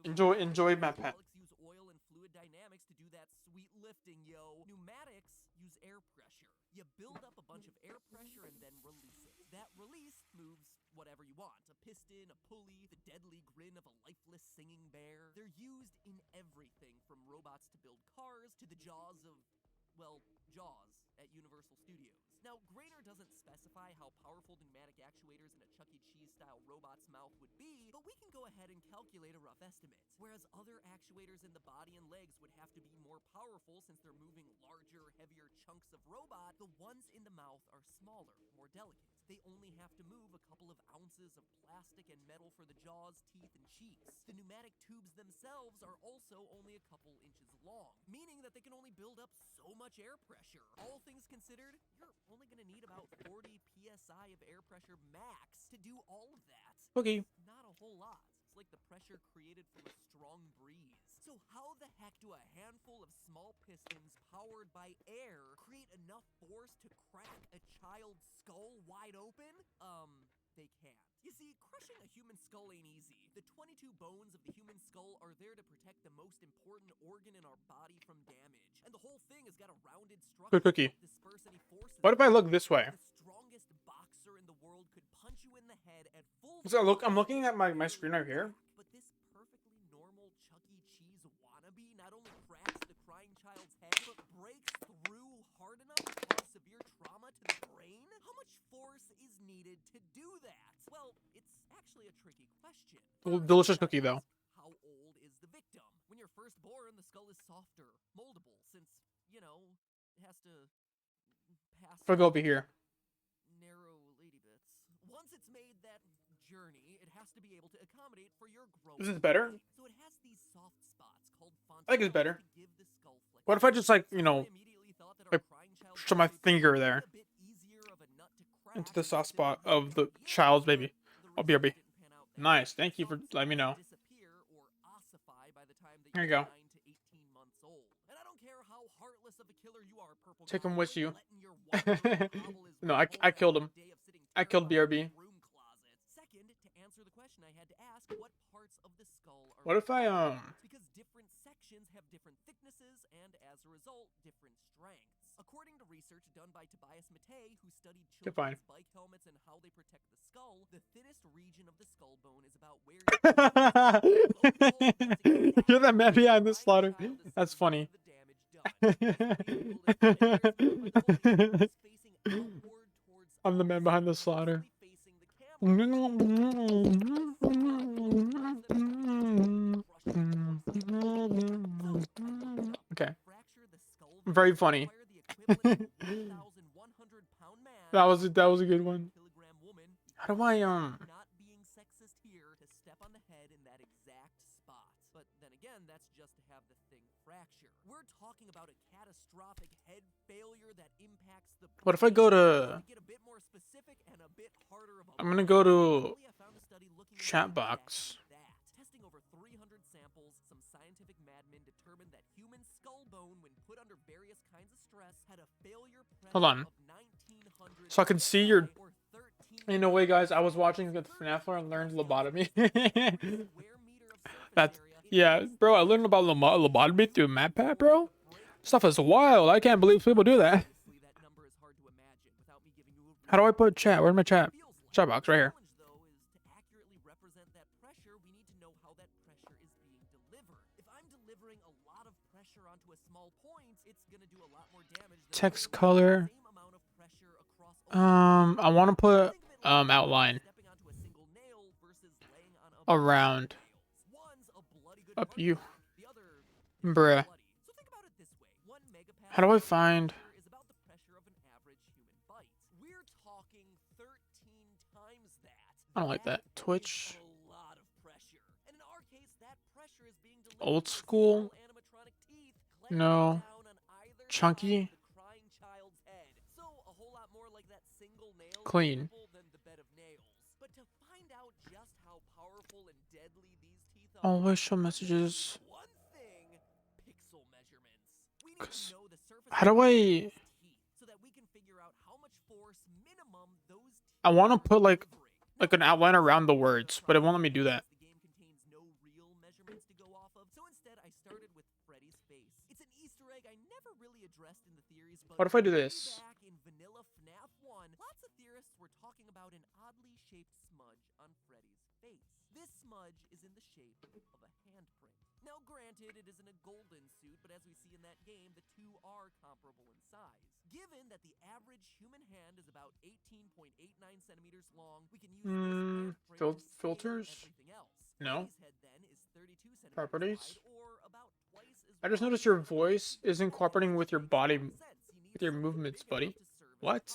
Enjoy my pet. Use oil and fluid dynamics to do that sweet lifting, yo. Pneumatics use air pressure. You build up a bunch of air pressure and then release it. That release moves whatever you want. A piston, a pulley, the deadly grin of a lifeless singing bear. They're used in everything from robots to build cars to the jaws of, well, Jaws at Universal Studios. Now, Grainer doesn't specify how powerful pneumatic actuators in a Chuck E. Cheese style robot's mouth would be, but we can go ahead and calculate a rough estimate. Whereas other actuators in the body and legs would have to be more powerful since they're moving larger, heavier chunks of robot, the ones in the mouth are smaller, more delicate. They only have to move a couple of ounces of plastic and metal for the jaws, teeth, and cheeks. The pneumatic tubes themselves are also only a couple inches long, meaning that they can only build up so much air pressure. All things considered, you're only going to need about 40 psi of air pressure max to do all of that. Okay. Not a whole lot. It's like the pressure created from a strong breeze. So how the heck do a handful of small pistons powered by air create enough force to crack a child's skull wide open? They can't. You see, crushing a human skull ain't easy. The 22 bones of the human skull are there to protect the most important organ in our body from damage. And the whole thing has got a rounded structure Good cookie. to disperse any forces. What if I look this way? The strongest boxer in the world could punch you in the head at full So I'm looking at my screen right here. But this perfectly normal Chuck E. Cheese wannabe not only cracks the crying child's head, but breaks through hard enough to cause severe trauma to the brain? How much force is needed to do that? Well, it's actually a tricky question. Delicious cookie though. How old is the victim? When you're first born, the skull is softer, moldable, since, you know, it has to pass I'll go over here. narrow lady bits. Once it's made that journey, it has to be able to accommodate for your growth. This is better. So it has these soft spots called I think it's better. to give the skull flexibility. What if I just, like, you know, like, shove my finger there into the soft spot of the child's baby? Oh, BRB. Nice. Thank you for letting me know. Here you go. Take him with you. No, I killed him. I killed BRB. Second, to answer the question I had to ask, what parts of the skull are What if I because different sections have different thicknesses and as a result different strengths. According to research done by Tobias Matei, who studied children's bike helmets and how they protect the skull, the thinnest region of the skull bone is about where you're the man behind the slaughter. That's funny. I'm the man behind the slaughter. Okay. Very funny. That was a good one. How do I not being sexist here to step on the head in that exact spot. But then again, that's just to have the thing fracture. We're talking about a catastrophic head failure that impacts the What if I go to get a bit more specific and a bit harder of a I'm gonna go to chat box. Testing over 300 samples, some scientific madmen determined that human skull bone, when put under various kinds of stress, had a failure Hold on. So I can see your. In a way, guys, I was watching the FNAF and learned lobotomy. That's yeah, bro. I learned about lobotomy through MatPat, bro. Stuff is wild. I can't believe people do that. How do I put chat? Where's my chat? Chat box right here. Text color. I want to put outline around up you, bruh. How do I find? I don't like that. Twitch. Old school. No. Chunky. the crying child's head. So a whole lot more like that single nail Clean. example than the bed of nails. But to find out just how powerful and deadly these teeth are, Always show messages. one thing, pixel measurements. We need to know the surface How do area of I? these teeth so that we can figure out how much force minimum those teeth I want to put like delivering. an outline around the words, but it won't let me do that. The game contains no real measurements to go off of, so instead I started with Freddy's face. It's an Easter egg I never really addressed in the theories, but What if I do way this? back in vanilla FNAF 1, lots of theorists were talking about an oddly shaped smudge on Freddy's face. This smudge is in the shape of a handprint. Now granted, it isn't a golden suit, but as we see in that game, the two are comparable in size. Given that the average human hand is about 18.89 centimeters long, we can use this handprint to scale Filters? everything else. No. Freddy's head then is 32 centimeters Properties? wide, or about twice as I just wide noticed as your the voice Freddy isn't cooperating with your body, with your movements, buddy. What?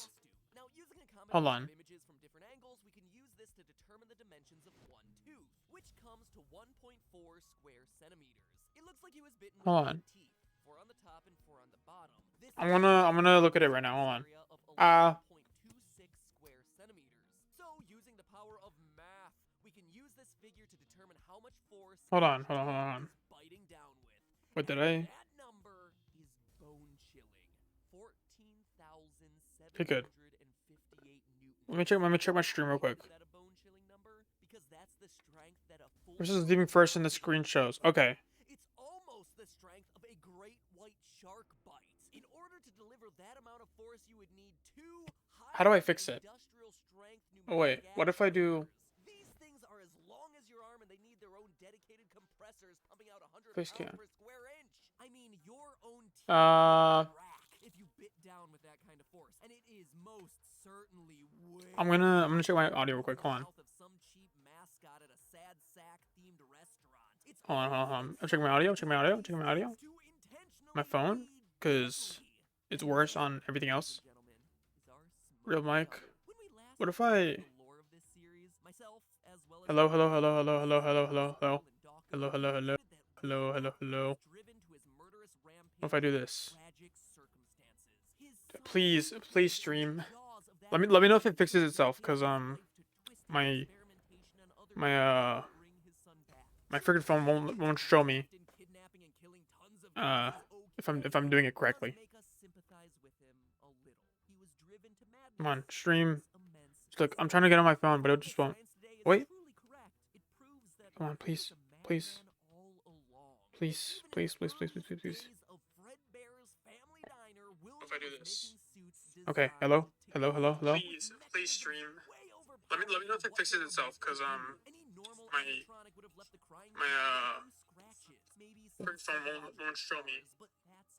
Now, using a Hold combination on. of images from different angles, we can use this to determine the dimensions of one tooth, which comes to 1.4 square centimeters. It looks like he was bitten with Hold on. 8 teeth, 4 on the top and 4 on the bottom. This I'm gonna look at it right now. Hold on. area of 11.26 square centimeters. So, using the power of math, we can use this figure to determine how much force Hold on. each tooth Hold on. is biting down with. What did And I? that number is bone-chilling. 14,758 Okay, good. newtons. Let me check my stream real quick. Is that a bone-chilling number? Because that's the strength that a full This is leaving first in the screen shows. Okay. It's almost the strength of a great white shark bite. In order to deliver that amount of force, you would need 2 How do I fix it? industrial strength Oh wait, what if I do? These things are as long as your arm, and they need their own dedicated compressors pumping out 100 Face pounds cam. per square inch. I mean, your own teeth would crack if you bit down with that kind of force, and it is most certainly way. I'm gonna check my audio real quick. Hold on. Mouth of some cheap mascot at a sad sack themed restaurant. It's Hold on. I'm checking my audio. My phone, cause it's worse on everything else. Real mic. What if I? Hello. What if I do this? Please stream. Let me know if it fixes itself, cause my freaking phone won't show me if I'm doing it correctly. Come on, stream. Look, I'm trying to get on my phone, but it just won't. Wait. Come on, please. Please. If I do this. Okay, hello. Please stream. Let me know if it fixes itself, cause my phone won't show me.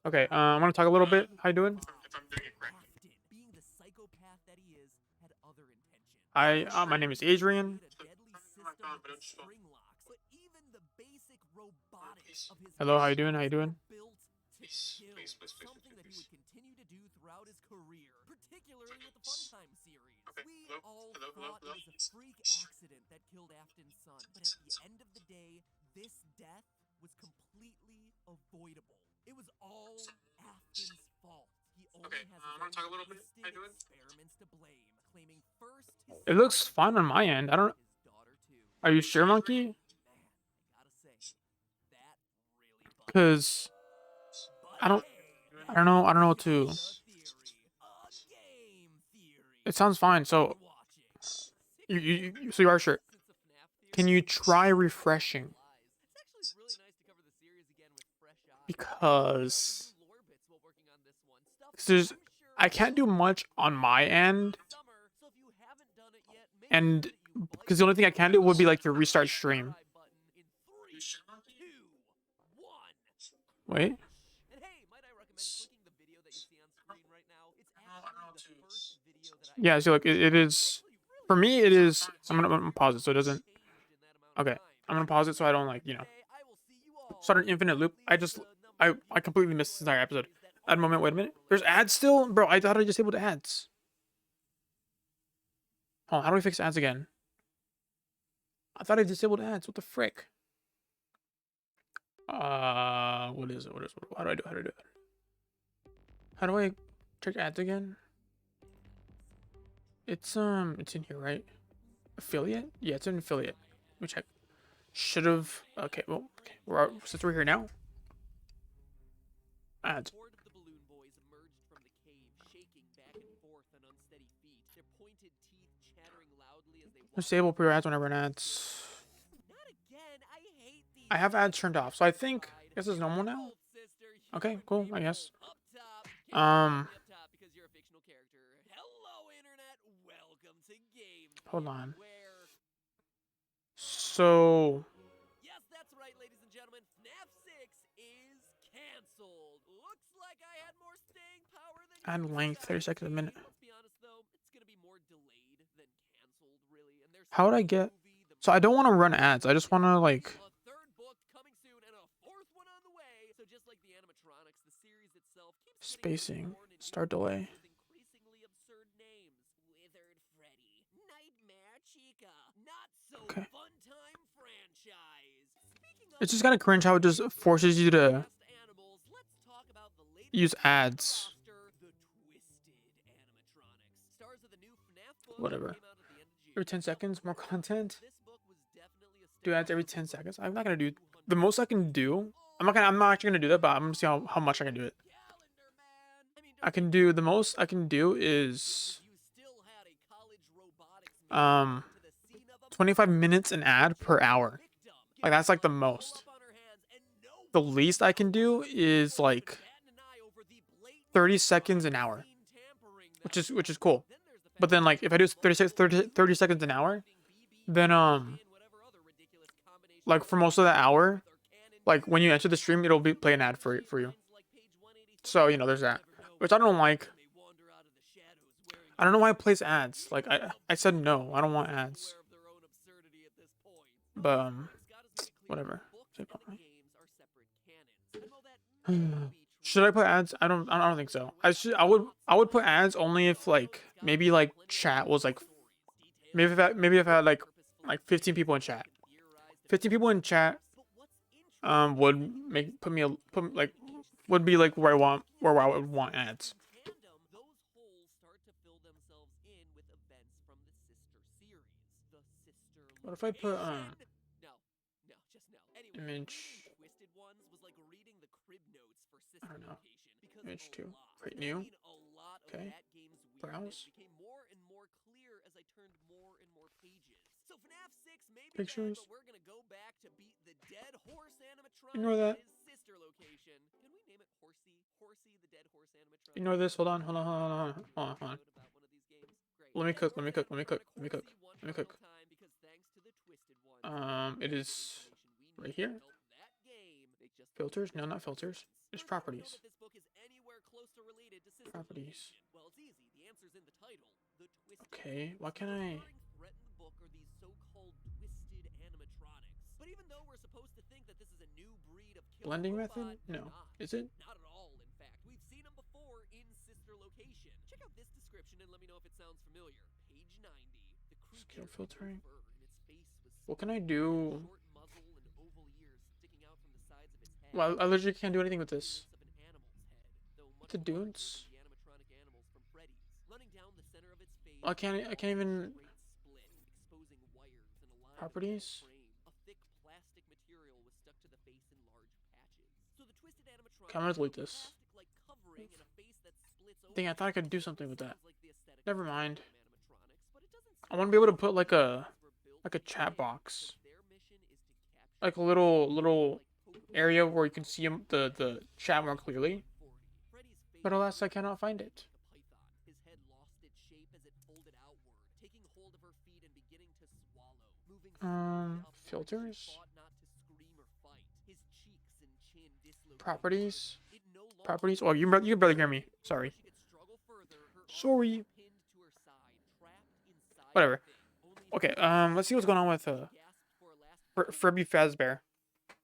Okay, I'm gonna talk a little bit. How you doing? If I'm doing it correctly. My name is Adrian. Hello, how you doing? Please. Something that he would continue to do throughout his career, particularly with the Funtime series. Okay, We all thought it was a freak accident that killed Afton's son, but at the end of the day, this death was completely avoidable. It was all Afton's fault. He only has I'm gonna talk a little bit. How you doing? Experiments to blame, claiming first his It looks fine on my end. I don't. his daughter too. Are you sure, Monkey? Man, I gotta say, that really bugged me. Cause I don't know what to. It sounds fine. So you are sure. Can you try refreshing? Because I can't do much on my end, and because the only thing I can do would be like to restart stream. Wait. Yeah, so like it is. For me, it is. I'm gonna pause it so it doesn't. Okay, I'm gonna pause it so I don't start an infinite loop. I completely missed this entire episode. At a moment, wait a minute. There's ads still, bro. I thought I disabled ads. Oh, how do we fix ads again? I thought I disabled ads. What the frick? What is it? How do I do it? How do I check ads again? It's in here, right? Affiliate? Yeah, it's an affiliate. Let me check. Should have. Okay, well, okay. Since we're here now. Ads. Horde of the balloon boys emerged from the cave, shaking back and forth on unsteady feet, their pointed teeth chattering loudly as they walked. Disable pre ads whenever an ads. Not again. I hate these. I have ads turned off, so I think this is normal now. Okay, cool. I guess. Up top because you're a fictional character. Hello, internet. Welcome to Game. Hold on. Where? So. Yes, that's right, ladies and gentlemen. FNAF 6 is canceled. Looks like I had more staying power than. Ad length 30 seconds a minute. Let's be honest though, it's gonna be more delayed than canceled, really. And there's How would I get? So I don't want to run ads. I just want to like. a third book coming soon and a fourth one on the way. So just like the animatronics, the series itself keeps Spacing. Start delay. with increasingly absurd names. Withered Freddy, Nightmare Chica, Not So Okay. Fun Time Franchise. Speaking of It's just kind of cringe how it just forces you to fast animals, let's talk about the latest use ads. roster, the Twisted Animatronics. Stars of the new FNAF book Whatever. came out at the end of June. Every 10 seconds, more content. This book was definitely a Do step ads every up 10 from seconds. I'm not gonna do the most I can do. I'm not actually gonna do that, but I'm gonna see how much I can do it. calendar, man. I mean, I can do the most I can do is you still had a college robotics major to the scene of a 25 minutes an ad per hour. victim. Like that's like the most. Up on her hands and no The least I can do is like batting an eye over the blatant 30 seconds an hour, scene tampering which is cool. Then there's the But then like if I do 30 seconds an hour, then and whatever other ridiculous combination like for most of the hour, or canon like when you enter the stream, it'll be play an ad for you. like page 183. So you know there's that, which I don't like. May wander out of the shadows wearing I don't know why it plays ads. Like I said no, I don't want ads. aware of their own absurdity at this point. But Scott has made it clear whatever. the books and the games are separate canons. And while that may be true, Should I put ads? I don't think so. I would put ads only if like maybe like chat was like maybe if I had like 15 people in chat. 15 people in chat would would be like where I would want ads. tandem, those holes start to fill themselves in with events from the sister series. The sister What if I put location. No, just no. Anyway, image? reading the Twisted ones was like reading the crib notes for I sister don't know. location because Image a 2. lot, Create and I new. mean a lot of Okay. that game's Browse. weirdness became more and more clear as I turned more and more pages. So FNAF 6 may be Pictures. dead, but we're gonna go back to beat the dead horse animatronic Ignore that. at his sister location. Can we name it Horsey? Horsey, the dead horse animatronic. Ignore this. Hold on. About one of these games? Great. Let me cook. Animatronic Horsey won Let me Final cook. Time because thanks to the Twisted ones, It is information we right need here. to help that game make just Filters? No, not filters. There's Now, how do we know properties. that this book is anywhere close to related to sister Properties. location? Well, it's easy. The answer's in the title. The Twisted. Okay. Why can't The I? recurring threat in the book are these so-called twisted animatronics. But even though we're supposed to think that this is a new breed of killer Blending robot, method? they're No. not. Is it? Not at all, in fact. We've seen them before in sister location. Check out this description and let me know if it sounds familiar. Page 90. The Skill creature had filtering. fur and its face was What can I do? short muzzle and oval ears sticking out from the sides of its head. Well, I literally can't do anything with this. Of an animal's head, though much The larger dunes? than the animatronic animals from Freddy's. Running down the center of its face, I can't even. straight split, exposing wires and a line of Properties? frame. A thick plastic material was stuck to the face in large patches. So the twisted animatronic Okay, I'm gonna delete has a this. plastic-like covering and a face that splits Dang, I open. thought I could do something with that. Sounds like the aesthetic Never of mind. some animatronics, but it doesn't I want to be able to put like a chat box, their mission is to capture like a little area where you can see the chat more clearly. But alas, I cannot find it. the python. His head lost its shape as it folded outward, taking hold of her feet and beginning to swallow. Moving slowly upward, she Filters? fought not to scream or fight. His cheeks and chin dislocated. Properties. It no longer Properties. Oh, you can barely hear me. Sorry. she could struggle further, her arms Sorry. were pinned to her side, trapped inside Whatever. the thing. Only Okay. her Let's see what's going on with gasped for a last Furby Fazbear.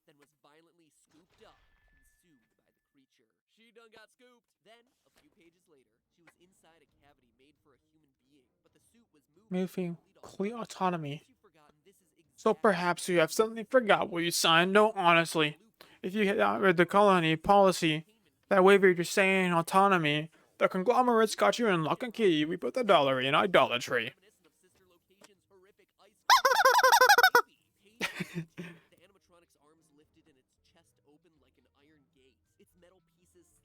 then was violently scooped up, consumed by the creature. She done got scooped. Then, a few pages later, she was inside a cavity made for a human being, but the suit was moving Moving clear autonomy. You've forgotten this is So exactly perhaps you have suddenly forgot what you signed. No, honestly, if you had read the colony policy, That way you're just saying autonomy. The conglomerates got you in lock and key. We put the dollar in idolatry.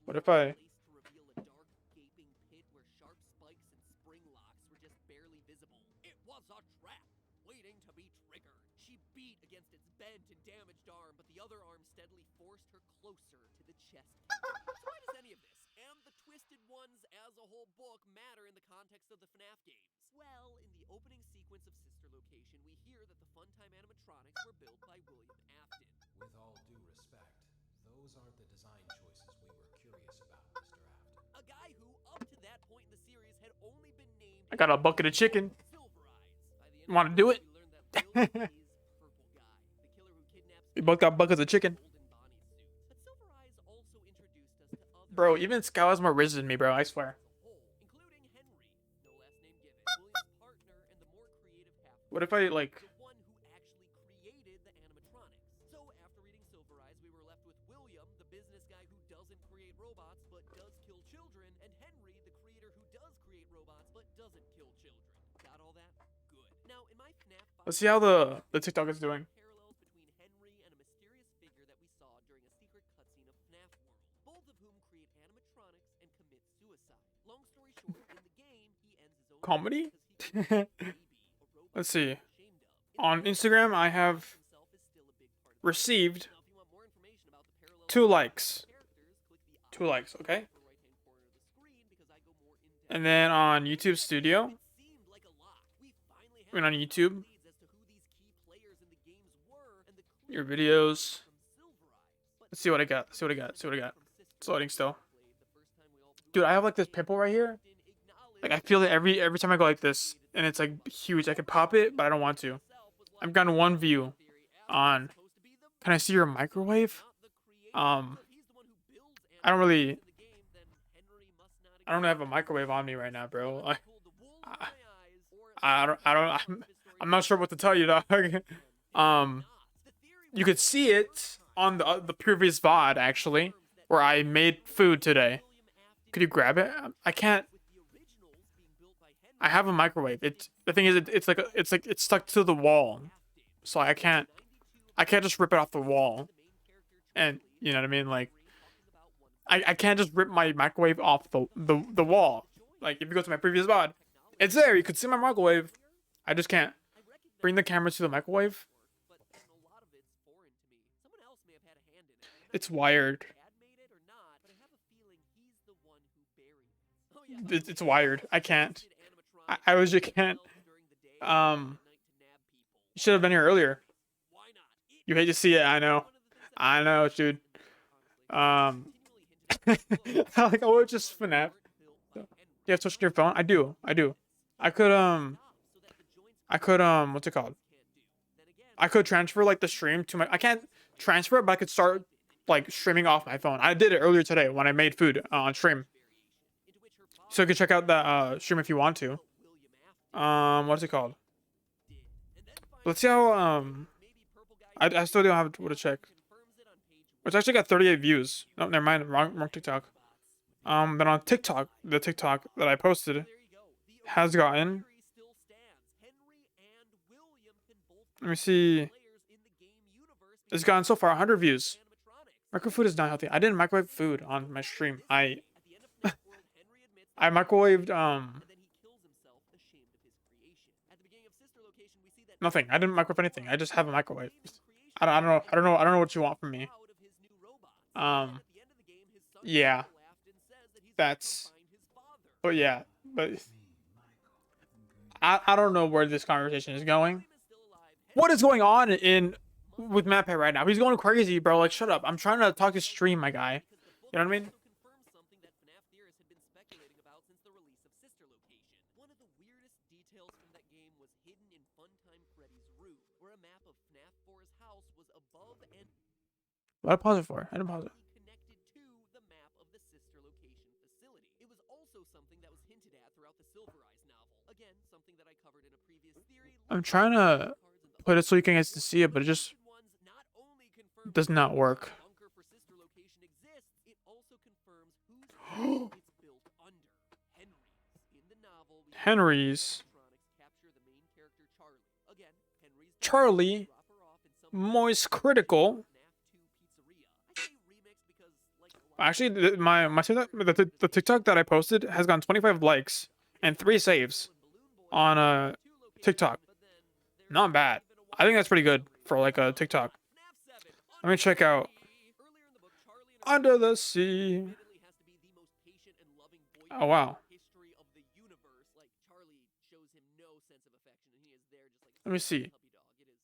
What if I... book matter in the context of the FNAF games? Well, in the opening sequence of Sister Location, we hear that the Funtime animatronics were built by William Afton. With all due respect, those aren't the design choices we were curious about, Mr. Afton. A guy who, up to that point in the series, had only been named... I got a bucket of chicken. You want to do it? We both got buckets of chicken. Bro, even Scout has more risen than me, bro. I swear. What if I, like... So, after reading Silver Eyes, we were left with William, the business guy who doesn't create robots but does kill children, and Henry, the creator who does create robots but doesn't kill children. Got all that? Good. Now, in my FNAF... Let's see how the TikTok is doing. Parallels between Henry and a mysterious figure that we saw during a secret cutscene of FNAF World, both of whom create animatronics and commit suicide. Long story short, in the game, he ends his own... Comedy? Let's see. On Instagram, I have received 2 likes. 2 likes, okay? And then on YouTube Studio, I mean on YouTube, your videos. Let's see what I got. See what I got. See what I got. It's loading still. Dude, I have like this pimple right here. Like I feel it every time I go like this, and it's like huge. I could pop it, but I don't want to. I've gotten 1 view on. Can I see your microwave? I don't really have a microwave on me right now, bro. I'm not sure what to tell you, dog. You could see it on the previous VOD actually, where I made food today. Could you grab it? I can't. I have a microwave. The thing is, it's stuck to the wall, so I can't just rip it off the wall, and you know what I mean. Like, I can't just rip my microwave off the wall. Like if you go to my previous VOD, it's there. You could see my microwave. I just can't bring the camera to the microwave. It's wired. It's wired. I can't. I legit can't. You should have been here earlier. You hate to see it. I know. I know, dude. Like, oh, it's just FNAF. You have Twitch on your phone? I do. I could, what's it called? I could transfer, like, the stream to my... I can't transfer it, but I could start, like, streaming off my phone. I did it earlier today when I made food on stream. So you can check out that stream if you want to. What's it called? Let's see how, I still don't have what to check. It's actually got 38 views. No, never mind. Wrong TikTok. Then on TikTok, the TikTok that I posted has gotten... Let me see. It's gotten so far 100 views. Microwave food is not healthy. I didn't microwave food on my stream. I microwaved nothing. I didn't microwave anything. I just have a microwave. I don't know what you want from me. Yeah. But I don't know where this conversation is going. What is going on with MatPat right now? He's going crazy, bro. Like, shut up. I'm trying to talk to stream, my guy. You know what I mean? What did I pause it for? I didn't pause it. I'm trying to put it so you guys can see it, but it just does not work. Henry's. Charlie. Moist Critical. Actually, my TikTok, the TikTok that I posted has gotten 25 likes and 3 saves on TikTok. Not bad. I think that's pretty good for like a TikTok. Let me check out Under the Sea. Oh wow. Let me see.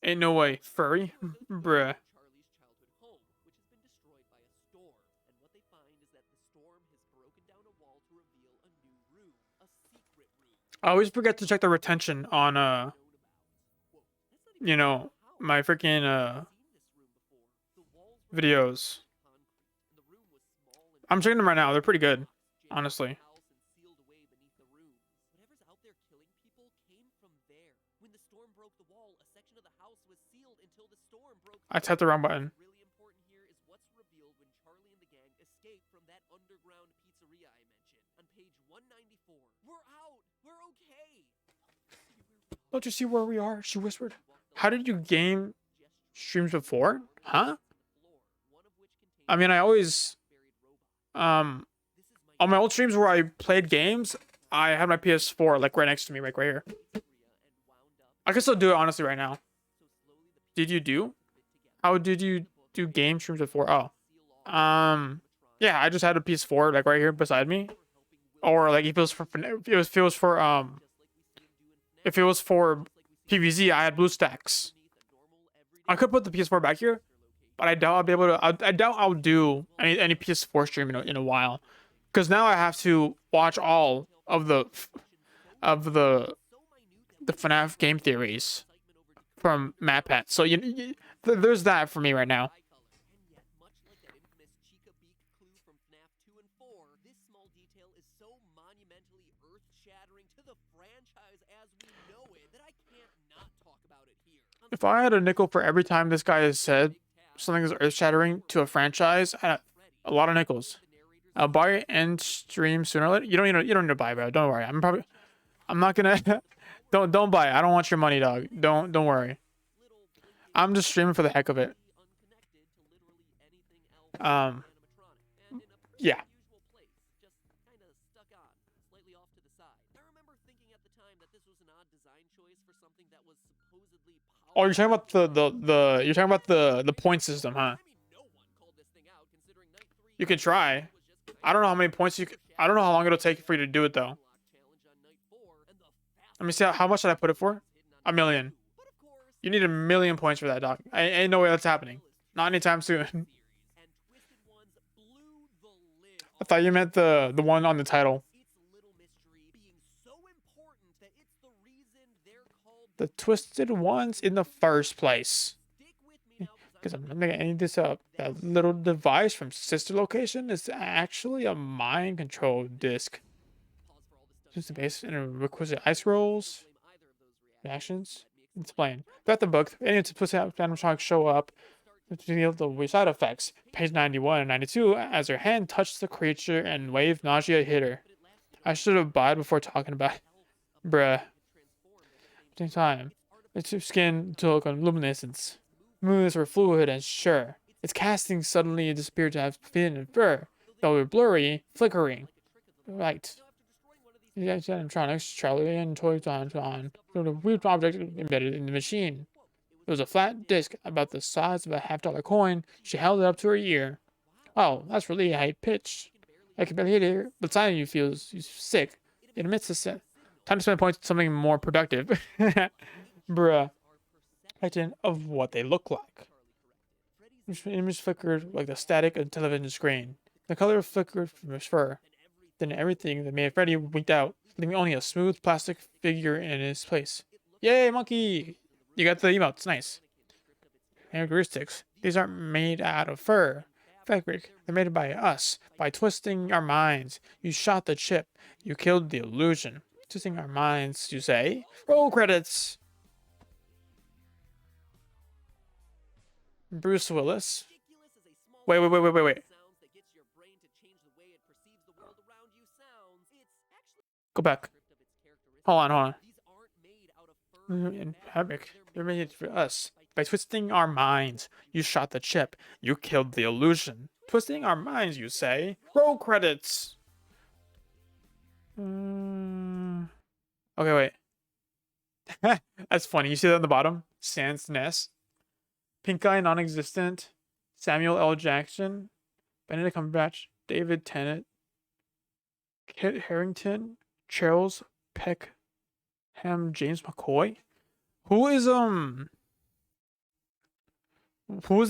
Ain't no way. Furry? Bruh. I always forget to check the retention on you know, my freaking videos. I'm checking them right now. They're pretty good, honestly. I tapped the wrong button. Don't you see where we are? She whispered. How did you game streams before? Huh? I mean, I always on my old streams where I played games, I had my PS4 like right next to me, like right here. I can still do it honestly right now. Did you do? How did you do game streams before? Oh. Yeah, I just had a PS4 like right here beside me. Or like if it was for if it was for PVZ, I had BlueStacks. I could put the PS4 back here, but I doubt I'll be able to. I doubt I'll do any PS4 stream in a while, because now I have to watch all of the FNAF game theories from MatPat. So there's that for me right now. If I had a nickel for every time this guy has said something is earth-shattering to a franchise, a lot of nickels. I'll buy it and stream sooner or later. You don't need to buy, bro. Don't worry. I'm not gonna. don't buy it. I don't want your money, dog. Don't worry. I'm just streaming for the heck of it. Yeah. Oh, you're talking about you're talking about the point system, huh? You can try. I don't know how many points I don't know how long it'll take for you to do it though. Let me see how much did I put it for? 1 million. You need 1 million points for that, doc. Ain't no way that's happening. Not anytime soon. I thought you meant the one on the title. The twisted ones in the first place. Because I'm not making any of this up. That little device from sister location is actually a mind control disc. Just the base and requisite ice rolls. Reactions. Explain. Throughout the book, any animatronics show up to deal the side effects. Page 91 and 92, as her hand touched the creature and wave nausea hit her. I should have bought before talking about it. Bruh. Same time, its skin took on luminescence. Moves were fluid and sure. Its casting suddenly disappeared to have fin and fur, though were blurry, flickering. Right. The animatronics, Charlie and Toy on a weird object embedded in the machine. It was a flat disc about the size of a $50 coin. She held it up to her ear. Oh, that's really high pitched. I can barely hear it, but inside you feels sick. It emits a time to spend points on something more productive. Bruh. Of what they look like. The image flickered like the static of a television screen. The color flickered from his fur. Then everything that made Freddy winked out, leaving only a smooth plastic figure in its place. Yay, monkey! You got the emotes, nice. Characteristics. These aren't made out of fur. Fabric. They're made by us. By twisting our minds. You shot the chip. You killed the illusion. Twisting our minds, you say? Roll credits! Bruce Willis. Wait. Go back. Hold on. In Havoc, they're made it for us. By twisting our minds, you shot the chip. You killed the illusion. Twisting our minds, you say? Roll credits! Okay, wait. That's funny. You see that on the bottom? Sans Ness. Pink Eye, non-existent. Samuel L. Jackson. Benedict Cumberbatch. David Tennant. Kit Harington. Charles Peckham. James McCoy. Who is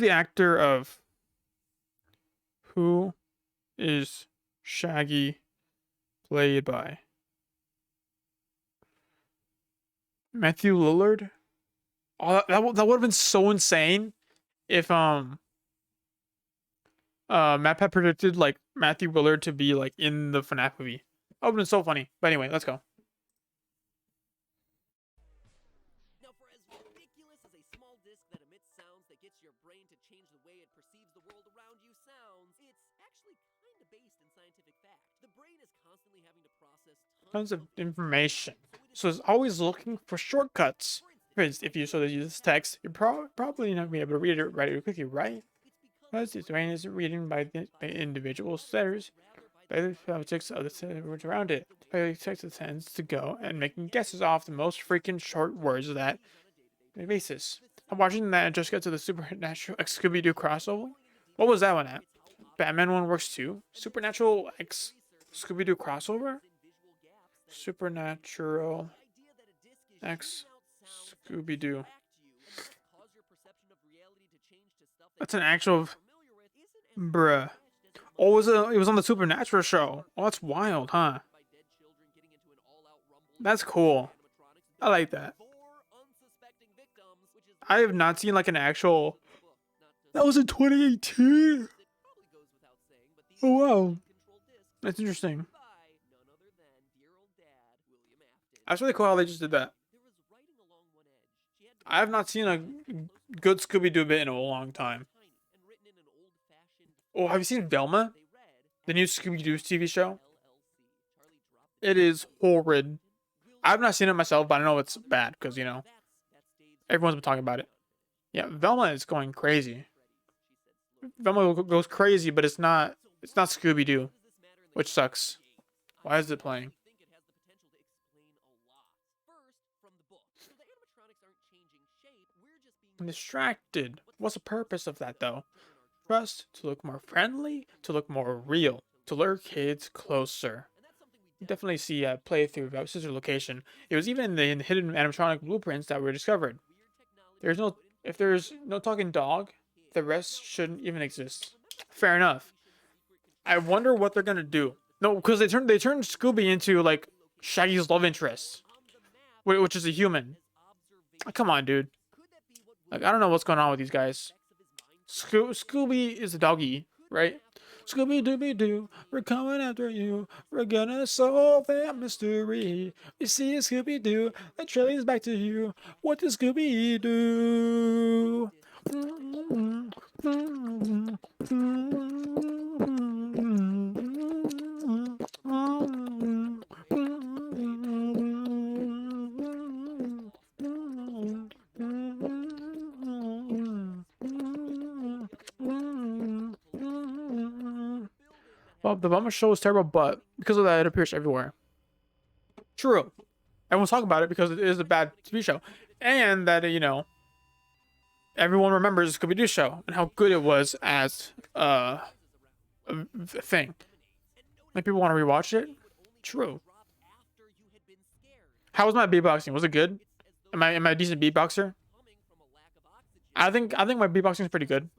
the actor of Who is Shaggy played by? Matthew Lillard? Oh, that would have been so insane if Matt Pat predicted like Matthew Willard to be like in the FNAF movie. That would have been so funny. But anyway, let's go. Now, for as ridiculous as a small disc that emits sounds that gets your brain to change the way it perceives the world around you sounds, it's actually kind of based in scientific fact. The brain is constantly having to process Tons of information, so it's always looking for shortcuts. If you sort of use this text, you're probably not gonna be able to read it right quickly, right? Because its brain isn't reading by individual letters, by the politics of the words around it. By the text, it tends to go and making guesses off the most freaking short words of that basis. I'm watching that and just get to the Supernatural X Scooby-Doo crossover. What was that one at? Batman one works too. Supernatural X Scooby-Doo crossover? Supernatural X Scooby-Doo. That's an actual bruh. Oh, it was on the Supernatural show. Oh, that's wild, huh? That's cool. I like that. I have not seen like an actual. That was in 2018. Oh wow, that's interesting. That's really cool how they just did that. I have not seen a good Scooby-Doo bit in a long time. Oh, have you seen Velma? The new Scooby-Doo TV show? It is horrid. I've not seen it myself, but I know it's bad because, you know, everyone's been talking about it. Yeah, Velma is going crazy. Velma goes crazy, but it's not Scooby-Doo, which sucks. Why is it playing? I'm distracted. What's the purpose of that, though? Trust, to look more friendly, to look more real, to lure kids closer. You definitely see a playthrough about Scissor Location. It was even in the hidden animatronic blueprints that were discovered. If there's no talking dog, the rest shouldn't even exist. Fair enough. I wonder what they're gonna do. No, because they turned Scooby into like Shaggy's love interest, which is a human. Come on, dude. Like, I don't know what's going on with these guys. Scooby is a doggy, right? Scooby Dooby Doo, we're coming after you. We're gonna solve that mystery. We see a Scooby Doo that trails back to you. What does Scooby do? Well, the Bummer show is terrible, but because of that, it appears everywhere. True. Everyone's talking about it because it is a bad TV show. And that, you know, everyone remembers the Scooby-Doo show and how good it was as a thing. Like, people want to rewatch it. True. How was my beatboxing? Was it good? Am I a decent beatboxer? I think my beatboxing is pretty good.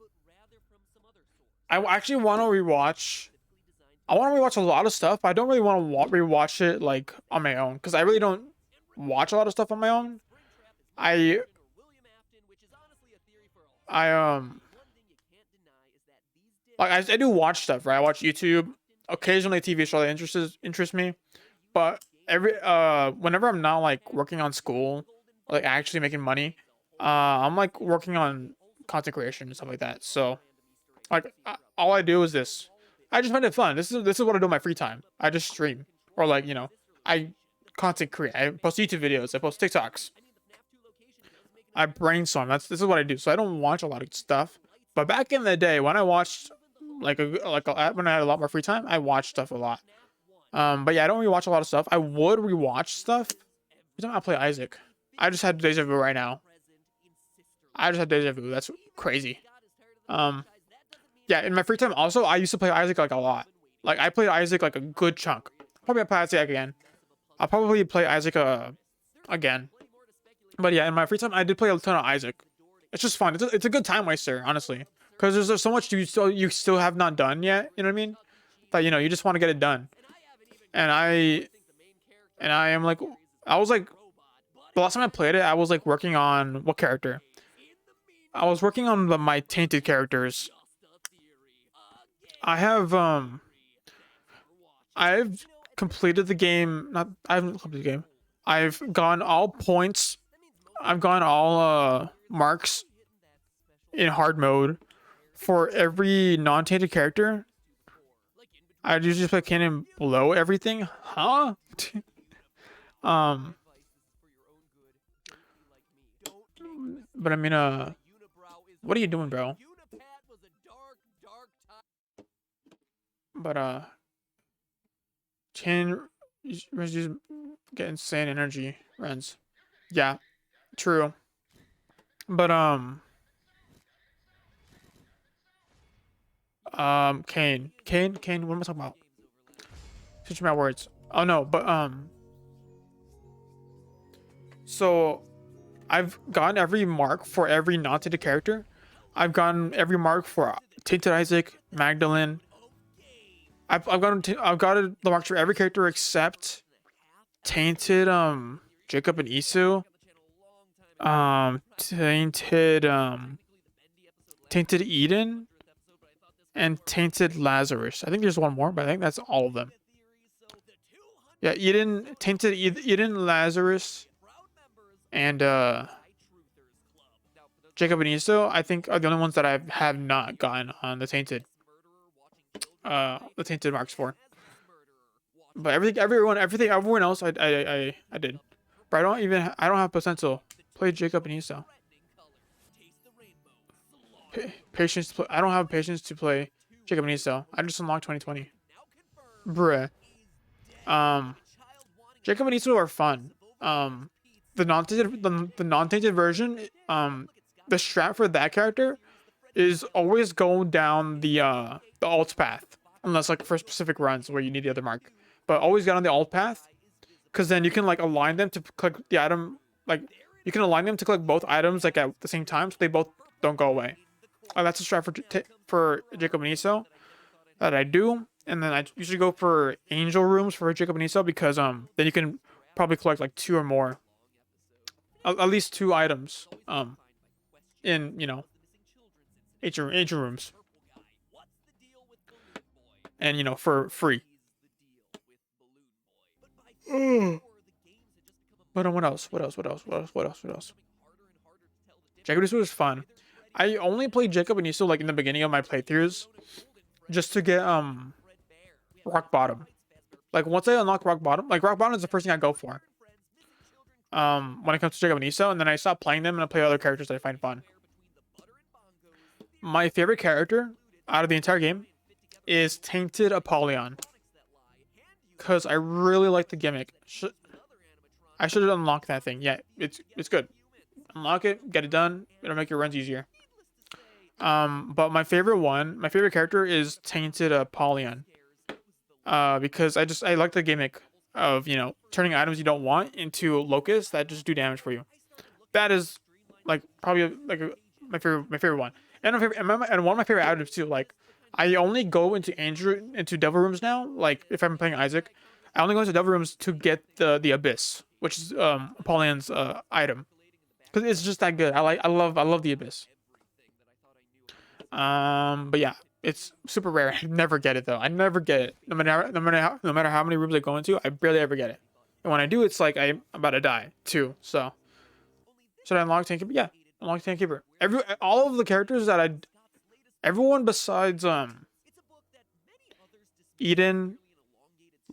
I actually want to rewatch. I want to rewatch a lot of stuff, but I don't really want to rewatch it like on my own because I really don't watch a lot of stuff on my own. I do watch stuff, right? I watch YouTube, occasionally a TV show that interests me, but whenever I'm not like working on school, like actually making money, I'm like working on content creation and stuff like that. So like all I do is this. I just find it fun. This is what I do in my free time. I just stream or like, you know, I content create. I post YouTube videos. I post TikToks. I brainstorm. This is what I do. So I don't watch a lot of stuff. But back in the day, when I watched when I had a lot more free time, I watched stuff a lot. But yeah, I don't really watch a lot of stuff. I would rewatch stuff. Every time I play Isaac, I just had deja vu right now. I just had deja vu. That's crazy. Yeah, in my free time also, I used to play Isaac like a lot. Like I played Isaac like a good chunk. Probably I'll play Isaac again. I'll probably play Isaac again. But yeah, in my free time, I did play a ton of Isaac. It's just fun. It's a good time waster, honestly, because there's so much you still have not done yet. You know what I mean? That you just want to get it done. And I am like, I was like, the last time I played it, I was like working on what character? I was working on my tainted characters. I've completed the game. I haven't completed the game. I've gone all points. I've gone all marks in hard mode for every non-tainted character. I usually play cannon below everything. Huh? But I mean, what are you doing, bro? But can get insane energy runs. Yeah, true. But Kane, what am I talking about? Switch my words. Oh no, but so I've gotten every mark for every non-tainted character. I've gotten every mark for Tainted Isaac, Magdalene. I've gotten the marks for every character except Tainted Jacob and Isu. Tainted Eden and Tainted Lazarus. I think there's one more, but I think that's all of them. Yeah, Tainted Eden, Lazarus, and Jacob and Isu, I think are the only ones that I have not gotten on the tainted marks for. But everyone else I did. But I don't have potential. Play Jacob and Isu. Patience. I don't have patience to play Jacob and Isu. I just unlocked 2020. Bruh. Jacob and Isu are fun. The non-tainted version, the strat for that character is always go down the alt path, unless like for specific runs where you need the other mark. But always get on the alt path, because then you can like align them to click the item. Like you can align them to click both items like at the same time, so they both don't go away. That's a strat for Jacob and Isu that I do. And then I usually go for angel rooms for Jacob and Isu because then you can probably collect like 2 or more, at least 2 items in angel rooms, and for free. But what else? Jacob and Isu was fun. I only played Jacob and Isu like in the beginning of my playthroughs, just to get rock bottom. Like once I unlock rock bottom, like rock bottom is the first thing I go for. When it comes to Jacob and Isu, and then I stop playing them and I play other characters that I find fun. My favorite character out of the entire game is Tainted Apollyon, because I really like the gimmick. I should have unlocked that thing. Yeah, it's good. Unlock it, get it done. It'll make your runs easier. But my favorite character is Tainted Apollyon. Because I like the gimmick of turning items you don't want into locusts that just do damage for you. That is like probably my favorite one, and one of my favorite items too. Like I only go into devil rooms now. Like if I'm playing Isaac, I only go into devil rooms to get the abyss, which is Apollyon's item, because it's just that good. I love the abyss. But yeah, it's super rare. I never get it though. I never get it. No matter how many rooms I go into, I barely ever get it. And when I do, it's like I'm about to die too. So should I unlock Tank Keeper? Yeah, unlock Tank Keeper. All of the characters that everyone besides Eden,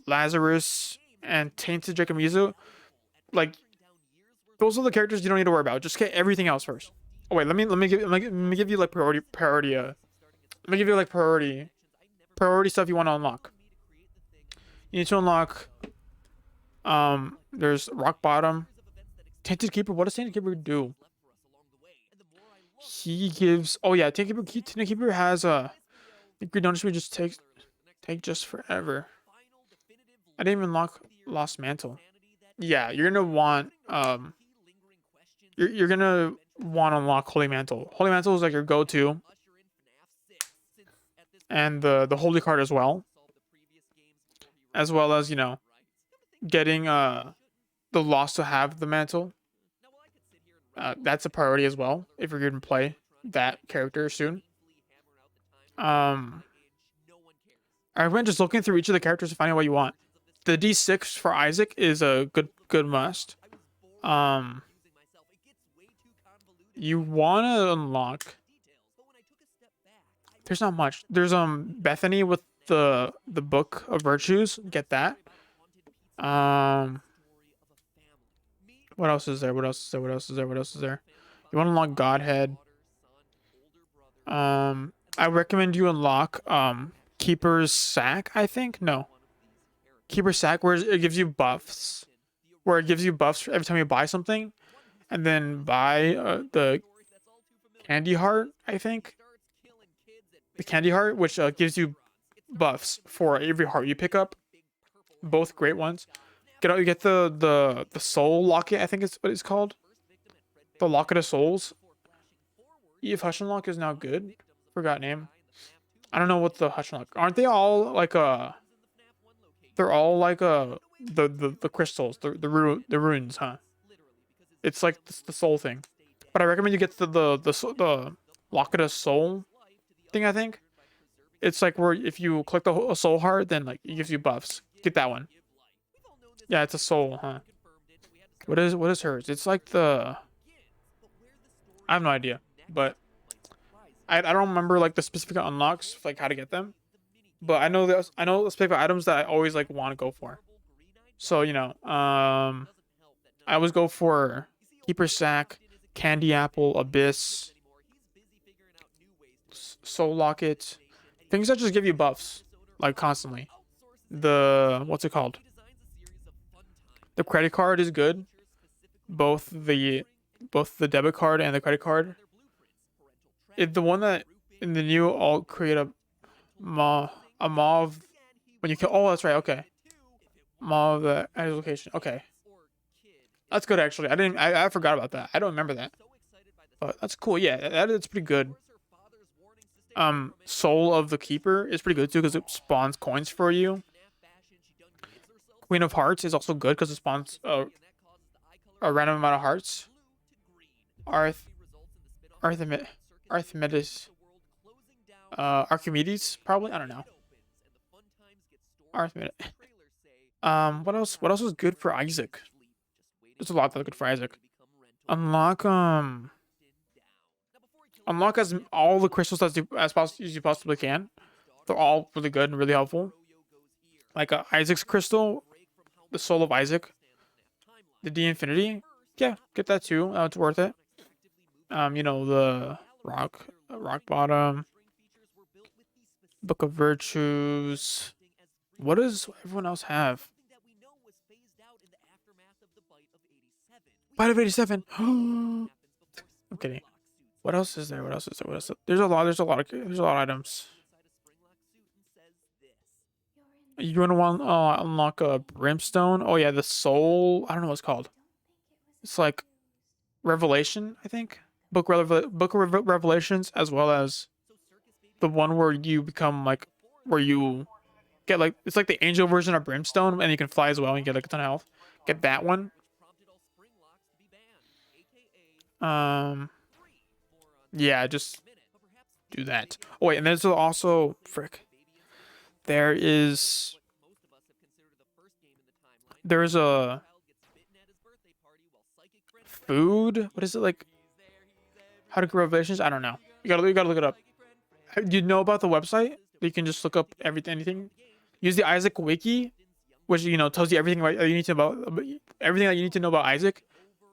Lazarus, and Tainted Jakamizu, like those are the characters you don't need to worry about. Just get everything else first. Oh wait, let me give you like priority. Let me give you like priority stuff you want to unlock. You need to unlock. There's Rock Bottom, Tainted Keeper. What does Tainted Keeper do? He gives. Oh yeah, Tainted Keeper has a. Green Donut just take just forever. I didn't even unlock Lost Mantle. Yeah, you're gonna want you're gonna want to unlock Holy Mantle. Holy Mantle is like your go-to, and the Holy Card as well as getting the lost to have the mantle. That's a priority as well if you're gonna play that character soon. I recommend just looking through each of the characters and finding what you want. The D6 for Isaac is a good must. You want to unlock. There's not much. There's Bethany with the Book of Virtues. Get that. What else is there? What else is there? What else is there? What else is there? You want to unlock Godhead. I recommend you unlock Keeper's Sack, I think. No. Keeper's Sack, where it gives you buffs. Where it gives you buffs every time you buy something. And then buy the Candy Heart, I think. The Candy Heart, which gives you buffs for every heart you pick up. Both great ones. Get the Soul Locket, I think is what it's called. The Locket of Souls. Eve Hush Unlock is now good. Forgot name. I don't know what the Hush Unlock. Aren't they all like they're all like the crystals, the runes, huh? It's like the soul thing. But I recommend you get the Locket of Soul thing, I think. It's like where if you click the soul heart, then like it gives you buffs. Get that one. Yeah, it's a soul, huh? What is hers? It's like the I have no idea, but I don't remember like the specific unlocks, like how to get them. But I know the specific items that I always like want to go for. So I always go for Keeper Sack, Candy Apple, Abyss, Soul Locket, things that just give you buffs like constantly. What's it called? The credit card is good. Both the debit card and the credit card. The one that in the new I'll create a mauve when you kill. Oh, that's right. Okay, mauve at his location. Okay, that's good actually. I forgot about that. I don't remember that, but that's cool. Yeah, that is pretty good. Soul of the Keeper is pretty good too because it spawns coins for you. Queen of Hearts is also good because it spawns a random amount of hearts. Archimedes. Archimedes, probably. I don't know. Archimedes. What else? What else is good for Isaac? There's a lot that's good for Isaac. Unlock as all the crystals as you possibly can. They're all really good and really helpful. Like Isaac's crystal, the Soul of Isaac, the D Infinity. Yeah, get that too. It's worth it. The rock bottom, Book of Virtues. What does everyone else have? Bite of 87. I'm kidding. What else is there? What else is there? What else? There's a lot of items. You want to unlock a brimstone? Oh yeah, the soul. I don't know what it's called. It's like Revelation, I think. Book of Revelations, as well as the one where you become like where you get like it's like the angel version of brimstone, and you can fly as well and you get like a ton of health. Get that one. Yeah, just do that. Oh wait, and there's also there's a food. What is it like? How to get Revelations? I don't know. You gotta look it up. Do you know about the website? You can just look up anything. Use the Isaac Wiki. which tells you everything that you need to everything that you need to know about Isaac,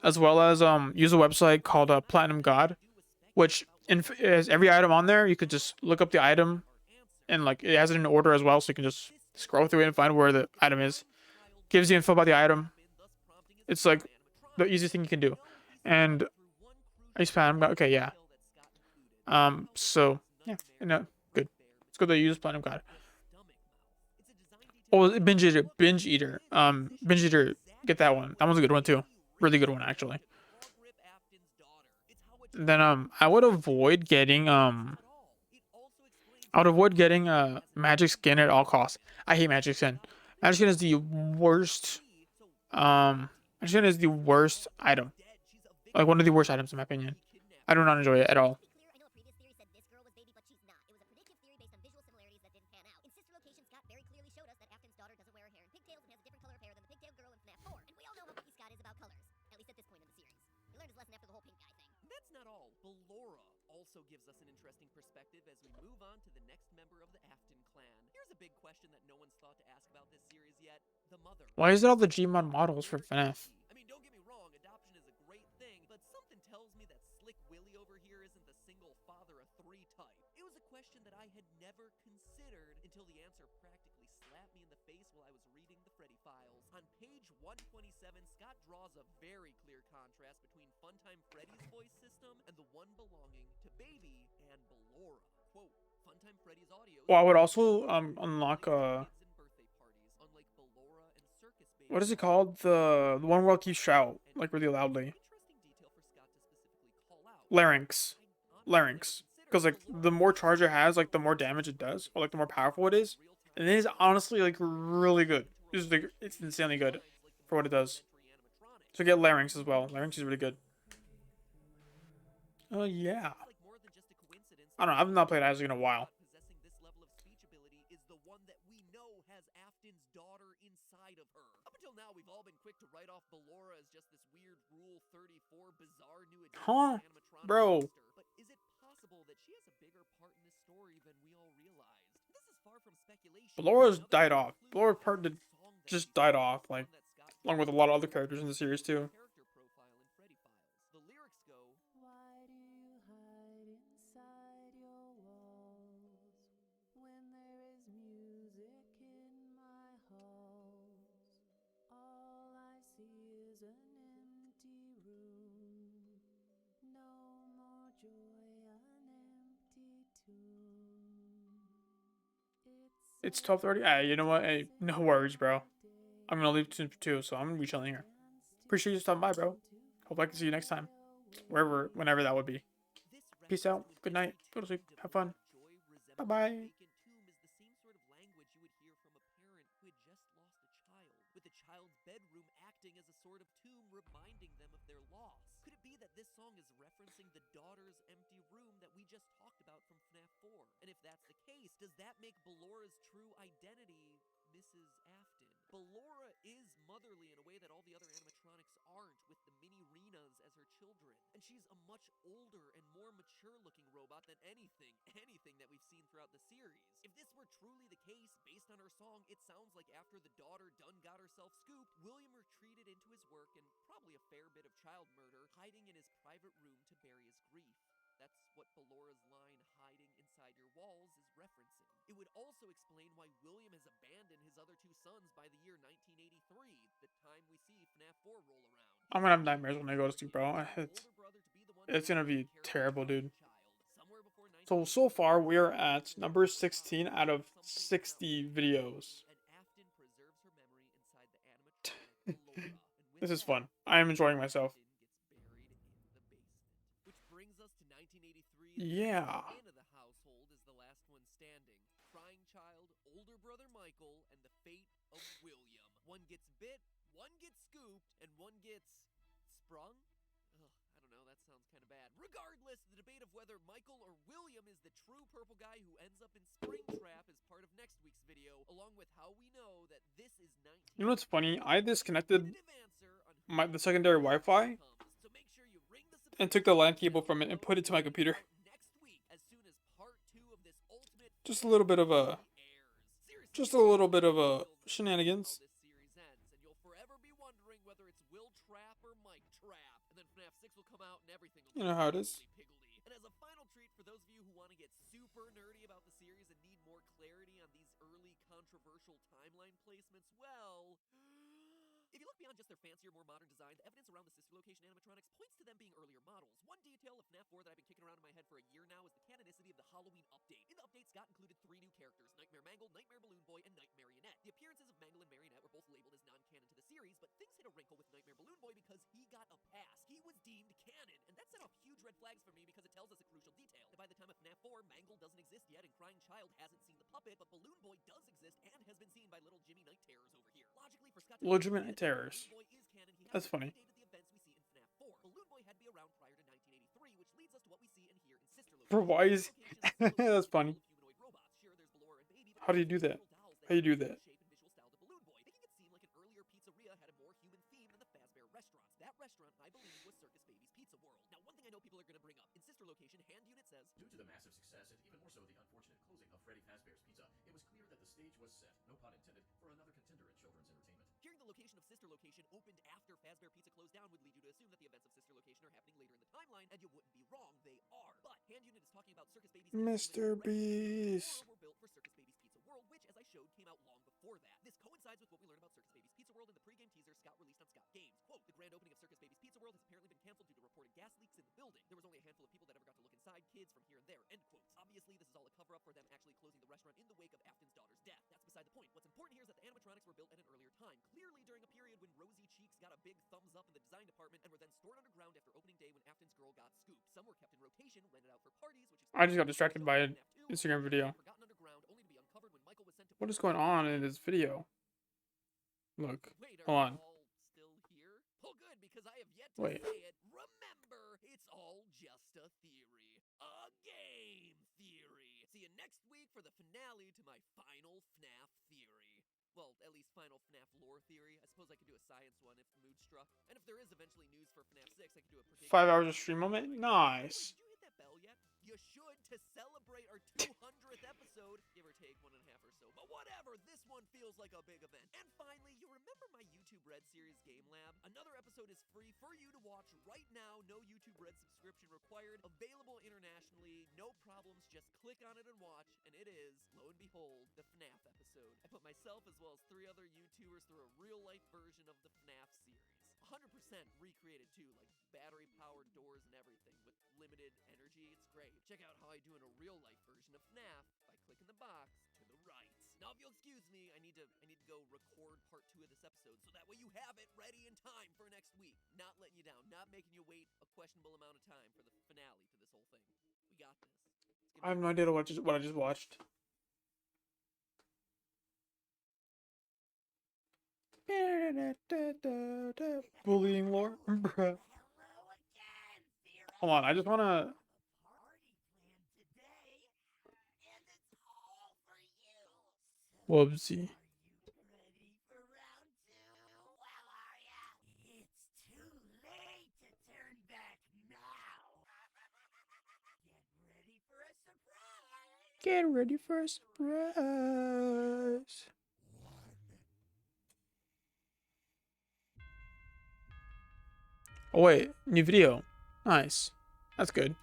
as well as use a website called Platinum God, which has every item on there. You could just look up the item, and like it has it in order as well, so you can just scroll through it and find where the item is. Gives you info about the item. It's like the easiest thing you can do. And I use Platinum God. Okay, yeah. So yeah, good. Let's go to use Platinum God. Oh, binge eater. Binge eater. Get that one. That one's a good one too. Really good one actually. Then I would avoid getting magic skin at all costs. I hate magic skin. Magic skin is the worst. Magic skin is the worst item. Like one of the worst items in my opinion. I do not enjoy it at all. That's not all. Ballora also gives us an interesting perspective as we move on to the next member of the Afton clan. Here's a big question that no one's thought to ask about this series yet. The mother. Why is it all the Gmod models for FNAF? I mean, don't get me wrong, adoption is a great thing, but something tells me that Slick Willy over here isn't the single father of 3 type. It was a question that I had never considered until the answer practically slapped me in the face while I was reading the Freddy files. On page 127, Scott draws a very clear contrast between Funtime Freddy's voice system and the one belonging to Baby and Ballora. Quote, Funtime Freddy's audio. Well, I would also unlock what is it called? The one where it keeps shout like really loudly. Larynx. Because like the more charge it has, like the more damage it does, or like the more powerful it is. And it is honestly like really good. It's insanely good for what it does. So get Larynx as well. Larynx is really good. Oh yeah. I don't know. I've not played Isaac in a while. Now we've all been quick to write off Ballora as just this weird Rule 34 bizarre new Huh? Bro. But is it possible that she has a bigger part in this story than we all realized? This is far from speculation. Ballora's died off. Ballora's part just died off, like along with a lot of other characters in the series too. The lyrics go, why do you hide inside your walls when there is music in my halls? All I see is an empty room. No more joy, an empty tomb. It's 12:30. Hey, you know what? Hey, no worries, bro. I'm gonna leave soon too, so I'm gonna be chilling here. Appreciate you stopping by, bro. Hope I can see you next time. Whenever that would be. Peace out. Good night. Go to sleep. Have fun. Bye-bye. With the child's bedroom acting as a sort of tomb reminding them of their loss. Could it be that this song is referencing the daughter's empty room that we just talked about from FNAF 4? And if that's the case, does that make Ballora's true identity Mrs. Afton? Ballora is motherly in a way that all the other animatronics aren't, with the mini Renas as her children. And she's a much older and more mature-looking robot than anything that we've seen throughout the series. If this were truly the case, based on her song, it sounds like after the daughter done got herself scooped, William retreated into his work and probably a fair bit of child murder, hiding in his private room to bury his grief. That's what Ballora's line, hiding inside your walls, is referencing. It would also explain why William has abandoned his other 2 sons by the year 1983, the time we see FNAF 4 roll around. I'm gonna have nightmares when I go to sleep, bro. It's gonna be terrible, dude. So far, we're at number 16 out of 60 videos. This is fun. I am enjoying myself. Yeah. Crying child, older brother Michael, and the fate of William. One gets bit, one gets scooped, and one gets sprung? Ugh, I don't know, that sounds kind of bad. Regardless, the debate of whether Michael or William is the true purple guy who ends up in Springtrap is part of next week's video, along with how we know that this is 19... You know what's funny? I disconnected the secondary Wi-Fi and took the LAN cable from it and put it to my computer. Just a little bit of a shenanigans. then FNAF 6 will come out and everything will You know how it is. higgledy-piggledy. And as a final treat for those of you who want to get super nerdy about the series and need more clarity on these early controversial timeline placements, well, if you look beyond just their fancier, more modern design, the evidence around the sister location animatronics points to them being earlier models. One detail of FNAF 4 that I've been kicking around in my head for a year now is the canonicity of the Halloween update. In the update, Scott included 3 new characters, Nightmare Mangle, Nightmare Balloon Boy, and Night Marionette. The appearances of Mangle and Marionette were both labeled as non-canon to the series, but things hit a wrinkle with Nightmare Balloon Boy because he got a pass. He was deemed canon, and that set off huge red flags for me because it tells us a crucial detail. That by the time of FNAF 4, Mangle doesn't exist yet, and Crying Child hasn't seen the puppet, but Balloon Boy does exist and has been seen by little Jimmy Night Terrors over here. Logically, for Scott to Little Jimmy Night Terrors. Balloon Boy is canon, he That's funny. predated the events we see in FNAF 4. Balloon Boy had to be around prior to 1983, which leads us to what we see and hear in Sister Location. Bro, why is that's funny. How do you do that? How do you do that? That restaurant, I believe, was Circus Baby's Pizza World. Now, one thing I know people are going to bring up. In Sister Location, Hand Unit says, due to the massive success and even more so the unfortunate closing of Freddy Fazbear's Pizza, it was clear that the stage was set, no pun intended, for another contender in children's entertainment. Hearing the location of Sister Location opened after Fazbear Pizza closed down would lead you to assume that the events of Sister Location are happening later in the timeline, and you wouldn't be wrong, they are. But Hand Unit is talking about Circus Baby's Mr. Beast. were built for Circus Baby's Pizza World, which, as I showed, came out long before that. This coincides with what we learned about Circus Baby's Pizza World in the pre-game teaser Scott released on Scott Games. Quote, the grand opening of Circus Baby's Pizza World has apparently been canceled due to reported gas leaks in the building. There was only a handful of people that ever got to look inside, kids from here and there, end quotes. Obviously, this is all a cover-up for them actually closing the restaurant in the wake of Afton's daughter's death. That's beside the point. What's important here is that the animatronics were built at an earlier time, clearly during a period when Rosy Cheeks got a big thumbs up in the design department and were then stored underground after opening day when Afton's girl got scooped. Some were kept in rotation, rented out for parties, which I just got distracted by an Instagram video. What is going on in this video? Look, hold on. Still here? Oh, good, because I have yet to Wait. say it. Remember, it's all just a theory. A game theory. See you next week for the finale to my final FNAF theory. Well, at least final FNAF lore theory. I suppose I could do a science one if the mood struck. And if there is eventually news for FNAF 6, I could do a prediction. 5 hours of stream moment? Nice. Did you hit that bell yet? You should to celebrate our 200th episode, give or take 1.5 or so. But whatever, this one feels like a big event. And finally, you remember my YouTube Red series Game Lab? Another episode is free for you to watch right now. No YouTube Red subscription required. Available internationally. No problems. Just click on it and watch. And it is, lo and behold, the FNAF episode. I put myself as well as 3 other YouTubers through a real-life version of the FNAF series. 100% recreated too, like battery-powered doors and everything with limited energy. It's great. Check out how I do in a real-life version of FNAF by clicking the box to the right. Now, if you'll excuse me, I need to go record part 2 of this episode so that way you have it ready in time for next week. Not letting you down, not making you wait a questionable amount of time for the finale to this whole thing. We got this. I have no idea what I just watched. Bullying lore, bruh. Hold on, I just wanna. Whoopsie. Get ready for a surprise. Oh wait, new video. Nice. That's good.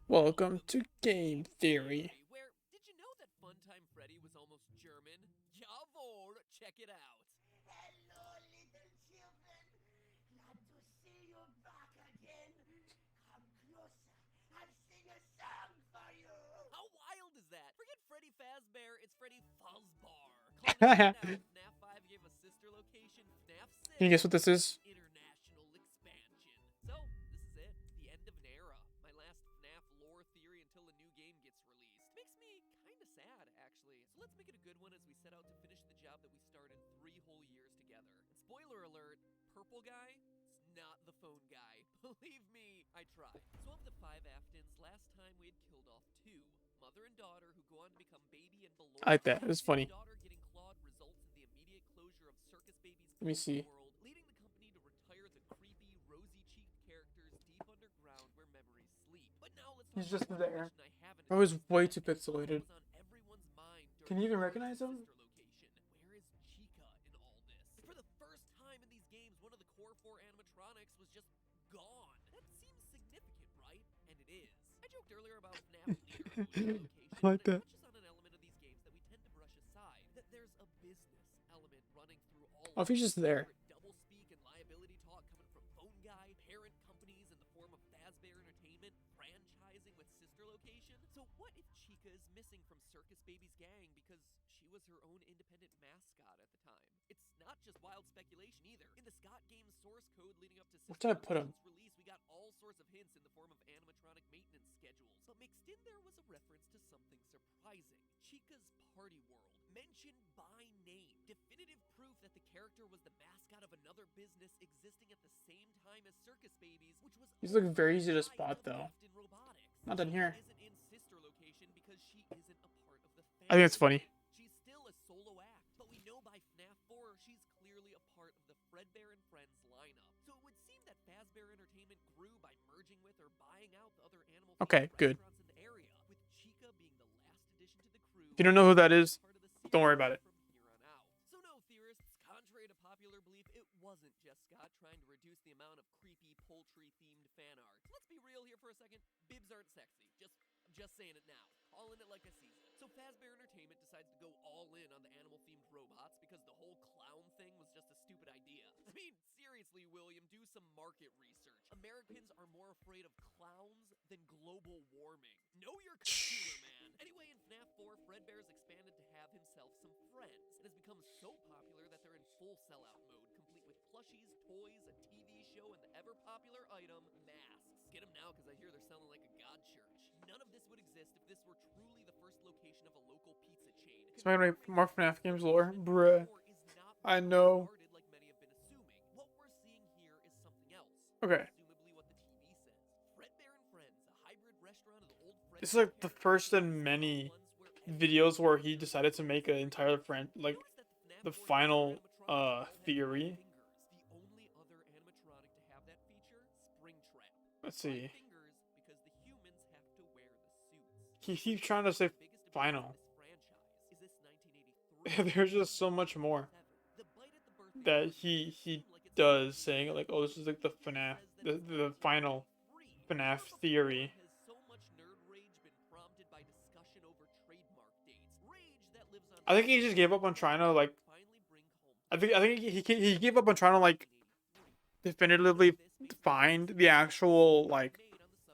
Welcome to Game Theory. Where, did you know that Funtime Freddy was almost German? Jawohl, check it out. Hello, little children. Glad to see you back again. Come closer. I'll sing a song for you. How wild is that? Forget Freddy Fazbear, it's Freddy Fuzzbar. FNAF 5 gave a sister location, FNAF 6. Can you guess what this is? International expansion. So, this is it. The end of an era. My last FNAF lore theory until a new game gets released. Makes me kinda sad, actually. So let's make it a good one as we set out to finish the job that we started 3 whole years together. And spoiler alert, purple guy, it's not the phone guy. Believe me, I tried. So of the 5 Aftons, last time we had killed off 2. Mother and daughter who go on to become baby and Belore. I like that. It was funny. Daughter getting clawed results in the immediate closure of Circus Baby's Let me see. World, leading the company to retire the creepy, rosy-cheeked characters deep underground where memories sleep. But now let's He's talk just about there. one question I haven't That was addressed way yet. too pixelated. What was on everyone's mind Can you even during recognize him? Sister Location? Where is Chica in all this? For the first time in core 4 animatronics was just gone. That seems significant, right? And it is. I joked earlier about FNAF leader location, like but it that. touches on an element of these games that we tend to brush aside. That there's a business element running through all Oh, if he's just there. double speak and liability talk coming from Phone Guy, parent companies in the form of Fazbear Entertainment, franchising with sister location. So what if Chica is missing from Circus Baby's gang because she was her own independent mascot at the time? It's not just wild speculation either. In the Scott Games source code leading up to Where Sister did I put him? Location's release, we got all sorts of hints in the form of animatronic maintenance schedules. But mixed in there was a reference to something surprising. Chica's Party World, mentioned by name. Definitive proof that the character was the mascot of another business existing at the same time as Circus Babies, which was He's looking very easy to spot though. Not done here. isn't in sister location because she isn't a part of the family. I think it's funny. She's still a solo act, but we know by FNAF 4 she's clearly a part of the Fredbear and Friends lineup. So it would seem that Fazbear Entertainment grew by merging with or buying out the other animal Okay, good. restaurants in the area, with Chica being the last addition to the crew. If you don't know who that is, don't worry about it. From here on out. So no, theorists, contrary to popular belief, it wasn't just Scott trying to reduce the amount of creepy poultry-themed fan art. Let's be real here for a second. Bibs aren't sexy. I'm just saying it now. Calling it like I sees it. So Fazbear Entertainment decides to go all in on the animal-themed robots because the whole clown thing was just a stupid idea. I mean, seriously, William, do some market research. Americans are more afraid of clowns than global warming. Know your consumer, man. Anyway, in FNAF 4, Fredbear's expanded to have himself some friends, and has become so popular that they're in full sellout mode, complete with plushies, toys, a TV show, and the ever-popular item, masks. Get them now, because I hear they're selling like a god church. None of this would exist if this were truly the first location of a local pizza chain. It's not gonna make more FNAF games lore. Bruh. I know. Like many have been assuming. What we're seeing here is something else. Okay. Presumably what the TV says. Fredbear and Friends, a hybrid restaurant of the old Fred. This is like the first in many videos where he decided to make an entire friend, like the final theory. The only other animatronic to have that feature, Springtrap. Let's see. Because the humans have to wear the suits. He keeps trying to say final. There's just so much more that he does, saying like, oh, this is like the FNAF, the final FNAF theory. I think he just gave up on trying to like. I think he gave up on trying to like definitively find the actual like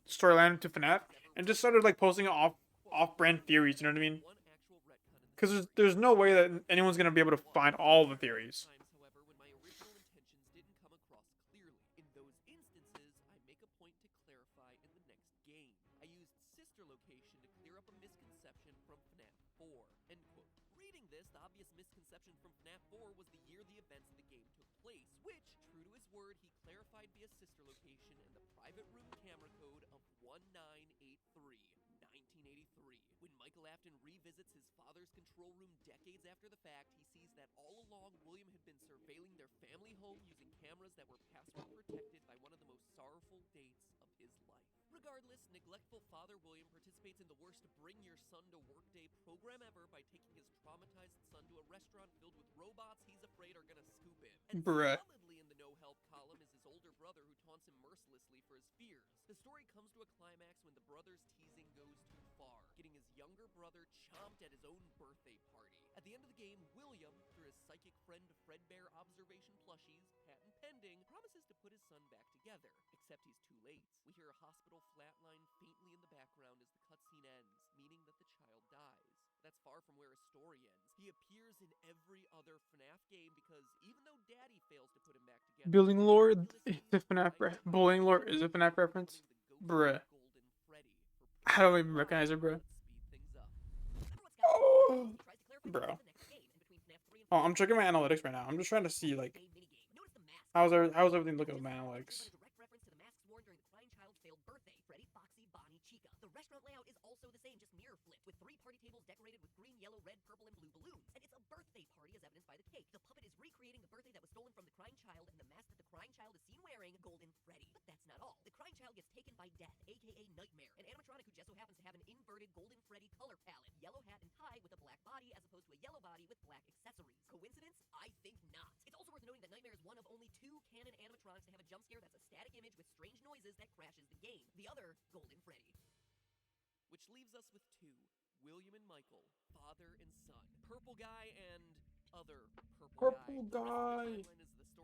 storyline to FNAF and just started like posting off-brand theories. You know what I mean? Because there's no way that anyone's gonna be able to find all the theories. However, when my original intentions didn't come across clearly. In those instances, I make a point to clarify in the next game. I used sister location to clear up a misconception from FNAF 4. End quote. Reading this, the obvious misconception from FNAF 4 was the year the events of the game took place, which, true to his word, he clarified via sister location and the private room camera code of 1983. 1983. When Michael Afton revisits his father's control room decades after the fact, he sees that all along William had been surveilling their family home using cameras that were password protected by one of the most sorrowful dates of his life. Regardless, neglectful father William participates in the worst bring your son to work day program ever by taking his traumatized son to a restaurant filled with robots he's afraid are gonna scoop him. And Bruh. solidly in the no-help column is his older brother who taunts him mercilessly for his fears. The story comes to a climax when the brother's teasing goes too far, getting his younger brother chomped at his own birthday party. At the end of the game, William, through his psychic friend Fredbear observation plushies, patent pending, promises to put his son back together. Except he's too late. We hear a hospital flatline faintly in the background as the cutscene ends, meaning that the child dies. That's far from where his story ends. He appears in every other FNAF game because even though Daddy fails to put him back together, Building lore is a FNAF bullying lore is a FNAF reference. Bruh. I don't even recognize it, bruh. Oh, bro. Oh, I'm checking my analytics right now. I'm just trying to see like how's everything looking with my analytics. The restaurant layout is also the same, just mirror flipped, with 3 party tables decorated with green, yellow, red, purple, and blue balloons. And it's a birthday party as evidenced by the cake. The puppet is recreating the birthday that was stolen from the crying child, and the mask that the crying child is seen wearing, Golden Freddy. But that's not all. The crying child gets taken by Death, aka Nightmare, an animatronic who just so happens to have an inverted Golden Freddy color palette. Yellow hat and tie with a black body as opposed to a yellow body with black accessories. Coincidence? I think not. It's also worth noting that Nightmare is one of only 2 canon animatronics animatronics to have a jump scare that's a static image with strange noises that crashes the game. The other, Golden Freddy. Which leaves us with two, William and Michael, father and son. Purple guy and other purple guy.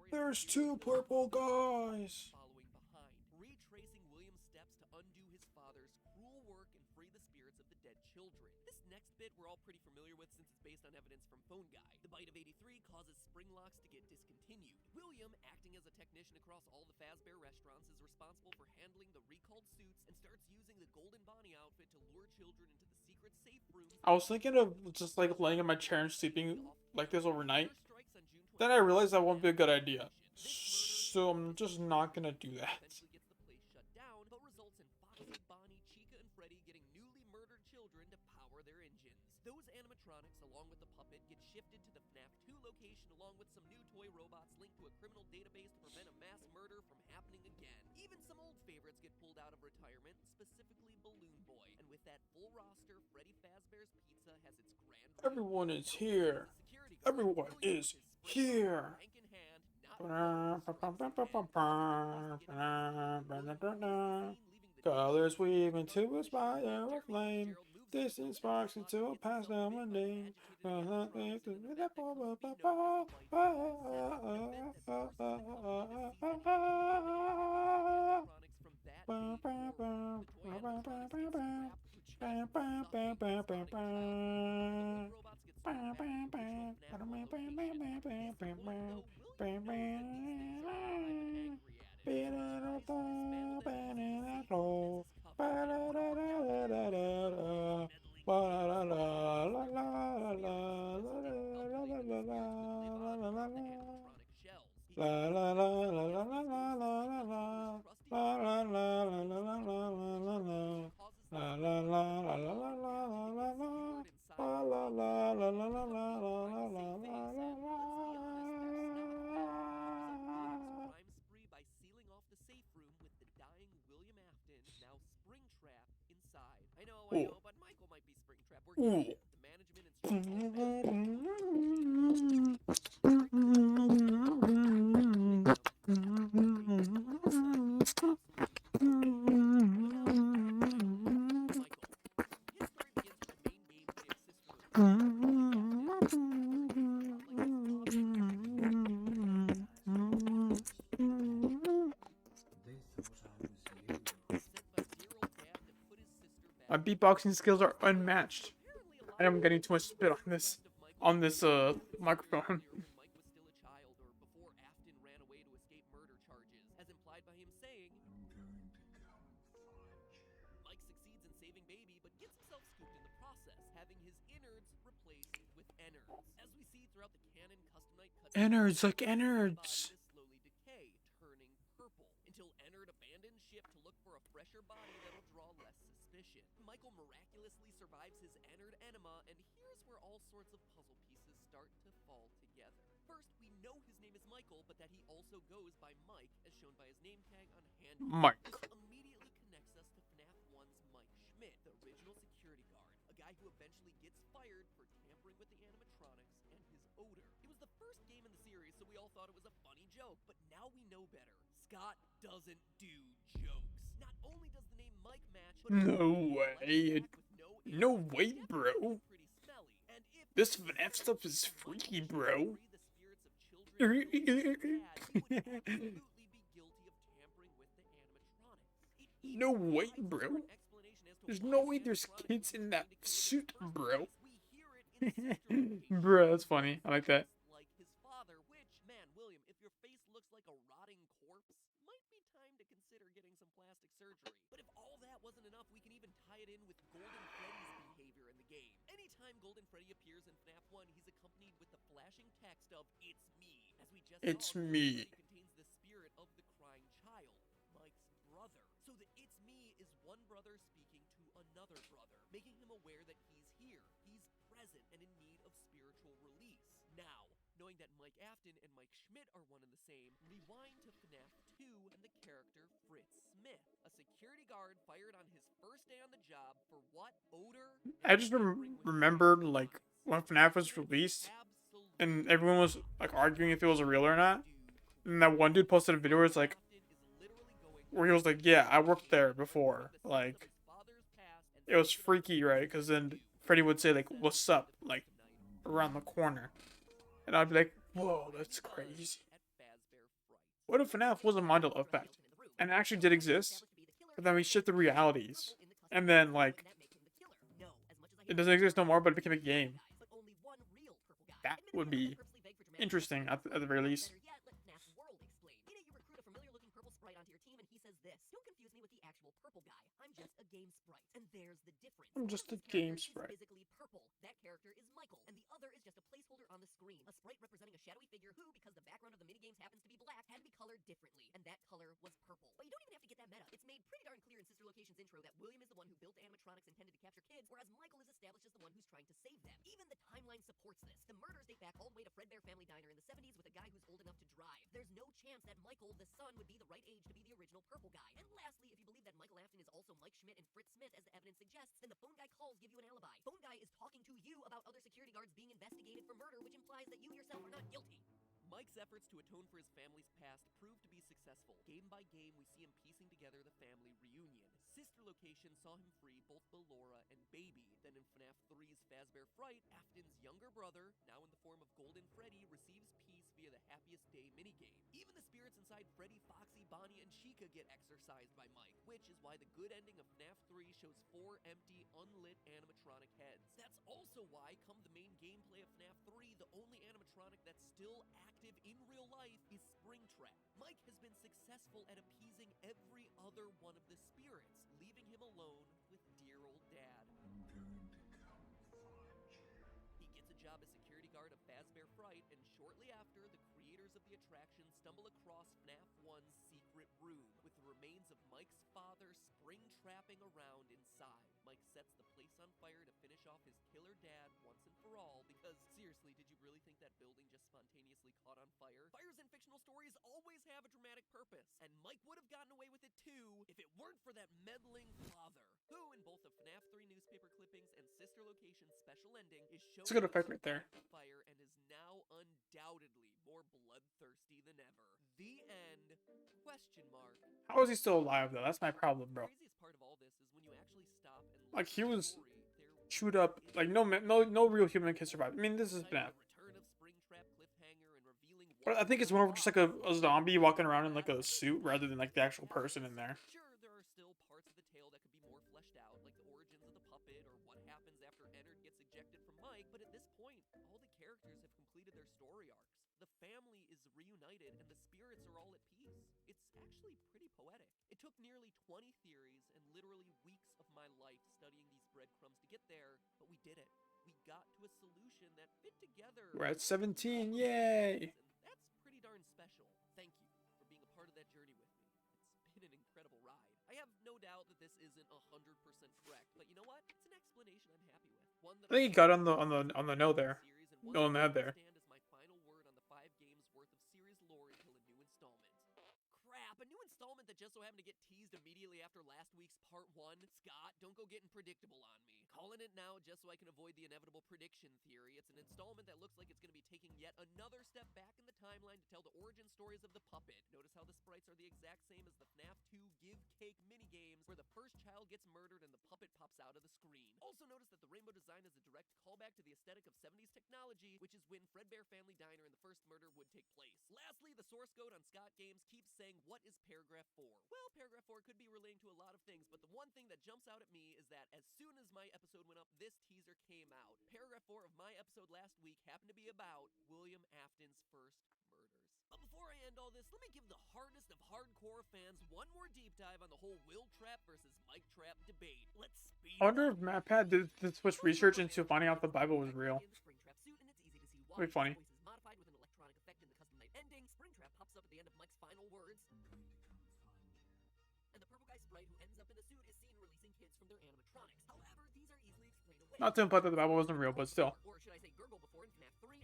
There's two purple guys. Following behind, retracing William's steps to undo his father's cruel work and free the spirits of the dead children. This next bit we're all pretty familiar with since it's based on evidence from Phone Guy. The bite of 83 causes spring locks to get discontinued. William, acting as a technician across all the Fazbear restaurants, is responsible for handling the recalled suits and starts using the Golden Bonnie outfit to lure children into the secret safe rooms. I was thinking of just like laying in my chair and sleeping like this overnight. Then I realized that won't be a good idea. So I'm just not gonna do that. Gets the place shut down, but results in Foxy, Bonnie, Chica, and Freddy getting newly murdered children to power their engines. Those animatronics, along with the puppet, get shifted to the FNAF 2 location along with some new toy robots linked to a criminal database to prevent a mass murder from happening again. Even some old favorites get pulled out of retirement, specifically Balloon Boy. And with that full roster, Freddy Fazbear's Pizza has its grand... Everyone is here. Everyone is here. Colors weave into a spiral of flame. Distance sparks into a past now mundane. I know, but Michael might be Springtrap. We're getting it. The management My beatboxing skills are unmatched. I am getting too much spit on this microphone. Mike was still a child or before Afton ran away to escape murder charges, as implied by him saying, I'm going to come find you. Mike succeeds in saving Baby, but gets himself scooped in the process, having his innards replaced with ennards. As we see throughout the canon custom night cutscenes, Innards like innards. slowly decay, turning purple, until Ennard abandons ship to look for a fresher body that'll draw less suspicion. Michael miraculously survives his Ennard enema, and here's where all sorts of puzzle pieces start to fall together. First, we know his name is Michael, but that he also goes by Mike, as shown by his name tag on hand. Mike. This immediately connects us to FNAF 1's Mike Schmidt, the original security guard, a guy who eventually gets fired for tampering with the animatronics and his odor. It was the first game in the series, so we all thought it was a funny joke, but now we know better. Scott doesn't do jokes. Not only does the name Mike match, but No way. No way, bro. This FNAF stuff is freaky, bro. No way, bro. There's no way there's kids in that suit, bro. Bro, that's funny. I like that. Like his father, which, man, William, if your face looks like a rotting corpse, might be time to consider getting some plastic surgery. But if all that wasn't enough, we can even tie it in with Golden Freddy's behavior in the game. Anytime Golden Freddy appears in FNAF 1, he's accompanied with the flashing text of "It's me." As we just It's saw, me. It contains the spirit of the crying child, Mike's brother. So the "It's me" is one brother speaking to another brother, making him aware that he's here, he's present, and in need of spiritual release. Now, knowing that Mike Afton and Mike Schmidt are one and the same, rewind to FNAF 2 and the character Fritz Smith, a security guard fired on his first day on the job for what? Odor? I just remembered, like, when FNAF was released, and everyone was, like, arguing if it was real or not. And that one dude posted a video where it's like, where he was like, "Yeah, I worked there before." Like, it was freaky, right? Because then Freddy would say like, "What's up?" like around the corner, and I'd be like, "Whoa, that's crazy." What if FNAF was a Mandela effect and it actually did exist, but then we shifted realities, and then like it doesn't exist no more, but it became a game? That would be interesting at the very least. I'm just a game sprite. Physically purple. That character is Michael, and the other is just a placeholder on the screen. A sprite representing a shadowy figure who, because the background of the minigames happens to be black, had to be colored differently, and that color was purple. But you don't even have to get that meta. It's made pretty darn clear in Sister Location's intro that William is the one who built the animatronics intended to capture kids, whereas Michael is established as the one who's trying to save them. Even the timeline supports this. The murders date back all the way to Fredbear Family Diner in the 70s with a guy who's old enough to drive. There's no chance that Michael, the son, would be the right age to be the original purple guy. And lastly, if you believe that Michael Afton is also Mike Schmidt and Fritz Smith, as the evidence suggests, then the phone guy calls give you an alibi. Phone guy is talking to you about other security guards being investigated for murder, which implies that you yourself are not guilty. Mike's efforts to atone for his family's past proved to be successful. Game by game, we see him piecing together the family reunion. Sister Location saw him free both Ballora and Baby. Then in FNAF 3's Fazbear Fright, Afton's younger brother, now in the form of Golden Freddy, receives peace via the Happiest Day minigame. Even the spirits inside Freddy, Foxy, Bonnie, and Chica get exorcised by Mike, which is why the good ending of FNAF 3 shows 4 empty, unlit animatronic heads. That's also why, come the main gameplay of FNAF 3, the only animatronic that's still active in real life is Springtrap. Mike has been successful at appeasing every other one of the spirits, leaving him alone with dear old dad. I'm going to come find you. He gets a job as security guard of Fazbear Fright, and shortly after, the creators of the attraction stumble across FNAF 1's secret room, with the remains of Mike's father springtrapping around inside. Mike sets the place on fire to finish off his killer dad once and for all, because seriously, did you really think that building just spontaneously caught on fire? Fires in fictional stories always have a dramatic purpose, and Mike would have gotten away with it too if it weren't for that meddling father, who in both the FNAF 3 newspaper clippings and Sister Location's special ending is shown It's a good effect right there. fire and is now undoubtedly more bloodthirsty than ever. The end? Question mark. How is he still alive though? That's my problem, bro. The craziest part of all this is when you actually stop and Like he was chewed up. Like no real human can survive. I mean, this is FNAF. But I think it's more of just like a zombie walking around in like a suit rather than like the actual person in there. Sure, there are still parts of the tale that could be more fleshed out, like the origins of the puppet or what happens after Ennard gets ejected from Mike, but at this point, all the characters have completed their story arcs. The family is reunited and the spirits are all at peace. It's actually pretty poetic. It took nearly 20 theories and literally weeks of my life studying these breadcrumbs to get there, but we did it. We got to a solution that fit together. We're at 17, yay! That's pretty darn special. Thank you for being a part of that journey with me. It's been an incredible ride. I have no doubt that this isn't 100% correct, but you know what? It's an explanation I'm happy with. One that I think he got on the no there. No mad there. stand as my final word on the 5 games worth of series lore until a new installment. Crap, a new installment that just so happened to get teased immediately after last week's part 1. Scott, don't go getting predictable on me. Calling it now just so I can avoid the inevitable prediction theory. It's an installment that looks like it's going to be taking yet another step back in the timeline to tell the origin stories of the puppet. Notice how the sprites are the exact same as the FNAF 2 Give Cake minigames, where the first child gets murdered and the puppet pops out of the screen. Also notice that the rainbow design is a direct callback to the aesthetic of 70s technology, which is when Fredbear Family Diner and the first murder would take place. Lastly, the source code on Scott Games keeps saying, what is paragraph 4? Well, paragraph 4 could be relating to a lot of things, but the one thing that jumps out at me is that as soon as my episode went up, this teaser came out. Paragraph 4 of my episode last week happened to be about William Afton's first murders. But before I end all this, let me give the hardest of hardcore fans one more deep dive on the whole Will Trap versus Mike Trap debate. Let's speed I wonder if MatPat did this much research into finding out the Bible was real. That'd be funny. Modified with an electronic effect in the custom night ending. Springtrap pops up at the end of Mike's final words. And the purple guy sprite who ends up in a suit is seen releasing kids from their animatronics. However, these are easily explained away. Not to imply that the Bible wasn't real, but still. Or should I say gurgle before in FNAF 3?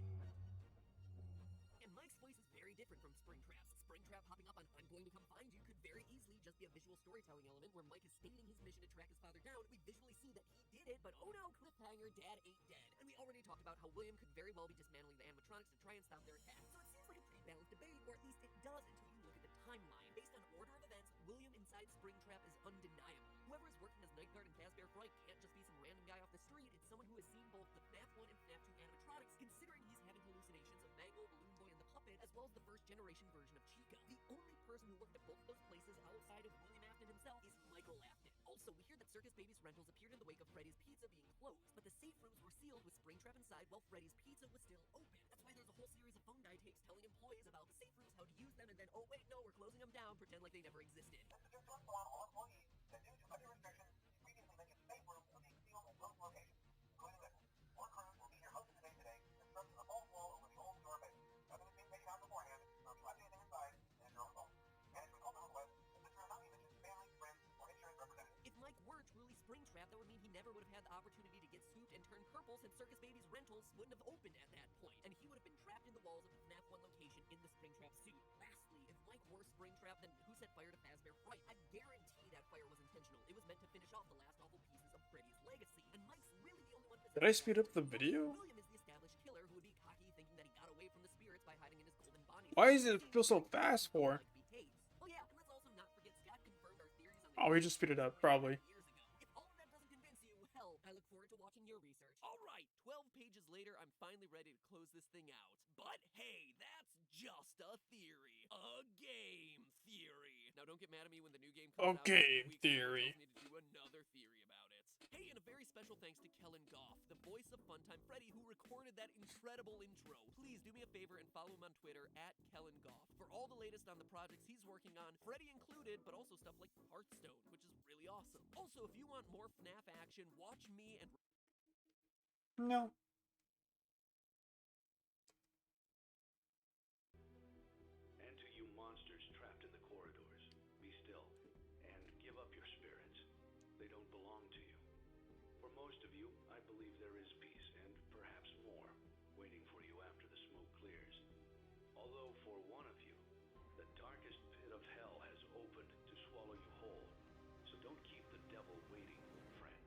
And Mike's voice is very different from Springtrap's. Springtrap popping up on I'm going to come find you could very easily just be a visual storytelling element where Mike is stating his mission to track his father down. We visually see that he did it, but oh no, cliffhanger, dad ain't dead. And we already talked about how William could very well be dismantling the animatronics to try and stop their attack. So it seems like a pretty balanced debate, or at least it does Night Guard and Fazbear Fright can't just be some random guy off the street. It's someone who has seen both the FNAF 1 and FNAF 2 animatronics, considering he's having hallucinations of Mangle, Balloon Boy, and the Puppet, as well as the first-generation version of Chica. The only person who looked at both of those places outside of William Afton himself is Michael Afton. Also, we hear that Circus Baby's rentals appeared in the wake of Freddy's Pizza being closed, but the safe rooms were sealed with Springtrap inside while Freddy's Pizza was still open. That's why there's a whole series of phone guy tapes telling employees about the safe rooms, how to use them, and then, oh wait, no, we're closing them down, pretend like they never existed. This is just to inform all employees that due to budget restrictions, previously mentioned safe rooms are being sealed at closed locations, including this. More crews will be here most of the day today, constructing a false wall over the old store base. Nothing is being taken out beforehand, so if you left anything inside, it is your own fault. Management also requests that this room not be mentioned to family, friends, or insurance representatives. If Mike were truly Springtrap, that would mean he never would have had the opportunity to get souped and turn purple since Circus Baby's rentals wouldn't have opened at that point, and he would have been trapped in the walls of the FNAF 1 location in the Springtrap suit. Lastly, if Mike were Springtrap, then who set fire to Fazbear Fright? I guarantee that fire was intentional. It was meant to finish off the last awful pieces of Freddy's legacy, and Mike's really the only one possessed. Did I speed up the video? William is the established killer who would be cocky, thinking that he got away from the spirits by hiding in his golden Bonnie. Why does it feel so fast for? Oh yeah, and let's also not forget Scott confirmed our theories on the Oh, we just speeded up, probably. years ago. If all of that doesn't convince you, well, I look forward to watching your research. All right, 12 pages later, I'm finally ready to close this thing out. But hey, that's just a theory. A game theory. Now don't get mad at me when the new game comes out. Game theory. I need to do another theory about it. Hey, and a very special thanks to Kellen Goff, the voice of Funtime Freddy, who recorded that incredible intro. Please do me a favor and follow him on Twitter at Kellen Goff for all the latest on the projects he's working on, Freddy included, but also stuff like Hearthstone, which is really awesome. Also, if you want more FNAF action, watch me and... No. And to you monsters trapped in the corridors, be still and give up your spirits. They don't belong to you. For most of you, I believe there is peace and perhaps more waiting for you after the smoke clears. Although for one of you, the darkest pit of hell has opened to swallow you whole. So don't keep the devil waiting, friend.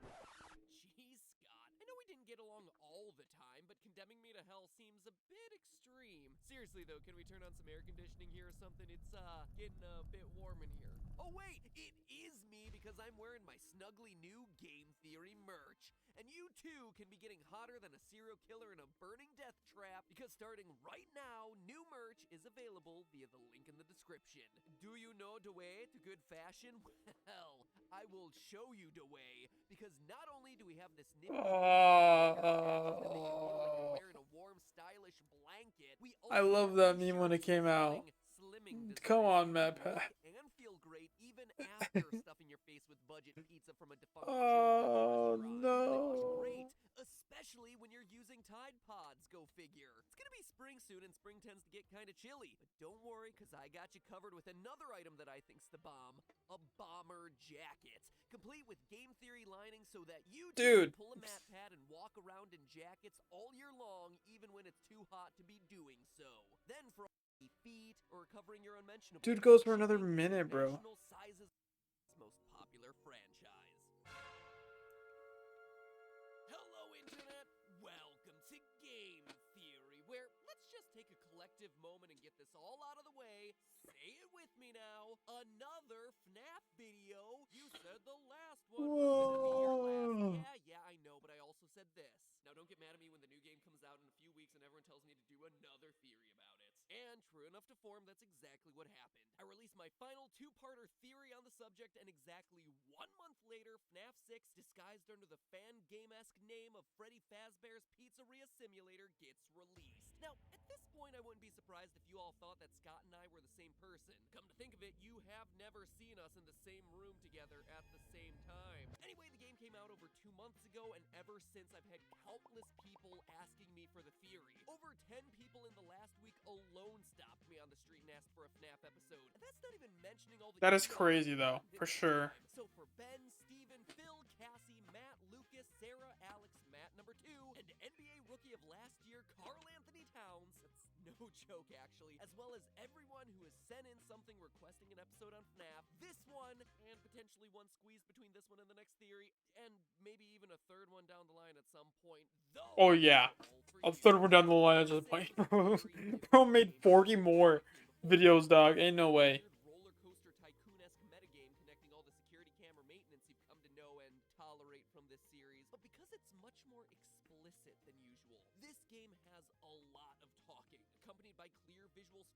Jeez, Scott. I know we didn't get along all the time, but condemning me to hell seems a bit extreme. Seriously, though, can we turn on some air conditioning here or something? It's, getting a bit warm in here. Oh, wait! It is me because I'm wearing my snuggly new Game Theory merch. And you, too, can be getting hotter than a serial killer in a burning death trap because starting right now, new merch is available via the link in the description. Do you know the way to good fashion? Well, I will show you the way because not only do we have this nifty wearing a warm, stylish blanket, we also I love that meme when it came out. Come on, MatPat. and feel great even after stuffing your face with budget pizza from a defunct Oh restaurant. no. They wash great, especially when you're using Tide Pods, go figure. It's gonna be spring soon and spring tends to get kinda chilly, but don't worry cause I got you covered with another item that I think's the bomb. A bomber jacket, complete with Game Theory lining so that you can pull a MatPat and walk around in jackets all year long even when it's too hot to be doing so. Then for feet or covering your unmentionable Dude goes for another minute, bro. sizes most popular franchise. Hello internet, welcome to Game Theory, where let's just take a collective moment and get this all out of the way. Say it with me now. Another FNAF video. You said the last one was gonna be your last. Yeah, I know, but I also said this. Now don't get mad at me when the new game comes out in a few weeks and everyone tells me to do another theory about it. And true enough to form, that's exactly what happened. I released my final two-parter theory on the subject, and exactly 1 month later, FNAF 6, disguised under the fan-game-esque name of Freddy Fazbear's Pizzeria Simulator, gets released. Now, at this point, I wouldn't be surprised if you all thought that Scott and I were the same person. Come to think of it, you have never seen us in the same room together at the same time. Anyway, the game came out over 2 months ago, and ever since I've had countless people asking me for the theory. Over 10 people in the last week alone stopped me on the street and asked for a FNAF episode. And that's not even mentioning all the... That is crazy, though, for sure. So for Ben, Steven, Phil, Cassie, Matt, Lucas, Sarah, Alex, Matt number 2, and NBA Rookie of last year, Karl Anthony Towns, that's no joke actually, as well as everyone who has sent in something requesting an episode on FNAF, this one, and potentially one squeezed between this one and the next theory, and maybe even a third one down the line at some point. Oh yeah, a third one down the line at this point. Bro made 40 more videos, dog. Ain't no way. Roller coaster tycoon-esque metagame connecting all the security camera maintenance you've come to know and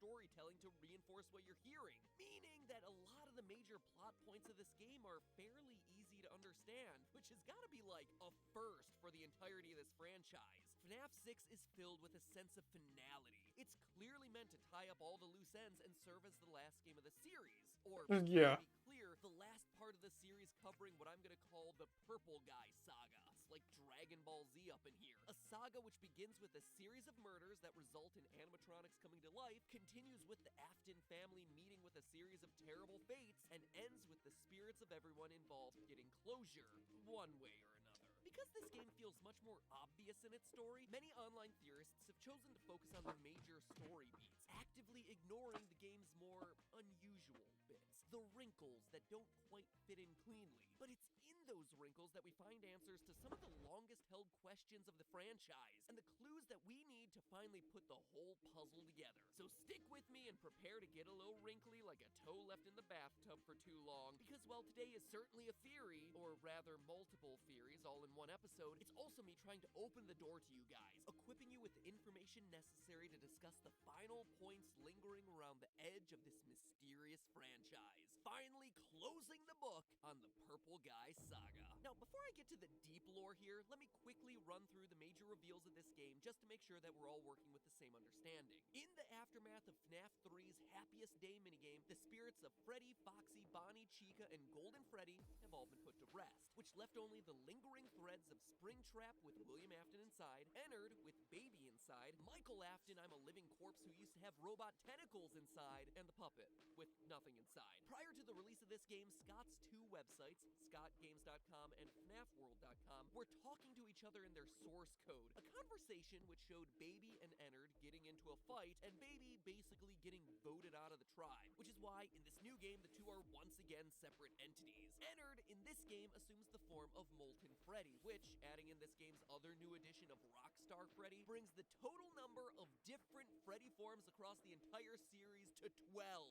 storytelling to reinforce what you're hearing, meaning that a lot of the major plot points of this game are fairly easy to understand, which has got to be like a first for the entirety of this franchise. FNAF 6 is filled with a sense of finality. It's clearly meant to tie up all the loose ends and serve as the last game of the series, or Yeah. to be clear, the last part of the series covering what I'm gonna call the Purple Guy Saga. It's like Dragon Ball Z up in here. A saga which begins with a series of murders that result in animatronics coming to life, continues with the Afton family meeting with a series of terrible fates, and ends with the spirits of everyone involved getting closure, one way or another. Because this game feels much more obvious in its story, many online theorists have chosen to focus on the major story beats, actively ignoring the game's more unusual bits, the wrinkles that don't quite fit in cleanly. But it's in those wrinkles that we find answers to some of the longest held questions of the franchise, and the clues that we need to finally put the whole puzzle together. So stick with me and prepare to get a little wrinkly like a toe left in the bathtub for too long, because while today is certainly a theory, or rather multiple theories all in one episode, it's also me trying to open the door to you guys, equipping you with the information necessary to discuss the final points lingering around the edge of this mysterious franchise, finally closing the book on the Purple Guy Saga. Now, before I get to the deep lore here, let me quickly run through the major reveals of this game just to make sure that we're all working with the same understanding. In the aftermath of FNAF 3's Happiest Day minigame, the spirits of Freddy, Foxy, Bonnie, Chica, and Golden Freddy have all been put to rest, which left only the lingering threads of Springtrap with William Afton inside, Ennard with Baby inside, Michael Afton, I'm a living corpse who used to have robot tentacles inside, and the puppet with nothing inside. Prior to the release of this game, Scott's two websites, scottgames.com and fnafworld.com, were talking to each other in their source code, a conversation which showed Baby and Ennard getting into a fight, and Baby basically getting voted out of the tribe, which is why in this new game the two are once again separate entities. Ennard in this game assumes the form of Molten Freddy, which, adding in this game's other new edition of Rockstar Freddy, brings the total number of different Freddy forms across the entire series to 12.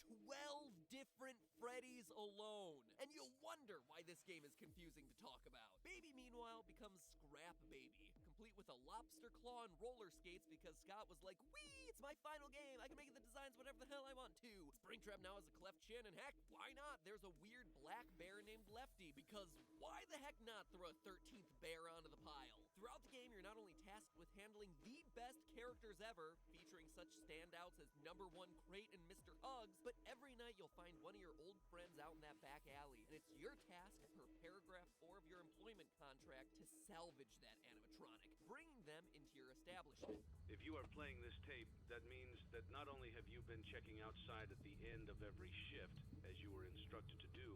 12 different Freddys alone. And you'll wonder why this game is confusing to talk about. Baby, meanwhile, becomes Scrap Baby, complete with a lobster claw and roller skates because Scott was like, wee, it's my final game, I can make the designs whatever the hell I want to. Springtrap now has a cleft chin, and heck, why not? There's a weird black bear named Lefty, because why the heck not throw a 13th bear onto the pile? Throughout the game, you're not only tasked with handling the best characters ever, featuring such standouts as Number 1 Crate and Mr. Hugs, but every night you'll find one of your old friends out in that back alley, and it's your task per paragraph 4 of your employment contract to salvage that animatronic, bringing them into your establishment. If you are playing this tape, that means that not only have you been checking outside at the end of every shift, as you were instructed to do,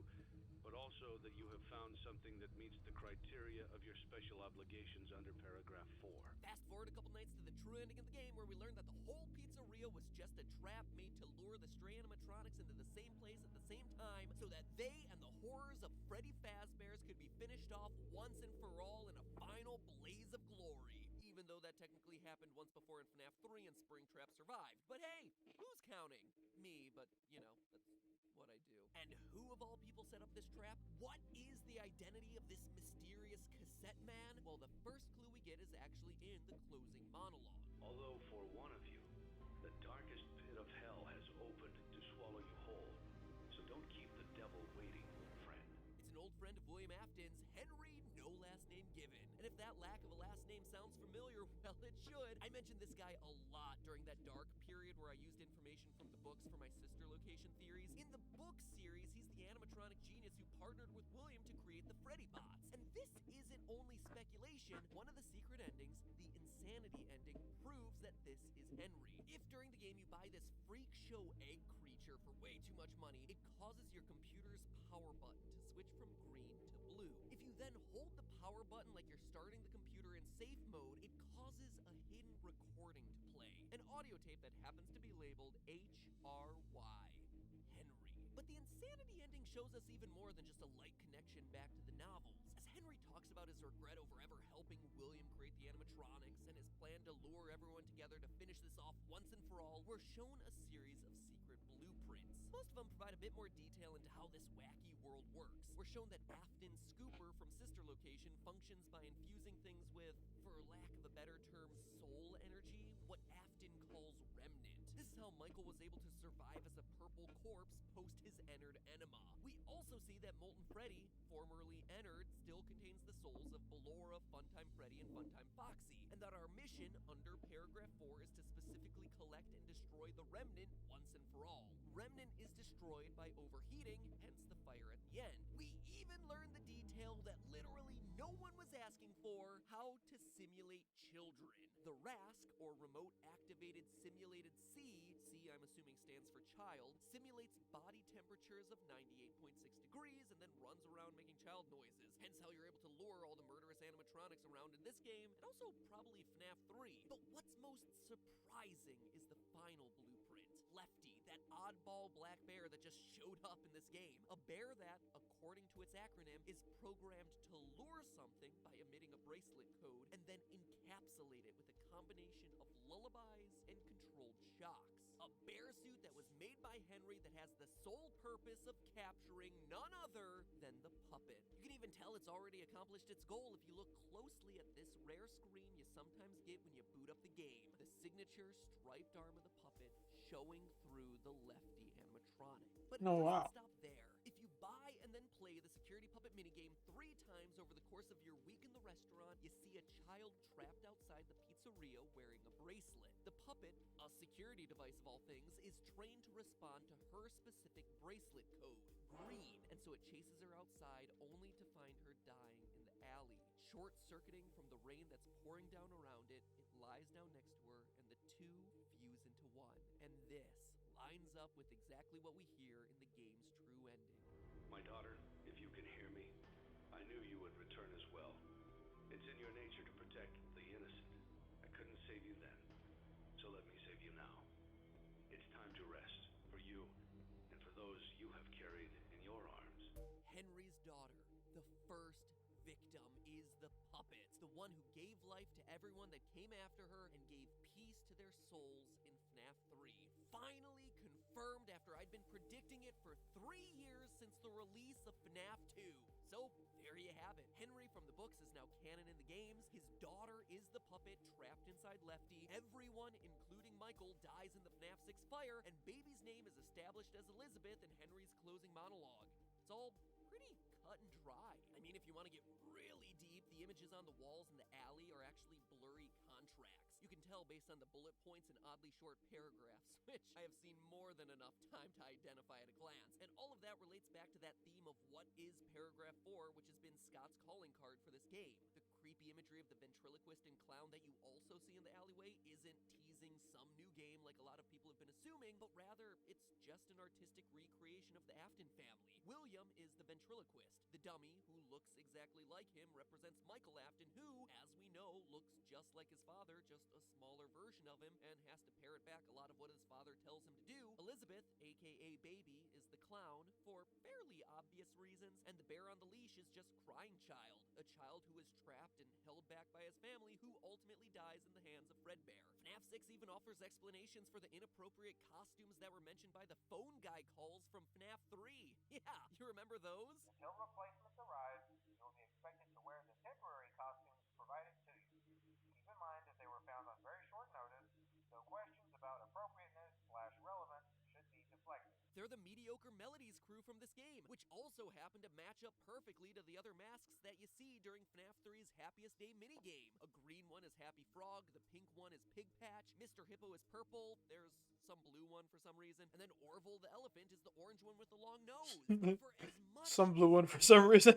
but also that you have found something that meets the criteria of your special obligations under paragraph 4. Fast forward a couple nights to the true ending of the game, where we learned that the whole pizzeria was just a trap made to lure the stray animatronics into the same place at the same time, so that they and the horrors of Freddy Fazbear's could be finished off once and for all in a final blaze of glory, even though that technically happened once before in FNAF 3 and Springtrap survived. But hey, who's counting? Me, but you know, that's what I do. And who of all people set up this trap? What is the identity of this mysterious cassette man? Well, the first clue we get is actually in the closing monologue. Although for one of you, the darkest pit of hell has opened to swallow you whole. So don't keep the devil waiting, old friend. It's an old friend of William Afton's, Henry, no last name given. And if that lack of a last name sounds familiar, well, it should. I mentioned this guy a lot during that dark period where I used information from the books for my sister location theories. In the book series, he's the animatronic genius who partnered with William to create the Freddy bots. And this isn't only speculation. One of the secret endings, the insanity ending, proves that this is Henry. If during the game you buy this freak show egg creature for way too much money, it causes your computer's power button to switch from green to blue. If you then hold the power button like you're starting the computer in safe mode, it causes a hidden recording to play. An audio tape that happens to be labeled HRY, Henry. But the insanity ending shows us even more than just a light connection back to the novels. As Henry talks about his regret over ever helping William create the animatronics and his plan to lure everyone together to finish this off once and for all, we're shown a series of secret blueprints. Most of them provide a bit more detail into how this wacky world works. We're shown that Afton's Scooper from Sister Location functions by infusing things with, for lack of a better term, soul energy, what Afton calls remnant. how Michael was able to survive as a purple corpse post his Ennard enema. We also see that Molten Freddy, formerly Ennard, still contains the souls of Ballora, Funtime Freddy, and Funtime Foxy, and that our mission under paragraph 4 is to specifically collect and destroy the Remnant once and for all. Remnant is destroyed by overheating, hence the fire at the end. We even learn the detail that literally no one was asking for: how to simulate children. The RASC, or Remote Activated Simulated C, I'm assuming stands for child, simulates body temperatures of 98.6 degrees and then runs around making child noises. Hence how you're able to lure all the murderous animatronics around in this game, and also probably FNAF 3. But what's most surprising is the final blueprint. Lefty, that oddball black bear that just showed up in this game. A bear that, according to its acronym, is programmed to lure something by emitting a bracelet code and then encapsulate it with a combination of lullabies and controlled shocks. A bear suit that was made by Henry that has the sole purpose of capturing none other than the puppet. You can even tell it's already accomplished its goal if you look closely at this rare screen you sometimes get when you boot up the game. The signature striped arm of the puppet showing through the Lefty animatronic. But it Oh, doesn't wow. stop there. If you buy and then play the security puppet minigame 3 times over the course of your week in the restaurant, you see a child trapped outside the pizzeria wearing a bracelet. The puppet, a security device of all things, is trained to respond to her specific bracelet code, green, and so it chases her outside only to find her dying in the alley. Short-circuiting from the rain that's pouring down around it, it lies down next to her, and the two fuse into one. And this lines up with exactly what we hear in the game's true ending. My daughter, if you can hear me, I knew you would return as well. It's in your nature to protect the innocent. I couldn't save you then, so let me save you now. It's time to rest, for you and for those you have carried in your arms. Henry's daughter, the first victim, is the puppet, the one who gave life to everyone that came after her and gave peace to their souls in FNAF 3. Finally confirmed after I'd been predicting it for 3 years since the release of FNAF 2. So, there you have it. Henry from the books is now canon in the games. His daughter is the puppet trapped inside Lefty. Everyone, including Michael, dies in the FNAF 6 fire, and baby's name is established as Elizabeth in Henry's closing monologue. It's all pretty cut and dry. I mean, if you want to get really deep, the images on the walls in the alley are actually blurry contracts. You can tell based on the bullet points and oddly short paragraphs, which I have seen more than enough time to identify at a glance. And all of that relates back to that theme of what is paragraph 4, which has been Scott's calling card for this game. The creepy imagery of the ventriloquist and clown that you also see in the alleyway isn't teasing some new game like a lot of people have been assuming, but rather it's just an artistic recreation of the Afton family. William is the ventriloquist. The dummy, who looks exactly like him, represents Michael Afton, who, as we know, looks just like his father, just a smaller version of him, and has to parrot back a lot of what his father tells him to do. Elizabeth, aka Baby, is the clown, for fairly obvious reasons, and the bear on the leash is just Crying Child, a child who is trapped and held back by his family, who ultimately dies in the hands of Fredbear. FNAF 6 even offers explanations for the inappropriate costumes that were mentioned by the phone guy calls from FNAF 3. Yeah, you remember those? Until replacements arrive, you'll be expected to wear the temporary costumes provided to you. Keep in mind that they were found on very short notice, so questions about appropriateness/relevance should be deflected. They're the mediocre Melodies crew from this game, which also happen to match up perfectly to the other masks that you see during FNAF 3's Happiest Day minigame. A green one is Happy Frog, the pink one is Pig Patch, Mr. Hippo is purple, there's some blue one for some reason, and then Orville the elephant is the orange one with the long nose. But for as much Some blue one for some reason.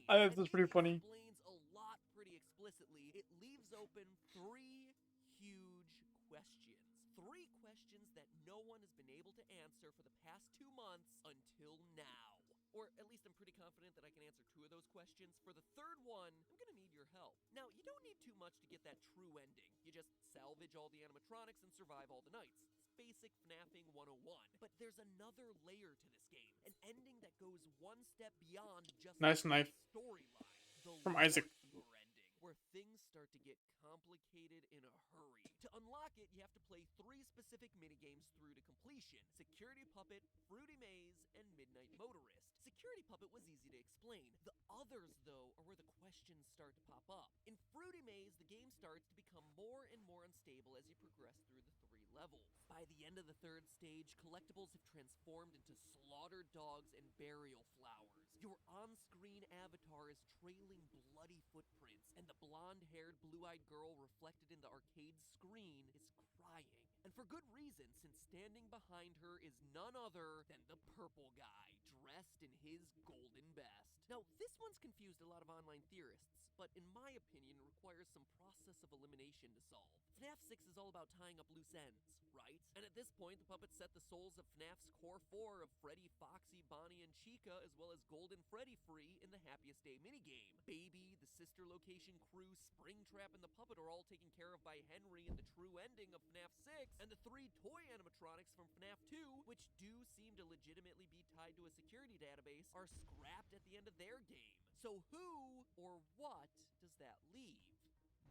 I think that's pretty funny. Explains a lot pretty explicitly. It leaves open 3 huge questions. 3 questions that no one has been able to answer for the past 2 months until now. Or at least I'm pretty confident that I can answer 2 of those questions. For the third one, I'm gonna need your help. Now, you don't need too much to get that true ending. You just salvage all the animatronics and survive all the nights. It's basic FNAFing 101. But there's another layer to this game. An ending that goes one step beyond just Nice knife. storyline. The From Isaac. Lord ending, where things start to get complicated in a hurry. To unlock it, you have to play 3 specific minigames through to completion: Security Puppet, Fruity Maze, and Midnight Motorist. Security Puppet was easy to explain. The others, though, are where the questions start to pop up. In Fruity Maze, the game starts to become more and more unstable as you progress through the 3 levels. By the end of the third stage, collectibles have transformed into slaughtered dogs and burial flowers. Your on-screen avatar is trailing bloody footprints, and the blonde-haired, blue-eyed girl reflected in the arcade screen is crying. And for good reason, since standing behind her is none other than the purple guy, dressed in his golden best. Now, this one's confused a lot of online theorists, but in my opinion, requires some process of elimination to solve. FNAF 6 is all about tying up loose ends, right? And at this point, the puppet set the souls of FNAF's core 4 of Freddy, Foxy, Bonnie, and Chica, as well as Golden Freddy free in the Happiest Day minigame. Baby, the sister location crew, Springtrap, and the puppet are all taken care of by Henry in the true ending of FNAF 6, and the 3 toy animatronics from FNAF 2, which do seem to legitimately be tied to a security database, are scrapped at the end of their game. So who or what does that leave?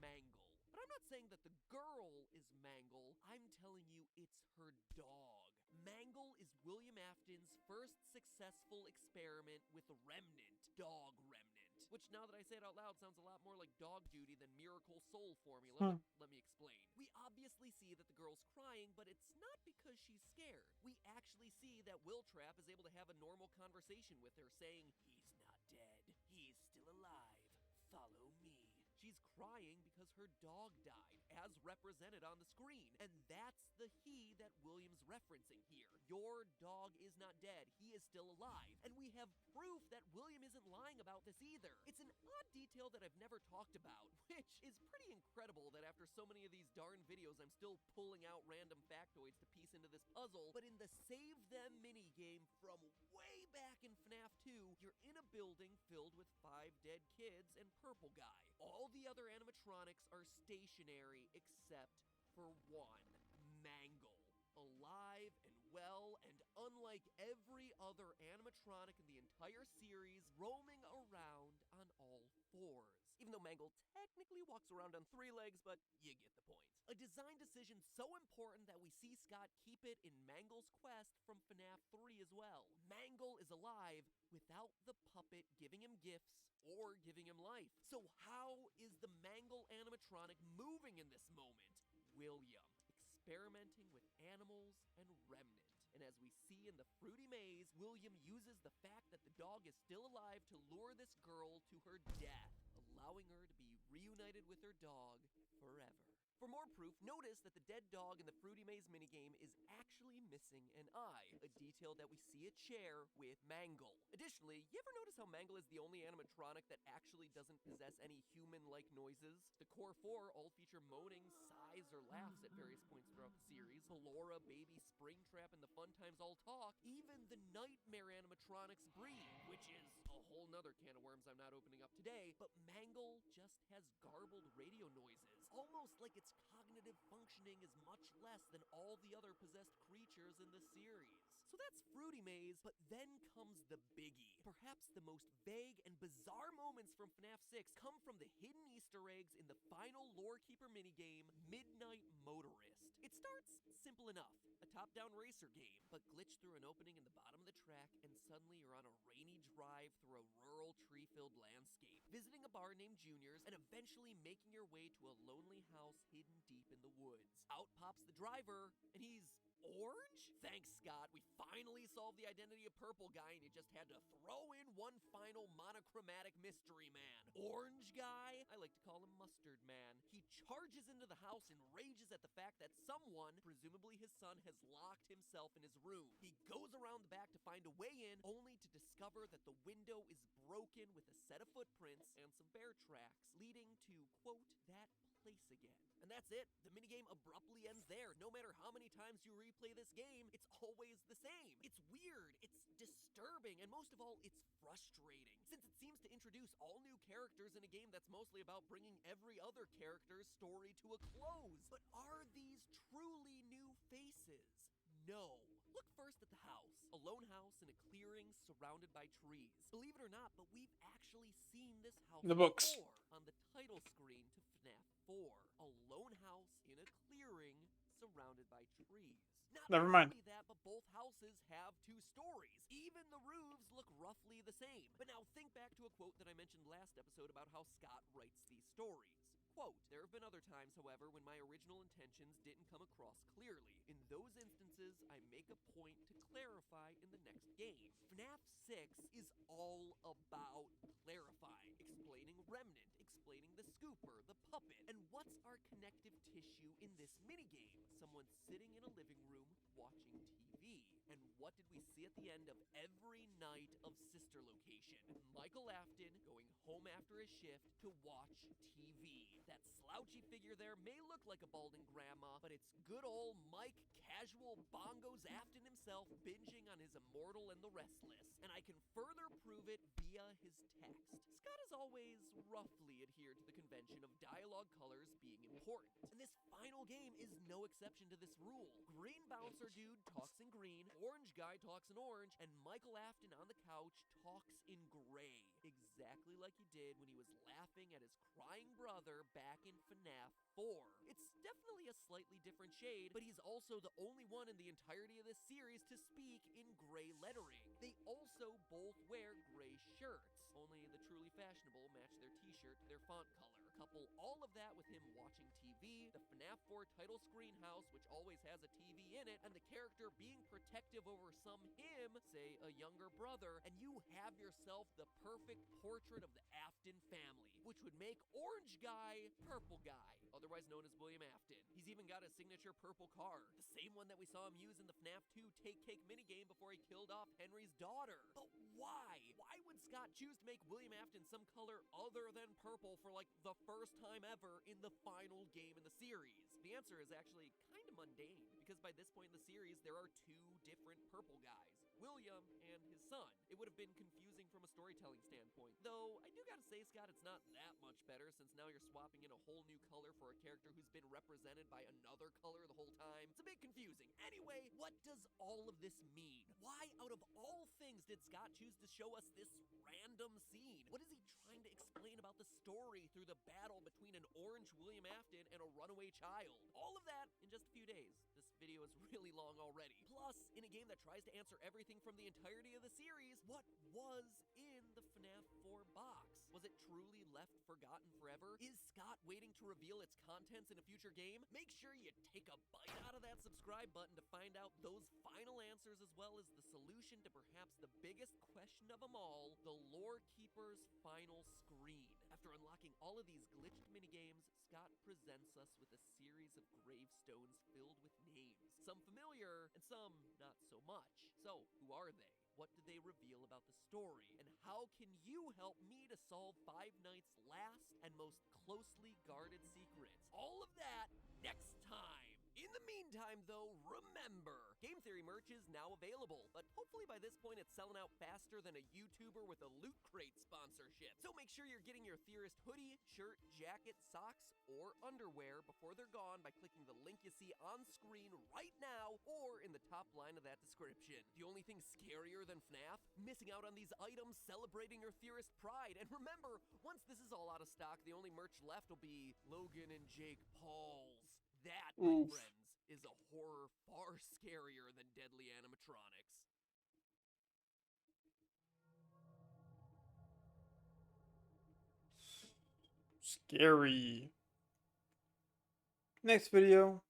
Mangle. But I'm not saying that the girl is Mangle, I'm telling you it's her dog. Mangle is William Afton's first successful experiment with Remnant, Dog Remnant. Which, now that I say it out loud, sounds a lot more like Dog Duty than Miracle Soul Formula, but let me explain. We obviously see that the girl's crying, but it's not because she's scared. We actually see that Will Trap is able to have a normal conversation with her, saying, "He's not dead. He's still alive. Follow me." She's crying because her dog died, as represented on the screen. And that's the he that William's referencing here. Your dog is not dead. He is still alive. And we have proof that William isn't lying about this either. It's an odd detail that I've never talked about, which is pretty incredible that after so many of these darn videos, I'm still pulling out random factoids to piece into this puzzle. But in the Save Them minigame from way back in FNAF 2, you're in a building filled with 5 dead kids and Purple Guy. All the other animatronics are stationary except for one, Mangle. Alive and well, and unlike every other animatronic in the entire series, roaming around on all 4s. Even though Mangle technically walks around on 3 legs, but you get the point. A design decision so important that we see Scott keep it in Mangle's quest from FNAF 3 as well. Mangle is alive without the puppet giving him gifts or giving him life. So how is the Mangle animatronic moving in this moment? William, experimenting with animals and Remnant. And as we see in the Fruity Maze, William uses the fact that the dog is still alive to lure this girl to her death, allowing her to be reunited with her dog forever. For more proof, notice that the dead dog in the Fruity Maze minigame is actually missing an eye, a detail that we see at share with Mangle. Additionally, you ever notice how Mangle is the only animatronic that actually doesn't possess any human-like noises? The core 4 all feature moaning, sighs, or laughs at various points throughout the series. Ballora, Baby, Springtrap, and the Fun Times all talk. Even the Nightmare animatronics breathe, which is a whole nother can of worms I'm not opening up today, but Mangle just has garbled radio noises, almost like its cognitive functioning is much less than all the other possessed creatures in the series. So that's Fruity Maze, but then comes the biggie. Perhaps the most vague and bizarre moments from FNAF 6 come from the hidden Easter eggs in the final Lorekeeper minigame, Midnight Motorist. It starts simple enough, a top-down racer game, but glitch through an opening in the bottom of the track, and suddenly you're on a rainy drive through a rural tree-filled landscape, visiting a bar named Junior's, and eventually making your way to a lonely house hidden deep in the woods. Out pops the driver, and he's orange? Thanks, Scott. We finally solved the identity of Purple Guy, and you just had to throw in one final monochromatic mystery man. Orange Guy? I like to call him Mustard Man. He charges into the house and rages at the fact that someone, presumably his son, has locked himself in his room. He goes around the back to find a way in, only to discover that the window is broken with a set of footprints and some bear tracks, leading to, quote, that place again. And that's it. The minigame abruptly ends there. No matter how many times you replay this game, it's always the same. It's weird, it's disturbing, and most of all, it's frustrating, since it seems to introduce all new characters in a game that's mostly about bringing every other character's story to a close. But are these truly new faces? No. Look first at the house. A lone house in a clearing surrounded by trees. Believe it or not, but we've actually seen this house The books. before on the title screen to FNAF 4. A lone house in a clearing surrounded by trees. Not Never mind. only that, but both houses have 2 stories. Even the roofs look roughly the same. But now think back to a quote that I mentioned last episode about how Scott writes these stories. quote. There have been other times, however, when my original intentions didn't come across clearly. In those instances, I make a point to clarify in the next game. FNAF 6 is all about clarifying, explaining Remnant, explaining the scooper, the puppet, and what's our connective tissue in this minigame? Someone sitting in a living room watching TV. And what did we see at the end of every night of Sister Location? Michael Afton going home after his shift to watch TV. That slouchy figure there may look like a balding grandma, but it's good old Mike Casual Bongos Afton himself binging on his Immortal and the Restless. And I can further prove it via his text. Scott has always roughly adhered to the convention of dialogue colors being important. And this final game is no exception to this rule. Green bouncer dude talks in green, orange guy talks in orange, and Michael Afton on the couch talks in gray. Exactly like he did when he was laughing at his crying brother back in FNAF 4. It's definitely a slightly different shade, but he's also the only one in the entirety of this series to speak in gray lettering. They also both wear gray shirts, only the truly fashionable match their t-shirt to their font color. Couple all of that with him watching TV, the FNAF 4 title screen house, which always has a TV in it, and the character being protective over some him, say a younger brother, and you have yourself the perfect portrait of the Afton family, which would make Orange Guy Purple Guy, otherwise known as William Afton. He's even got a signature purple car, the same one that we saw him use in the FNAF 2 Take Cake minigame before he killed off Henry's daughter. But why? Why would Scott choose to make William Afton some color other than purple for like the first time ever in the final game in the series? The answer is actually kind of mundane, because by this point in the series, there are two different purple guys, William and his son. It would have been confusing from a storytelling standpoint. Though, I do gotta say, Scott, it's not that much better, since now you're swapping in a whole new color for a character who's been represented by another color the whole time. It's a bit confusing. Anyway, what does all of this mean? Why, out of all things, did Scott choose to show us this random scene? What is he trying to explain about the story through the battle between an orange William Afton and a runaway child? All of that in just a few days. This video is really long already. Plus, in a game that tries to answer everything from the entirety of the series, what was in the FNAF 4 box? Was it truly left forgotten forever? Is Scott waiting to reveal its contents in a future game? Make sure you take a bite out of that subscribe button to find out those final answers, as well as the solution to perhaps the biggest question of them all, the Lore Keeper's final screen. After unlocking all of these glitched minigames, Scott presents us with a series of gravestones filled with names. Some familiar, and some not so much. So, who are they? What do they reveal about the story? And how can you help me to solve Five Nights' last and most closely guarded secrets? All of that next time. In the meantime, though, remember, Game Theory merch is now available, but hopefully by this point it's selling out faster than a YouTuber with a Loot Crate sponsorship. So make sure you're getting your Theorist hoodie, shirt, jacket, socks, or underwear before they're gone by clicking the link you see on screen right now or in the top line of that description. The only thing scarier than FNAF? Missing out on these items celebrating your Theorist pride. And remember, once this is all out of stock, the only merch left will be Logan and Jake Paul's. That, my friends, is a horror far scarier than deadly animatronics. Scary. Next video.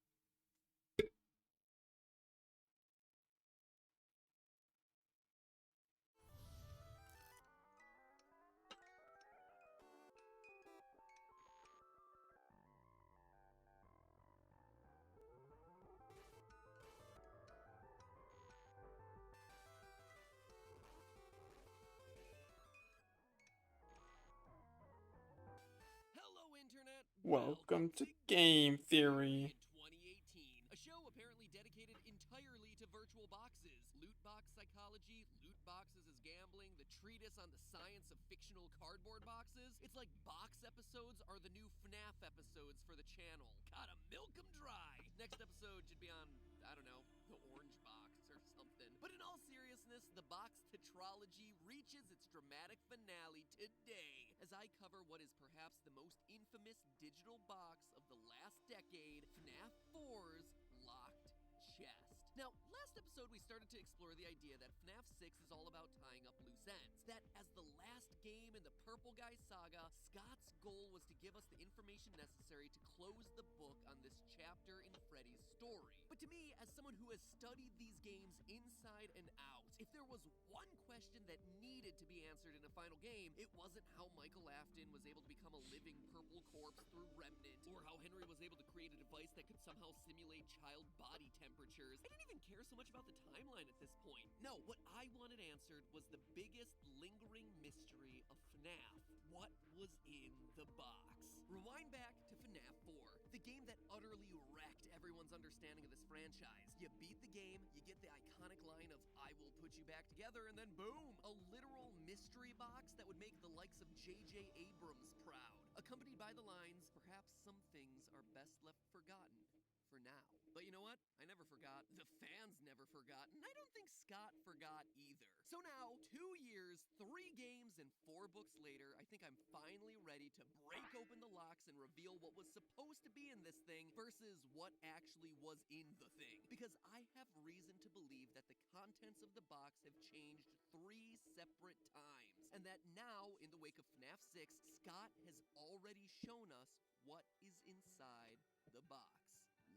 Welcome to Game Theory. 2018, a show apparently dedicated entirely to virtual boxes. Loot box psychology, loot boxes as gambling, the treatise on the science of fictional cardboard boxes. It's like box episodes are the new FNAF episodes for the channel. Gotta milk 'em dry. Next episode should be on, I don't know, the orange box or something. But in all seriousness, the box tetralogy reaches its dramatic finale today, as I cover what is perhaps the most infamous digital box of the last decade, FNAF 4's Locked Chest. Now, last episode we started to explore the idea that FNAF 6 is all about tying up loose ends. That as the last game in the Purple Guy saga, Scott's goal was to give us the information necessary to close the book on this chapter in Freddy's story. But to me, as someone who has studied these games inside and out, if there was one question that needed to be answered in a final game, it wasn't how Michael Afton was able to become a living purple corpse through Remnant, or how Henry was able to create a device that could somehow simulate child body temperatures. I didn't even care so much about the timeline at this point. No, what I wanted answered was the biggest lingering mystery of FNAF. What was in the box? Rewind back to FNAF 4, the game that utterly wrecked everyone's understanding of this franchise. You beat the game, you get the iconic line of, "I will put you back together," and then boom, a literal mystery box that would make the likes of J.J. Abrams proud, accompanied by the lines, "Perhaps some things are best left forgotten for now." But you know what? I never forgot. The fans never forgot, and I don't think Scott forgot either. So now, 2 years, 3 games, and 4 books later, I think I'm finally ready to break open the locks and reveal what was supposed to be in this thing versus what actually was in the thing. Because I have reason to believe that the contents of the box have changed 3 separate times, and that now, in the wake of FNAF 6, Scott has already shown us what is inside the box.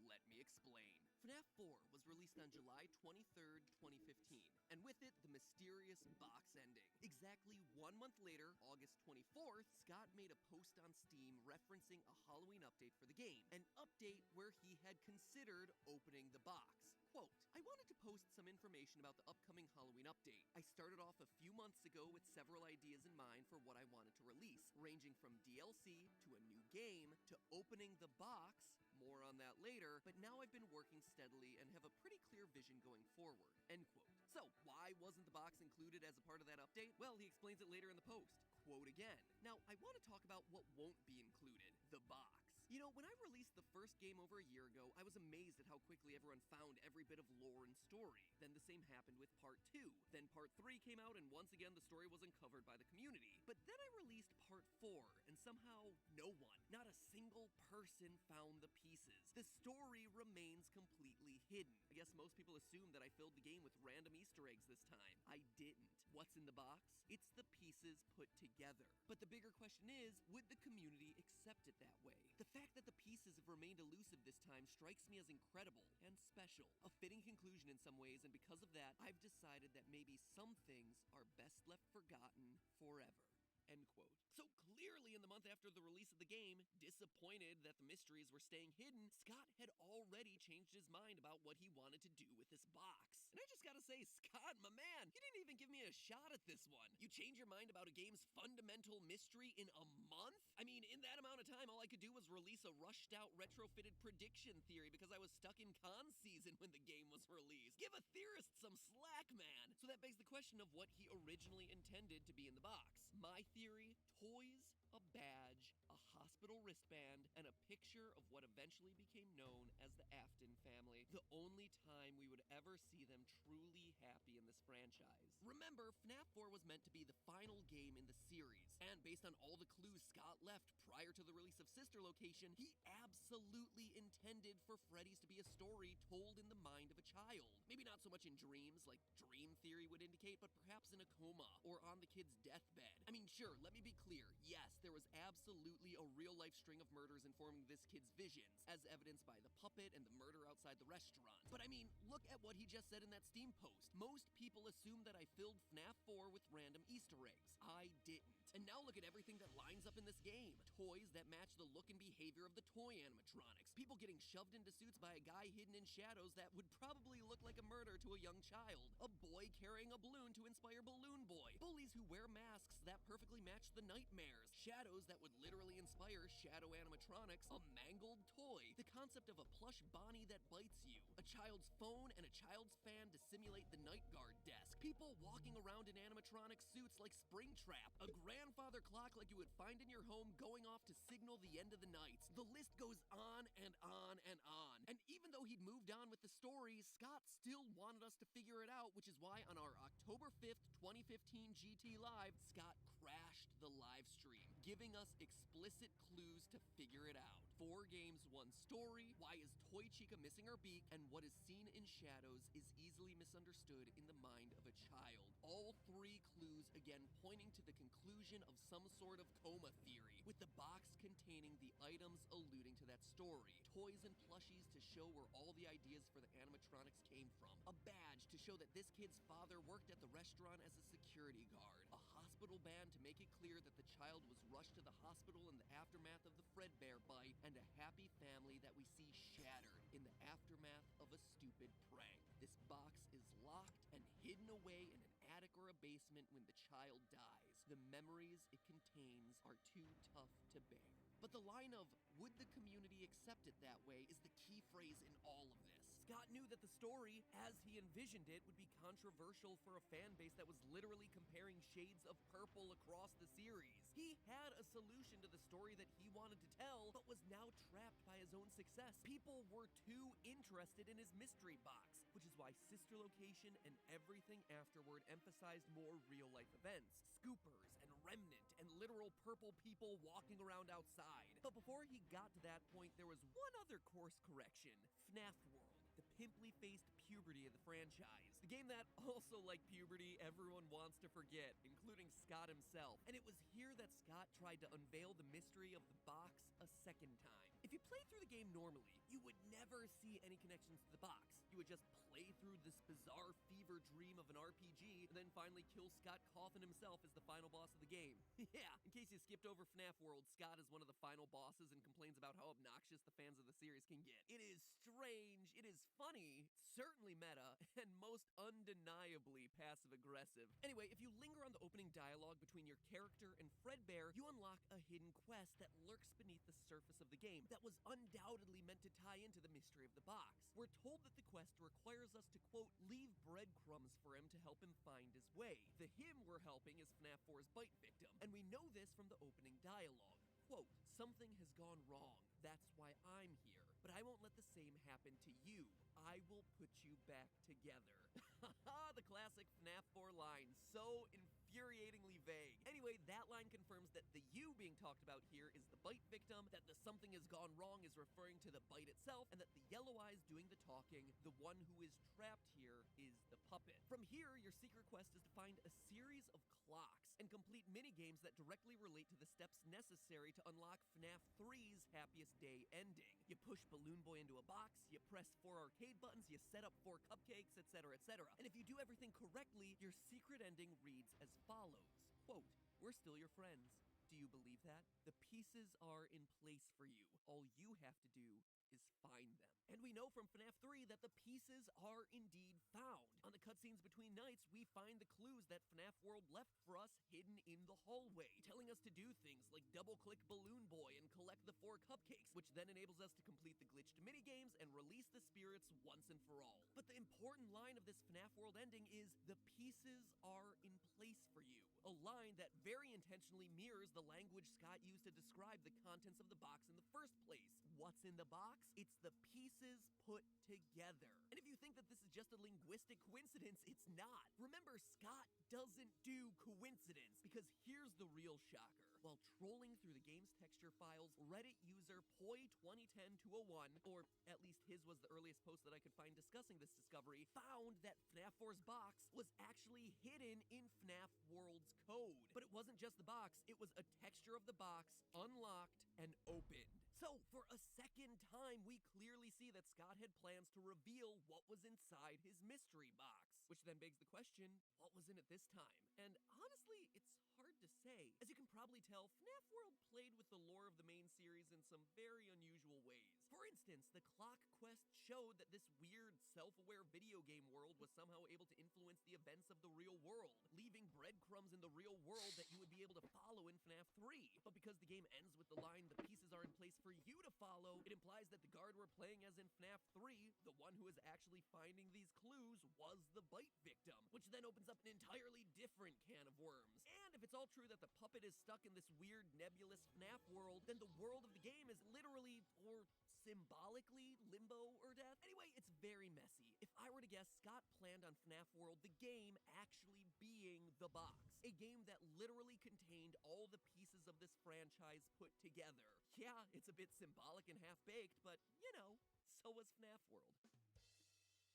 Let me explain. FNAF 4 was released on July 23rd, 2015, and with it, the mysterious box ending. Exactly 1 month later, August 24th, Scott made a post on Steam referencing a Halloween update for the game, an update where he had considered opening the box. Quote, "I wanted to post some information about the upcoming Halloween update. I started off a few months ago with several ideas in mind for what I wanted to release, ranging from DLC to a new game to opening the box, more on that later, but now I've been working steadily and have a pretty clear vision going forward." End quote. So, why wasn't the box included as a part of that update? Well, he explains it later in the post. Quote again. Now, I want to talk about what won't be included, the box. You know, when I released the first game over a year ago, I was amazed at how quickly everyone found every bit of lore and story. Then the same happened with Part 2. Then Part 3 came out, and once again the story was uncovered by the community. But then I released Part 4, and somehow no one, not a single person, found the pieces. The story remains completely hidden. I guess most people assume that I filled the game with random Easter eggs this time. I didn't. What's in the box? It's the pieces put together. But the bigger question is, would the community accept it that way? The fact that the pieces have remained elusive this time strikes me as incredible and special. A fitting conclusion in some ways, and because of that, I've decided that maybe some things are best left forgotten forever. End quote. So clearly in the month after the release of the game, disappointed that the mysteries were staying hidden, Scott had already changed his mind about what he wanted to do with this box. And I just gotta say, Scott, my man, you didn't even give me a shot at this one. You change your mind about a game's fundamental mystery in a month? I mean, in that amount of time, all I could do was release a rushed out retrofitted prediction theory because I was stuck in con season when the game was released. Give a theorist some slack, man. So that begs the question of what he originally intended to be in the box. My theory, toys, a badge, a hospital wristband, and a picture of what eventually became known as the Afton family. The only time we would ever see them truly happy in this franchise. Remember, FNAF 4 was meant to be the final game in the series, and based on all the clues Scott left prior to the release of Sister Location, he absolutely intended for Freddy's to be a story told in the mind of a child. Maybe not so much in dreams, like Dream Theory would indicate, but perhaps in a coma, or on the kid's deathbed. I mean, sure, let me be clear, yes, there was absolutely a real-life string of murders informing this kid's visions, as evidenced by the puppet and the murder outside the restaurant. But I mean, look at what he just said in that Steam post. Most people assume that I filled FNAF 4 with random Easter eggs. I didn't. And now look at everything that lines up in this game. Toys that match the look and behavior of the toy animatronics. People getting shoved into suits by a guy hidden in shadows that would probably look like a murder to a young child. A boy carrying a balloon to inspire Balloon Boy. Bullies who wear masks that perfectly match the nightmares. Shadows that would literally inspire shadow animatronics. A mangled toy. The concept of a plush Bonnie that bites you. A child's phone and a child's fan to simulate the night guard desk. People walking around in animatronic suits like Springtrap. A grandfather clock like you would find in your home going off to signal the end of the night. The list goes on and on and on. And even though he'd moved on with the stories, Scott still wanted us to figure it out, which is why on our October 5th, 2015 GT Live, Scott crashed the live stream, giving us explicit clues to figure it out. 4 games, 1 story, why is Toy Chica missing her beak, and what is seen in shadows is easily misunderstood in the mind of a child. All 3 clues again pointing to the conclusion of some sort of coma theory, with the box containing the items alluding to that story. Toys and plushies to show where all the ideas for the animatronics came from. A badge to show that this kid's father worked at the restaurant as a security guard. A hospital band to make it clear that the child was rushed to the hospital in the aftermath of the Fredbear bite, and a happy family that we see shattered in the aftermath of a stupid prank. This box is locked and hidden away in an attic or a basement when the child dies. The memories it contains are too tough to bear. But the line of, would the community accept it that way, is the key phrase in all of this. Scott knew that the story, as he envisioned it, would be controversial for a fan base that was literally comparing shades of purple across the series. He had a solution to the story that he wanted to tell, but was now trapped by his own success. People were too interested in his mystery box, which is why Sister Location and everything afterward emphasized more real-life events. Scoopers and Remnant and literal purple people walking around outside. But before he got to that point, there was one other course correction. FNAF World, the pimply-faced puberty of the franchise. The game that, also like puberty, everyone wants to forget, including Scott himself. And it was here that Scott tried to unveil the mystery of the box a second time. If you played through the game normally, you would never see any connections to the box. You would just play through this bizarre fever dream of an RPG, and then finally kill Scott Cawthon himself as the final boss of the game. Yeah, in case you skipped over FNAF World, Scott is one of the final bosses and complains about how obnoxious the fans of the series can get. It is strange, it is funny, certainly meta, and most undeniably passive-aggressive. Anyway, if you linger on the opening dialogue between your character and Fredbear, you unlock a hidden quest that lurks beneath the surface of the game that was undoubtedly meant to tie into the mystery of the box. We're told that the quest requires us to, quote, leave breadcrumbs for him to help him find his way. The him we're helping is FNAF 4's bite victim, and we know this from the opening dialogue. Quote, something has gone wrong. That's why I'm here. But I won't let the same happen to you. I will put you back together. Haha, the classic FNAF 4 line. So infuriatingly vague. Anyway, that line confirms that the you being talked about here is the bite victim, that the something has gone wrong is referring to the bite itself, and that the yellow eyes doing the talking, the one who is trapped here, is the puppet. From here, your secret quest is to find a series of clocks and complete minigames that directly relate to the steps necessary to unlock FNAF 3's Happiest Day ending. You push Balloon Boy into a box, you press 4 arcade buttons, you set up 4 cupcakes, etc., etc. And if you do everything correctly, your secret ending reads as follows. Quote, we're still your friends. Do you believe that? The pieces are in place for you. All you have to do is find them. And we know from FNAF 3 that the pieces are indeed found. On the cutscenes between nights, we find the clues that FNAF World left for us hidden in the hallway, telling us to do things like double-click Balloon Boy and collect the 4 cupcakes, which then enables us to complete the glitched minigames and release the spirits once and for all. But the important line of this FNAF World ending is, the pieces are in place for you. A line that very intentionally mirrors the language Scott used to describe the contents of the box in the first place. What's in the box? It's the pieces put together. And if you think that this is just a linguistic coincidence, it's not. Remember, Scott doesn't do coincidence, because here's the real shocker. While trolling through the game's texture files, Reddit user Poi2010-201, or at least his was the earliest post that I could find discussing this discovery, found that FNAF 4's box was actually hidden in FNAF World's code. But it wasn't just the box, it was a texture of the box, unlocked and opened. So, for a second time, we clearly see that Scott had plans to reveal what was inside his mystery box. Which then begs the question, what was in it this time? And honestly, it's hard to say. As you can probably tell, FNAF World played with the lore of the main series in some very unusual ways. For instance, the clock quest showed that this weird, self-aware video game world was somehow able to influence the events of the real world, leaving breadcrumbs in the real world that you would be able to follow in FNAF 3. But because the game ends with the line, the pieces are in place for you to follow, it implies that the guard we're playing as in FNAF 3, the one who is actually finding these clues, was the bite victim, which then opens up an entirely different can of worms. And if it's all true that the puppet is stuck in this weird nebulous FNAF world, then the world of the game is literally, or symbolically, limbo or death. Anyway, it's very messy. If I were to guess, Scott planned on FNAF World, the game, actually being the box. A game that literally contained all the pieces of this franchise put together. Yeah, it's a bit symbolic and half-baked, but, you know, so was FNAF World.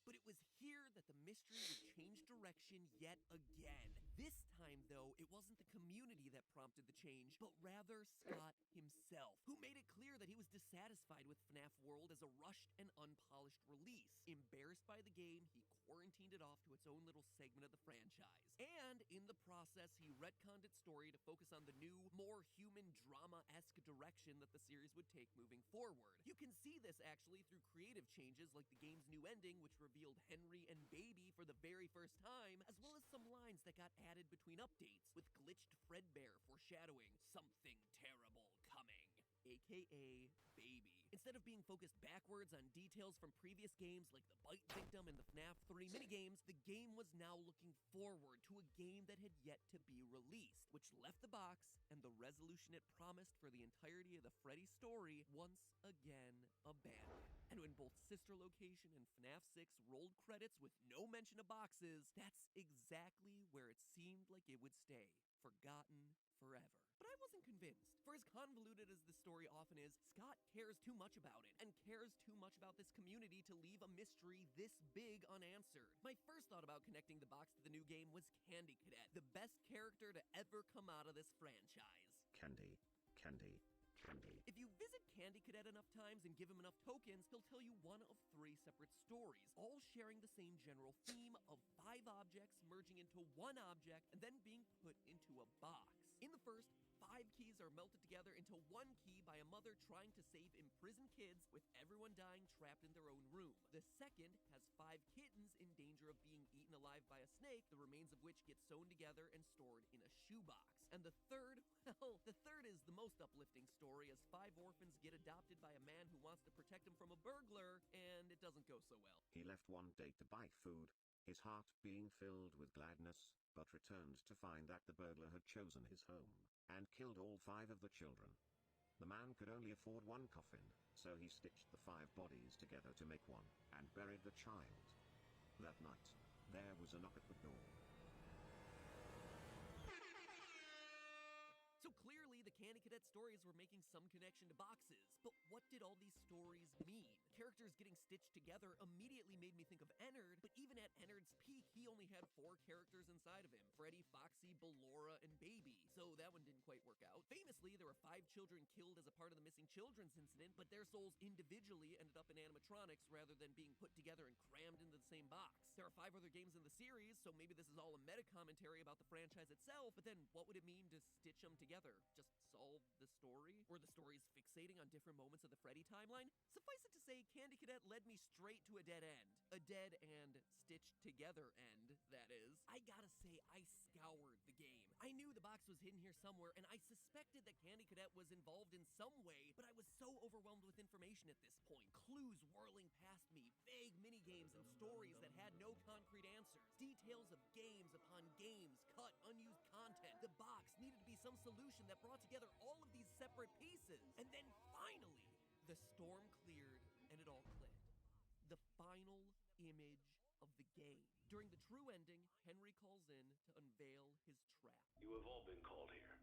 But it was here that the mystery would change direction revolution yet again. This time, though, it wasn't the community that prompted the change, but rather Scott himself, who made it clear that he was dissatisfied with FNAF World as a rushed and unpolished release. Embarrassed by the game, he quarantined it off to its own little segment of the franchise. And in the process, he retconned its story to focus on the new, more human drama-esque direction that the series would take moving forward. You can see this actually through creative changes like the game's new ending, which revealed Henry and Baby for the very first time, as well as some lines that got added between updates, with glitched Fredbear foreshadowing something terrible coming, aka Baby. Instead of being focused backwards on details from previous games like the Bite Victim and the FNAF 3 minigames, the game was now looking forward to a game that had yet to be released, which left the box and the resolution it promised for the entirety of the Freddy story once again abandoned. And when both Sister Location and FNAF 6 rolled credits with no mention of boxes, that's exactly where it seemed like it would stay, forgotten forever. But I wasn't convinced. For as convoluted as this story often is, Scott cares too much about it, and cares too much about this community to leave a mystery this big unanswered. My first thought about connecting the box to the new game was Candy Cadet, the best character to ever come out of this franchise. Candy, candy, candy. If you visit Candy Cadet enough times and give him enough tokens, he'll tell you one of 3 separate stories, all sharing the same general theme of 5 objects merging into one object and then being put into a box. In the first, 5 keys are melted together into one key by a mother trying to save imprisoned kids, with everyone dying trapped in their own room. The second has 5 kittens in danger of being eaten alive by a snake, the remains of which get sewn together and stored in a shoebox. And the third, well, the third is the most uplifting story, as 5 orphans get adopted by a man who wants to protect them from a burglar, and it doesn't go so well. He left one day to buy food, his heart being filled with gladness, but returned to find that the burglar had chosen his home, and killed all 5 of the children. The man could only afford one coffin, so he stitched the 5 bodies together to make one, and buried the child. That night, there was a knock at the door. So clearly, the Candy Cadet stories were making some connection to boxes. But what did all these stories mean? Characters getting stitched together immediately made me think of Ennard, but even at Ennard's peak, he only had 4 characters inside of him: Freddy, Foxy, Ballora, and Baby. So that one didn't quite work out. Famously, there were 5 children killed as a part of the missing children's incident, but their souls individually ended up in animatronics rather than being put together and crammed into the same box. There are 5 other games in the series, so maybe this is all a meta-commentary about the franchise itself, but then what would it mean to stitch them together? Just solve the story? Were the stories fixating on different moments of the Freddy timeline? Suffice it to say, Candy Cadet led me straight to a dead end. A dead and stitched together end, that is. I gotta say, I scoured the game. I knew the box was hidden here somewhere, and I suspected that Candy Cadet was involved in some way, but I was so overwhelmed with information at this point. Clues whirling past me, vague minigames and stories that had no concrete answers, details of games upon games, cut, unused content. The box needed to be some solution that brought together all of these separate pieces. And then finally, the storm cleared and it all clicked. The final image of the game. During the true ending, Henry calls in to unveil his trap. You have all been called here,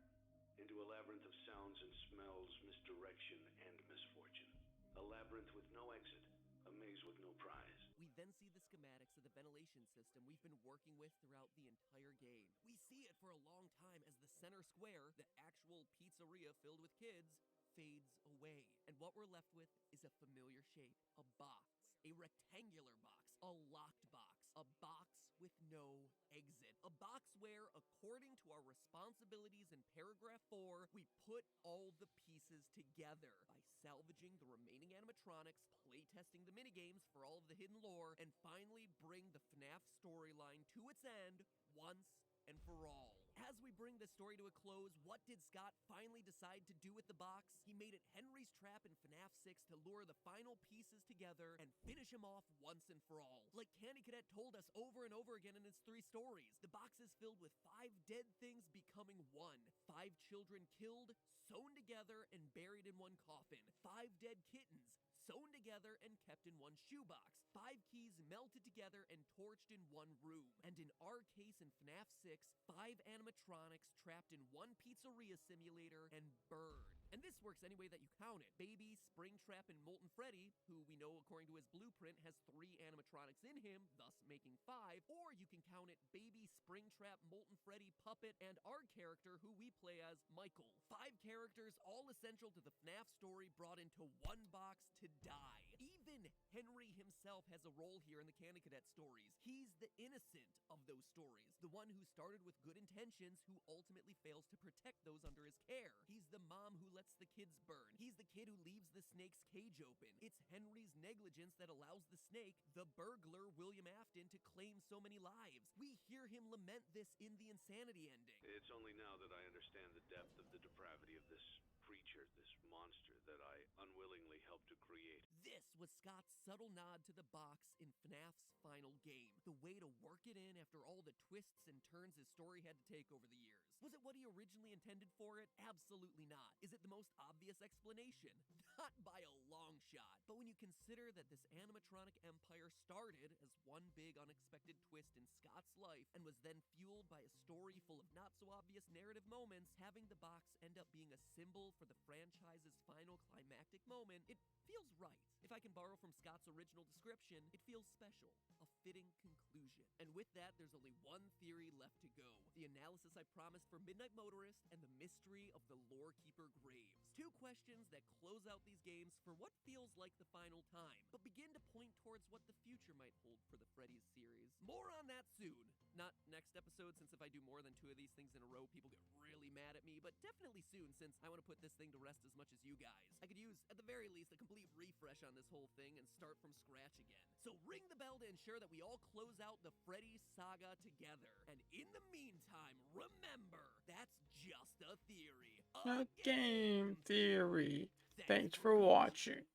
into a labyrinth of sounds and smells, misdirection, and misfortune. A labyrinth with no exit, a maze with no prize. We then see the schematics of the ventilation system we've been working with throughout the entire game. We see it for a long time as the center square, the actual pizzeria filled with kids, fades away. And what we're left with is a familiar shape. A box. A rectangular box. A locked box. A box with no exit. A box where, according to our responsibilities in paragraph 4, we put all the pieces together by salvaging the remaining animatronics, playtesting the minigames for all of the hidden lore, and finally bring the FNAF storyline to its end once and for all. As we bring this story to a close, what did Scott finally decide to do with the box? He made it Henry's trap in FNAF 6 to lure the final pieces together and finish him off once and for all. Like Candy Cadet told us over and over again in its 3 stories, the box is filled with 5 dead things becoming one. 5 children killed, sewn together, and buried in one coffin. 5 dead kittens, sewn together and kept in one shoebox. 5 keys melted together and torched in one room. And in our case in FNAF 6, 5 animatronics trapped in one pizzeria simulator and burned. And this works any way that you count it. Baby, Springtrap, and Molten Freddy, who we know according to his blueprint has 3 animatronics in him, thus making 5, or you can count it Baby, Springtrap, Molten Freddy, Puppet, and our character who we play as, Michael. 5 characters, all essential to the FNAF story, brought into one box to die. Even Henry himself has a role here in the Candy Cadet stories. He's the innocent of those stories, the one who started with good intentions who ultimately fails to protect those under his care. He's the mom who lets the kids burn. He's the kid who leaves the snake's cage open. It's Henry's negligence that allows the snake, the burglar William Afton, to claim so many lives. We hear him lament this in the Insanity ending. It's only now that I understand the depth of the depravity of this creature, this monster that I unwillingly helped to create. This was Scott's subtle nod to the box in FNAF's final game. The way to work it in after all the twists and turns his story had to take over the years. Was it what he originally intended for it? Absolutely not. Is it the most obvious explanation? Not by a long shot. But when you consider that this animatronic empire started as one big unexpected twist in Scott's life and was then fueled by a story full of not so obvious narrative moments, having the box end up being a symbol for the franchise's final climactic moment, it feels right. If I can borrow from Scott's original description, it feels special, a fitting conclusion. And with that, there's only one theory left to go. The analysis I promised for Midnight Motorist and the mystery of the Lorekeeper graves. 2 questions that close out these games for what feels like the final time, but begin to point towards what the future might hold for the Freddy's series. More on that soon. Not next episode, since if I do more than 2 of these things in a row, people get really mad at me, but definitely soon, since I want to put this thing to rest as much as you guys. I could use, at the very least, a complete refresh on this whole thing and start from scratch again. So ring the bell to ensure that we all close out the Freddy saga together. And in the meantime, remember, that's just a theory. A game theory. Thanks for watching.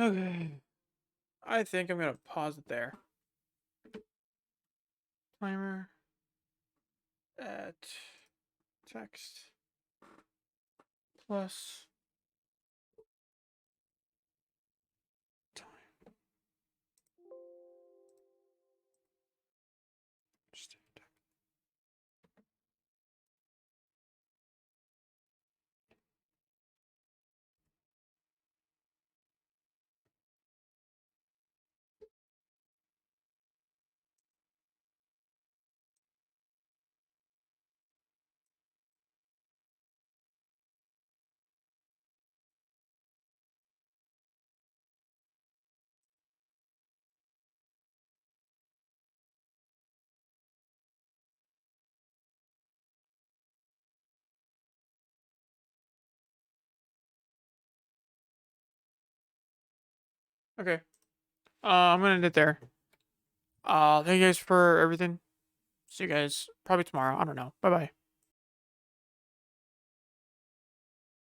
Okay. I think I'm gonna pause it there. Timer. At text plus time. Just okay. I'm gonna end it there. Thank you guys for everything. See you guys probably tomorrow. I don't know. Bye bye.